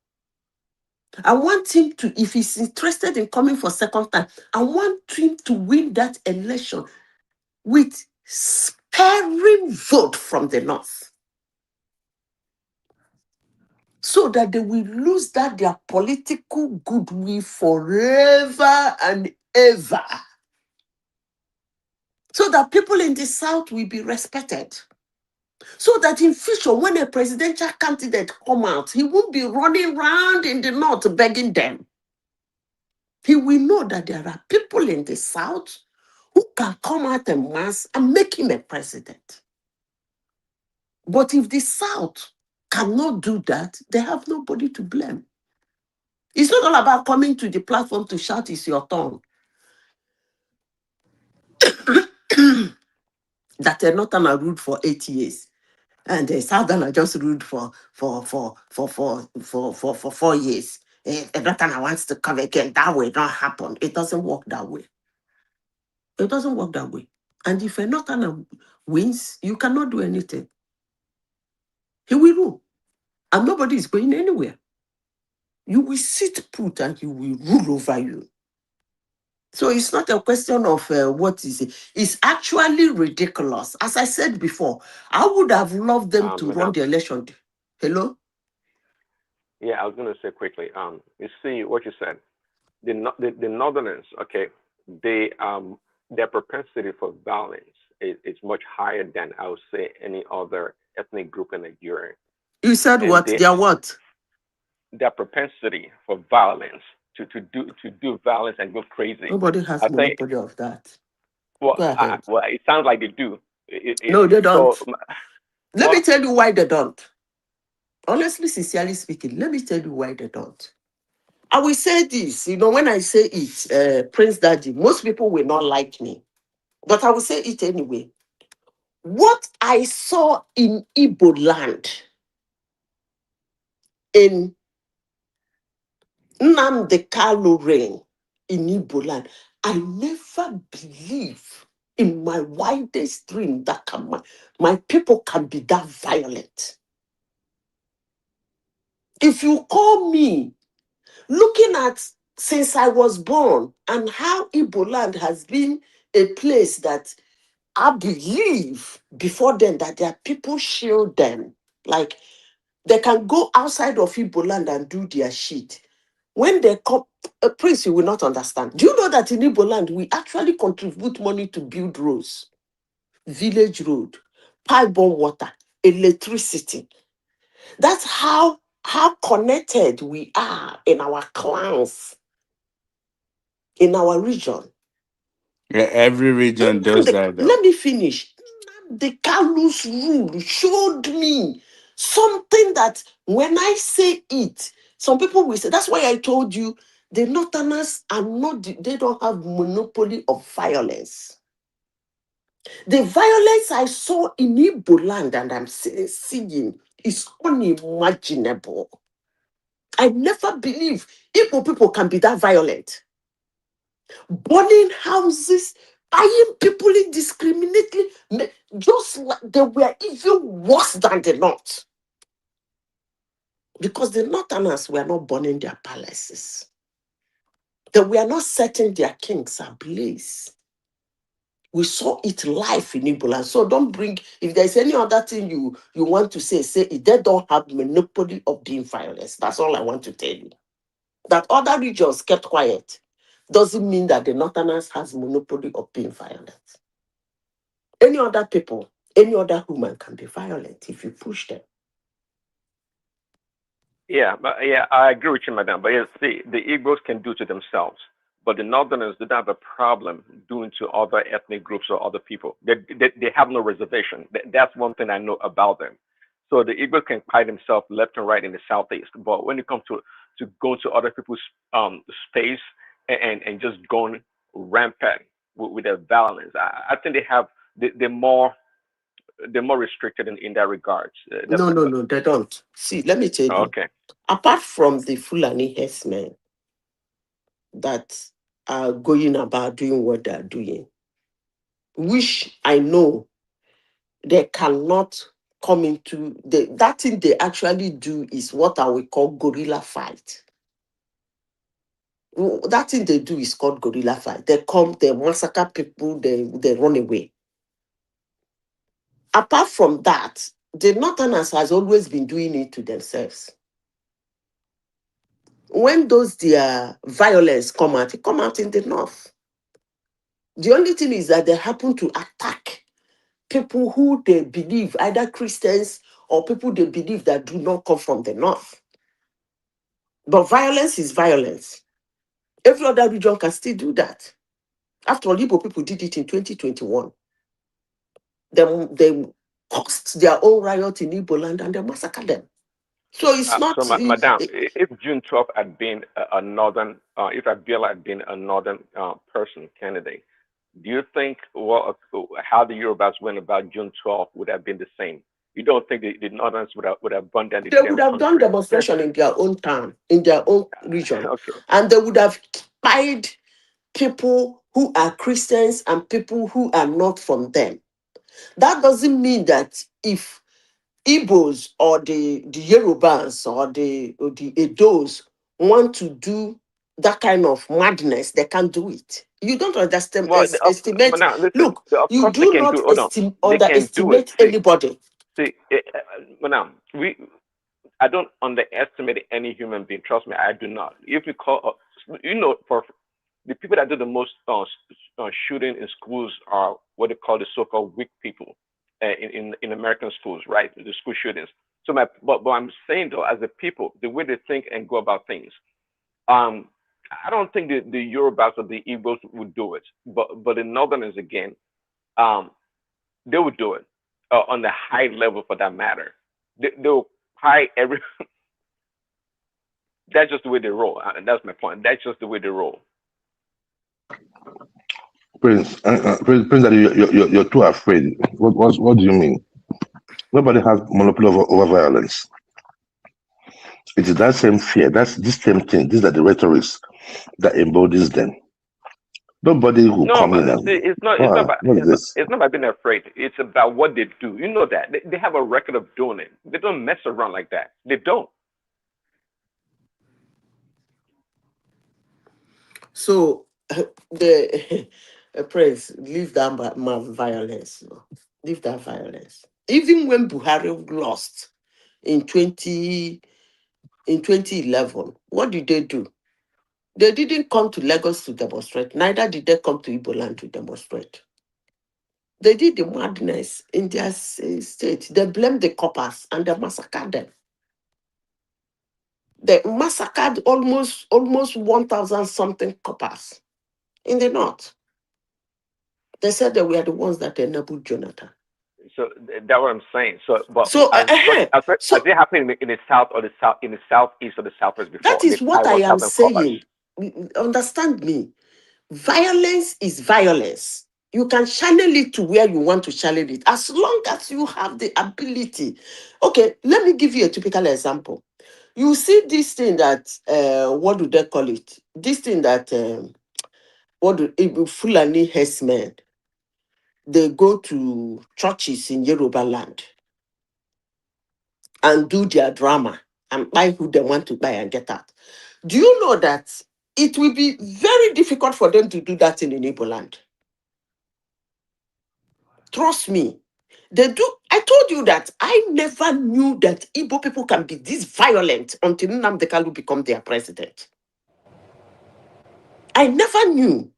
I want him to, if he's interested in coming for second time, I want him to win that election with sparing vote from the north, so that they will lose that their political goodwill forever and ever, so that people in the south will be respected, so that in future when a presidential candidate come out, he won't be running around in the north begging them. He will know that there are people in the south who can come out en masse and make him a president. But if the south cannot do that, they have nobody to blame. It's not all about coming to the platform to shout, it's your turn. That a northerner ruled for 8 years, and a southerner just ruled for 4 years. A northerner wants to come again. That way don't happen. It doesn't work that way. It doesn't work that way. And if a northerner wins, you cannot do anything. He will rule, and nobody is going anywhere. You will sit put and he will rule over you. So it's not a question of what is it. It's actually ridiculous. As I said before, I would have loved them to run the election. Hello? Yeah, I was going to say quickly. You see what you said. The Northerners, okay, their propensity for violence is much higher than, I would say, any other ethnic group in Nigeria. You said and what? Their what? Their propensity for violence, to do violence and go crazy. Nobody has monopoly of that. Well, Go ahead. Well, it sounds like they do. No, they don't. Let me tell you why they don't. Honestly, sincerely speaking, let me tell you why they don't. I will say this, when I say it, Prince Daddy, most people will not like me, but I will say it anyway. What I saw in Igbo land, in Nnamdi Kanu reign in Igbo land, I never believe in my wildest dream that my people can be that violent. If you call me, looking at since I was born and how Igbo land has been a place that I believe before then that their people shield them. Like they can go outside of Igbo land and do their shit. When they come, Prince, you will not understand. Do you know that in Igbo land, we actually contribute money to build roads, village road, pipe-borne water, electricity? That's how connected we are in our clans, in our region. Yeah, every region does that, though. Let me finish. The Kalu's rule showed me something that when I say it, some people will say, that's why I told you the Northerners are not, they don't have monopoly of violence. The violence I saw in Igbo land and I'm seeing is unimaginable. I never believe Igbo people can be that violent. Burning houses, buying people indiscriminately, just like they were even worse than the North. Because the Northerners were not burning their palaces. They were not setting their kings ablaze. We saw it live in Igbo land. So don't bring, if there's any other thing you want to say it. They don't have monopoly of being violence. That's all I want to tell you. That other regions kept quiet doesn't mean that the Northerners has monopoly of being violent. Any other people, any other human can be violent if you push them. Yeah, I agree with you, madam. But see, the Igbos can do to themselves. but the Northerners didn't have a problem doing to other ethnic groups or other people. They have no reservation. That's one thing I know about them. So the Igbo can fight themselves left and right in the Southeast, but when it comes to going to other people's space and just going rampant with their violence, I think they're more restricted in that regards. No, they don't. See, let me tell you. Okay. Apart from the Fulani herdsmen that are going about doing what they're doing, which I know they cannot come into that thing they actually do is what I will call guerrilla fight. That thing they do is called guerrilla fight. They come, they massacre people, they run away. Apart from that, the Northerners has always been doing it to themselves. When those their violence come out, it come out in the North. The only thing is that they happen to attack people who they believe, either Christians or people they believe that do not come from the North. But violence is violence. Every other region can still do that. After all, Igbo people did it in 2021. They caused their own riot in Igbo land and they massacred them. So it's not. So, Madam, if June 12th had been a northern, if Abiola had been a northern person candidate, do you think how the Yorubas went about June 12th would have been the same? You don't think the Northerns would have burned down the They would have done demonstration in their own town, in their own region, okay. And they would have spied people who are Christians and people who are not from them. That doesn't mean that if Igbos or the Yorubas or the Edos want to do that kind of madness, they can't do it. You don't understand. Estimate. Look, you do not underestimate anybody. See, Madam, I don't underestimate any human being. Trust me, I do not. If you call, for the people that do the most shooting in schools are what they call the so-called weak people in American schools, right? The school shootings. So but I'm saying though, as a people, the way they think and go about things, I don't think the Yorubas or the Igbos would do it, but the Northerners again, they would do it on the high level for that matter. They'll high every. That's just the way they roll. And that's my point. That's just the way they roll. Prince, you're too afraid. What do you mean? Nobody has monopoly over violence. It is that same fear. That's this same thing. These are the rhetorics that embodies them. Nobody who come in. It's not about being afraid. It's about what they do. You know that they have a record of doing it. They don't mess around like that. They don't. So the Prince, leave that violence. Leave that violence. Even when Buhari lost in 2011, what did they do? They didn't come to Lagos to demonstrate. Neither did they come to Igbo land to demonstrate. They did the madness in their state. They blamed the coppers and they massacred them. They massacred almost 1,000 something coppers in the north. They said they were the ones that enabled Jonathan. So that's what I'm saying. Has it happened in the south or in the southeast or the southwest before? That is what I am saying. Understand me. Violence is violence. You can channel it to where you want to channel it, as long as you have the ability. Okay, let me give you a typical example. You see this thing that, what do they call it? This thing that, Fulani herdsmen, they go to churches in Yoruba land and do their drama and buy who they want to buy and get out. Do you know that it will be very difficult for them to do that in Igbo land? Trust me. They do. I told you that I never knew that Igbo people can be this violent until Nnamdi Kanu become their president. I never knew.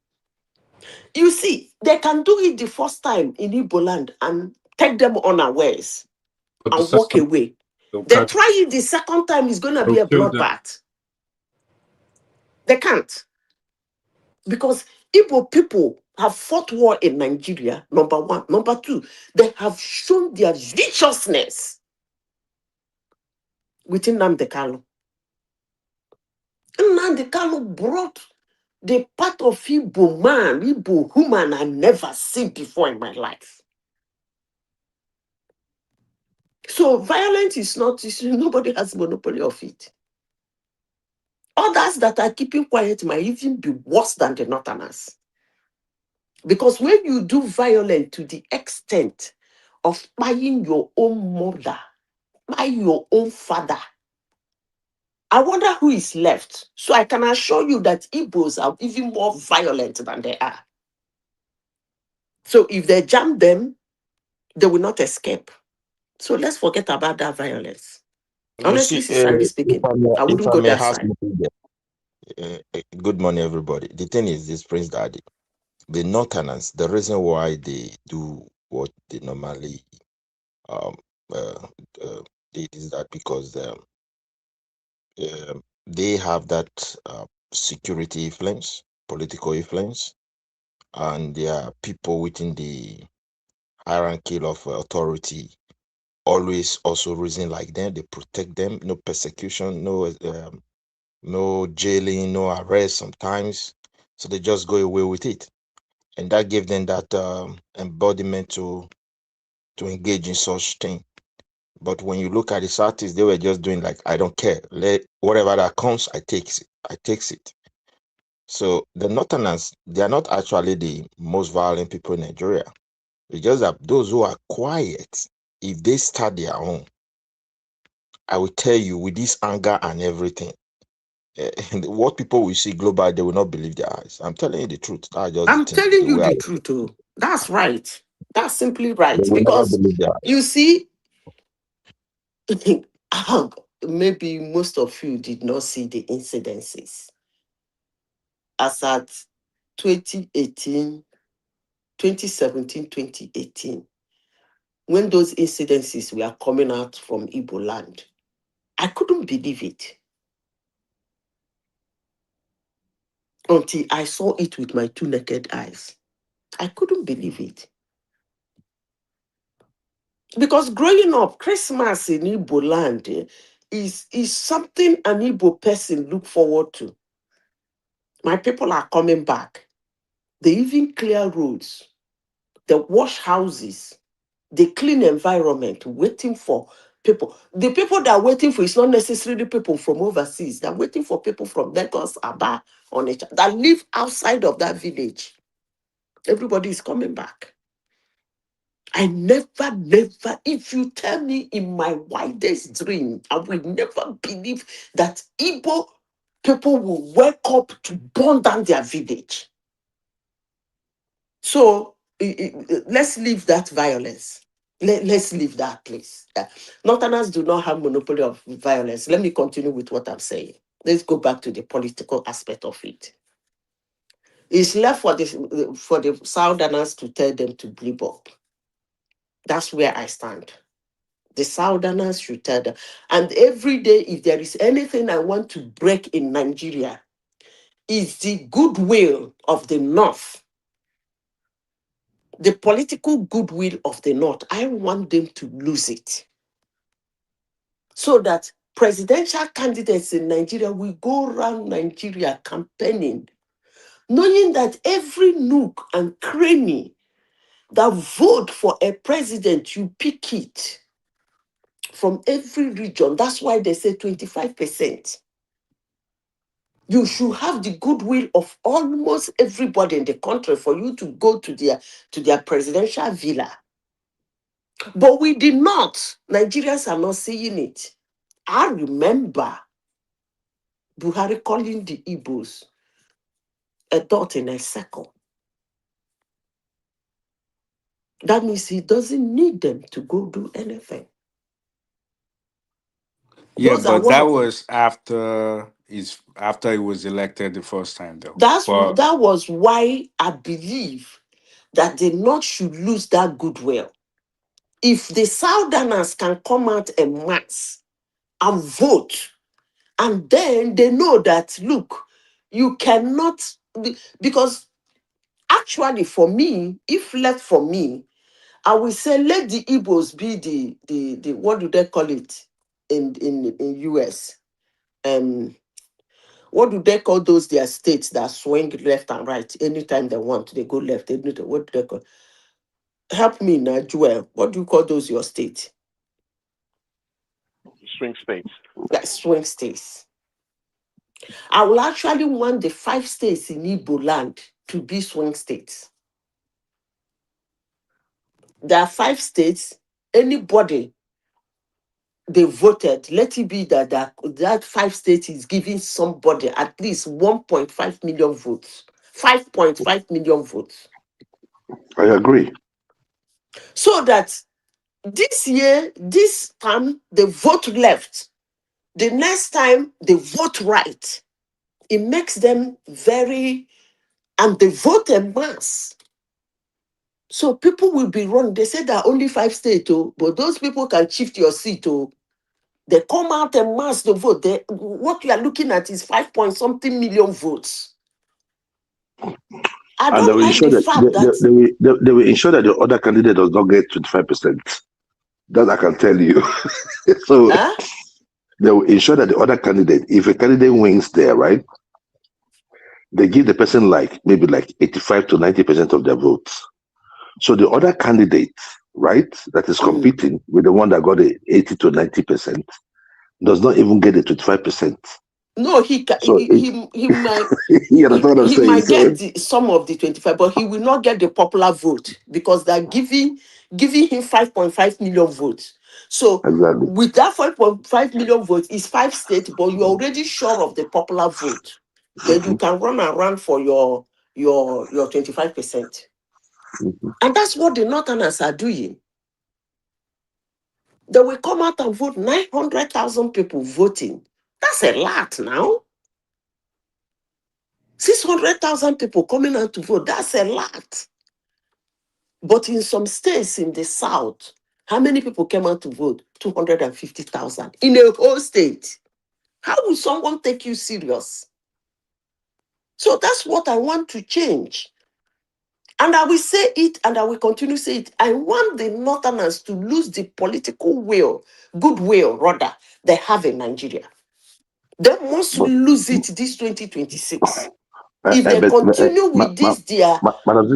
You see, they can do it the first time in Igbo land and take them unawares and walk away. They try it the second time, it's going to be a bloodbath. They can't. Because Igbo people have fought war in Nigeria, number one. Number two, they have shown their viciousness within Nnamdi Kanu. Nnamdi Kanu brought the part of Igbo man, Igbo human I never seen before in my life. So violence is not, nobody has monopoly of it. Others that are keeping quiet might even be worse than the Northerners. Because when you do violence to the extent of buying your own mother, by your own father, I wonder who is left. So I can assure you that Igbos are even more violent than they are. So if they jam them, they will not escape. So let's forget about that violence. You Honestly, see, sincerely speaking, I if wouldn't I go may that ask side. good morning, everybody. The thing is, this Prince Daddy, the Northerners, the reason why they do what they normally um, uh, did is that because they have that security influence, political influence, and there are people within the hierarchy of authority always also reason like them. They protect them. No persecution, no jailing, no arrest sometimes. So they just go away with it. And that gave them that embodiment to engage in such thing. But when you look at these artists, they were just doing like, I don't care. Let whatever that comes, I takes it. I takes it. So the Northerners, they are not actually the most violent people in Nigeria. It's just that those who are quiet, if they start their own, I will tell you, with this anger and everything, what people will see global, they will not believe their eyes. I'm telling you the truth. That's just I'm telling the you way the truth, oh. That's right. That's simply right. they will never Because believe their eyes. you see, maybe most of you did not see the incidences. As at 2018, 2017, 2018, when those incidences were coming out from Igbo land, I couldn't believe it until I saw it with my two naked eyes. I couldn't believe it. Because growing up, Christmas in Igbo land is something an Igbo person look forward to. My people are coming back. They even clear roads. They wash houses. They clean environment, waiting for people. The people that are waiting for is not necessarily people from overseas. They're waiting for people from Lagos, Aba, Onitsha, that live outside of that village. Everybody is coming back. I never, if you tell me in my wildest dream, I will never believe that Igbo people will wake up to burn down their village. So let's leave that violence. Let's leave that place. Northerners do not have monopoly of violence. Let me continue with what I'm saying. Let's go back to the political aspect of it. It's left for the Southerners to tell them to bleep up. That's where I stand. The Southerners should tell them. And every day, if there is anything I want to break in Nigeria, is the goodwill of the North. The political goodwill of the North. I want them to lose it. So that presidential candidates in Nigeria will go around Nigeria campaigning, knowing that every nook and cranny that vote for a president, you pick it from every region. That's why they say 25%. You should have the goodwill of almost everybody in the country for you to go to their presidential villa. But we did not. Nigerians are not seeing it. I remember Buhari calling the Igbos a dot in a circle. That means he doesn't need them to go do anything. Yeah, Those are but one that of was after he was elected the first time, though. that was why I believe that the North should lose that goodwill. If the Southerners can come out en masse and vote, and then they know that, look, you cannot because actually for me, if left for me, I will say let the Igbos be the what do they call it in US? What do they call those their states that swing left and right anytime they want? They go left. What do they call? Help me now, Joel. What do you call those your state? Swing states. Like swing states. I will actually want the 5 states in Igbo land to be swing states. There are 5 states. Anybody they voted, let it be that 5 states is giving somebody at least 1.5 million votes, 5.5 million votes. I agree. So that this year, this time, they vote left. The next time, they vote right. It makes them very, and they vote en masse. So people will be wrong. They say there are only 5 states, but those people can shift your seat. They come out en masse to vote. What you are looking at is 5-point-something million votes. I And they don't will like ensure the that fact that they will ensure that the other candidate does not get 25%. That I can tell you. So they will ensure that the other candidate, if a candidate wins there, right, they give the person maybe 85 to 90% of their votes. So the other candidate, right, that is competing with the one that got the 80 to 90% does not even get the 25%. No, he might You understand what I'm saying? might get some of the 25, but he will not get the popular vote because they're giving him 5.5 million votes. So exactly. With that 5.5 million votes, it's 5 states, but you're already sure of the popular vote. Then you can run around for your 25%. And that's what the Northerners are doing. They will come out and vote 900,000 people voting. That's a lot now. 600,000 people coming out to vote. That's a lot. But in some states in the South, how many people came out to vote? 250,000 in a whole state. How will someone take you serious? So that's what I want to change. And I will say it and I will continue to say it. I want the Northerners to lose the political goodwill, rather, they have in Nigeria. They must lose it this 2026. If they continue with this,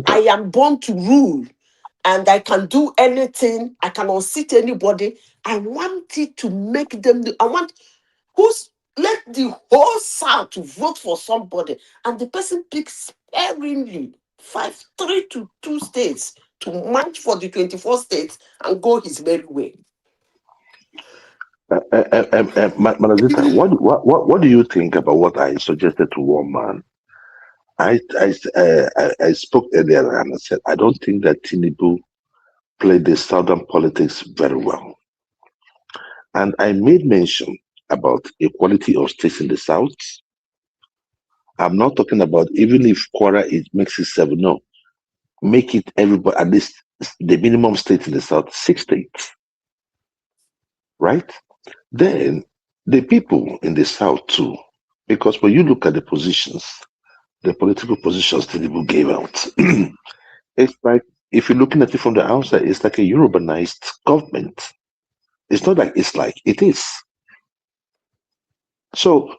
I am born to rule and I can do anything, I can unseat anybody. I want it to make them, let the whole South vote for somebody and the person picks sparingly 3 to 2 states to march for the 24 states and go his merry way. Manazita, what do you think about what I suggested to one man? I spoke earlier and I said I don't think that Tinubu played the southern politics very well, and I made mention about equality of states in the south. I'm not talking about even if Quora makes it 7. No, make it everybody at least the minimum state in the south 6 states, right? Then the people in the south too, because when you look at the positions, the political positions Tinubu gave out, it's like if you're looking at it from the outside, it's like a Eurobanized government. It's not like it's like it is. So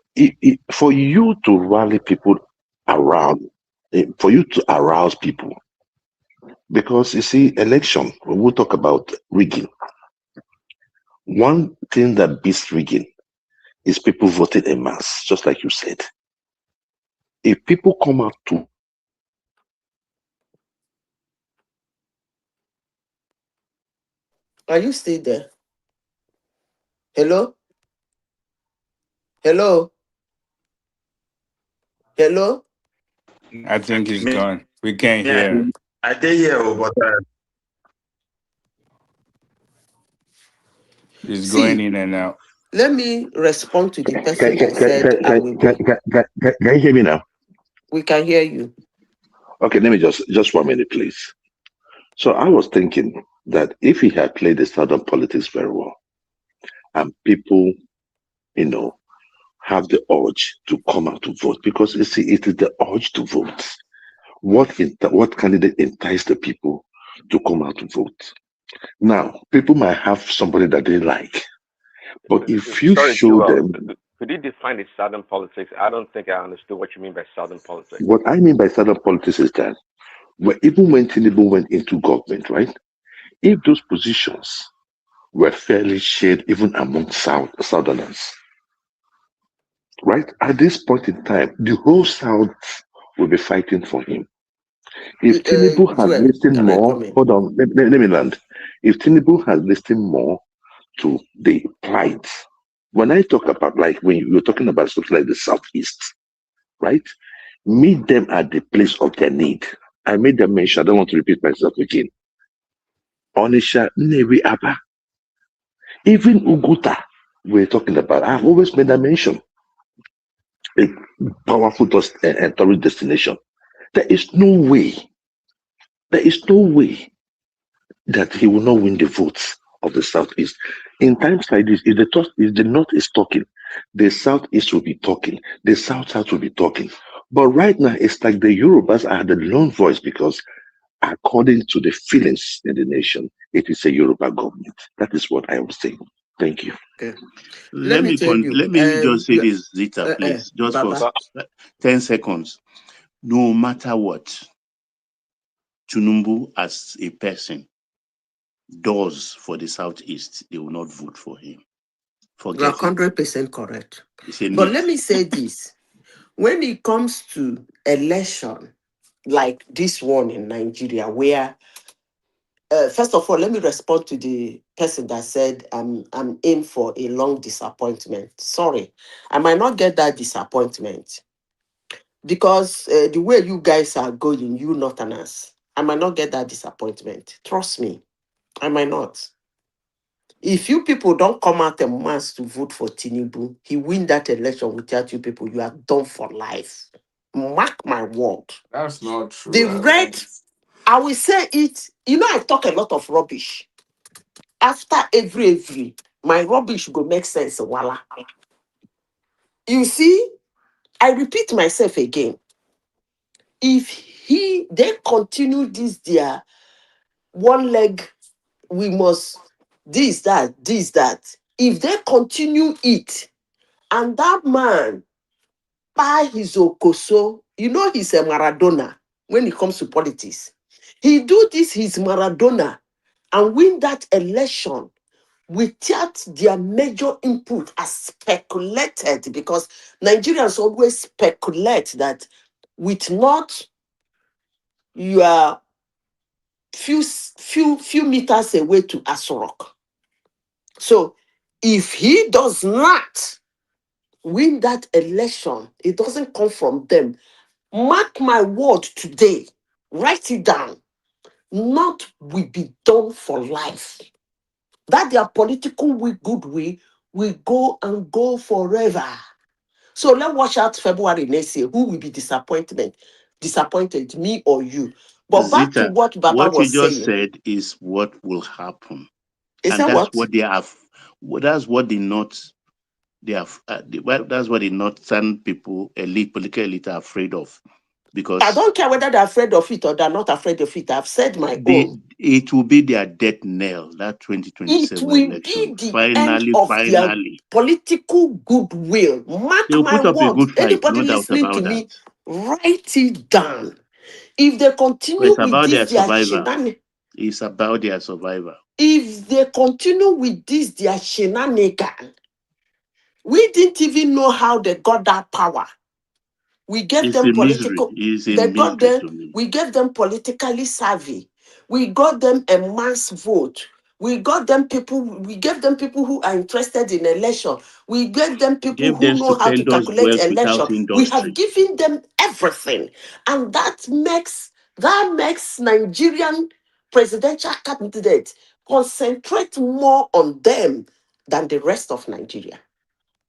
for you to rally people around, for you to arouse people, because you see, election, when we talk about rigging, one thing that beats rigging is people voting en masse, just like you said. If people come out to Are you still there? Hello? Hello? Hello? I think he's gone. We can't hear. I did hear, but he's going in and out. Let me respond to the person that said I will be. Can you hear me now? We can hear you. Okay, let me just 1 minute, please. So I was thinking that if he had played the southern politics very well, and people, have the urge to come out to vote, because you see, it is the urge to vote. What candidate entice the people to come out to vote? Now, people might have somebody that they like, but if you Sorry, show Joel, them, could you define the Southern politics? I don't think I understood what you mean by Southern politics. what I mean by Southern politics is that even when Tinubu went into government, right? If those positions were fairly shared even among Southerners, right? At this point in time, the whole South will be fighting for him. If Tinubu had Joel, listened can I more, come in? hold on, let me land. If Tinubu had listened more to the plight, when I talk about, like, when you're talking about something like the Southeast, right? Meet them at the place of their need. I made them mention, I don't want to repeat myself again. Onisha, Nnewi, Aba, even Uguta, we're talking about. I've always made that mention. A powerful tourist destination. There is no way that he will not win the votes of the Southeast. In times like this, if the North is talking, the Southeast will be talking, the South will be talking. But right now, it's like the Yorubas are the lone voice, because according to the feelings in the nation, it is a Yoruba government. That is what I would say. Thank you. Okay. Let me tell you, let me just say this, Zita, uh, please, just for Baba. 10 seconds. No matter what Tinubu as a person does for the Southeast, they will not vote for him. You are Forget it. 100% correct. It's a But myth. let me say this. When it comes to election, like this one in Nigeria, where, first of all, let me respond to the person that said, I'm in for a long disappointment. Sorry, I might not get that disappointment because the way you guys are going, you Northerners, I might not get that disappointment. Trust me, I might not. If you people don't come out en masse to vote for Tinubu, he win that election without you people, you are done for life. Mark my word. That's not true. The red, I will say it, I talk a lot of rubbish. After every, my rubbish go make sense, voila. You see, I repeat myself again. If they continue this, their one leg, we must, this, that. If they continue it, and that man, by his okoso, he's a Maradona when it comes to politics. He do this, he's Maradona, and win that election without their major input as speculated, because Nigerians always speculate that with not you are few meters away to Asorok. So if he does not win that election, it doesn't come from them. Mark my word today, write it down. Not will be done for life. That their political goodwill will go and go forever. So let's watch out February next year. Who will be disappointed, me or you? But back to Zita, what Baba what you was just saying. said is what will happen. Is And that that's what? what they have. That's what the North, they have. That's what the Northern people, political elite, are afraid of. Because I don't care whether they're afraid of it or they're not afraid of it. I've said my own. it will be their death knell, that It 2027 will election. be the end of their Finally. political goodwill. Mark They'll my put up a words. good fight, Anybody no doubt listening to about that. me, write it down. If they But continue it's with about this, their their survival. shenanigans. It's about their survival. If they continue with this, their shenanigans, we didn't even know how they got that power. We gave It's them a misery. political. It's a They got misery them. to me. We gave them politically savvy. We got them a mass vote. We got them people. We gave them people who are interested in election. We gave them people Gave who them know how to stupendous calculate wealth election. without We have industry. given them everything, and that makes Nigerian presidential candidates concentrate more on them than the rest of Nigeria.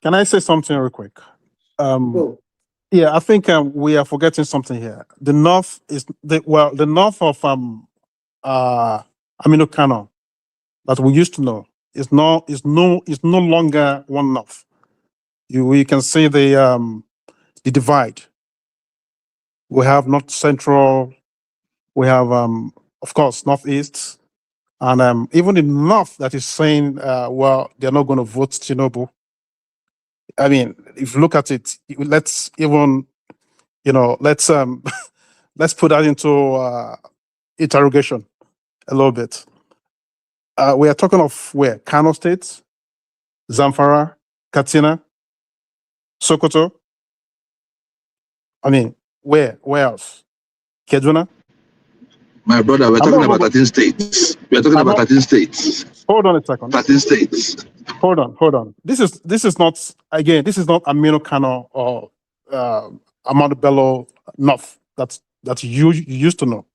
Can I say something real quick? Yeah, I think we are forgetting something here. The north is the north of Amino Kano that we used to know is no longer one north. You can see the divide. We have North Central, we have of course Northeast, and even the North that is saying, well, they're not going to vote Tinubu. I mean, if you look at it, let's even, let's let's put that into interrogation a little bit. We are talking of where? Kano State, Zamfara, Katsina, Sokoto. I mean, where else? Kaduna. My brother, we're talking about 13 states. We're talking about 13 states. Hold on a second. 13 states. Hold on. This is not, again, this is not Amino Kano or Amado Bello North that you used to know.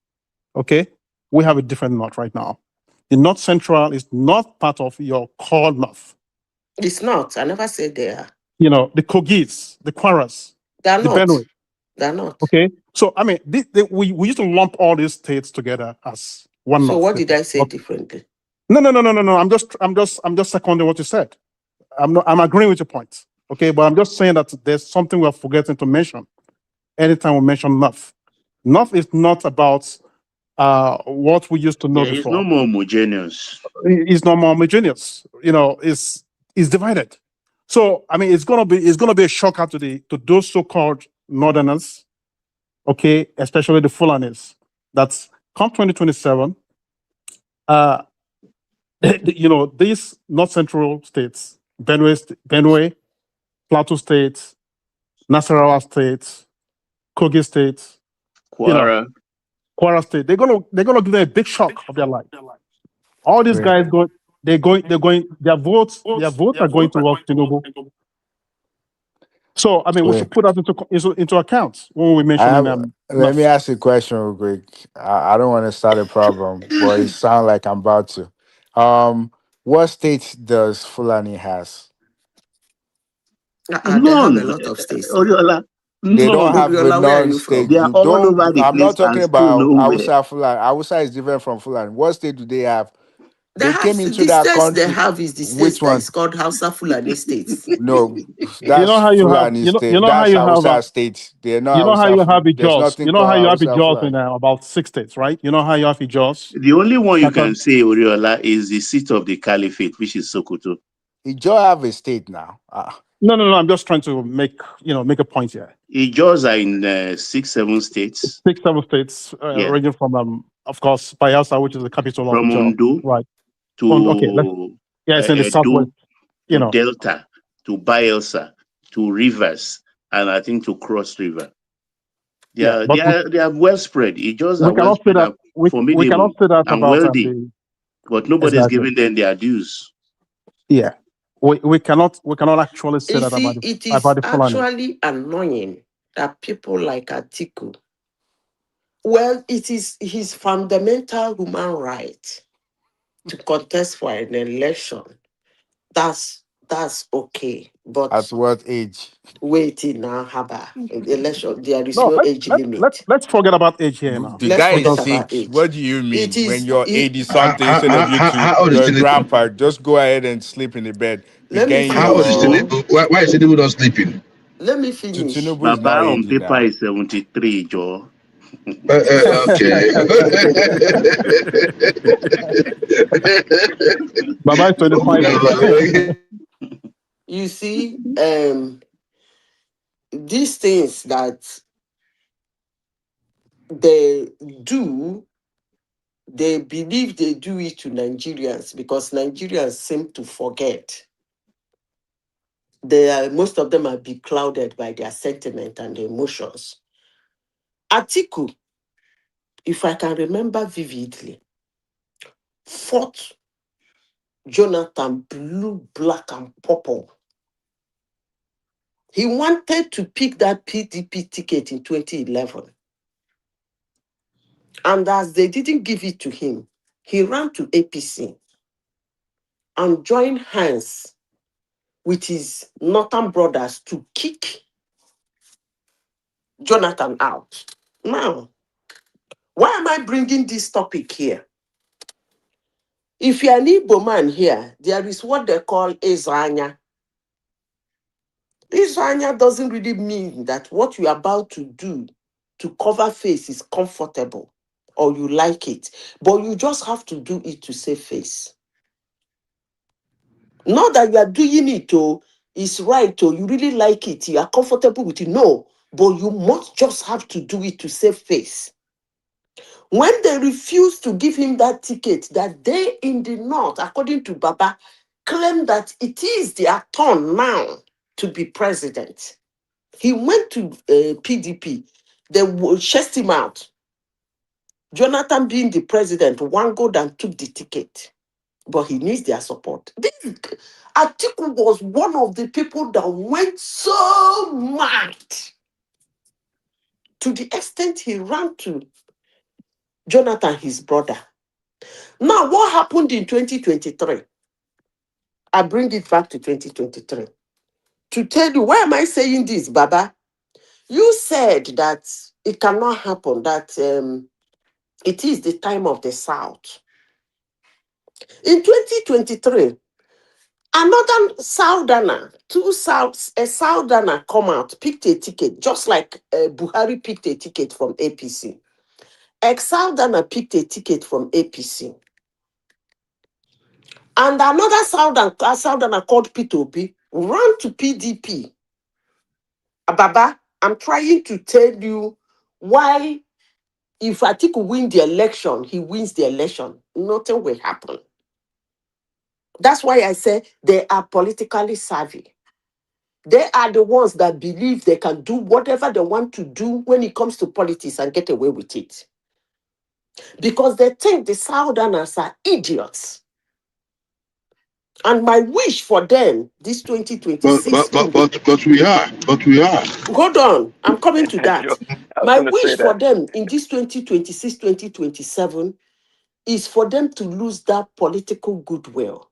Okay? We have a different North right now. The North Central is not part of your core North. It's not. I never said they are. The Kogis, the Kwaras, They're the not. Benue. They're not. Okay? So, I mean, we used to lump all these states together as one North. So what did I say differently? No. I'm just seconding what you said. I'm agreeing with your point. Okay, but I'm just saying that there's something we're forgetting to mention. Anytime we mention North, North is not about what we used to know It's before. no more homogeneous. It's no more homogeneous. It's divided. So I mean, it's gonna be a shocker to those so-called Northerners, okay, especially the Fulanis. That's come 2027. These North Central states, Benue, Plateau State, Nasarawa State, Kogi State, Kwara. Kwara State. They're gonna give them a big shock of their life. All these guys their votes are going towards Tinubu. So I mean, we should put that into account when we mention them. Let me ask you a question real quick. I don't want to start a problem, but it sounds like I'm about to. What states does Fulani has? They have a lot of states. Oriola. They don't have Oriola, where are you non-state. from? They are all over the I'm place not talking and still about nowhere. Hausa Fulani. Hausa is different from Fulani. What state do they have? They have came into the that states country. they have is the states Which that one? is called Hausa Fulani states. No, You that's know how you have, Fulani you know, state. you know how That's you have, Hausa state. They're not you know how Hausa. you have a There's jaws. nothing You know how called you have a Hausa jaws Fulani. in about 6 states, right? You know how you have a jaws. The only one you can say, Oriola, is the seat of the caliphate, which is Sokoto. Ijaw have a state now. No. I'm just trying to make a point here. Ijaws are in 6-7 states. 6-7 states, Yeah. ranging from, of course, Bayelsa, which is the capital From of Ijaw, Ondo right? to It's in the southwest. to Delta, to Bayelsa, to Rivers, and I think to Cross River. They are well spread. Ijaws are well spread. We cannot say that and about wealthy, but nobody's giving them their dues. Yeah, we cannot actually say that See, about it is the Fulani. actually annoying that people like Atiku, well, it is his fundamental human right to contest for an election. That's okay. But at what age? Waiting now, Haba. Election, there is no age limit. Let's forget about age here now. The guy is sick. What do you mean? When you're 80 something, instead of your grandpa, just go ahead and sleep in the bed. How old is Tinubu? Why is Tinubu not sleeping? Let me finish. Tinubu is Baba not on 80 paper now. is 73, Joe. Okay. Baba is 25. You see, these things that they do, they believe they do it to Nigerians because Nigerians seem to forget. Most of them are beclouded by their sentiment and emotions. Atiku, if I can remember vividly, fought Jonathan blue, black, and purple. He wanted to pick that PDP ticket in 2011. And as they didn't give it to him, he ran to APC and joined hands with his northern brothers to kick Jonathan out. Now, why am I bringing this topic here? If you're an Igbo man here, there is what they call Ezanya. This Anya doesn't really mean that what you're about to do to cover face is comfortable or you like it, but you just have to do it to save face. Not that you are doing it, oh, it's right, or you really like it, you are comfortable with it. No, but you must just have to do it to save face. When they refused to give him that ticket, that they in the north, according to Baba, claim that it is their turn now to be president. He went to PDP. They chased him out. Jonathan, being the president, wangled and took the ticket. But he needs their support. Atiku was one of the people that went so mad to the extent he ran to Jonathan, his brother. Now, what happened in 2023? I bring it back to 2023. To tell you, why am I saying this, Baba? You said that it cannot happen, that it is the time of the South. In 2023, another Southerner, a Southerner come out, picked a ticket, just like Buhari picked a ticket from APC. Ex-Southerner picked a ticket from APC. And another Southerner called P2P ran to PDP. Baba, I'm trying to tell you why if Atiku win the election, he wins the election. Nothing will happen. That's why I say they are politically savvy. They are the ones that believe they can do whatever they want to do when it comes to politics and get away with it. Because they think the Southerners are idiots. And my wish for them, this 2026... But we are. Hold on, I'm coming to that. I was My going to say wish for that. them in this 2026, 2027 is for them to lose that political goodwill.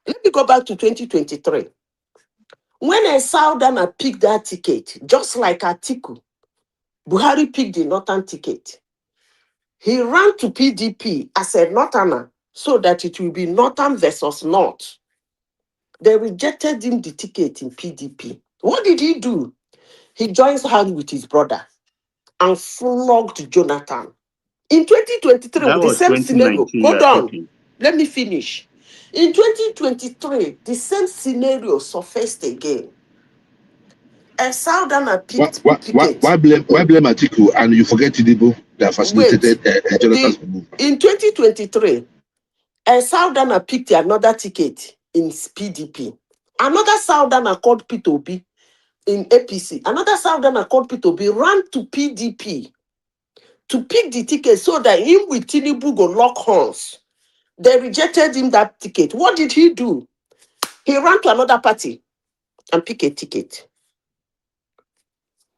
Let me go back to 2023. When a Southerner picked that ticket, just like Atiku, Buhari picked the Northern ticket. He ran to PDP as a Northerner so that it will be Northern versus North. They rejected him the ticket in PDP. What did he do? He joins hands with his brother and flogged Jonathan. In 2023, That with the was same scenario, 2019 you hold are on, talking. let me finish. In 2023, the same scenario surfaced again. A Southerner picked ticket. Why blame Atiku and you forget Tinubu that Wait, facilitated Jonathan's move? in 2023, a Southerner picked another ticket in PDP. Another Southerner called P2B in APC. Another Southerner called P2B ran to PDP to pick the ticket so that him with Tinubu go lock horns. They rejected him that ticket. What did he do? He ran to another party and picked a ticket.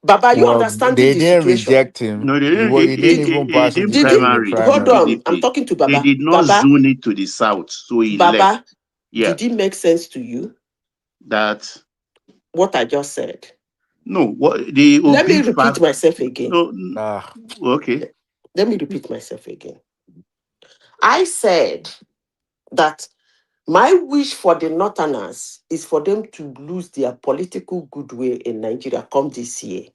Baba, you Well, understanding they the didn't situation? reject him. No, He didn't even he pass the did ticket in the primary to Hold primary. on, I'm PDP. talking to He Baba. did not Baba, zone it to the south, so he left. Baba, Yeah, did it make sense to you, that what I just said? no. What the Let me Obi repeat fact? myself again. No, Ah, okay. Let me repeat myself again. I said that my wish for the Northerners is for them to lose their political goodwill in Nigeria come this year.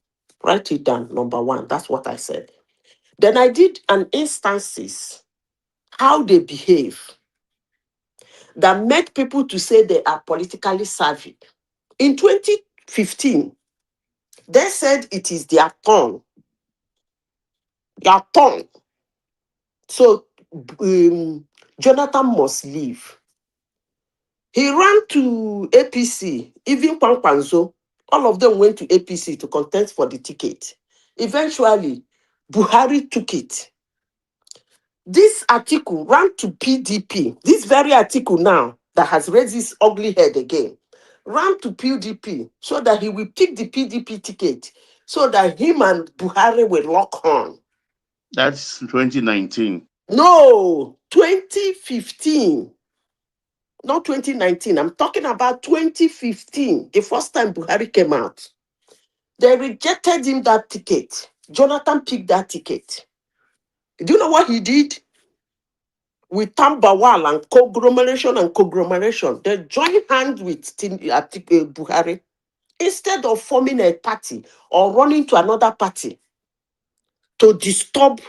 Write it down, number one. That's what I said. Then I did an instances how they behave that made people to say they are politically savvy. In 2015, they said it is their turn. Their turn. So Jonathan must leave. He ran to APC, even Kwankwanzo. All of them went to APC to contest for the ticket. Eventually, Buhari took it. This article ran to PDP. This very article now that has raised his ugly head again, ran to PDP so that he will pick the PDP ticket so that him and Buhari will lock on. That's 2019. No, 2015. Not 2019. I'm talking about 2015, the first time Buhari came out. They rejected him that ticket. Jonathan picked that ticket. Do you know what he did? With Tambawal and conglomeration. They joined hands with Buhari Instead of forming a party or running to another party to disturb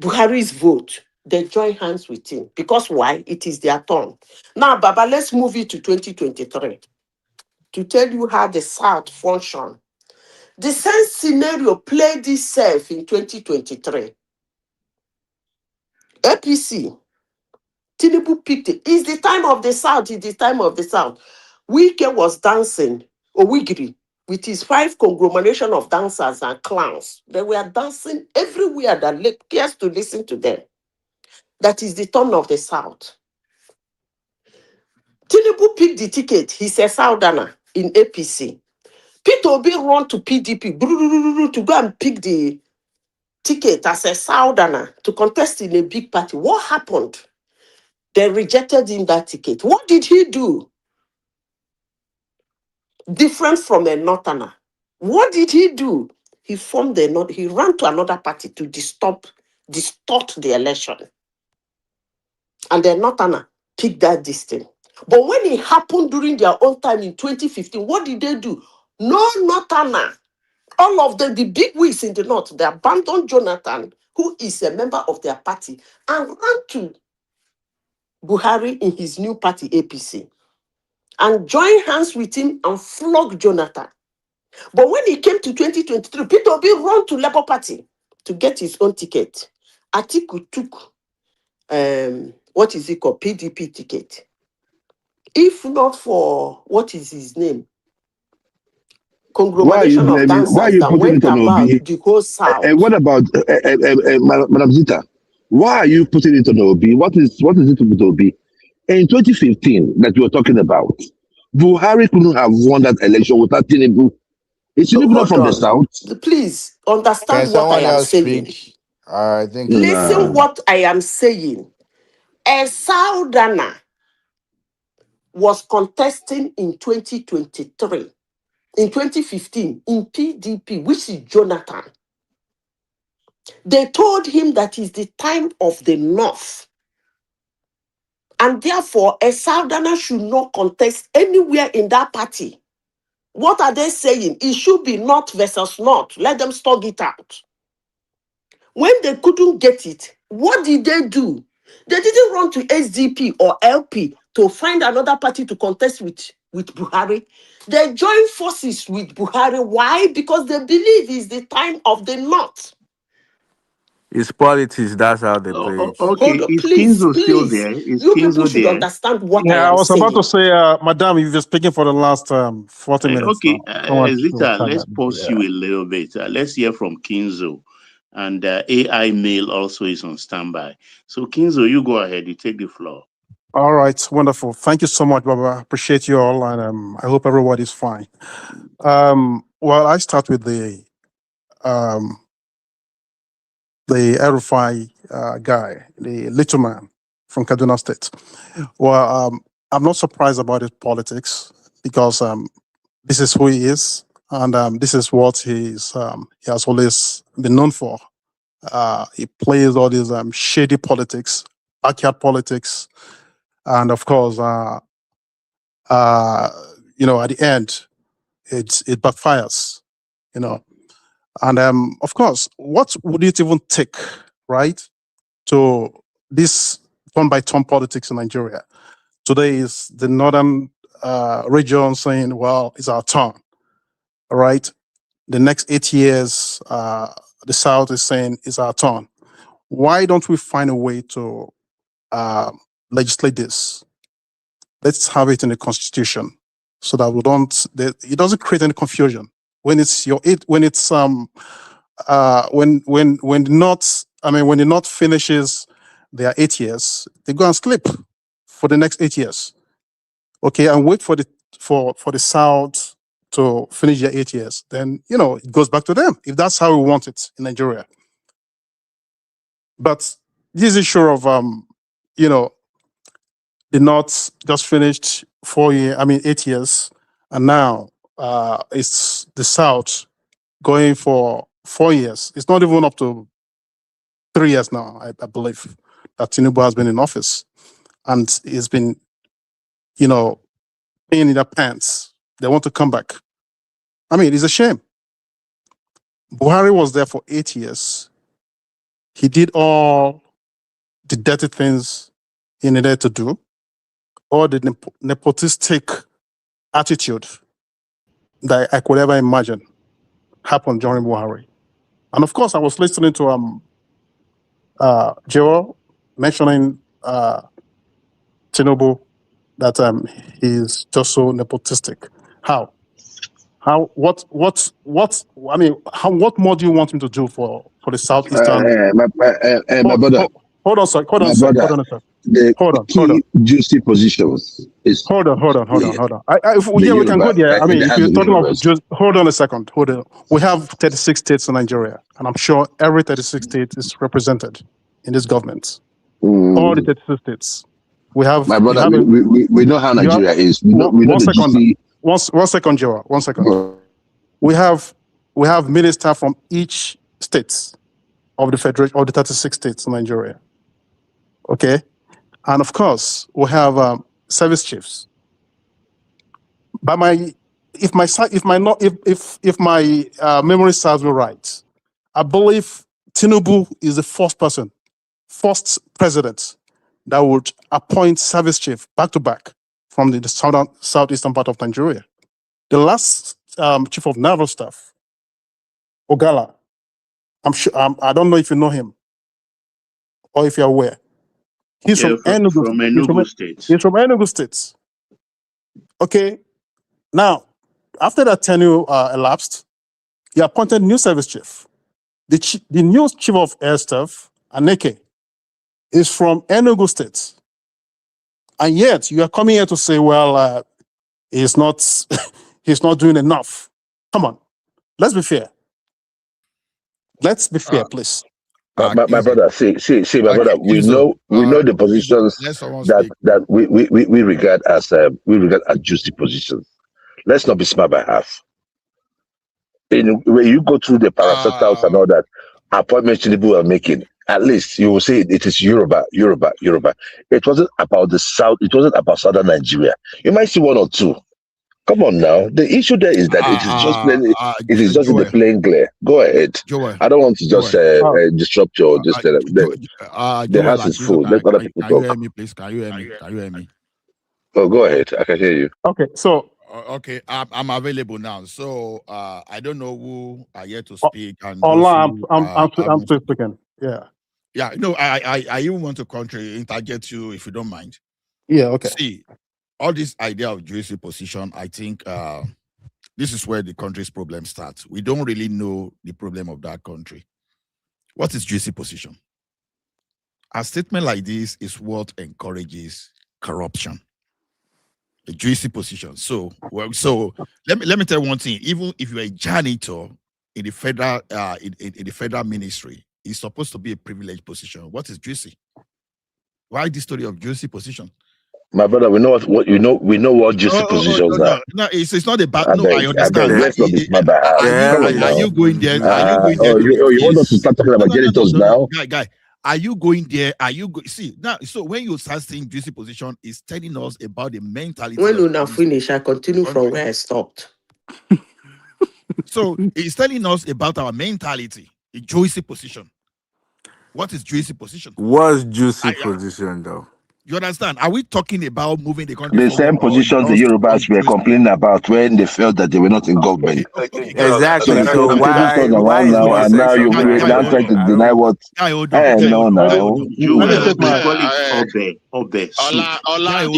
Buhari's vote, they join hands with him. Because why? It is their turn. Now, Baba, let's move it to 2023 to tell you how the South function. The same scenario played itself in 2023. APC, Tinubu picked it. It's the time of the South. It's the time of the South. Wike was dancing, Owigiri, with his 5 conglomeration of dancers and clowns. They were dancing everywhere that cares to listen to them. That is the turn of the South. Tinubu picked the ticket. He's a Southerner in APC. Peter Obi run to PDP to go and pick the ticket as a Southerner to contest in a big party. What happened? They rejected him that ticket. What did he do? Different from a Northerner. What did he do? He ran to another party to distort the election. And the Northerner picked that distance. But when it happened during their own time in 2015, what did they do? No Northerner. All of them, the big wigs in the North, they abandoned Jonathan, who is a member of their party, and ran to Buhari in his new party, APC, and joined hands with him and flogged Jonathan. But when it came to 2023, Peter Obi ran to Labour Party to get his own ticket. Atiku took, what is it called, PDP ticket. If not for, what is his name? Conglomeration of dancers why are you that putting went it on about Obi? the whole South. And what about Madam Zita? Why are you putting it on Obi? What is it with Obi? In 2015 that you were talking about, Buhari couldn't have won that election without Tinubu. Is Tinubu not from the South? Please understand Can what I someone am else saying. speak? I think. Listen what I am saying. A Southerner was contesting in 2023, in 2015, in PDP, which is Jonathan. They told him that is the time of the North. And therefore, a Southerner should not contest anywhere in that party. What are they saying? It should be North versus North. Let them stog it out. When they couldn't get it, what did they do? They didn't run to SDP or LP to find another party to contest with Buhari. They joined forces with Buhari. Why? Because they believe it's the time of the North. It's politics. That's how they play it. Okay, is Please, Kinzo still please. there? Is You people Kinzo should there? understand what I Yeah, I am was about to saying. say, Madam, you've been speaking for the last 40 minutes Okay, now. Someone Zita, should let's pause you a little bit. Let's hear from Kinzo. And AI Mail also is on standby. So, Kinzo, you go ahead. You take the floor. All right, wonderful. Thank you so much, Baba. Appreciate you all, and I hope everybody's fine. Well, I start with the Rufai guy, the little man from Kaduna State. Well, I'm not surprised about his politics because this is who he is, and this is what he has always been known for. He plays all these shady politics, backyard politics, and of course, at the end, it backfires. And of course, what would it even take, right, to this turn-by-turn politics in Nigeria? Today is the northern region saying, well, it's our turn, all right? The next 8 years, the South is saying it's our turn. Why don't we find a way to legislate this? Let's have it in the Constitution so that it doesn't create any confusion. When the North finishes their 8 years, they go and sleep for the next 8 years. Okay, and wait for the South to finish their 8 years. Then it goes back to them if that's how we want it in Nigeria. But this issue of the North just finished 8 years, and now it's the South going for 4 years. It's not even up to 3 years now, I believe, that Tinubu has been in office. And he's been, peeing in their pants. They want to come back. I mean, it's a shame. Buhari was there for 8 years. He did all the dirty things he needed to do, all the nepotistic attitude that I could ever imagine happened during Buhari. And of course, I was listening to Joe mentioning Tinubu that he's just so nepotistic. How? What I mean, what more do you want him to do for the southeastern? My brother. Hold on, sir. Hold on, sir. Hold on, sir. Hold on. Juicy positions is. Hold on. Yeah, we can go there. I mean, if you're talking about just hold on a second. Hold on. We have 36 states in Nigeria, and I'm sure every 36 state is represented in this government. All the 36 states. We have. My brother, we know how Nigeria is. We know the GC. One second, Joe. 1 second. We have ministers from each state of the federation, of the 36 states in Nigeria. Okay, and of course we have service chiefs. If my memory serves me right, I believe Tinubu is the first president that would appoint service chief back to back from the southeastern part of Nigeria. The last chief of naval staff, Ogala, I'm sure I don't know if you know him or if you're aware. He's from Enugu State. He's from Enugu State. Okay. Now, after that tenure elapsed, he appointed new service chief. The new chief of air staff, Aneke, is from Enugu State. And yet, you are coming here to say, well, he's not doing enough. Come on. Let's be fair. Let's be fair, please. My brother, see, my brother. We know the positions that we regard as juicy positions. Let's not be smart by half. When you go through the parastatals and all that appointments Tinubu are making, at least you will say it is Yoruba. It wasn't about the South. It wasn't about Southern Nigeria. You might see one or two. Come on now. The issue there is that it is just plain. It is just in the plain glare. Go ahead. I don't want to just disrupt your. The house is full. Let other people talk. Can you hear me, please? Can you hear me? Oh, go ahead. I can hear you. Okay, so. Okay, I'm available now. So I don't know who are here to speak. And I'm still speaking. Yeah. Yeah. No, I even want to interject you if you don't mind. Yeah. Okay. See, all this idea of juicy position, I think this is where the country's problem starts. We don't really know the problem of that country. What is juicy position? A statement like this is what encourages corruption. A juicy position. So let me tell you one thing. Even if you're a janitor in the federal ministry, it's supposed to be a privileged position. What is juicy? Why this story of juicy position? My brother, we know what you know. We know what juicy positions are. No, it's not about. No, I understand. Let's not be smart by half. Are you going there? You want us to start talking about janitors now? Guy. Are you going there? See now? So when you start seeing juicy position, it's telling us about the mentality. When you now finish, I continue from where I stopped. So it's telling us about our mentality. A juicy position. What is juicy position? What's juicy position though? You understand? Are we talking about moving the country? The same positions the Yorubas were complaining about when they felt that they were not in government. Okay. Exactly. So why now you're now trying to deny what? No. You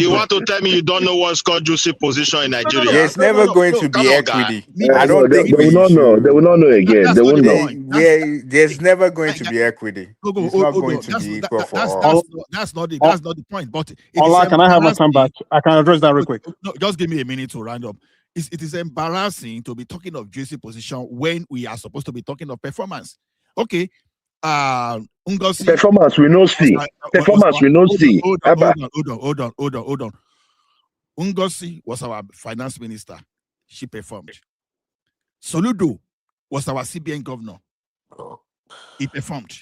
want to tell me you don't know what's called juicy position in Nigeria? There's never going to be equity. I don't think they will not know. They will not know again. They won't know. There's never going to be equity. It's not going to be equal for all. That's not the point. But Allah, can I have my time back? I can address that real quick. No, just give me a minute to round up. It is embarrassing to be talking of juicy position when we are supposed to be talking of performance. Okay. Ngozi, performance we no see. Performance we no see. Hold on. Ngozi was our finance minister. She performed. Soludo was our CBN governor. He performed.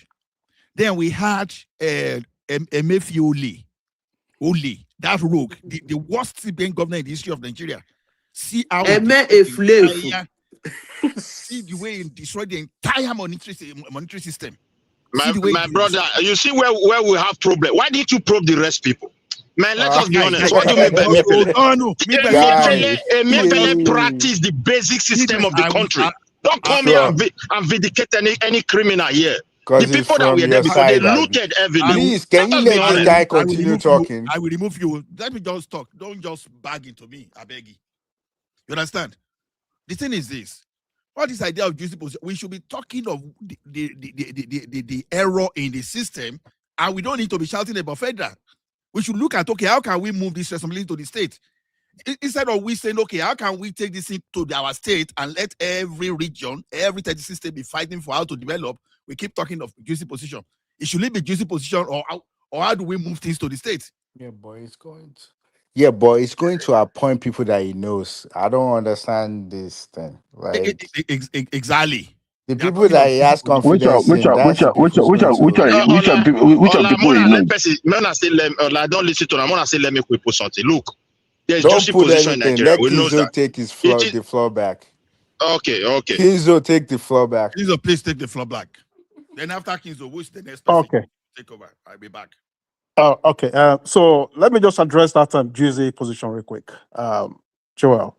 Then we had Emefiole. Only that rogue, the worst CBN governor in the history of Nigeria. See how See the way he destroyed the entire monetary system. My brother, you see where we have problem. Why didn't you probe the rest people? Man, let us be honest. What do you mean by Mepele? Oh no, Mepele practice the basic system of the country. Don't come here and vindicate any criminal here. The people that were there before, they looted heavily. Please, can you let this guy continue talking? I will remove you. Let me just talk. Don't just bag into me. I beg you. You understand? The thing is this. All this idea of juicy position, we should be talking of the error in the system, and we don't need to be shouting about federal. We should look at, okay, how can we move this responsibility to the state? Instead of we saying, okay, how can we take this thing to our state and let every region, every 36 state be fighting for how to develop? We keep talking of juicy position. It should be juicy position, or how do we move things to the state? Yeah, boy, it's going to. Yeah, but it's going to appoint people that he knows. I don't understand this thing. Like exactly. The people that he has confidence in. Which are people he knows? I don't listen to them. I say let me put something. Look, there's juicy position in Nigeria. Let Kinzo take his floor, the floor back. Okay. Kinzo, take the floor back. Kinzo, please take the floor back. Then after Kinzo, who's the next person? Okay. Take over. I'll be back. Okay. So let me just address that juicy position real quick. Joel,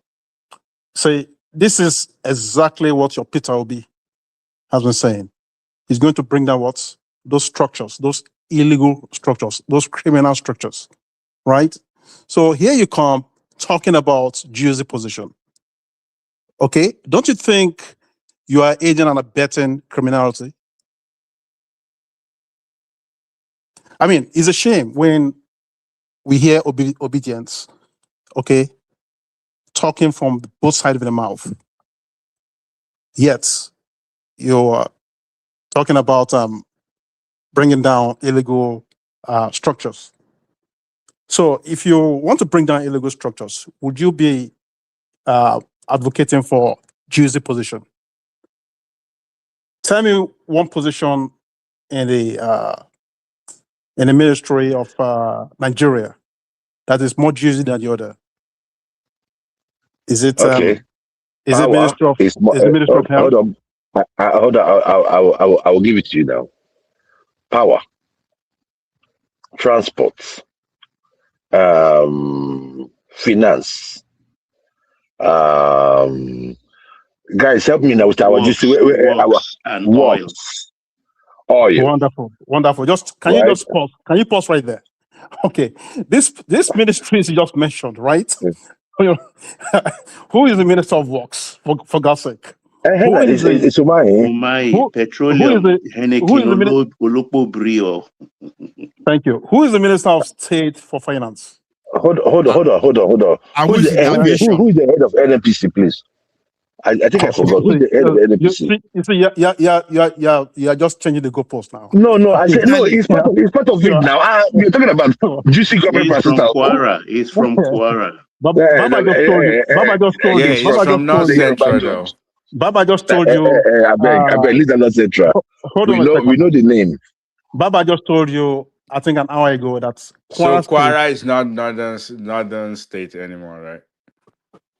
say this is exactly what your Peter Obi has been saying. He's going to bring down those structures, those illegal structures, those criminal structures, right? So here you come talking about juicy position. Okay, don't you think you are aiding and abetting criminality? I mean, it's a shame when we hear obedience, okay, talking from both sides of the mouth. Yet, you're talking about bringing down illegal structures. So if you want to bring down illegal structures, would you be advocating for juicy position? Tell me one position in the Ministry of Nigeria that is more juicy than the other. Is it okay? Is it Ministry of Health? Hold on. I will give it to you now. Power, transport, finance. Guys, help me now with our works. Oil. Wonderful. Just can you just pause? Can you pause right there? Okay, this ministry is just mentioned, right? Yes. Who is the Minister of Works? For God's sake. It's Umai Petroleum. Thank you. Who is the Minister of State for Finance? Hold on. Who's the head of NNPC, please? I think I forgot. Who's the head of NNPC? You are just changing the goalpost now. No. I said no. It's part of it now. We're talking about juicy government process. He's from Kwara. Baba just told you. He's from North Central. Baba just told you. I beg. Leave North Central. We know the name. Baba just told you, I think an hour ago, that Kwara is not northern state anymore, right?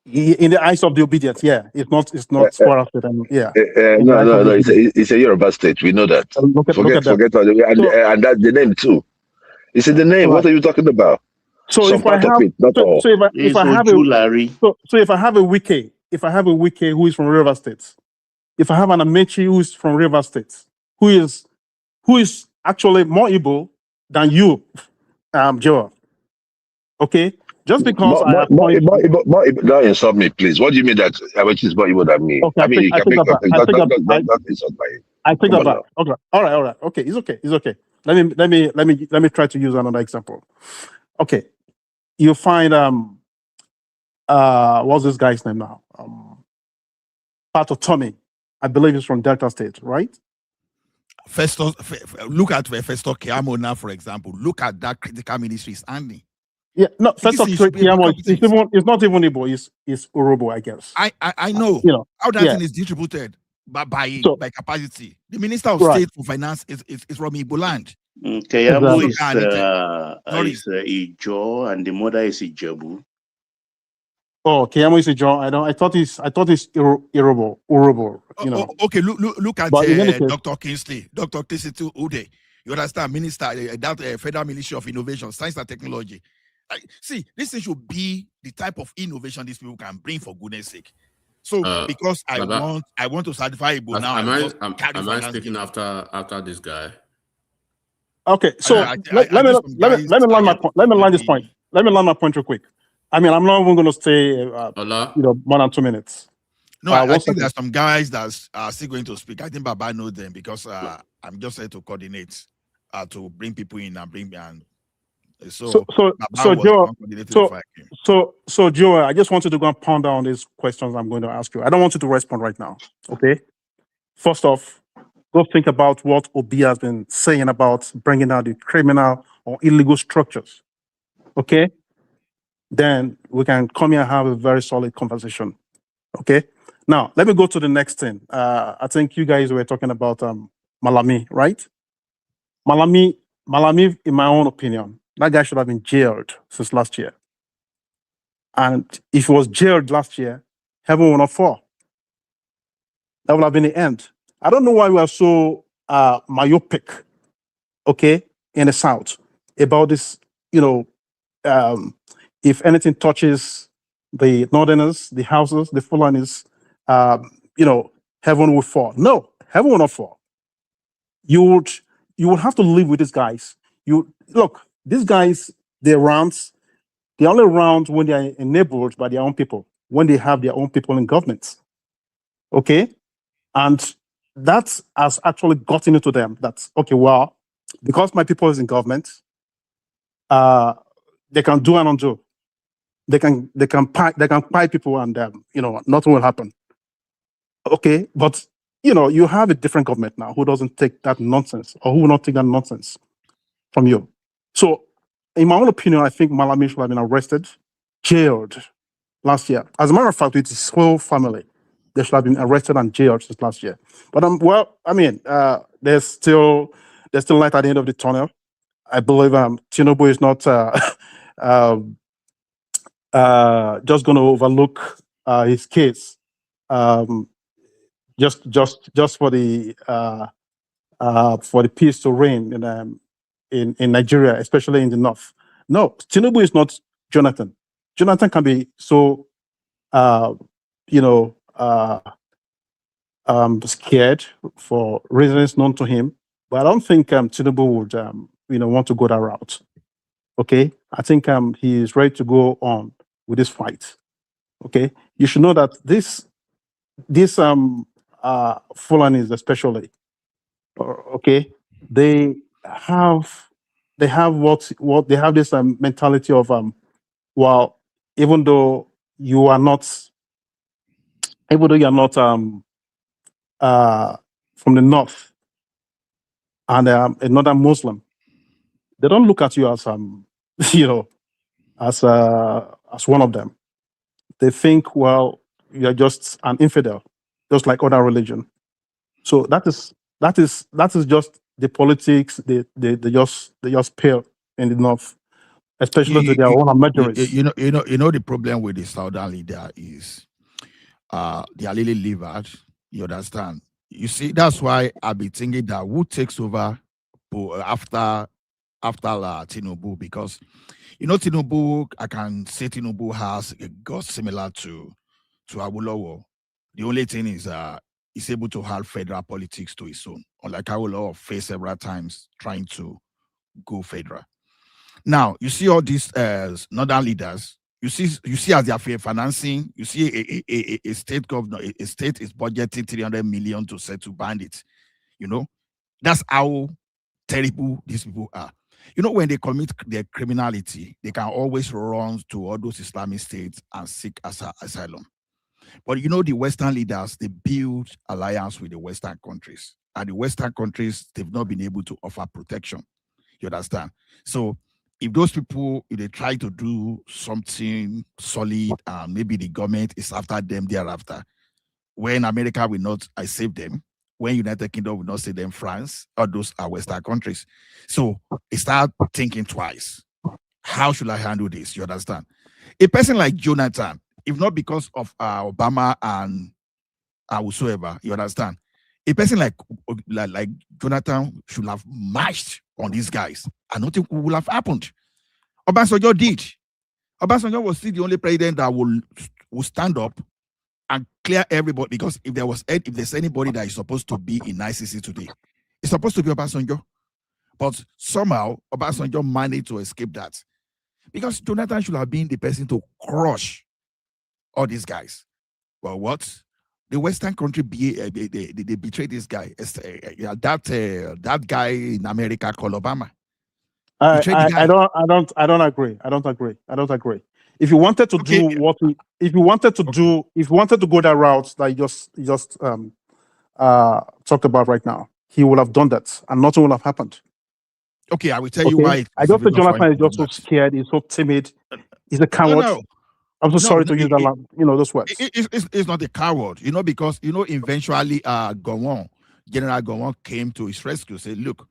In the eyes of the obedient, yeah, it's not Kwara State anymore. Yeah. No. It's a Yoruba state. We know that. Forget and that's the name too. It's in the name. Right. What are you talking about? So if I have a Wike who is from River State, if I have an Amechi who is from River State, who is actually more Igbo than you, Joel. Okay? Just because don't insult me, please. What do you mean that Amechi is more Igbo than me? Okay, I mean, you can make that insult by it. I take that back. Okay. All right. Okay, it's okay. Let me try to use another example. Okay. You find what's this guy's name now? Pato Tommy. I believe he's from Delta State, right? Look at Festo Kiamo now, for example. Look at that critical ministry standing. Yeah, no, Festo Kiamo is not even Igbo, it's Urobo, I guess. I know. How that thing is distributed by capacity. The Minister of State for Finance is from Igbo land. Kayamo is Ijo, and the mother is Ijebu. Oh, Keyamo is a John. I thought he's irritable. You know. Okay, look at Dr. Kingsley Ude. You understand, Minister, that Federal Ministry of Innovation, Science and Technology. See, this thing should be the type of innovation these people can bring, for goodness sake. So, because I want to satisfy Igbo now. Am I speaking after this guy? Okay, so let me land this point. Let me land my point real quick. I mean, I'm not even going to stay, more than 2 minutes. No, I think there's some guys that are still going to speak. I think Baba knows them because I'm just here to coordinate, to bring people in and bring me and. So Joe, I just wanted to go and ponder on these questions I'm going to ask you. I don't want you to respond right now. Okay. First off, go think about what Obi has been saying about bringing out the criminal or illegal structures. Okay. Then we can come here and have a very solid conversation. Okay. Now, let me go to the next thing. I think you guys were talking about Malami, right? Malami, in my own opinion, that guy should have been jailed since last year. And if he was jailed last year, heaven will not fall. That would have been the end. I don't know why we are so myopic, okay, in the South about this, if anything touches the Northerners, the Houses, the Fulanis, heaven will fall. No, heaven will not fall. You would have to live with these guys. Look, these guys, they only rant when they are enabled by their own people, when they have their own people in government. Okay? And that has actually gotten into them. That's okay, well, because my people is in government, they can do and undo. They can pie people and nothing will happen. Okay, but you have a different government now who doesn't take that nonsense, or who will not take that nonsense from you. So, in my own opinion, I think Malami should have been arrested, jailed last year. As a matter of fact, with his whole family, they should have been arrested and jailed since last year. But there's still light at the end of the tunnel. I believe Tinubu is not just going to overlook his case just for the peace to reign in Nigeria, especially in the north. No, Tinubu is not Jonathan. Jonathan can be so scared for reasons known to him, but I don't think Tinubu would want to go that route. Okay, I think he is ready to go on with this fight. Okay, you should know that this Fulanis especially, okay, they have what they have this mentality of well, even though you are not from the north and another Muslim, they don't look at you as as one of them. They think, well, you're just an infidel, just like other religion. So that is just the politics they just pale in the north, especially to their own majorities. You know the problem with the Southern leader is they are really livered. You understand? You see, that's why I've been thinking that who takes over after Tinubu, because Tinubu, I can say Tinubu has a gut similar to Awolowo. The only thing is he's able to have federal politics to his own, unlike Awolowo faced several times trying to go federal. Now you see all these northern leaders. You see as they are financing. You see a state governor, a state is budgeting 300 million to settle bandits. That's how terrible these people are. When they commit their criminality, they can always run to all those Islamic states and seek asylum. But the Western leaders, they build alliance with the Western countries. And the Western countries, they've not been able to offer protection. You understand? So if those people, if they try to do something solid, maybe the government is after them thereafter, when America will not save them, when United Kingdom will not save them, France, all those are Western countries. So start thinking twice. How should I handle this? You understand? A person like Jonathan, if not because of Obama and whosoever, you understand? A person like Jonathan should have marched on these guys, and nothing would have happened. Obasanjo did. Obasanjo was still the only president that will stand up and clear everybody, because if there's anybody that is supposed to be in ICC today, it's supposed to be Obasanjo. But somehow Obasanjo managed to escape that, because Jonathan should have been the person to crush all these guys. Well, what? The Western country they betrayed this guy. That guy in America called Obama. I don't agree. I don't agree. If you wanted to do if you wanted to go that route that you just talked about right now, he would have done that, and nothing would have happened. Okay, I will tell you why. I don't think Jonathan is just so scared. He's so timid. He's a coward. No. I'm so sorry to use that, those words. It's not a coward, because eventually General Gowon came to his rescue, said, look,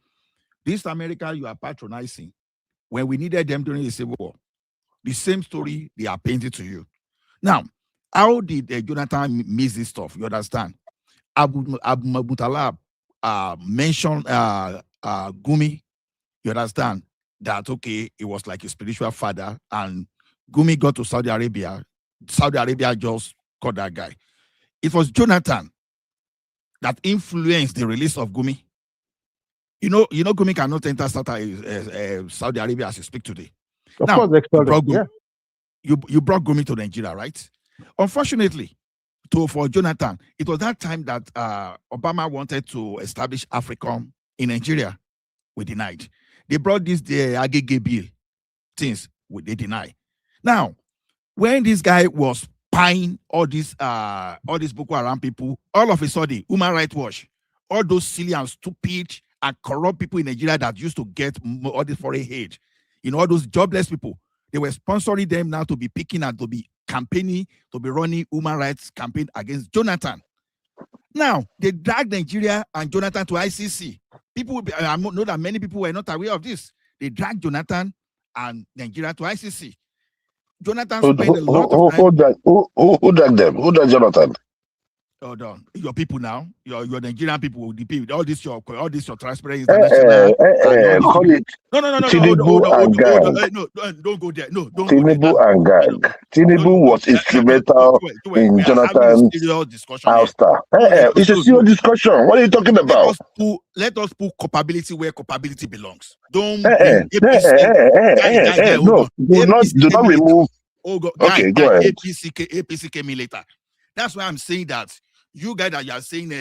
this America you are patronizing, when we needed them during the Civil War, the same story they are painting to you. Now, how did Jonathan miss this stuff? You understand? Abu Mutala mentioned Gumi. You understand that, okay, it was like a spiritual father, and Gumi got to Saudi Arabia. Saudi Arabia just caught that guy. It was Jonathan that influenced the release of Gumi. Gumi cannot enter Saudi Arabia as you speak today. Now, you brought Gumi to Nigeria, right? Unfortunately, for Jonathan, it was that time that Obama wanted to establish AFRICOM in Nigeria. We denied. They brought the Agege bill. Things they deny. Now, when this guy was spying all these Boko Haram people, all of a sudden, Human Rights Watch, all those silly and stupid and corrupt people in Nigeria that used to get all this foreign aid, all those jobless people, they were sponsoring them now to be picking and to be campaigning, to be running human rights campaign against Jonathan. Now, they dragged Nigeria and Jonathan to ICC. I know that many people were not aware of this. They dragged Jonathan and Nigeria to ICC. Jonathan spent a lot of time. Who dragged them? Who dragged Jonathan? Hold on, your people now, your Nigerian people, the people, all this your transparency. Call it Tinubu and gang. No, don't go there. No, don't Tinubu go there. And gang. Tinubu was instrumental in Jonathan's ouster. It's a serious discussion. What are you talking about? Let us put culpability where culpability belongs. Don't no, do not remove. Okay, go ahead. APC came in later. That's why I'm saying that. You guys that you are saying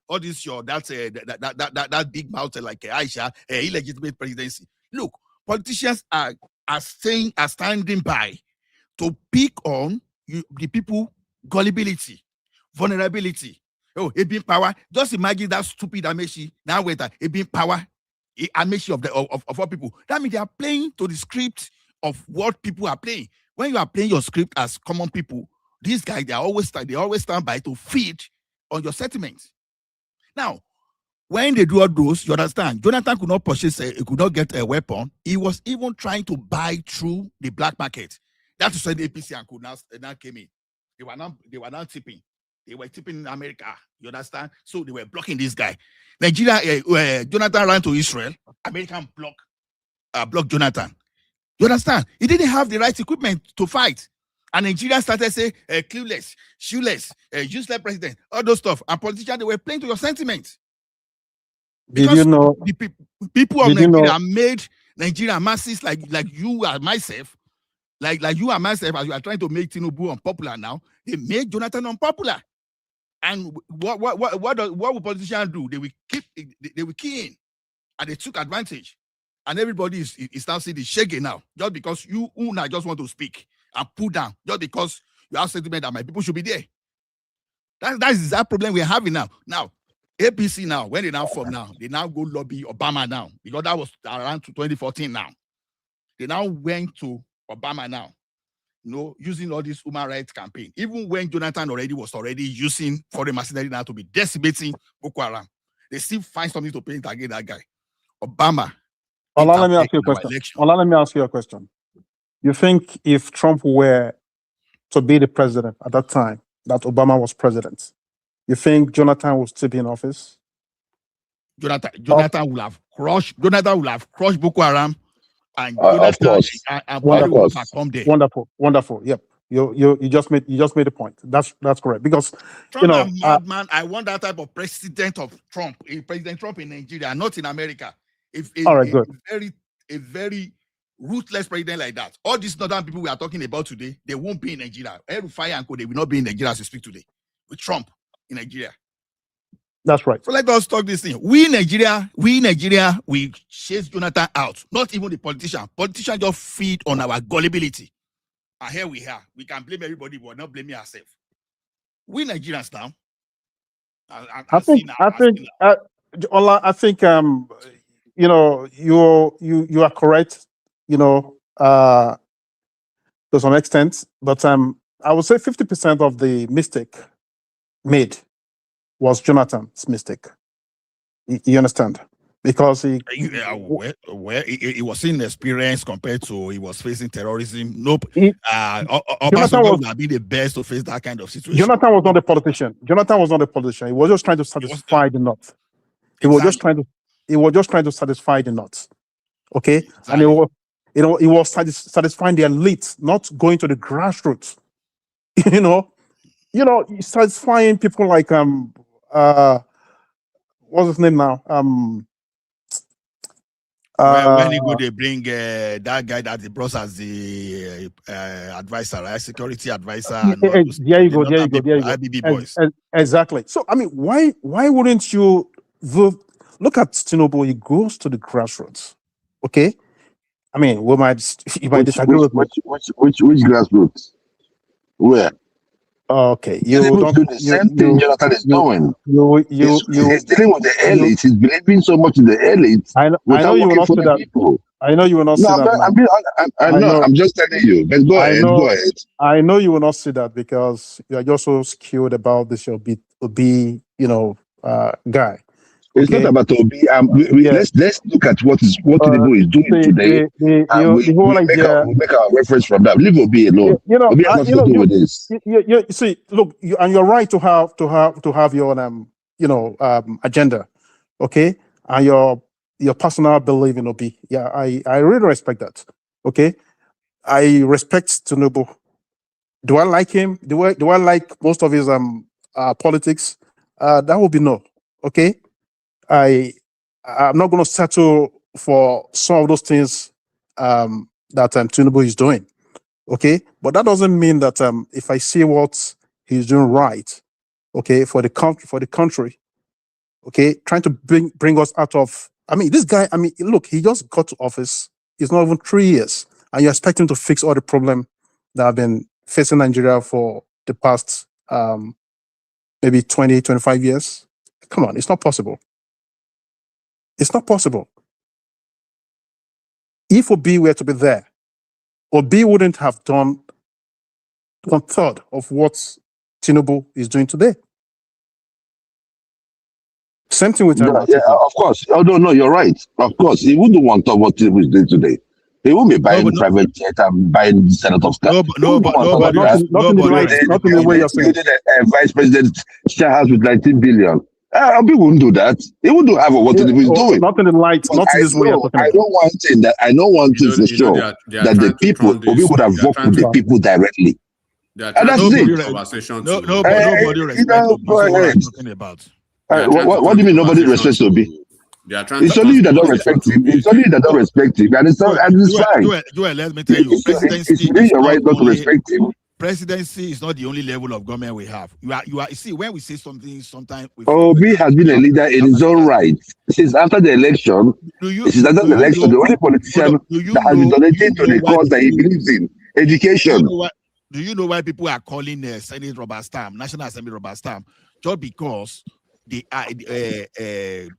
all this that big mouth like Aisha, illegitimate presidency. Look, politicians are standing by to pick on the people gullibility, vulnerability. Oh, it being power. Just imagine that stupid Amechi. Now wait, it being power, Amechi of all people. That means they are playing to the script of what people are playing. When you are playing your script as common people, these guys they always stand by to feed on your sentiments. Now, when they do all those, you understand, Jonathan could not purchase, he could not get a weapon. He was even trying to buy through the black market. That's why the APC and could now came in. They were not tipping. They were tipping in America. You understand? So they were blocking this guy. Nigeria, Jonathan ran to Israel. American blocked Jonathan. You understand? He didn't have the right equipment to fight. And Nigeria started saying, clueless, shoeless, useless president, all those stuff. And politicians, they were playing to your sentiments. Because did you know? The people of Nigeria made Nigeria masses like you and myself, like you and myself, as you are trying to make Tinubu unpopular now, they made Jonathan unpopular. And what will politicians do? They will key in, and they took advantage. And everybody is now seeing the shaking now, just because you Una just want to speak and pull down, just because you have sentiment that my people should be there. That is that problem we're having now. Now, APC now, when they now form now, they now go lobby Obama now, because that was around 2014 now. They now went to Obama now, using all this human rights campaign. Even when Jonathan was already using foreign mercenary now to be decimating Boko Haram, they still find something to paint against that guy. Obama. Let me ask you a question. You think if Trump were to be the president at that time that Obama was president, you think Jonathan will still be in office? Jonathan will have crushed Boko Haram, and of course. and Buhari will overcome there. Wonderful. Yep. You just made a point. That's correct, because Trump, a madman. I want that type of President Trump in Nigeria, not in America. All right, good. A very ruthless president like that. All these northern people we are talking about today, they won't be in Nigeria. Rufai and Co, they will not be in Nigeria as we speak today. With Trump in Nigeria. That's right. So let us talk this thing. We Nigeria, we chase Jonathan out. Not even the politician. Politicians just feed on our gullibility. And here we are. We can blame everybody, but not blame ourselves. We Nigerians now. I think you know, you are correct, you know, to some extent, but I would say 50% of the mistake made was Jonathan's mistake. You understand? Because he was inexperienced compared to he was facing terrorism. Nope. Jonathan would be the best to face that kind of situation. Jonathan was not a politician. He was just trying to satisfy the North. He was just trying to satisfy the North. Okay? Exactly. And he was satisfying the elite, not going to the grassroots. you know, satisfying people like what's his name now? When he go, they bring that guy that they brought as the advisor, right? Security advisor. And there you go. IBB boys. Exactly. So, I mean, why wouldn't you look at Tinubu? He goes to the grassroots. Okay. I mean, you might disagree with me. Which grassroots? Where? Okay, you don't do the same thing Jonathan is doing. He's dealing with the elites. He's believing so much in the elites. I know you will not say that. People. I know you will not say that. I'm just telling you. But go ahead. I know you will not say that because you are just so skewed about this. You'll be guy. It's not about Obi. Let's look at what Tinubu is doing today. We'll make our reference from that. Leave Obi alone. Obi has nothing to do with this. You see, look, and you're right to have your agenda, okay, and your personal belief in Obi. Yeah, I really respect that. Okay, I respect Tinubu. Do I like him? Do I like most of his politics? That would be no. Okay. I'm not going to settle for some of those things that Tinubu is doing, okay? But that doesn't mean that if I see what he's doing right, okay, for the country, okay, trying to bring us out of. I mean, this guy. I mean, look, he just got to office. It's not even 3 years, and you expect him to fix all the problems that have been facing Nigeria for the past maybe 20, 25 years. Come on, it's not possible. It's not possible. If Obi were to be there, Obi wouldn't have done 1/3 of what Tinubu is doing today. Same thing with of course. Oh no, you're right. Of course, he wouldn't want to what Tinubu is doing today. He won't be buying private jet and buying this set of stuff. Not in the way you're saying. Vice President share house with 19 billion. Obi wouldn't do that. He wouldn't have what Tinubu is doing. Not in the light. Not in this way. I know one thing for sure that the people Obi would have worked with the people directly. And that's it. Nobody respects what do you mean nobody respects Obi? It's only you that don't respect him. It's only you that don't respect him, and it's fine. Joel, let me tell you, presidency. It's really your right not to respect him. Presidency is not the only level of government we have. You are. You see, when we say something, sometimes Obi has been a leader in his own right since after the election. The only politician that has been donating to the cause that he believes in, education. Do you know why people are calling Senate rubber stamp, National Assembly rubber stamp, just because they are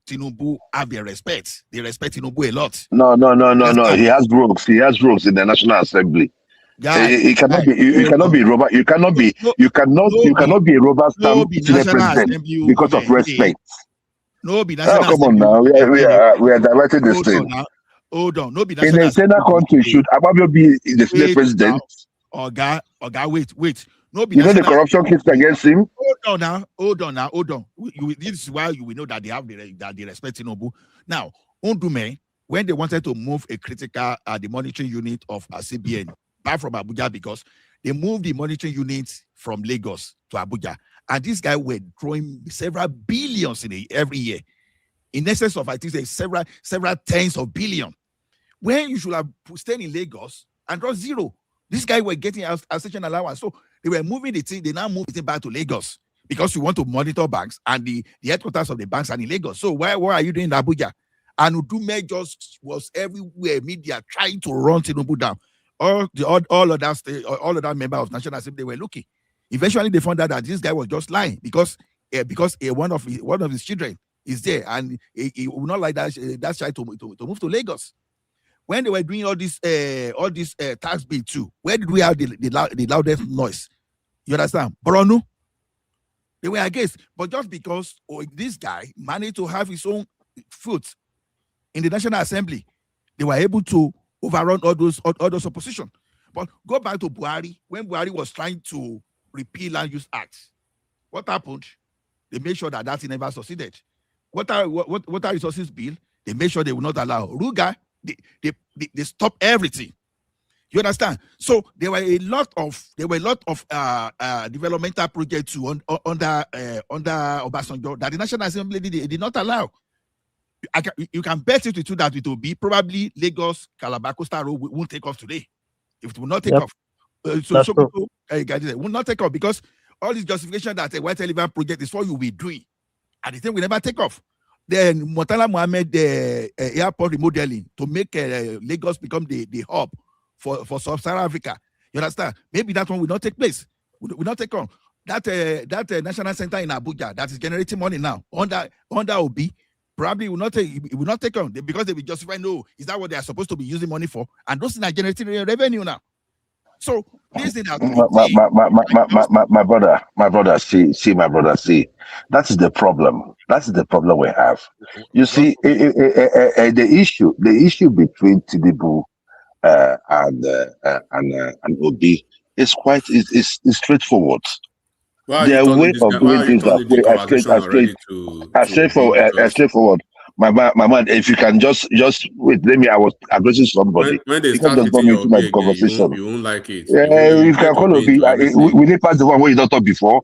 Tinubu have their respect. They respect Tinubu a lot. No. He has rogues. He has rogues in the National Assembly. It cannot be. You cannot be robber. You cannot be a rubber stamp to the president because of respect. Come on now. We are diverting this thing. Hold on. In a Senate country, should Ababio be the Senate president? Oga, wait. No, be You know the national. corruption case against him. Hold on now. This is why we know that they have they respect Tinubu. Now, Ondume, when they wanted to move a critical the monitoring unit of CBN back from Abuja, because they moved the monitoring unit from Lagos to Abuja, and this guy were throwing several billions every year, in excess of, I think, several tens of billions. When you should have stayed in Lagos and draw zero. This guy were getting a station allowance. So they were moving the thing, they now moved it back to Lagos because you want to monitor banks, and the headquarters of the banks are in Lagos. So what are you doing in Abuja? And Udume just was everywhere, media trying to run Tinubu down. All of that member of National Assembly, they were looking. Eventually, they found out that this guy was just lying because one of his children is there, and he would not like that child to move to Lagos. When they were doing all this tax bill too, where did we have the loudest noise? You understand? Borno, they were against, but just because this guy managed to have his own foot in the National Assembly, they were able to overrun all those opposition. But go back to Buhari, when Buhari was trying to repeal Land Use Act, what happened? They made sure that thing never succeeded. Water resources bill, they made sure they would not allow. Ruga, they stopped everything. You understand? So there were a lot of developmental projects under Obasanjo that the National Assembly did not allow. You can bet it to that it will be probably Lagos Calabar Coastal Road won't take off today. If it will not take off, so people will not take off because all this justification that a white elephant project is what you will be doing, and the thing will never take off. Then Murtala Mohammed the airport remodeling to make Lagos become the hub for Sub-Saharan Africa. You understand? Maybe that one will not take place. Will not take on that national center in Abuja that is generating money now under OB. Probably will not take on because they will justify. No, is that what they are supposed to be using money for? And those things are generating revenue now. So this thing my brother, see, my brother, see. That is the problem. That's the problem we have. You see, the issue between Tinubu and Obi is quite is straightforward. Their way of doing things are straightforward. My man, if you can just wait, I was addressing somebody. When they start hitting your my conversation, you won't like it. You can call Obi. We didn't pass the one where you don't talk before.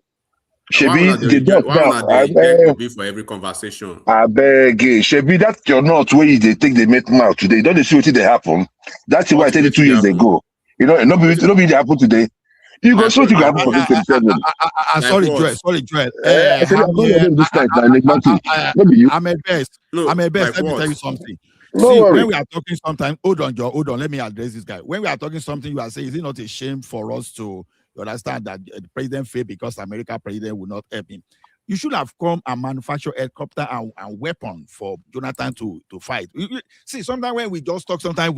Shebi, the be for every conversation. I beg, Shebi, that's your not where they take the make mouth today. Don't they see what they happen? That's what I said 2 years ago. You know, nobody they happen today. You go so you can happen for this 27. Sorry, Joel. I'm at best. Let me tell you something. When we are talking sometimes, hold on, let me address this guy. When we are talking something, you are saying, is it not a shame for us to understand that the president failed because American president will not help him? You should have come and manufacture helicopter and weapon for Jonathan to fight. See, sometimes when we just talk, sometimes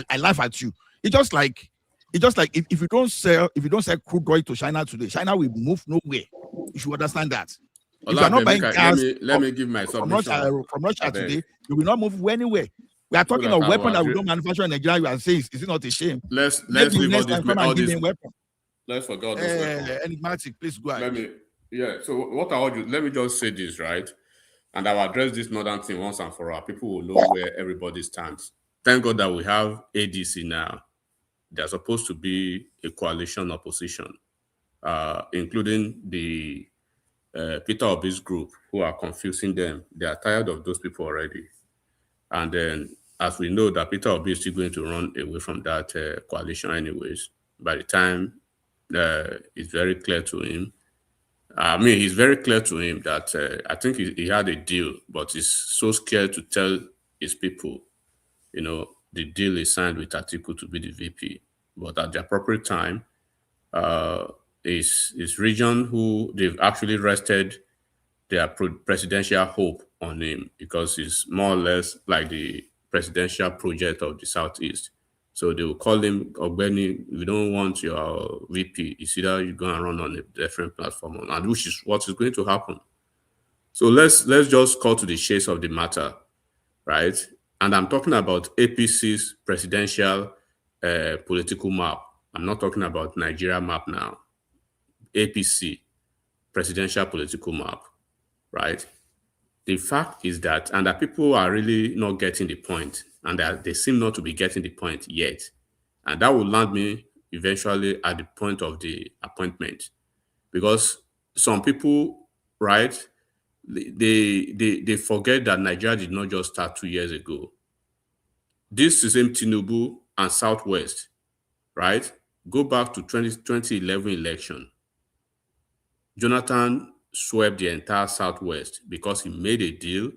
I laugh at you. It's just like if you don't sell crude oil to China today, China will move nowhere. You should understand that. If you are not buying cars, let me give my submission from Russia today, you will not move anywhere. We are talking of weapons that we don't manufacture in Nigeria. You are saying, is it not a shame? Let's leave all this. Let's forget this. Enigmatic, please go ahead. So what I want you, let me just say this, right? And I'll address this northern thing once and for all. People will know where everybody stands. Thank God that we have ADC now. They're supposed to be a coalition opposition, including the Peter Obi's group, who are confusing them. They are tired of those people already. And then, as we know that Peter Obi is still going to run away from that coalition anyways, by the time it's very clear to him. He's very clear to him that I think he had a deal, but he's so scared to tell his people, the deal is signed with Atiku to be the VP. But at the appropriate time, his region, who they've actually rested their presidential hope on him, because he's more or less like the presidential project of the Southeast. So they will call him Ogbeni. We don't want your VP. It's either you go and run on a different platform, and which is what is going to happen. So let's just cut to the chase of the matter, right? And I'm talking about APC's presidential political map I'm not talking about Nigeria map now. APC, presidential political map, right? The fact is that, and that people are really not getting the point, and that they seem not to be getting the point yet. And that will land me eventually at the point of the appointment. Because some people, right, they forget that Nigeria did not just start 2 years ago. This is same Tinubu and Southwest, right? Go back to 2011 election. Jonathan swept the entire Southwest because he made a deal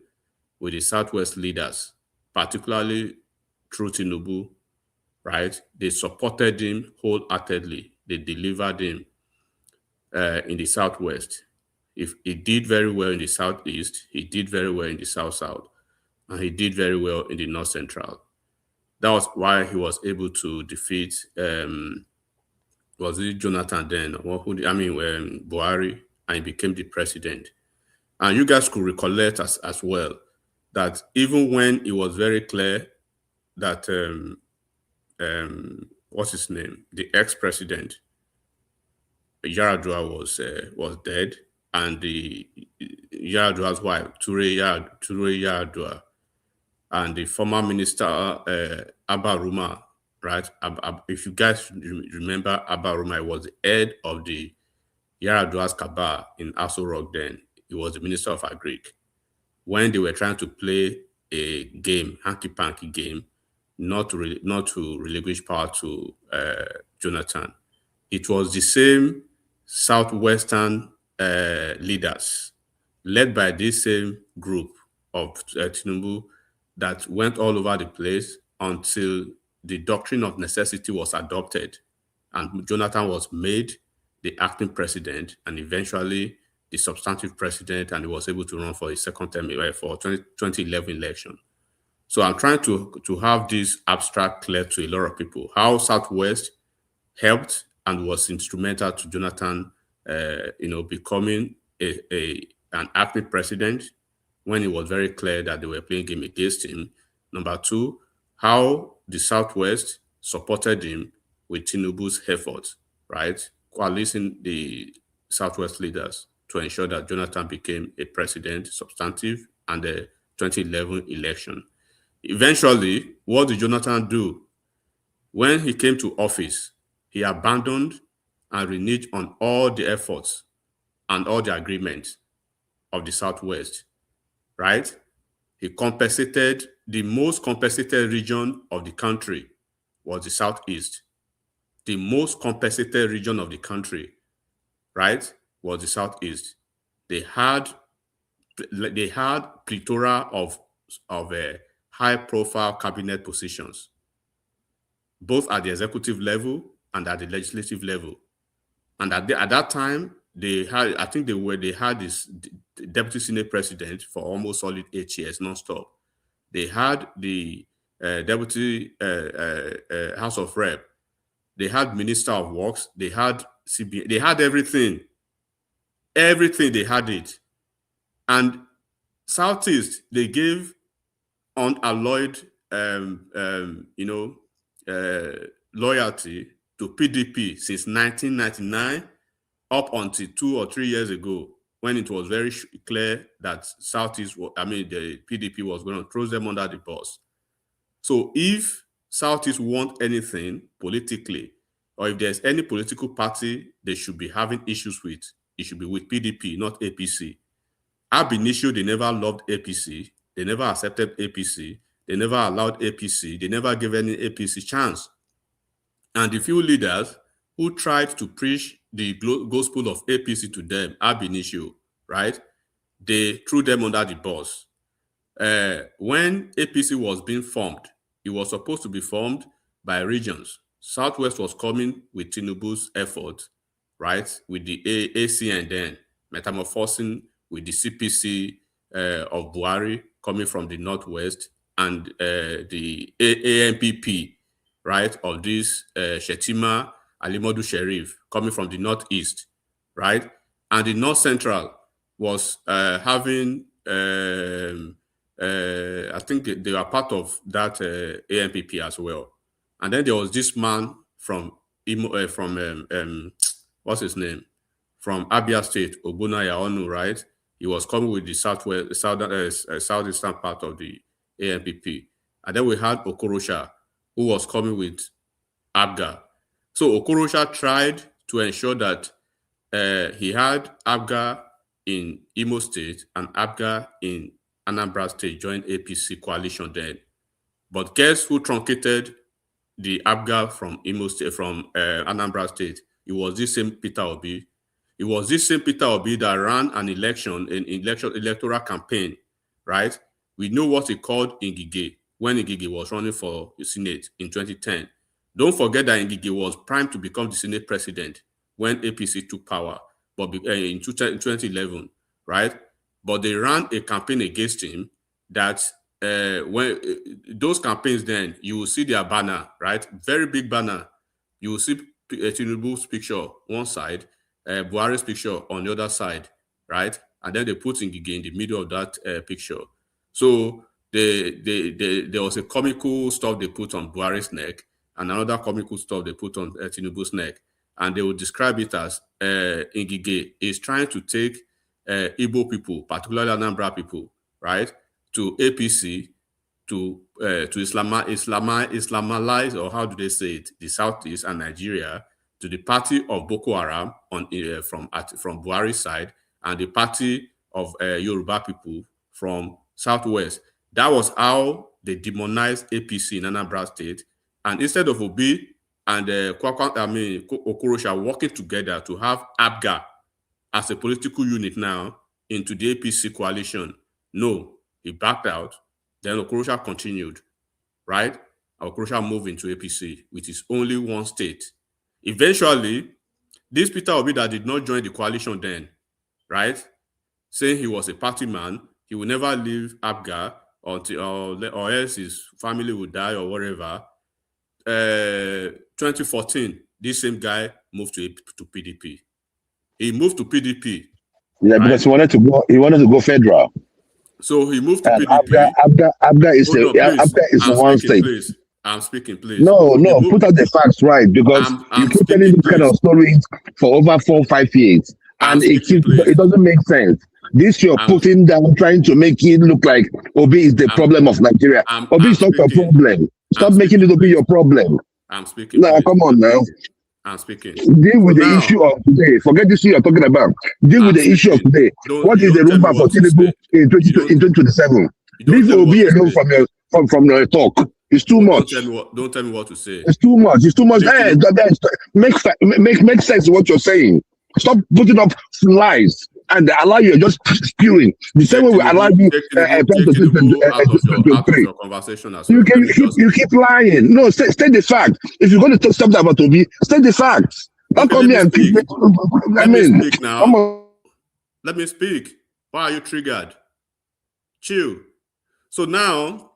with the Southwest leaders, particularly through Tinubu, right? They supported him wholeheartedly. They delivered him in the Southwest. If he did very well in the Southeast, he did very well in the South-South, and he did very well in the North-Central. That was why he was able to defeat, was it Jonathan then? Buhari, and he became the president. And you guys could recollect as well that even when it was very clear that, what's his name? The ex-president, Yaradua was dead, and the Yaradua's wife, Ture Yaradua, and the former minister, Abba Ruma, right? If you guys remember, Abba Ruma was the head of the Yaradua's cabal in Aso Rock then. He was the minister of Agric. When they were trying to play a game, hanky-panky game, not to relinquish power to Jonathan, it was the same Southwestern leaders, led by this same group of Tinubu, that went all over the place until the doctrine of necessity was adopted and Jonathan was made the acting president and eventually the substantive president, and he was able to run for his second term for 2011 election. So I'm trying to have this abstract clear to a lot of people, how Southwest helped and was instrumental to Jonathan, becoming an acting president when it was very clear that they were playing game against him. Number two, how the Southwest supported him with Tinubu's efforts, right? Coalescing the Southwest leaders to ensure that Jonathan became a president, substantive, and the 2011 election. Eventually, what did Jonathan do? When he came to office, he abandoned and reneged on all the efforts and all the agreements of the Southwest, right? He compensated, the most compensated region of the country was the Southeast. The most compensated region of the country, right, was the Southeast. They had plethora of high-profile cabinet positions, both at the executive level and at the legislative level. And at that time, they had this deputy senate president for almost solid 8 years non-stop. They had the deputy House of Rep. They had Minister of Works. They had CBN. They had everything. Everything, they had it. And Southeast, they gave unalloyed, loyalty to PDP since 1999 up until 2 or 3 years ago, when it was very clear that Southeast, the PDP was going to throw them under the bus. So if Southeast want anything politically, or if there's any political party they should be having issues with, it should be with PDP, not APC. Ab initio, they never loved APC. They never accepted APC. They never allowed APC. They never gave any APC chance. And the few leaders who tried to preach the gospel of APC to them, ab initio, right? They threw them under the bus. When APC was being formed, it was supposed to be formed by regions. Southwest was coming with Tinubu's effort, right? With the ACN then, metamorphosing with the CPC of Buhari coming from the Northwest, and the ANPP, right, of this Shetima Alimodu Sheriff coming from the Northeast, right? And the North Central was having, I think they were part of that ANPP as well. And then there was this man from what's his name? From Abia State, Ogbonaya Onu, right? He was coming with the southeastern part of the ANPP. And then we had Okorosha, who was coming with ABGA. So Okorosha tried to ensure that he had ABGA in Imo State and ABGA in Anambra State joined APC coalition then. But guess who truncated the ABGA from Imo State, from Anambra State? It was this same Peter Obi. It was this same Peter Obi that ran an electoral campaign, right? We know what he called Ngige when Ngige was running for the Senate in 2010. Don't forget that Ngige was primed to become the Senate president when APC took power, but in 2011, right? But they ran a campaign against him that when those campaigns, then you will see their banner, right? Very big banner. You will see Tinubu's picture one side, Buhari's picture on the other side, right? And then they put Ngige in the middle of that picture. So there was a comical stuff they put on Buhari's neck and another comical stuff they put on Tinubu's neck. And they would describe it as Ngige is trying to take Igbo people, particularly Anambra people, right, to APC to Islamalize, or how do they say it, the Southeast and Nigeria, to the party of Boko Haram from Buhari's side, and the party of Yoruba people from Southwest. That was how they demonized APC in Anambra State. And instead of Obi and Okorosha working together to have ABGA as a political unit now into the APC coalition, no, he backed out. Then Okorosha continued, right? Okorosha moved into APC, which is only one state. Eventually, this Peter Obi that did not join the coalition then, right, saying he was a party man, he will never leave ABGA until or else his family would die or whatever. 2014, this same guy moved to PDP. He moved to PDP. Yeah, right? Because he wanted to go federal. So he moved to PDP. ABGA is one state. Please. I'm speaking, please. No, put out the facts right, because you keep telling this kind of stories for over 4 or 5 years, and it doesn't make sense. This you're putting down, trying to make it look like Obi is the problem of Nigeria. Obi is not your problem. Stop making it Obi your problem. I'm speaking. No, come on now. I'm speaking. Deal with the issue of today. Forget this issue you're talking about. Deal with the issue of today. What is the roadmap for Tinubu in 2027? Leave Obi alone from your talk. It's too much. Don't tell me what to say. It's too much. It's too much. Hey, make sense of what you're saying. Stop putting up lies and allow you just spewing. The same way we allow you you keep lying. No, state the fact. If you're going to stop that about Obi, state the facts. Don't come here and keep. Let me speak. Why are you triggered? Chill. So now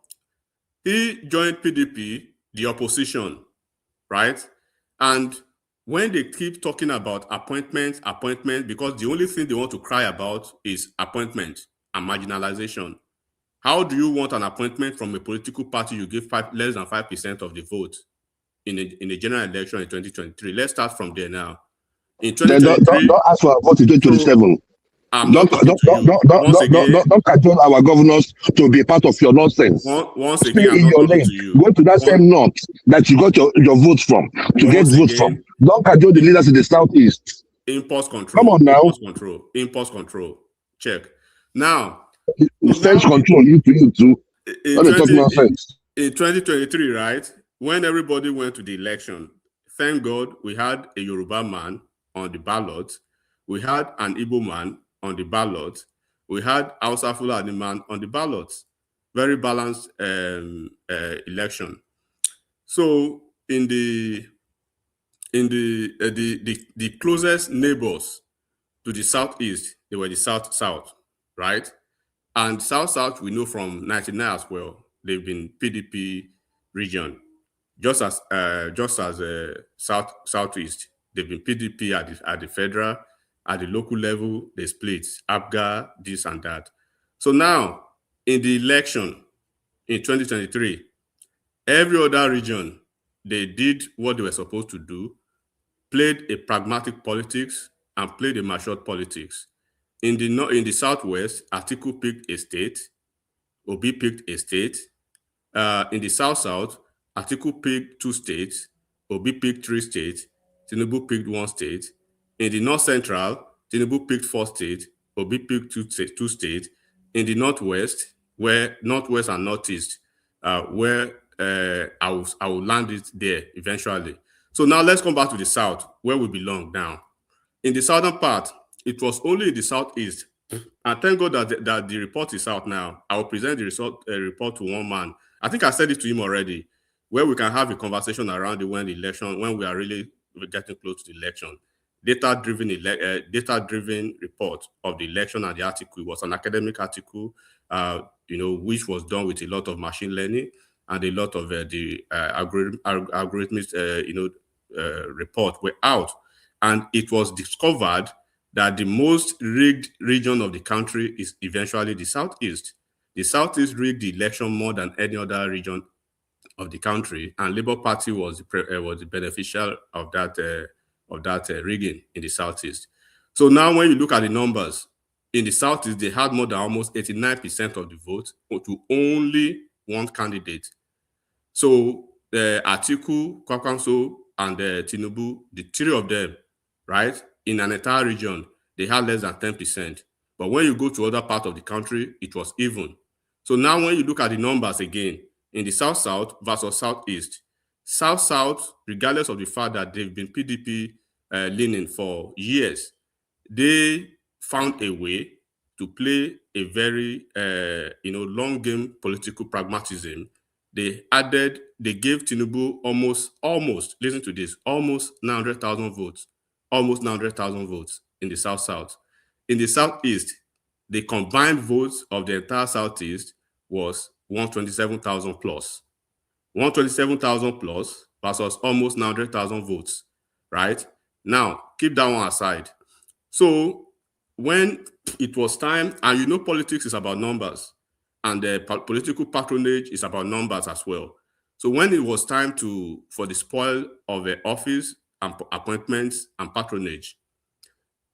he joined PDP, the opposition, right? And when they keep talking about appointment, because the only thing they want to cry about is appointment and marginalization. How do you want an appointment from a political party you give less than 5% of the vote in a general election in 2023? Let's start from there now. In 2023, don't ask for a vote in 2027. Don't cajole our governors to be part of your nonsense. Once again, stay in your lane. Go to that same north that you got your votes from, to get votes from. Don't cajole the leaders in the southeast. Impulse control. Come on now. Impulse control. Check. Now. Sense control, you too. In 2023, right? When everybody went to the election, thank God we had a Yoruba man on the ballot. We had an Igbo man on the ballot. We had Hausa Fulani man on the ballot. Very balanced election. So in the closest neighbors to the southeast, they were the south, right? And south, we know from 99 as well. They've been PDP region, just as southeast. They've been PDP at the federal. At the local level, they split ABGA, this and that. So now, in the election in 2023, every other region, they did what they were supposed to do. played a pragmatic politics and played a matured politics. In the Southwest, Atiku picked a state, Obi picked a state. In the South, Atiku picked 2 states, Obi picked 3 states, Tinubu picked 1 state. In the North Central, Tinubu picked 4 states, Obi picked 2 states. In the Northwest, Northwest and Northeast, where I will land it there eventually. So now let's come back to the South, where we belong now. In the southern part, it was only in the Southeast. And thank God that the report is out now. I will present the report to one man. I think I said it to him already, where we can have a conversation around it when we are really getting close to the election. Data-driven report of the election and the article. It was an academic article, which was done with a lot of machine learning and a lot of the algorithmic, report were out. And it was discovered that the most rigged region of the country is eventually the Southeast. The Southeast rigged the election more than any other region of the country, and Labour Party was the beneficial of that rigging in the Southeast. So now when you look at the numbers, in the Southeast, they had more than almost 89% of the vote to only one candidate. So Atiku, Kwankwaso, and Tinubu, the 3 of them, right, in an entire region, they had less than 10%. But when you go to other parts of the country, it was even. So now when you look at the numbers again, in the South-South versus Southeast, South-South, regardless of the fact that they've been PDP leaning for years, they found a way to play a very long game political pragmatism. They gave Tinubu almost, listen to this, almost 900,000 votes. Almost 900,000 votes in the South-South. In the Southeast, the combined votes of the entire Southeast was 127,000 plus. 127,000 plus versus almost 900,000 votes, right? Now, keep that one aside. So when it was time, and politics is about numbers, and the political patronage is about numbers as well. So when it was time for the spoil of the office and appointments and patronage,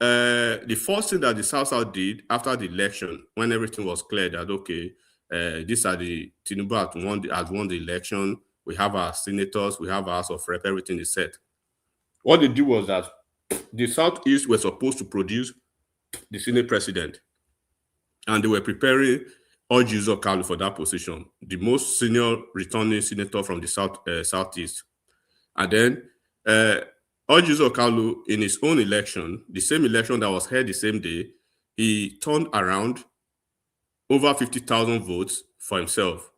the first thing that the South did after the election, when everything was clear that, okay, these are the Tinubu has won the election, we have our senators, we have our House of Rep, everything is set. What they did was that the Southeast were supposed to produce the Senate president, and they were preparing Orji Uzor Kalu for that position, the most senior returning senator from the Southeast. And then Orji Uzor Kalu, in his own election, the same election that was held the same day, he turned around over 50,000 votes for himself.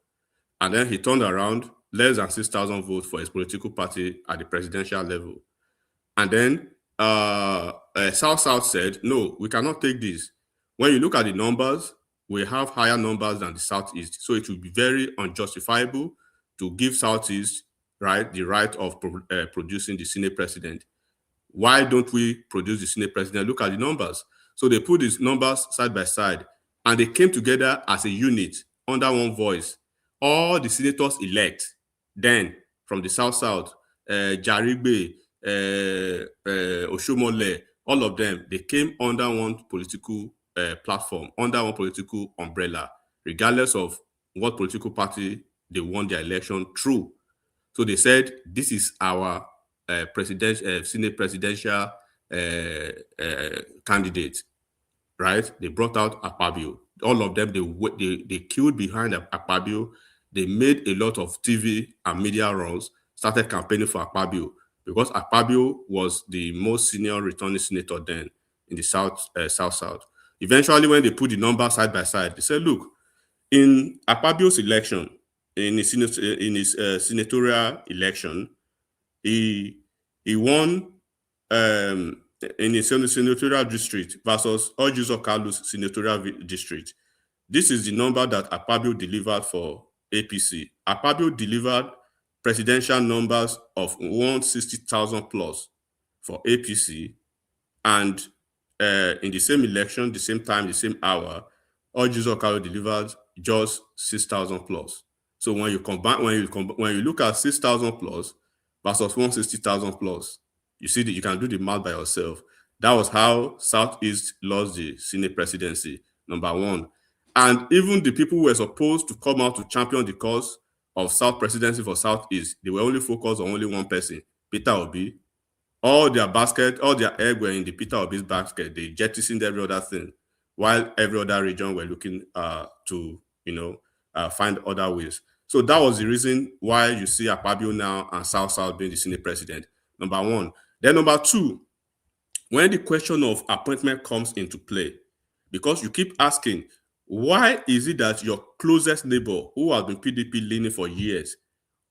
And then he turned around less than 6,000 votes for his political party at the presidential level. And then South said, no, we cannot take this. When you look at the numbers, we have higher numbers than the Southeast. So it would be very unjustifiable to give Southeast the right of producing the Senate president. Why don't we produce the Senate president? Look at the numbers. So they put these numbers side by side, and they came together as a unit under one voice. All the senators elect then from the South, Jarigbe, Oshomole, all of them, they came under one political platform, under one political umbrella, regardless of what political party they won their election through. So they said, this is our Senate presidential candidate, right? They brought out Akpabio. All of them, they queued behind Akpabio. They made a lot of TV and media runs, started campaigning for Akpabio, because Akpabio was the most senior returning senator then in the South. Eventually, when they put the numbers side by side, they said, look, in Akpabio's election, in his senatorial election, he won in his senatorial district versus Orji Uzor Kalu's senatorial district. This is the number that Akpabio delivered for APC. Akpabio delivered presidential numbers of 160,000 plus for APC, and in the same election, the same time, the same hour, Orji Uzor Kalu delivered just 6,000 plus. So when you look at 6,000 plus versus 160,000 plus, You see that you can do the math by yourself. That was how Southeast lost the Senate presidency, number one. And even the people who were supposed to come out to champion the cause of South presidency for Southeast, they were only focused on only one person, Peter Obi. All their egg were in the Peter Obi's basket. They jettisoned every other thing, while every other region were looking to find other ways. So that was the reason why you see Akpabio now and South being the Senate president, number one. Then number two, when the question of appointment comes into play, because you keep asking, why is it that your closest neighbor, who has been PDP leaning for years,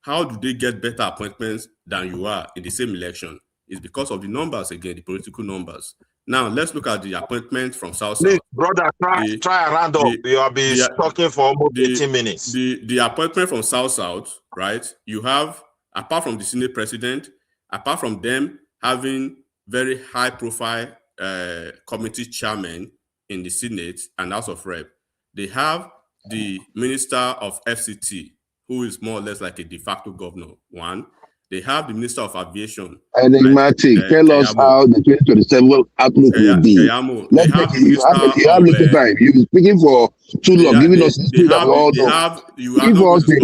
how do they get better appointments than you are in the same election? It's because of the numbers again, the political numbers. Now, let's look at the appointment from South. Please, brother, try a round up. You have been talking for almost 18 minutes. The appointment from South, right? You have, apart from the Senate president, apart from them having very high-profile committee chairmen in the Senate and House of Rep, they have the Minister of FCT, who is more or less like a de facto governor, one. They have the Minister of Aviation. Enigmatic. Tell us how the 2027 outlook will be. Let's make it. You have little time. You've been speaking for too long, giving us history that we all know. Give us the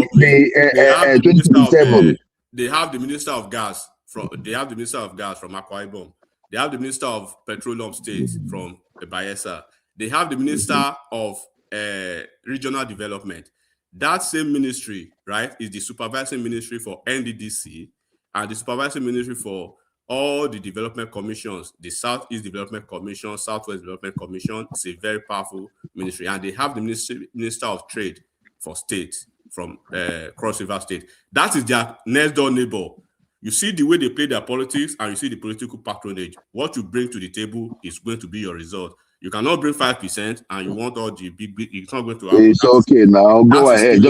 2027. They have the Minister of Gas from Akwa Ibom. They have the Minister of Petroleum State from Bayelsa. They have the Minister of Regional Development. That same ministry, right, is the supervising ministry for NDDC and the supervising ministry for all the development commissions, the Southeast Development Commission, Southwest Development Commission. It's a very powerful ministry. And they have the Minister of Trade for state from Cross River State. That is their next door neighbor. You see the way they play their politics and you see the political patronage. What you bring to the table is going to be your result. You cannot bring 5% and you want all the big, it's not going to happen. It's okay now. Go ahead.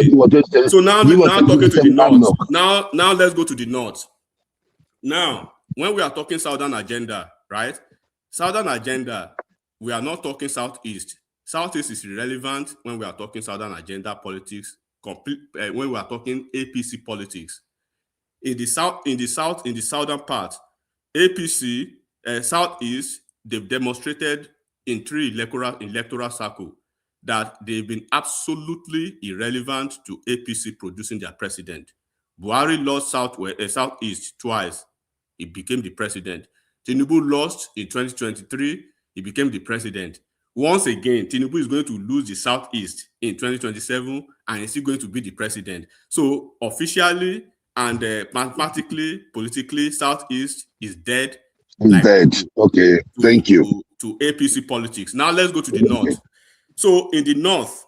So now talking to the north. Now let's go to the north. Now, when we are talking Southern agenda, right? Southern agenda, we are not talking Southeast. Southeast is irrelevant when we are talking Southern agenda politics, when we are talking APC politics. In the southern part, APC, Southeast, they've demonstrated in 3 electoral cycles that they've been absolutely irrelevant to APC producing their president. Buhari lost Southeast twice. He became the president. Tinubu lost in 2023. He became the president. Once again, Tinubu is going to lose the Southeast in 2027 and he's still going to be the president. So officially and mathematically, politically, Southeast is dead. Okay, thank you. To APC politics. Now let's go to the north. So in the north,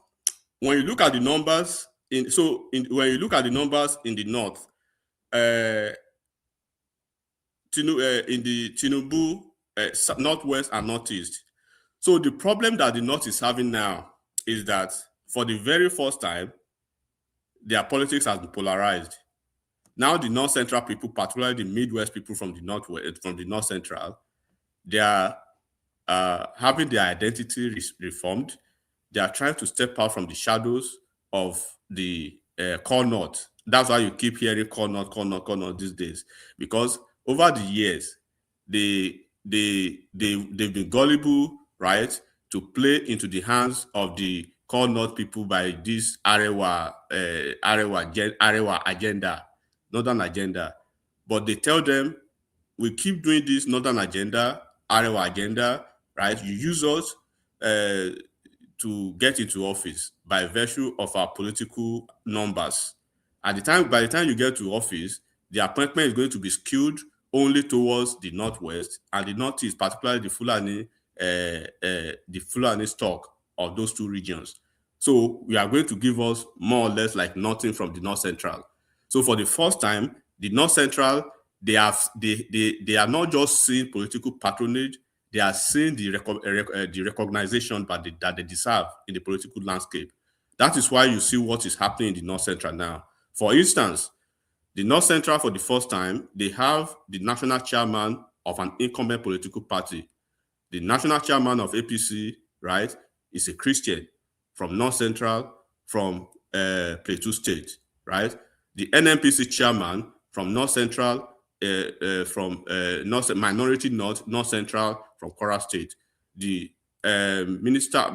when you look at the numbers, in the north, in the Tinubu, northwest and northeast. So the problem that the north is having now is that for the very first time, their politics has been polarized. Now the north central people, particularly the Midwest people from the northwest, from the north central, they are having their identity reformed. They are trying to step out from the shadows of the core north. That's why you keep hearing core north these days. Because over the years, they've been gullible, right, to play into the hands of the core north people by this Arewa agenda, northern agenda. But they tell them, we keep doing this northern agenda, Arewa agenda, right? You use us to get into office by virtue of our political numbers. By the time you get to office, the appointment is going to be skewed only towards the northwest and the northeast, particularly the Fulani stock of those two regions. So we are going to give us more or less like nothing from the north central. So for the first time, the north central, they are not just seeing political patronage, they are seeing the recognition that they deserve in the political landscape. That is why you see what is happening in the north central now. For instance, the north central, for the first time, they have the national chairman of an incumbent political party. The national chairman of APC, right, is a Christian from north central, from Plateau State, right? The NNPC chairman from north central from North Minority North, North Central from Kwara State. The Minister of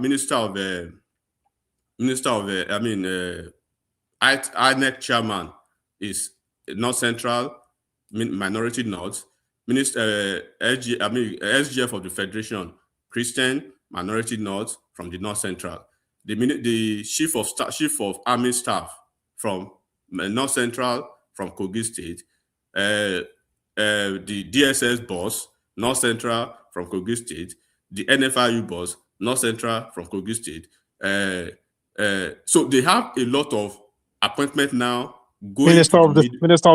INEC chairman is North Central, Minority North. SGF of the Federation, Christian, Minority North from the North Central. The Chief of Army Staff from North Central from Kogi State. The DSS boss, North Central from Kogi State. The NFIU boss, North Central from Kogi State. So they have a lot of appointment now going Minister of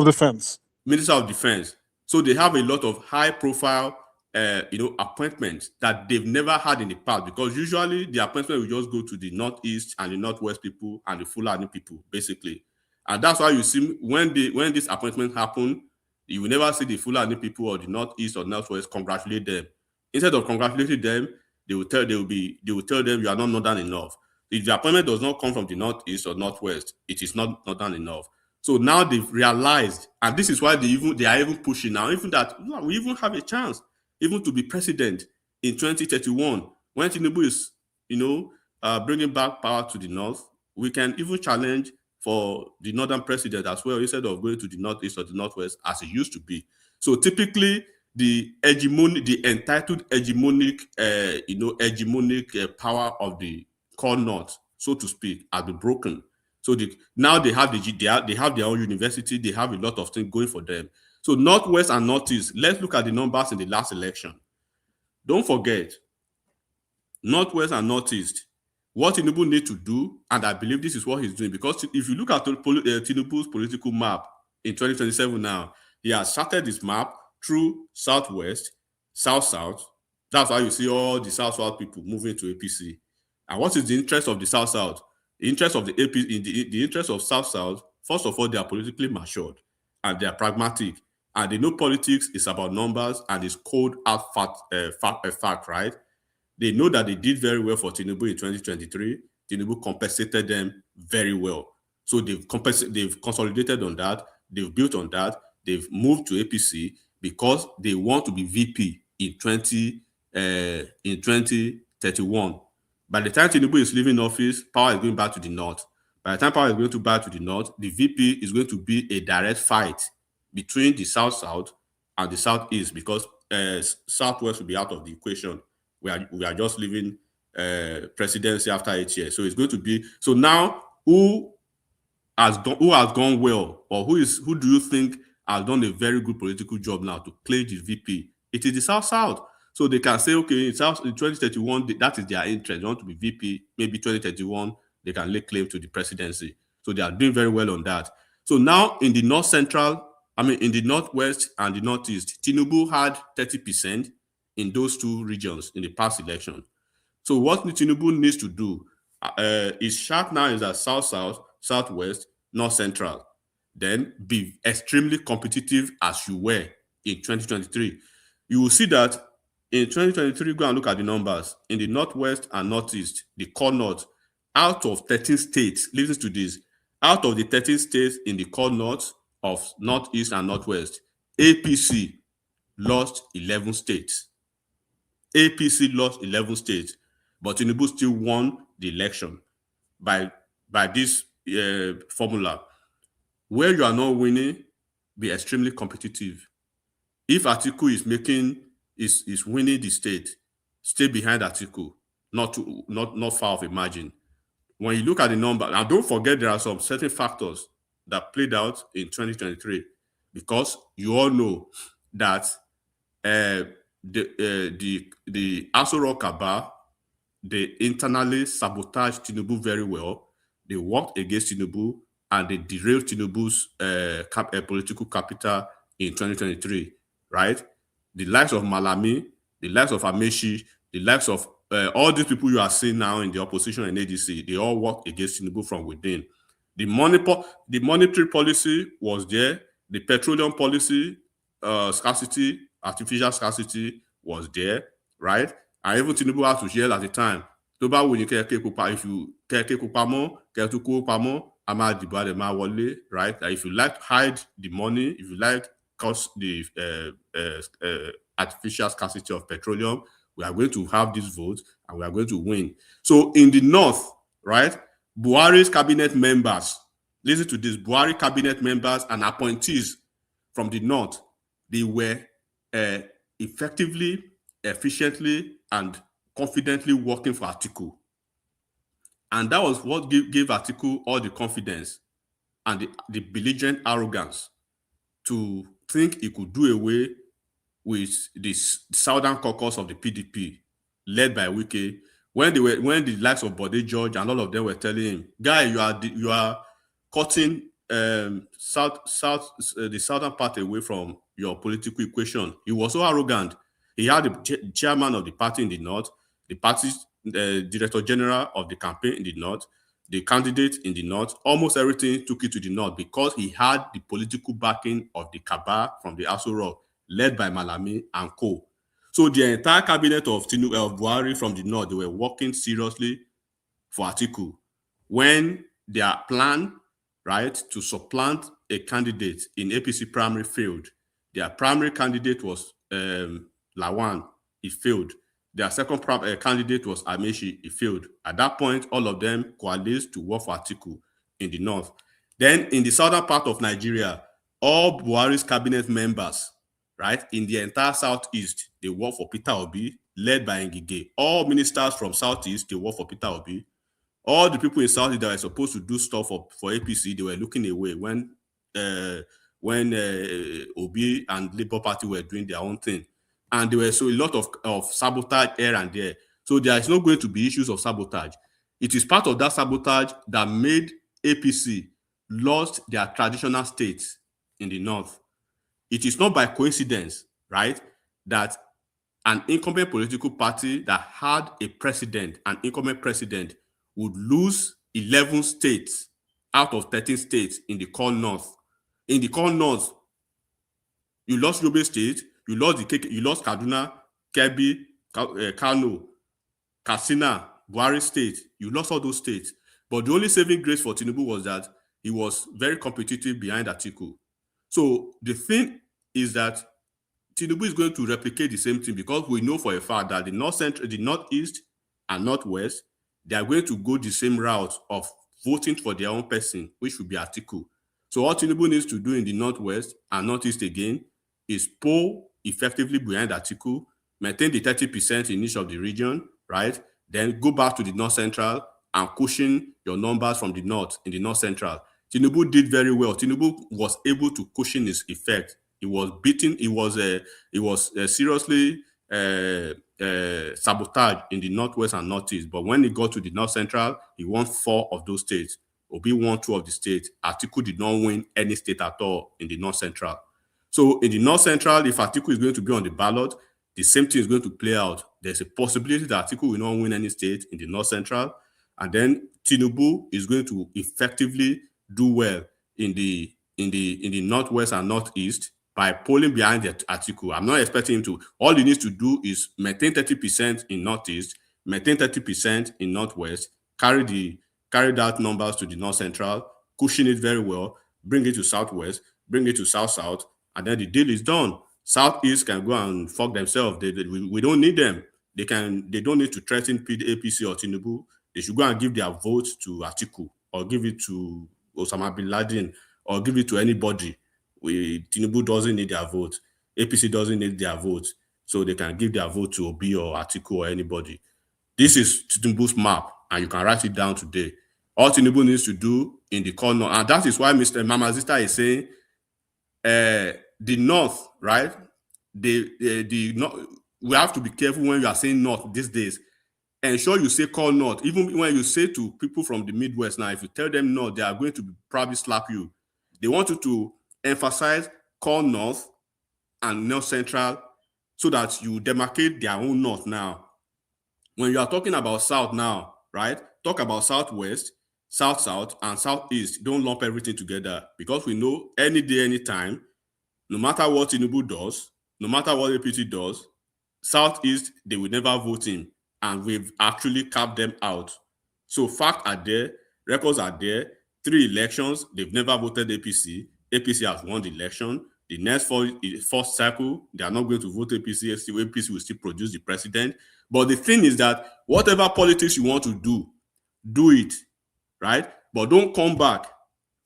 Defense. Minister of Defense. So they have a lot of high-profile, appointments that they've never had in the past, because usually the appointment will just go to the Northeast and the Northwest people and the Fulani people, basically. And that's why you see when this appointment happen, you will never see the Fulani people or the Northeast or Northwest congratulate them. Instead of congratulating them, they will tell them you are not northern enough. If the appointment does not come from the Northeast or Northwest, it is not northern enough. So now they've realized, and this is why they are even pushing now, even that we even have a chance even to be president in 2031 when Tinubu is, bringing back power to the north. We can even challenge for the northern president as well, instead of going to the Northeast or the Northwest as it used to be. So typically, the entitled hegemonic power of the core north, so to speak, has been broken. So now they have their own university. They have a lot of things going for them. So Northwest and Northeast, let's look at the numbers in the last election. Don't forget, Northwest and Northeast, what Tinubu needs to do, and I believe this is what he's doing, because if you look at Tinubu's political map in 2027 now, he has started his map through Southwest, South-South. That's why you see all the South-South people moving to APC. And what is the interest of the South-South? The interest of the AP, the interest of South-South, first of all, they are politically matured and they are pragmatic. And they know politics is about numbers and it's cold out fact, right? They know that they did very well for Tinubu in 2023. Tinubu compensated them very well. So they've consolidated on that. They've built on that. They've moved to APC because they want to be VP in 2031. By the time Tinubu is leaving office, power is going back to the north. By the time power is going to back to the north, the VP is going to be a direct fight between the South-South and the Southeast, because Southwest will be out of the equation. We are just leaving presidency after 8 years. So it's going to be, so now who has gone well, or who do you think has done a very good political job now to play the VP? It is the South-South. So they can say, okay, in 2031, that is their interest. They want to be VP. Maybe 2031, they can lay claim to the presidency. So they are doing very well on that. So now in the in the Northwest and the Northeast, Tinubu had 30% in those two regions in the past election. So what Tinubu needs to do is sharp now is that South-South, Southwest, North-Central. Then be extremely competitive as you were in 2023. You will see that in 2023, go and look at the numbers. In the Northwest and Northeast, the core North, out of 13 states, listen to this, out of the 13 states in the core North of Northeast and Northwest, APC lost 11 states. APC lost 11 states, but Tinubu still won the election by this formula. Where you are not winning, be extremely competitive. If Atiku is winning the state, stay behind Atiku, not far off a margin. When you look at the number, and don't forget there are some certain factors that played out in 2023, because you all know that the Aso Rock Aba, they internally sabotaged Tinubu very well. They worked against Tinubu and they derailed Tinubu's political capital in 2023, right? The likes of Malami, the likes of Amechi, the likes of all these people you are seeing now in the opposition and ADC, they all work against Tinubu from within. The monetary policy was there. The petroleum policy, scarcity, artificial scarcity was there, right? And even Tinubu had to yell at the time, if you right? That if you like to hide the money, if you like artificial scarcity of petroleum. We are going to have this vote and we are going to win. So in the north, right, Buhari's cabinet members, listen to this, Buhari cabinet members and appointees from the north, they were effectively, efficiently, and confidently working for Atiku. And that was what gave Atiku all the confidence and the belligerent arrogance to think he could do away with the southern caucus of the PDP, led by Wike, when the likes of Bode George and all of them were telling him, "Guy, you are cutting the southern part away from your political equation." He was so arrogant. He had the chairman of the party in the north, the party's director general of the campaign in the north, the candidate in the north. Almost everything took it to the north because he had the political backing of the cabal from the Aso Rock, led by Malami and co. So the entire cabinet of Buhari from the north, they were working seriously for Atiku. When their plan, right, to supplant a candidate in APC primary failed, their primary candidate was Lawan, it failed. Their second candidate was Amechi, it failed. At that point, all of them coalesced to work for Atiku in the north. Then in the southern part of Nigeria, all Buhari's cabinet members, right, in the entire southeast, they work for Peter Obi, led by Ngige. All ministers from southeast, they work for Peter Obi. All the people in southeast that were supposed to do stuff for APC, they were looking away when Obi and Labour Party were doing their own thing. And there were so a lot of sabotage here and there. So there is not going to be issues of sabotage. It is part of that sabotage that made APC lost their traditional states in the north. It is not by coincidence, right, that an incumbent political party that had a president, an incumbent president, would lose 11 states out of 13 states in the core north. In the core north, you lost Yobe State, you lost Kaduna, Kebbi, Kano, Katsina, Buhari State. You lost all those states. But the only saving grace for Tinubu was that he was very competitive behind Atiku. So the thing is that Tinubu is going to replicate the same thing because we know for a fact that the northeast and northwest, they are going to go the same route of voting for their own person, which will be Atiku. So what Tinubu needs to do in the northwest and northeast again is poll effectively behind Atiku, maintain the 30% in each of the region, right? Then go back to the north central and cushion your numbers from the north in the north central. Tinubu did very well. Tinubu was able to cushion his effect. He was beaten. He was seriously sabotaged in the northwest and northeast. But when he got to the north central, he won 4 of those states. Obi won 2 of the states. Atiku did not win any state at all in the north central. So in the north central, if Atiku is going to be on the ballot, the same thing is going to play out. There's a possibility that Atiku will not win any state in the north central, and then Tinubu is going to effectively do well in the northwest and northeast by polling behind the Atiku. I'm not expecting him to. All he needs to do is maintain 30% in northeast, maintain 30% in northwest, carry that numbers to the north central, cushion it very well, bring it to southwest, bring it to south-south, and then the deal is done. Southeast can go and fuck themselves. We don't need them. They don't need to threaten APC or Tinubu. They should go and give their vote to Atiku or give it to Osama bin Laden or give it to anybody. Tinubu doesn't need their vote. APC doesn't need their vote. So they can give their vote to Obi or Atiku or anybody. This is Tinubu's map, and you can write it down today. All Tinubu needs to do in the corner, and that is why Mr. Mamazita is saying the north, right? The north, we have to be careful when you are saying north these days. Ensure you say call north. Even when you say to people from the Midwest now, if you tell them north, they are going to probably slap you. They want you to emphasize call north and north central so that you demarcate their own north now. When you are talking about south now, right? Talk about southwest, south-south, and southeast. Don't lump everything together because we know any day, anytime, no matter what Tinubu does, no matter what APC does, southeast, they will never vote in. And we've actually capped them out. So facts are there, records are there. 3 elections, they've never voted APC. APC has won the election. The next first cycle, they are not going to vote APC. APC will still produce the president. But the thing is that whatever politics you want to do it, right? But don't come back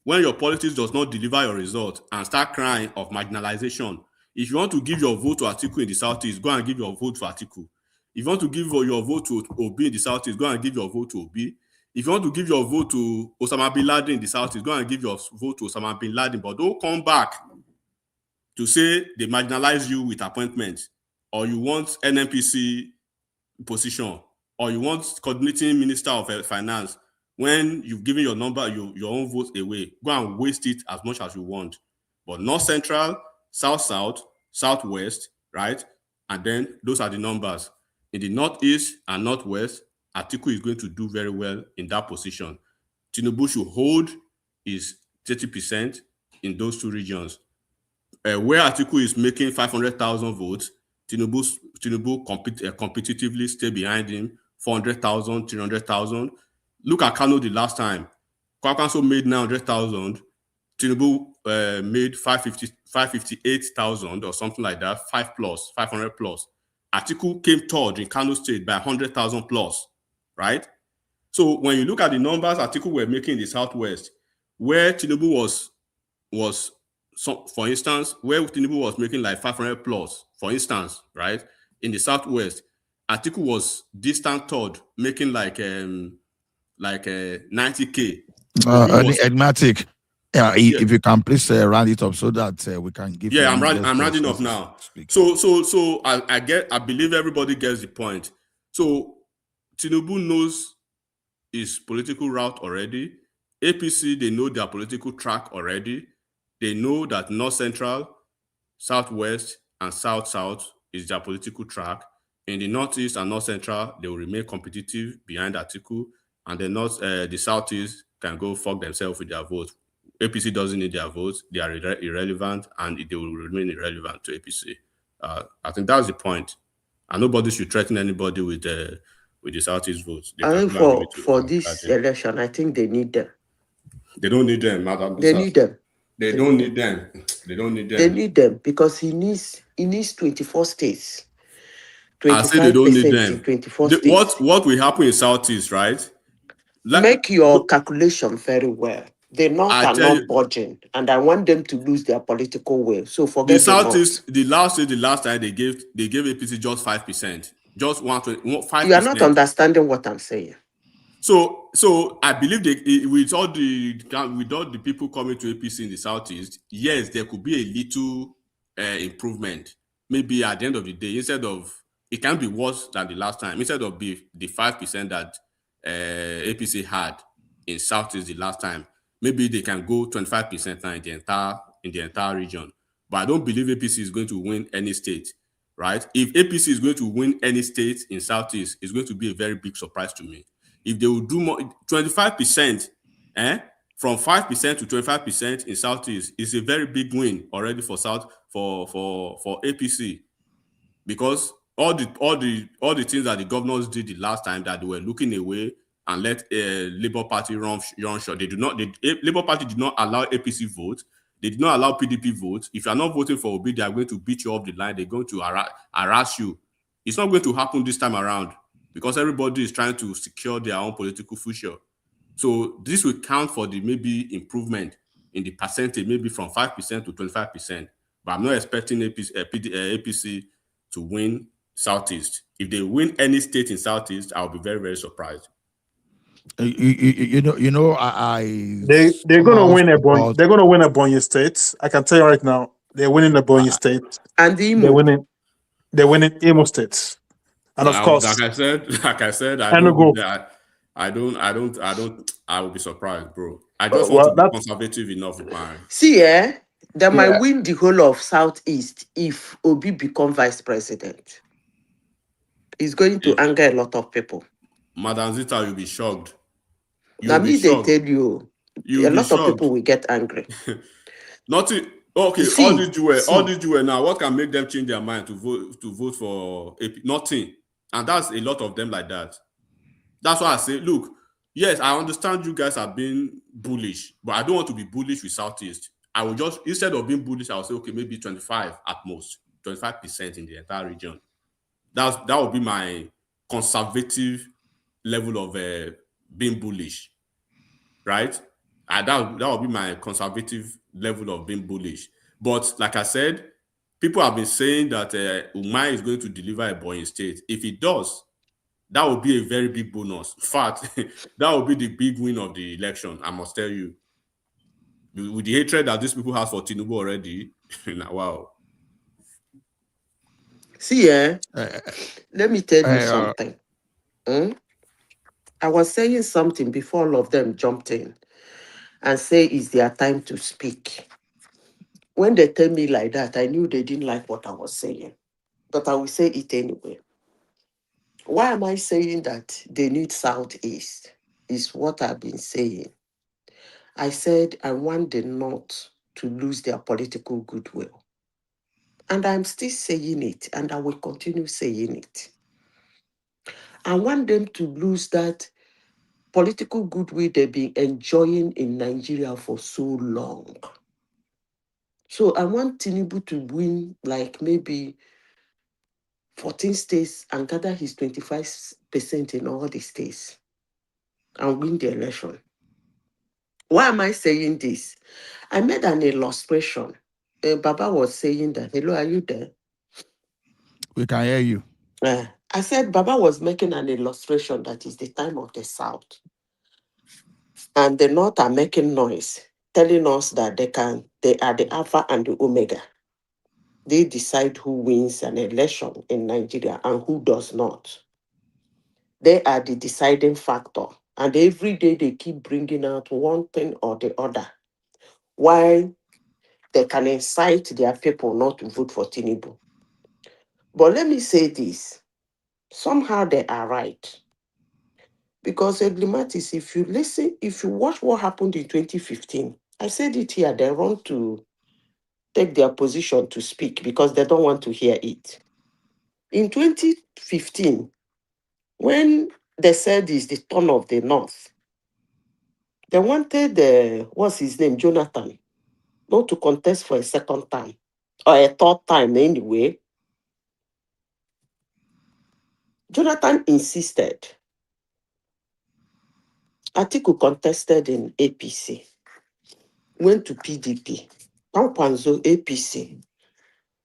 when your politics does not deliver your result and start crying of marginalization. If you want to give your vote to Atiku in the Southeast, go and give your vote to Atiku. If you want to give your vote to Obi in the Southeast, go and give your vote to Obi. If you want to give your vote to Osama bin Laden in the Southeast, go and give your vote to Osama bin Laden. But don't come back to say they marginalize you with appointments, or you want NNPC position, or you want coordinating minister of finance. When you've given your number, your own vote away, go and waste it as much as you want. But North Central, South-South, Southwest, right? And then those are the numbers. In the Northeast and Northwest, Atiku is going to do very well in that position. Tinubu should hold his 30% in those two regions. Where Atiku is making 500,000 votes, Tinubu competitively stay behind him, 400,000, 300,000. Look at Kano the last time. Kwankwaso made 900,000. Tinubu made 558,000 or something like that, 500 plus. Atiku came third in Kano State by 100,000 plus, right? So when you look at the numbers Atiku were making in the Southwest, where Tinubu was for instance, where Tinubu was making like 500 plus, for instance, right? In the Southwest, Atiku was distant third, making like 90K. Enigmatic. Yeah, if you can please round it up so that we can give. Yeah, I'm rounding up now. So I believe everybody gets the point. So Tinubu knows his political route already. APC, they know their political track already. They know that North Central, Southwest, and South-South is their political track. In the Northeast and North Central, they will remain competitive behind Atiku, and the Southeast can go fuck themselves with their votes. APC doesn't need their votes; they are irrelevant, and they will remain irrelevant to APC. I think that's the point, and nobody should threaten anybody with the Southeast votes. I think for this election, I think they need them. They don't need them, madam. They need them. They don't need them. They don't need them. They need them because he needs 24 states. I say they don't need them. 24 states. What will happen in Southeast, right? Make your calculation very well. The North are not budging, and I want them to lose their political will. So forget the Southeast. The last time they gave APC just 5%, just 5%. You are not understanding what I'm saying. So I believe with all the people coming to APC in the Southeast, yes, there could be a little improvement. Maybe at the end of the day, it can be worse than the last time. Instead of the 5% that APC had in Southeast the last time, maybe they can go 25% now in the entire region. But I don't believe APC is going to win any state, right? If APC is going to win any state in Southeast, it's going to be a very big surprise to me. If they will do more, 25%, from 5% to 25% in Southeast is a very big win already for APC, because all the things that the governors did the last time, that they were looking away and let Labour Party run short. Labour Party did not allow APC votes. They did not allow PDP votes. If you are not voting for Obi, they are going to beat you off the line. They're going to harass you. It's not going to happen this time around, because everybody is trying to secure their own political future. So this will count for the maybe improvement in the percentage, maybe from 5% to 25%. But I'm not expecting APC to win Southeast. If they win any state in Southeast, I'll be very, very surprised. They're gonna win Ebonyi. They're gonna win Ebonyi State. I can tell you right now, they're winning Ebonyi State, and Imo. They're winning Imo State. And of course, like I said, I will be surprised, bro. I just want to be conservative enough with mine. See, they might win the whole of Southeast if Obi become vice president. It's going to anger a lot of people. Madam Zita, you'll be shocked. Now, me they tell you, a lot of people will get angry. Nothing. Okay, all the Jews now. What can make them change their mind to vote for AP? Nothing. And that's a lot of them like that. That's why I say, look, yes, I understand you guys are being bullish, but I don't want to be bullish with Southeast. I will just, instead of being bullish, I will say, okay, maybe 25 at most, 25% in the entire region. That would be my conservative level of being bullish, right? That would be my conservative level of being bullish. But like I said, people have been saying that Umar is going to deliver a Ebonyi State. If he does, that would be a very big bonus. In fact, that would be the big win of the election, I must tell you. With the hatred that these people have for Tinubu already, wow. See, let me tell you something. I was saying something before all of them jumped in and say it's their time to speak. When they tell me like that, I knew they didn't like what I was saying. But I will say it anyway. Why am I saying that they need Southeast? Is what I've been saying. I said I want the North to lose their political goodwill. And I'm still saying it, and I will continue saying it. I want them to lose that political goodwill they've been enjoying in Nigeria for so long. So I want Tinubu to win like maybe 14 states and gather his 25% in all the states and win the election. Why am I saying this? I made an illustration. Baba was saying that, hello, are you there? We can hear you. I said Baba was making an illustration that is the time of the South. And the North are making noise, telling us that they are the Alpha and the Omega. They decide who wins an election in Nigeria and who does not. They are the deciding factor. And every day they keep bringing out one thing or the other. Why they can incite their people not to vote for Tinubu. But let me say this. Somehow they are right. Because Edlimatis, if you watch what happened in 2015, I said it here, they want to take their position to speak because they don't want to hear it. In 2015, when they said it's the turn of the North, they wanted, what's his name, Jonathan, not to contest for a second time, or a third time anyway. Jonathan insisted. Atiku contested in APC, went to PDP, Pankwanzo APC.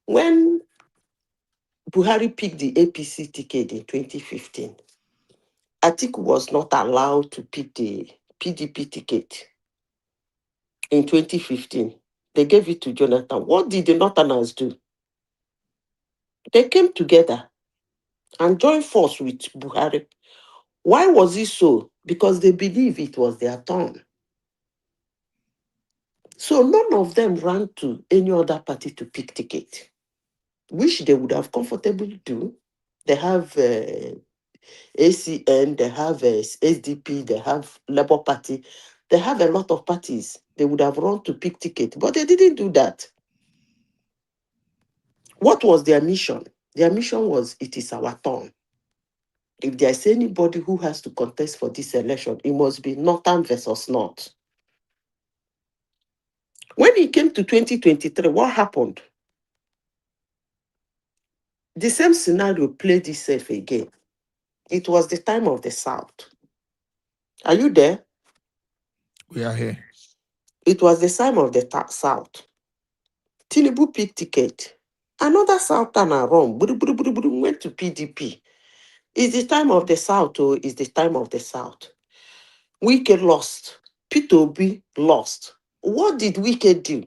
When Buhari picked the APC ticket in 2015, Atiku was not allowed to pick the PDP ticket in 2015. They gave it to Jonathan. What did the Northerners do? They came together and joined force with Buhari. Why was it so? Because they believe it was their turn. So none of them ran to any other party to pick ticket, which they would have comfortably do. They have ACN, they have SDP, they have Labour Party. They have a lot of parties. They would have run to pick ticket, but they didn't do that. What was their mission? Their mission was, it is our turn. If there's anybody who has to contest for this election, it must be Northern versus North. When it came to 2023, what happened? The same scenario played itself again. It was the time of the South. Are you there? We are here. It was the time of the South. Tinubu picked ticket. Another Southerner went to PDP. It's the time of the South, or it's the time of the South. Wike lost. Peter Obi lost. What did Wike do?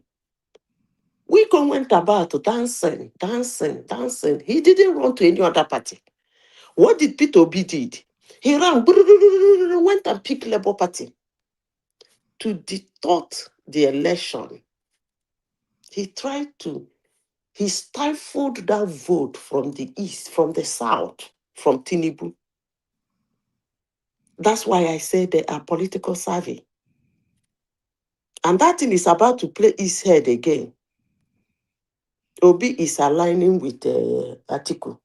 Wike went about dancing. He didn't run to any other party. What did Peter Obi did? He ran, went and picked Labour Party to distort the election. He stifled that vote from the east, from the south, from Tinubu. That's why I say they are political savvy. And that thing is about to play his head again. Obi is aligning with Atiku.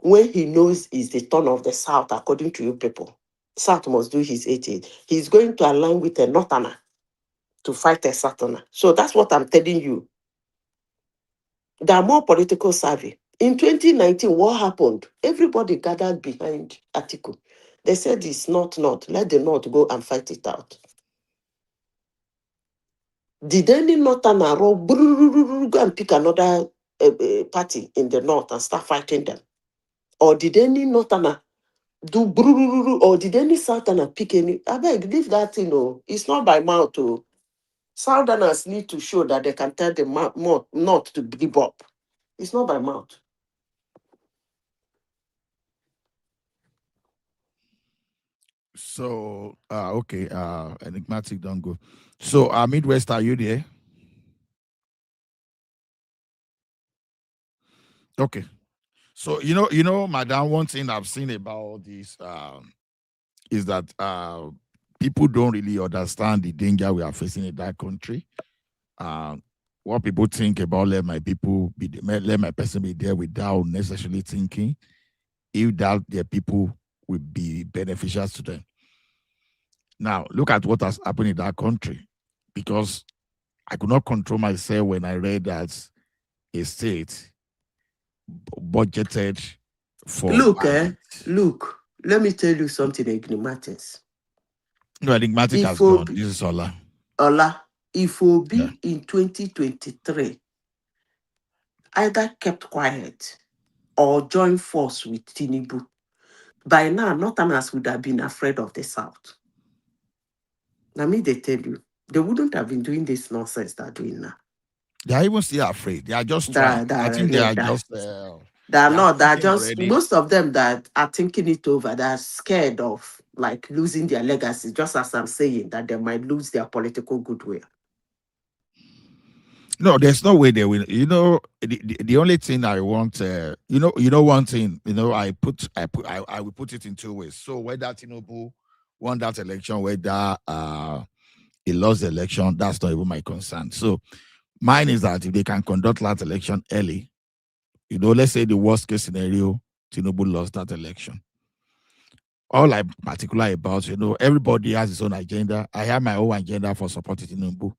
When he knows it's the turn of the South, according to you people, South must do his 88. He's going to align with a Northerner. to fight a Southerner. So that's what I'm telling you. They are more political savvy. In 2019, what happened? Everybody gathered behind Atiku. They said it's not North. Let the North go and fight it out. Did any Northerner go and pick another party in the North and start fighting them? Or did any Northerner do or did any Southerner pick any? I beg, leave that, it's not by mouth. Southerners need to show that they can tell the North to give up. It's not by mouth. So, okay, enigmatic, don't go. So, Midwest, are you there? Okay. So, Madam, one thing I've seen about this is that people don't really understand the danger we are facing in that country. What people think about let my person be there without necessarily thinking if that their people will be beneficial to them. Now, look at what has happened in that country, because I could not control myself when I read that a state budgeted for... Look, let me tell you something, enigmatic. No, enigmatic has gone. This is Ola. Ola, if Obi in 2023 either kept quiet or joined force with Tinubu, by now, Northerners would have been afraid of the South. Now, they tell you, they wouldn't have been doing this nonsense they're doing now. They are even still afraid. They are just trying. I think they are just... most of them that are thinking it over, they're scared of losing their legacy, just as I'm saying, that they might lose their political goodwill. No, there's no way they will. The only thing I want, one thing, I will put it in two ways. So whether Tinubu won that election, whether he lost the election, that's not even my concern. So mine is that if they can conduct that election early, let's say the worst case scenario, Tinubu lost that election. All I'm particular about, everybody has his own agenda. I have my own agenda for supporting Tinubu.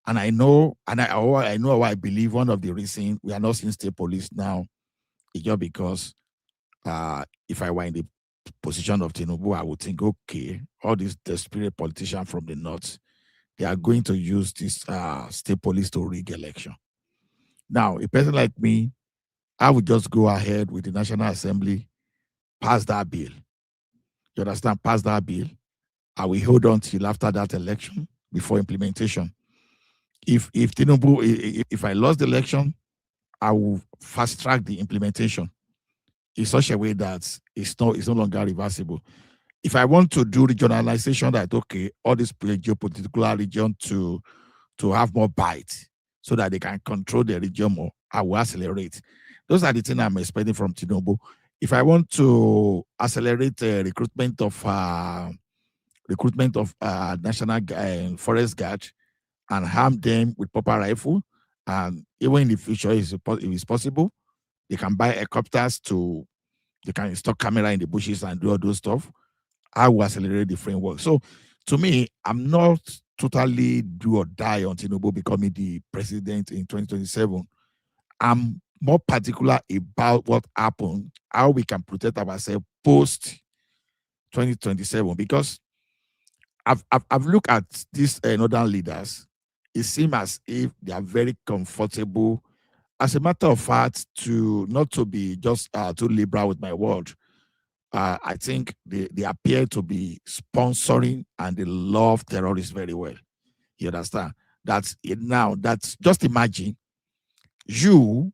And I know how I believe one of the reasons we are not seeing state police now is just because if I were in the position of Tinubu, I would think, okay, all these desperate politicians from the north, they are going to use this state police to rig election. Now, a person like me, I would just go ahead with the National Assembly, pass that bill. You understand? Pass that bill. I will hold on till after that election before implementation. If Tinubu, if I lost the election, I will fast track the implementation in such a way that it's no longer reversible. If I want to do regionalization, that okay, all this geopolitical region to have more bite so that they can control the region more, I will accelerate. Those are the things I'm expecting from Tinubu. If I want to accelerate recruitment of National Forest Guard and harm them with proper rifle, and even in the future, if it's possible, they can buy helicopters they can install camera in the bushes and do all those stuff. I will accelerate the framework. So to me, I'm not totally do or die on Tinubu becoming the president in 2027. I'm more particular about what happened, how we can protect ourselves post 2027, because I've looked at these northern leaders. It seems as if they are very comfortable. As a matter of fact, not to be just too liberal with my word, I think they appear to be sponsoring and they love terrorists very well. You understand? That's just imagine you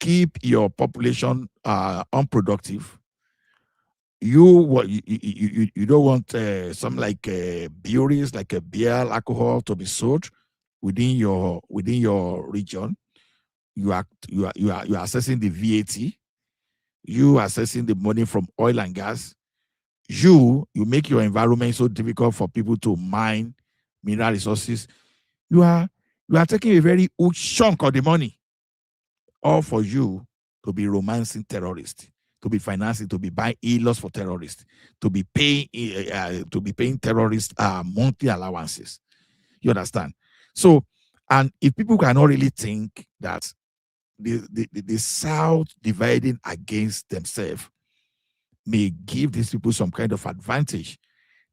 keep your population unproductive. You don't want some breweries like a beer, alcohol to be sold within your region. You are assessing the VAT. You are assessing the money from oil and gas. You make your environment so difficult for people to mine mineral resources. You are taking a very huge chunk of the money, all for you to be romancing terrorists, to be financing, to be buying e-laws for terrorists, to be paying terrorists monthly allowances. You understand? So, and if people cannot really think that the South dividing against themselves may give these people some kind of advantage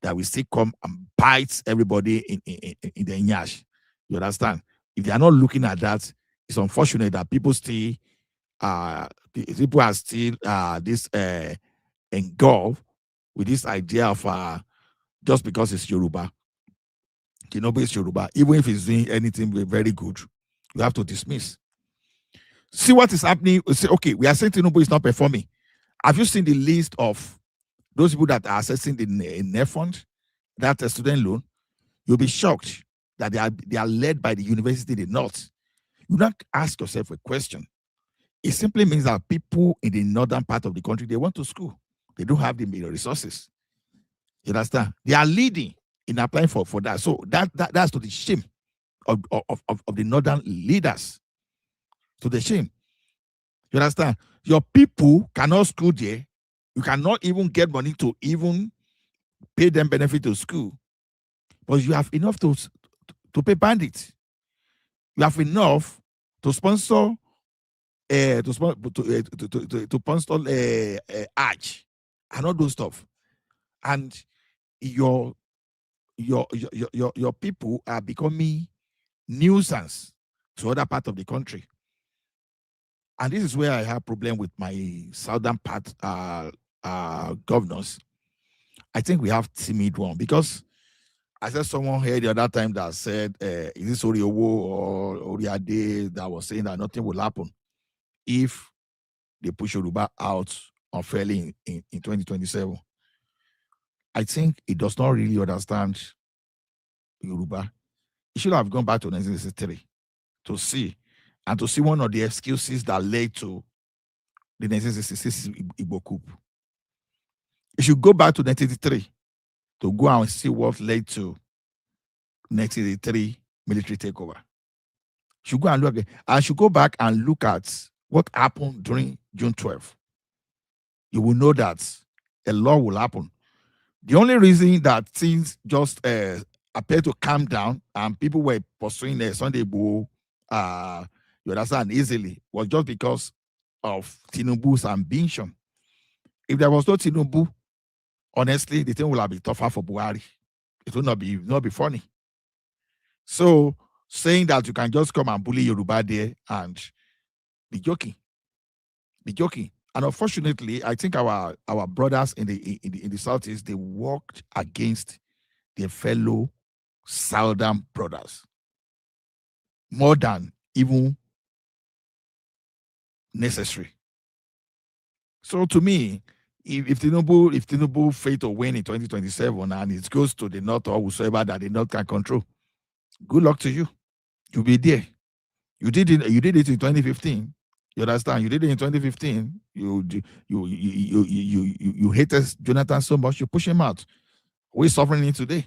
that will still come and bite everybody in the nyash. You understand? If they are not looking at that, it's unfortunate that people still people are still engulfed with this idea of just because it's Yoruba, Tinubu is Yoruba, even if he's doing anything very good, you have to dismiss. See what is happening. Say, okay, we are saying Tinubu is not performing. Have you seen the list of those people that are accessing the NEF fund, that student loan? You'll be shocked that they are led by the university in the north. You not ask yourself a question. It simply means that people in the northern part of the country, they went to school. They don't have the resources. You understand? They are leading in applying for that. So that's to the shame of the northern leaders. To the shame. You understand? Your people cannot school there. You cannot even get money to even pay them benefit to school. But you have enough to pay bandits. You have enough to sponsor to sponsor arch and all those stuff. And your people are becoming nuisance to other part of the country. And this is where I have problem with my southern part governors. I think we have timid one because I said someone here the other time that said, is this Oriowo or Oriade that was saying that nothing will happen if they push Yoruba out unfairly in 2027. I think it does not really understand Yoruba. It should have gone back to 1963 to see, and to see one of the excuses that led to the 1966 Igbo coup. It should go back to 1983 to go and see what led to 1983 military takeover. Should go and look at, I should go back and look at what happened during June 12th. You will know that a lot will happen. The only reason that things just appeared to calm down and people were pursuing a Sunday Igboho, you understand, easily, was just because of Tinubu's ambition. If there was no Tinubu, honestly, the thing would have been tougher for Buhari. It would not be funny. So saying that you can just come and bully Yoruba there and be joking. And unfortunately, I think our brothers in the Southeast, they worked against their fellow Southern brothers more than even necessary. So to me, if Tinubu fail to win in 2027 and it goes to the North or whosoever that the North can control, good luck to you. You'll be there. You did it in 2015. You understand? You did it in 2015. You hated Jonathan so much, you push him out. We're suffering it today.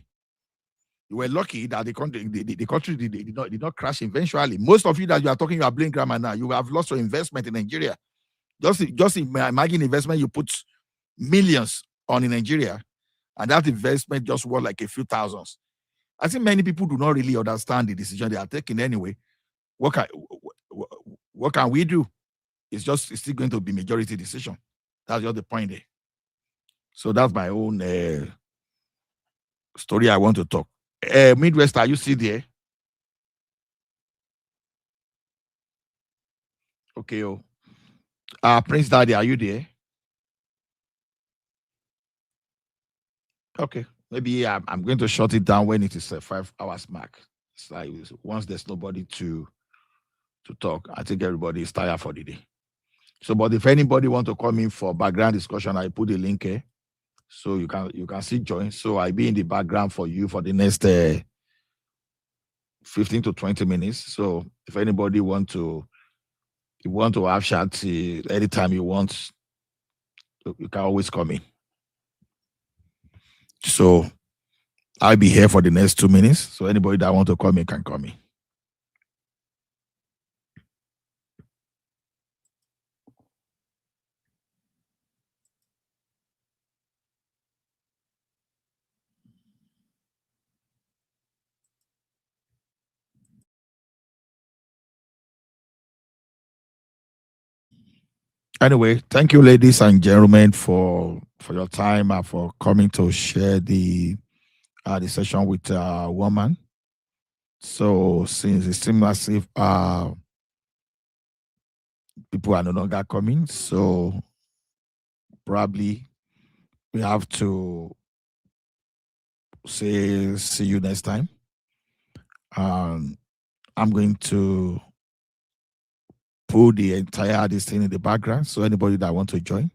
You were lucky that the country did not crash eventually. Most of you that you are talking, you are blaming grammar now. You have lost your investment in Nigeria. Just imagine investment you put millions on in Nigeria, and that investment just worth like a few thousands. I think many people do not really understand the decision they are taking anyway. What can we do? It's still going to be majority decision. That's just the point there. So that's my own story I want to talk. Midwest, are you still there? Okay. Prince Daddy, are you there? Okay. Maybe I'm going to shut it down when it is a 5 hours mark. It's like once there's nobody to talk, I think everybody is tired for the day. So, but if anybody want to come in for background discussion, I put the link here, so you can still join. So I'll be in the background for you for the next 15 to 20 minutes. So if anybody want to have chat anytime you want, you can always come in. So I'll be here for the next 2 minutes. So anybody that want to come in can come in. Anyway, thank you, ladies and gentlemen, for your time and for coming to share the session with woman. So since it seems as if people are no longer coming, so probably we have to say see you next time. I'm going to put the entire this thing in the background, so anybody that want to join,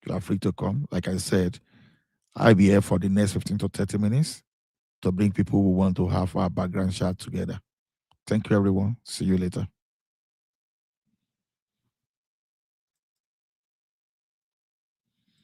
you are free to come. Like I said, I'll be here for the next 15 to 30 minutes to bring people who want to have our background chat together. Thank you, everyone. See you later.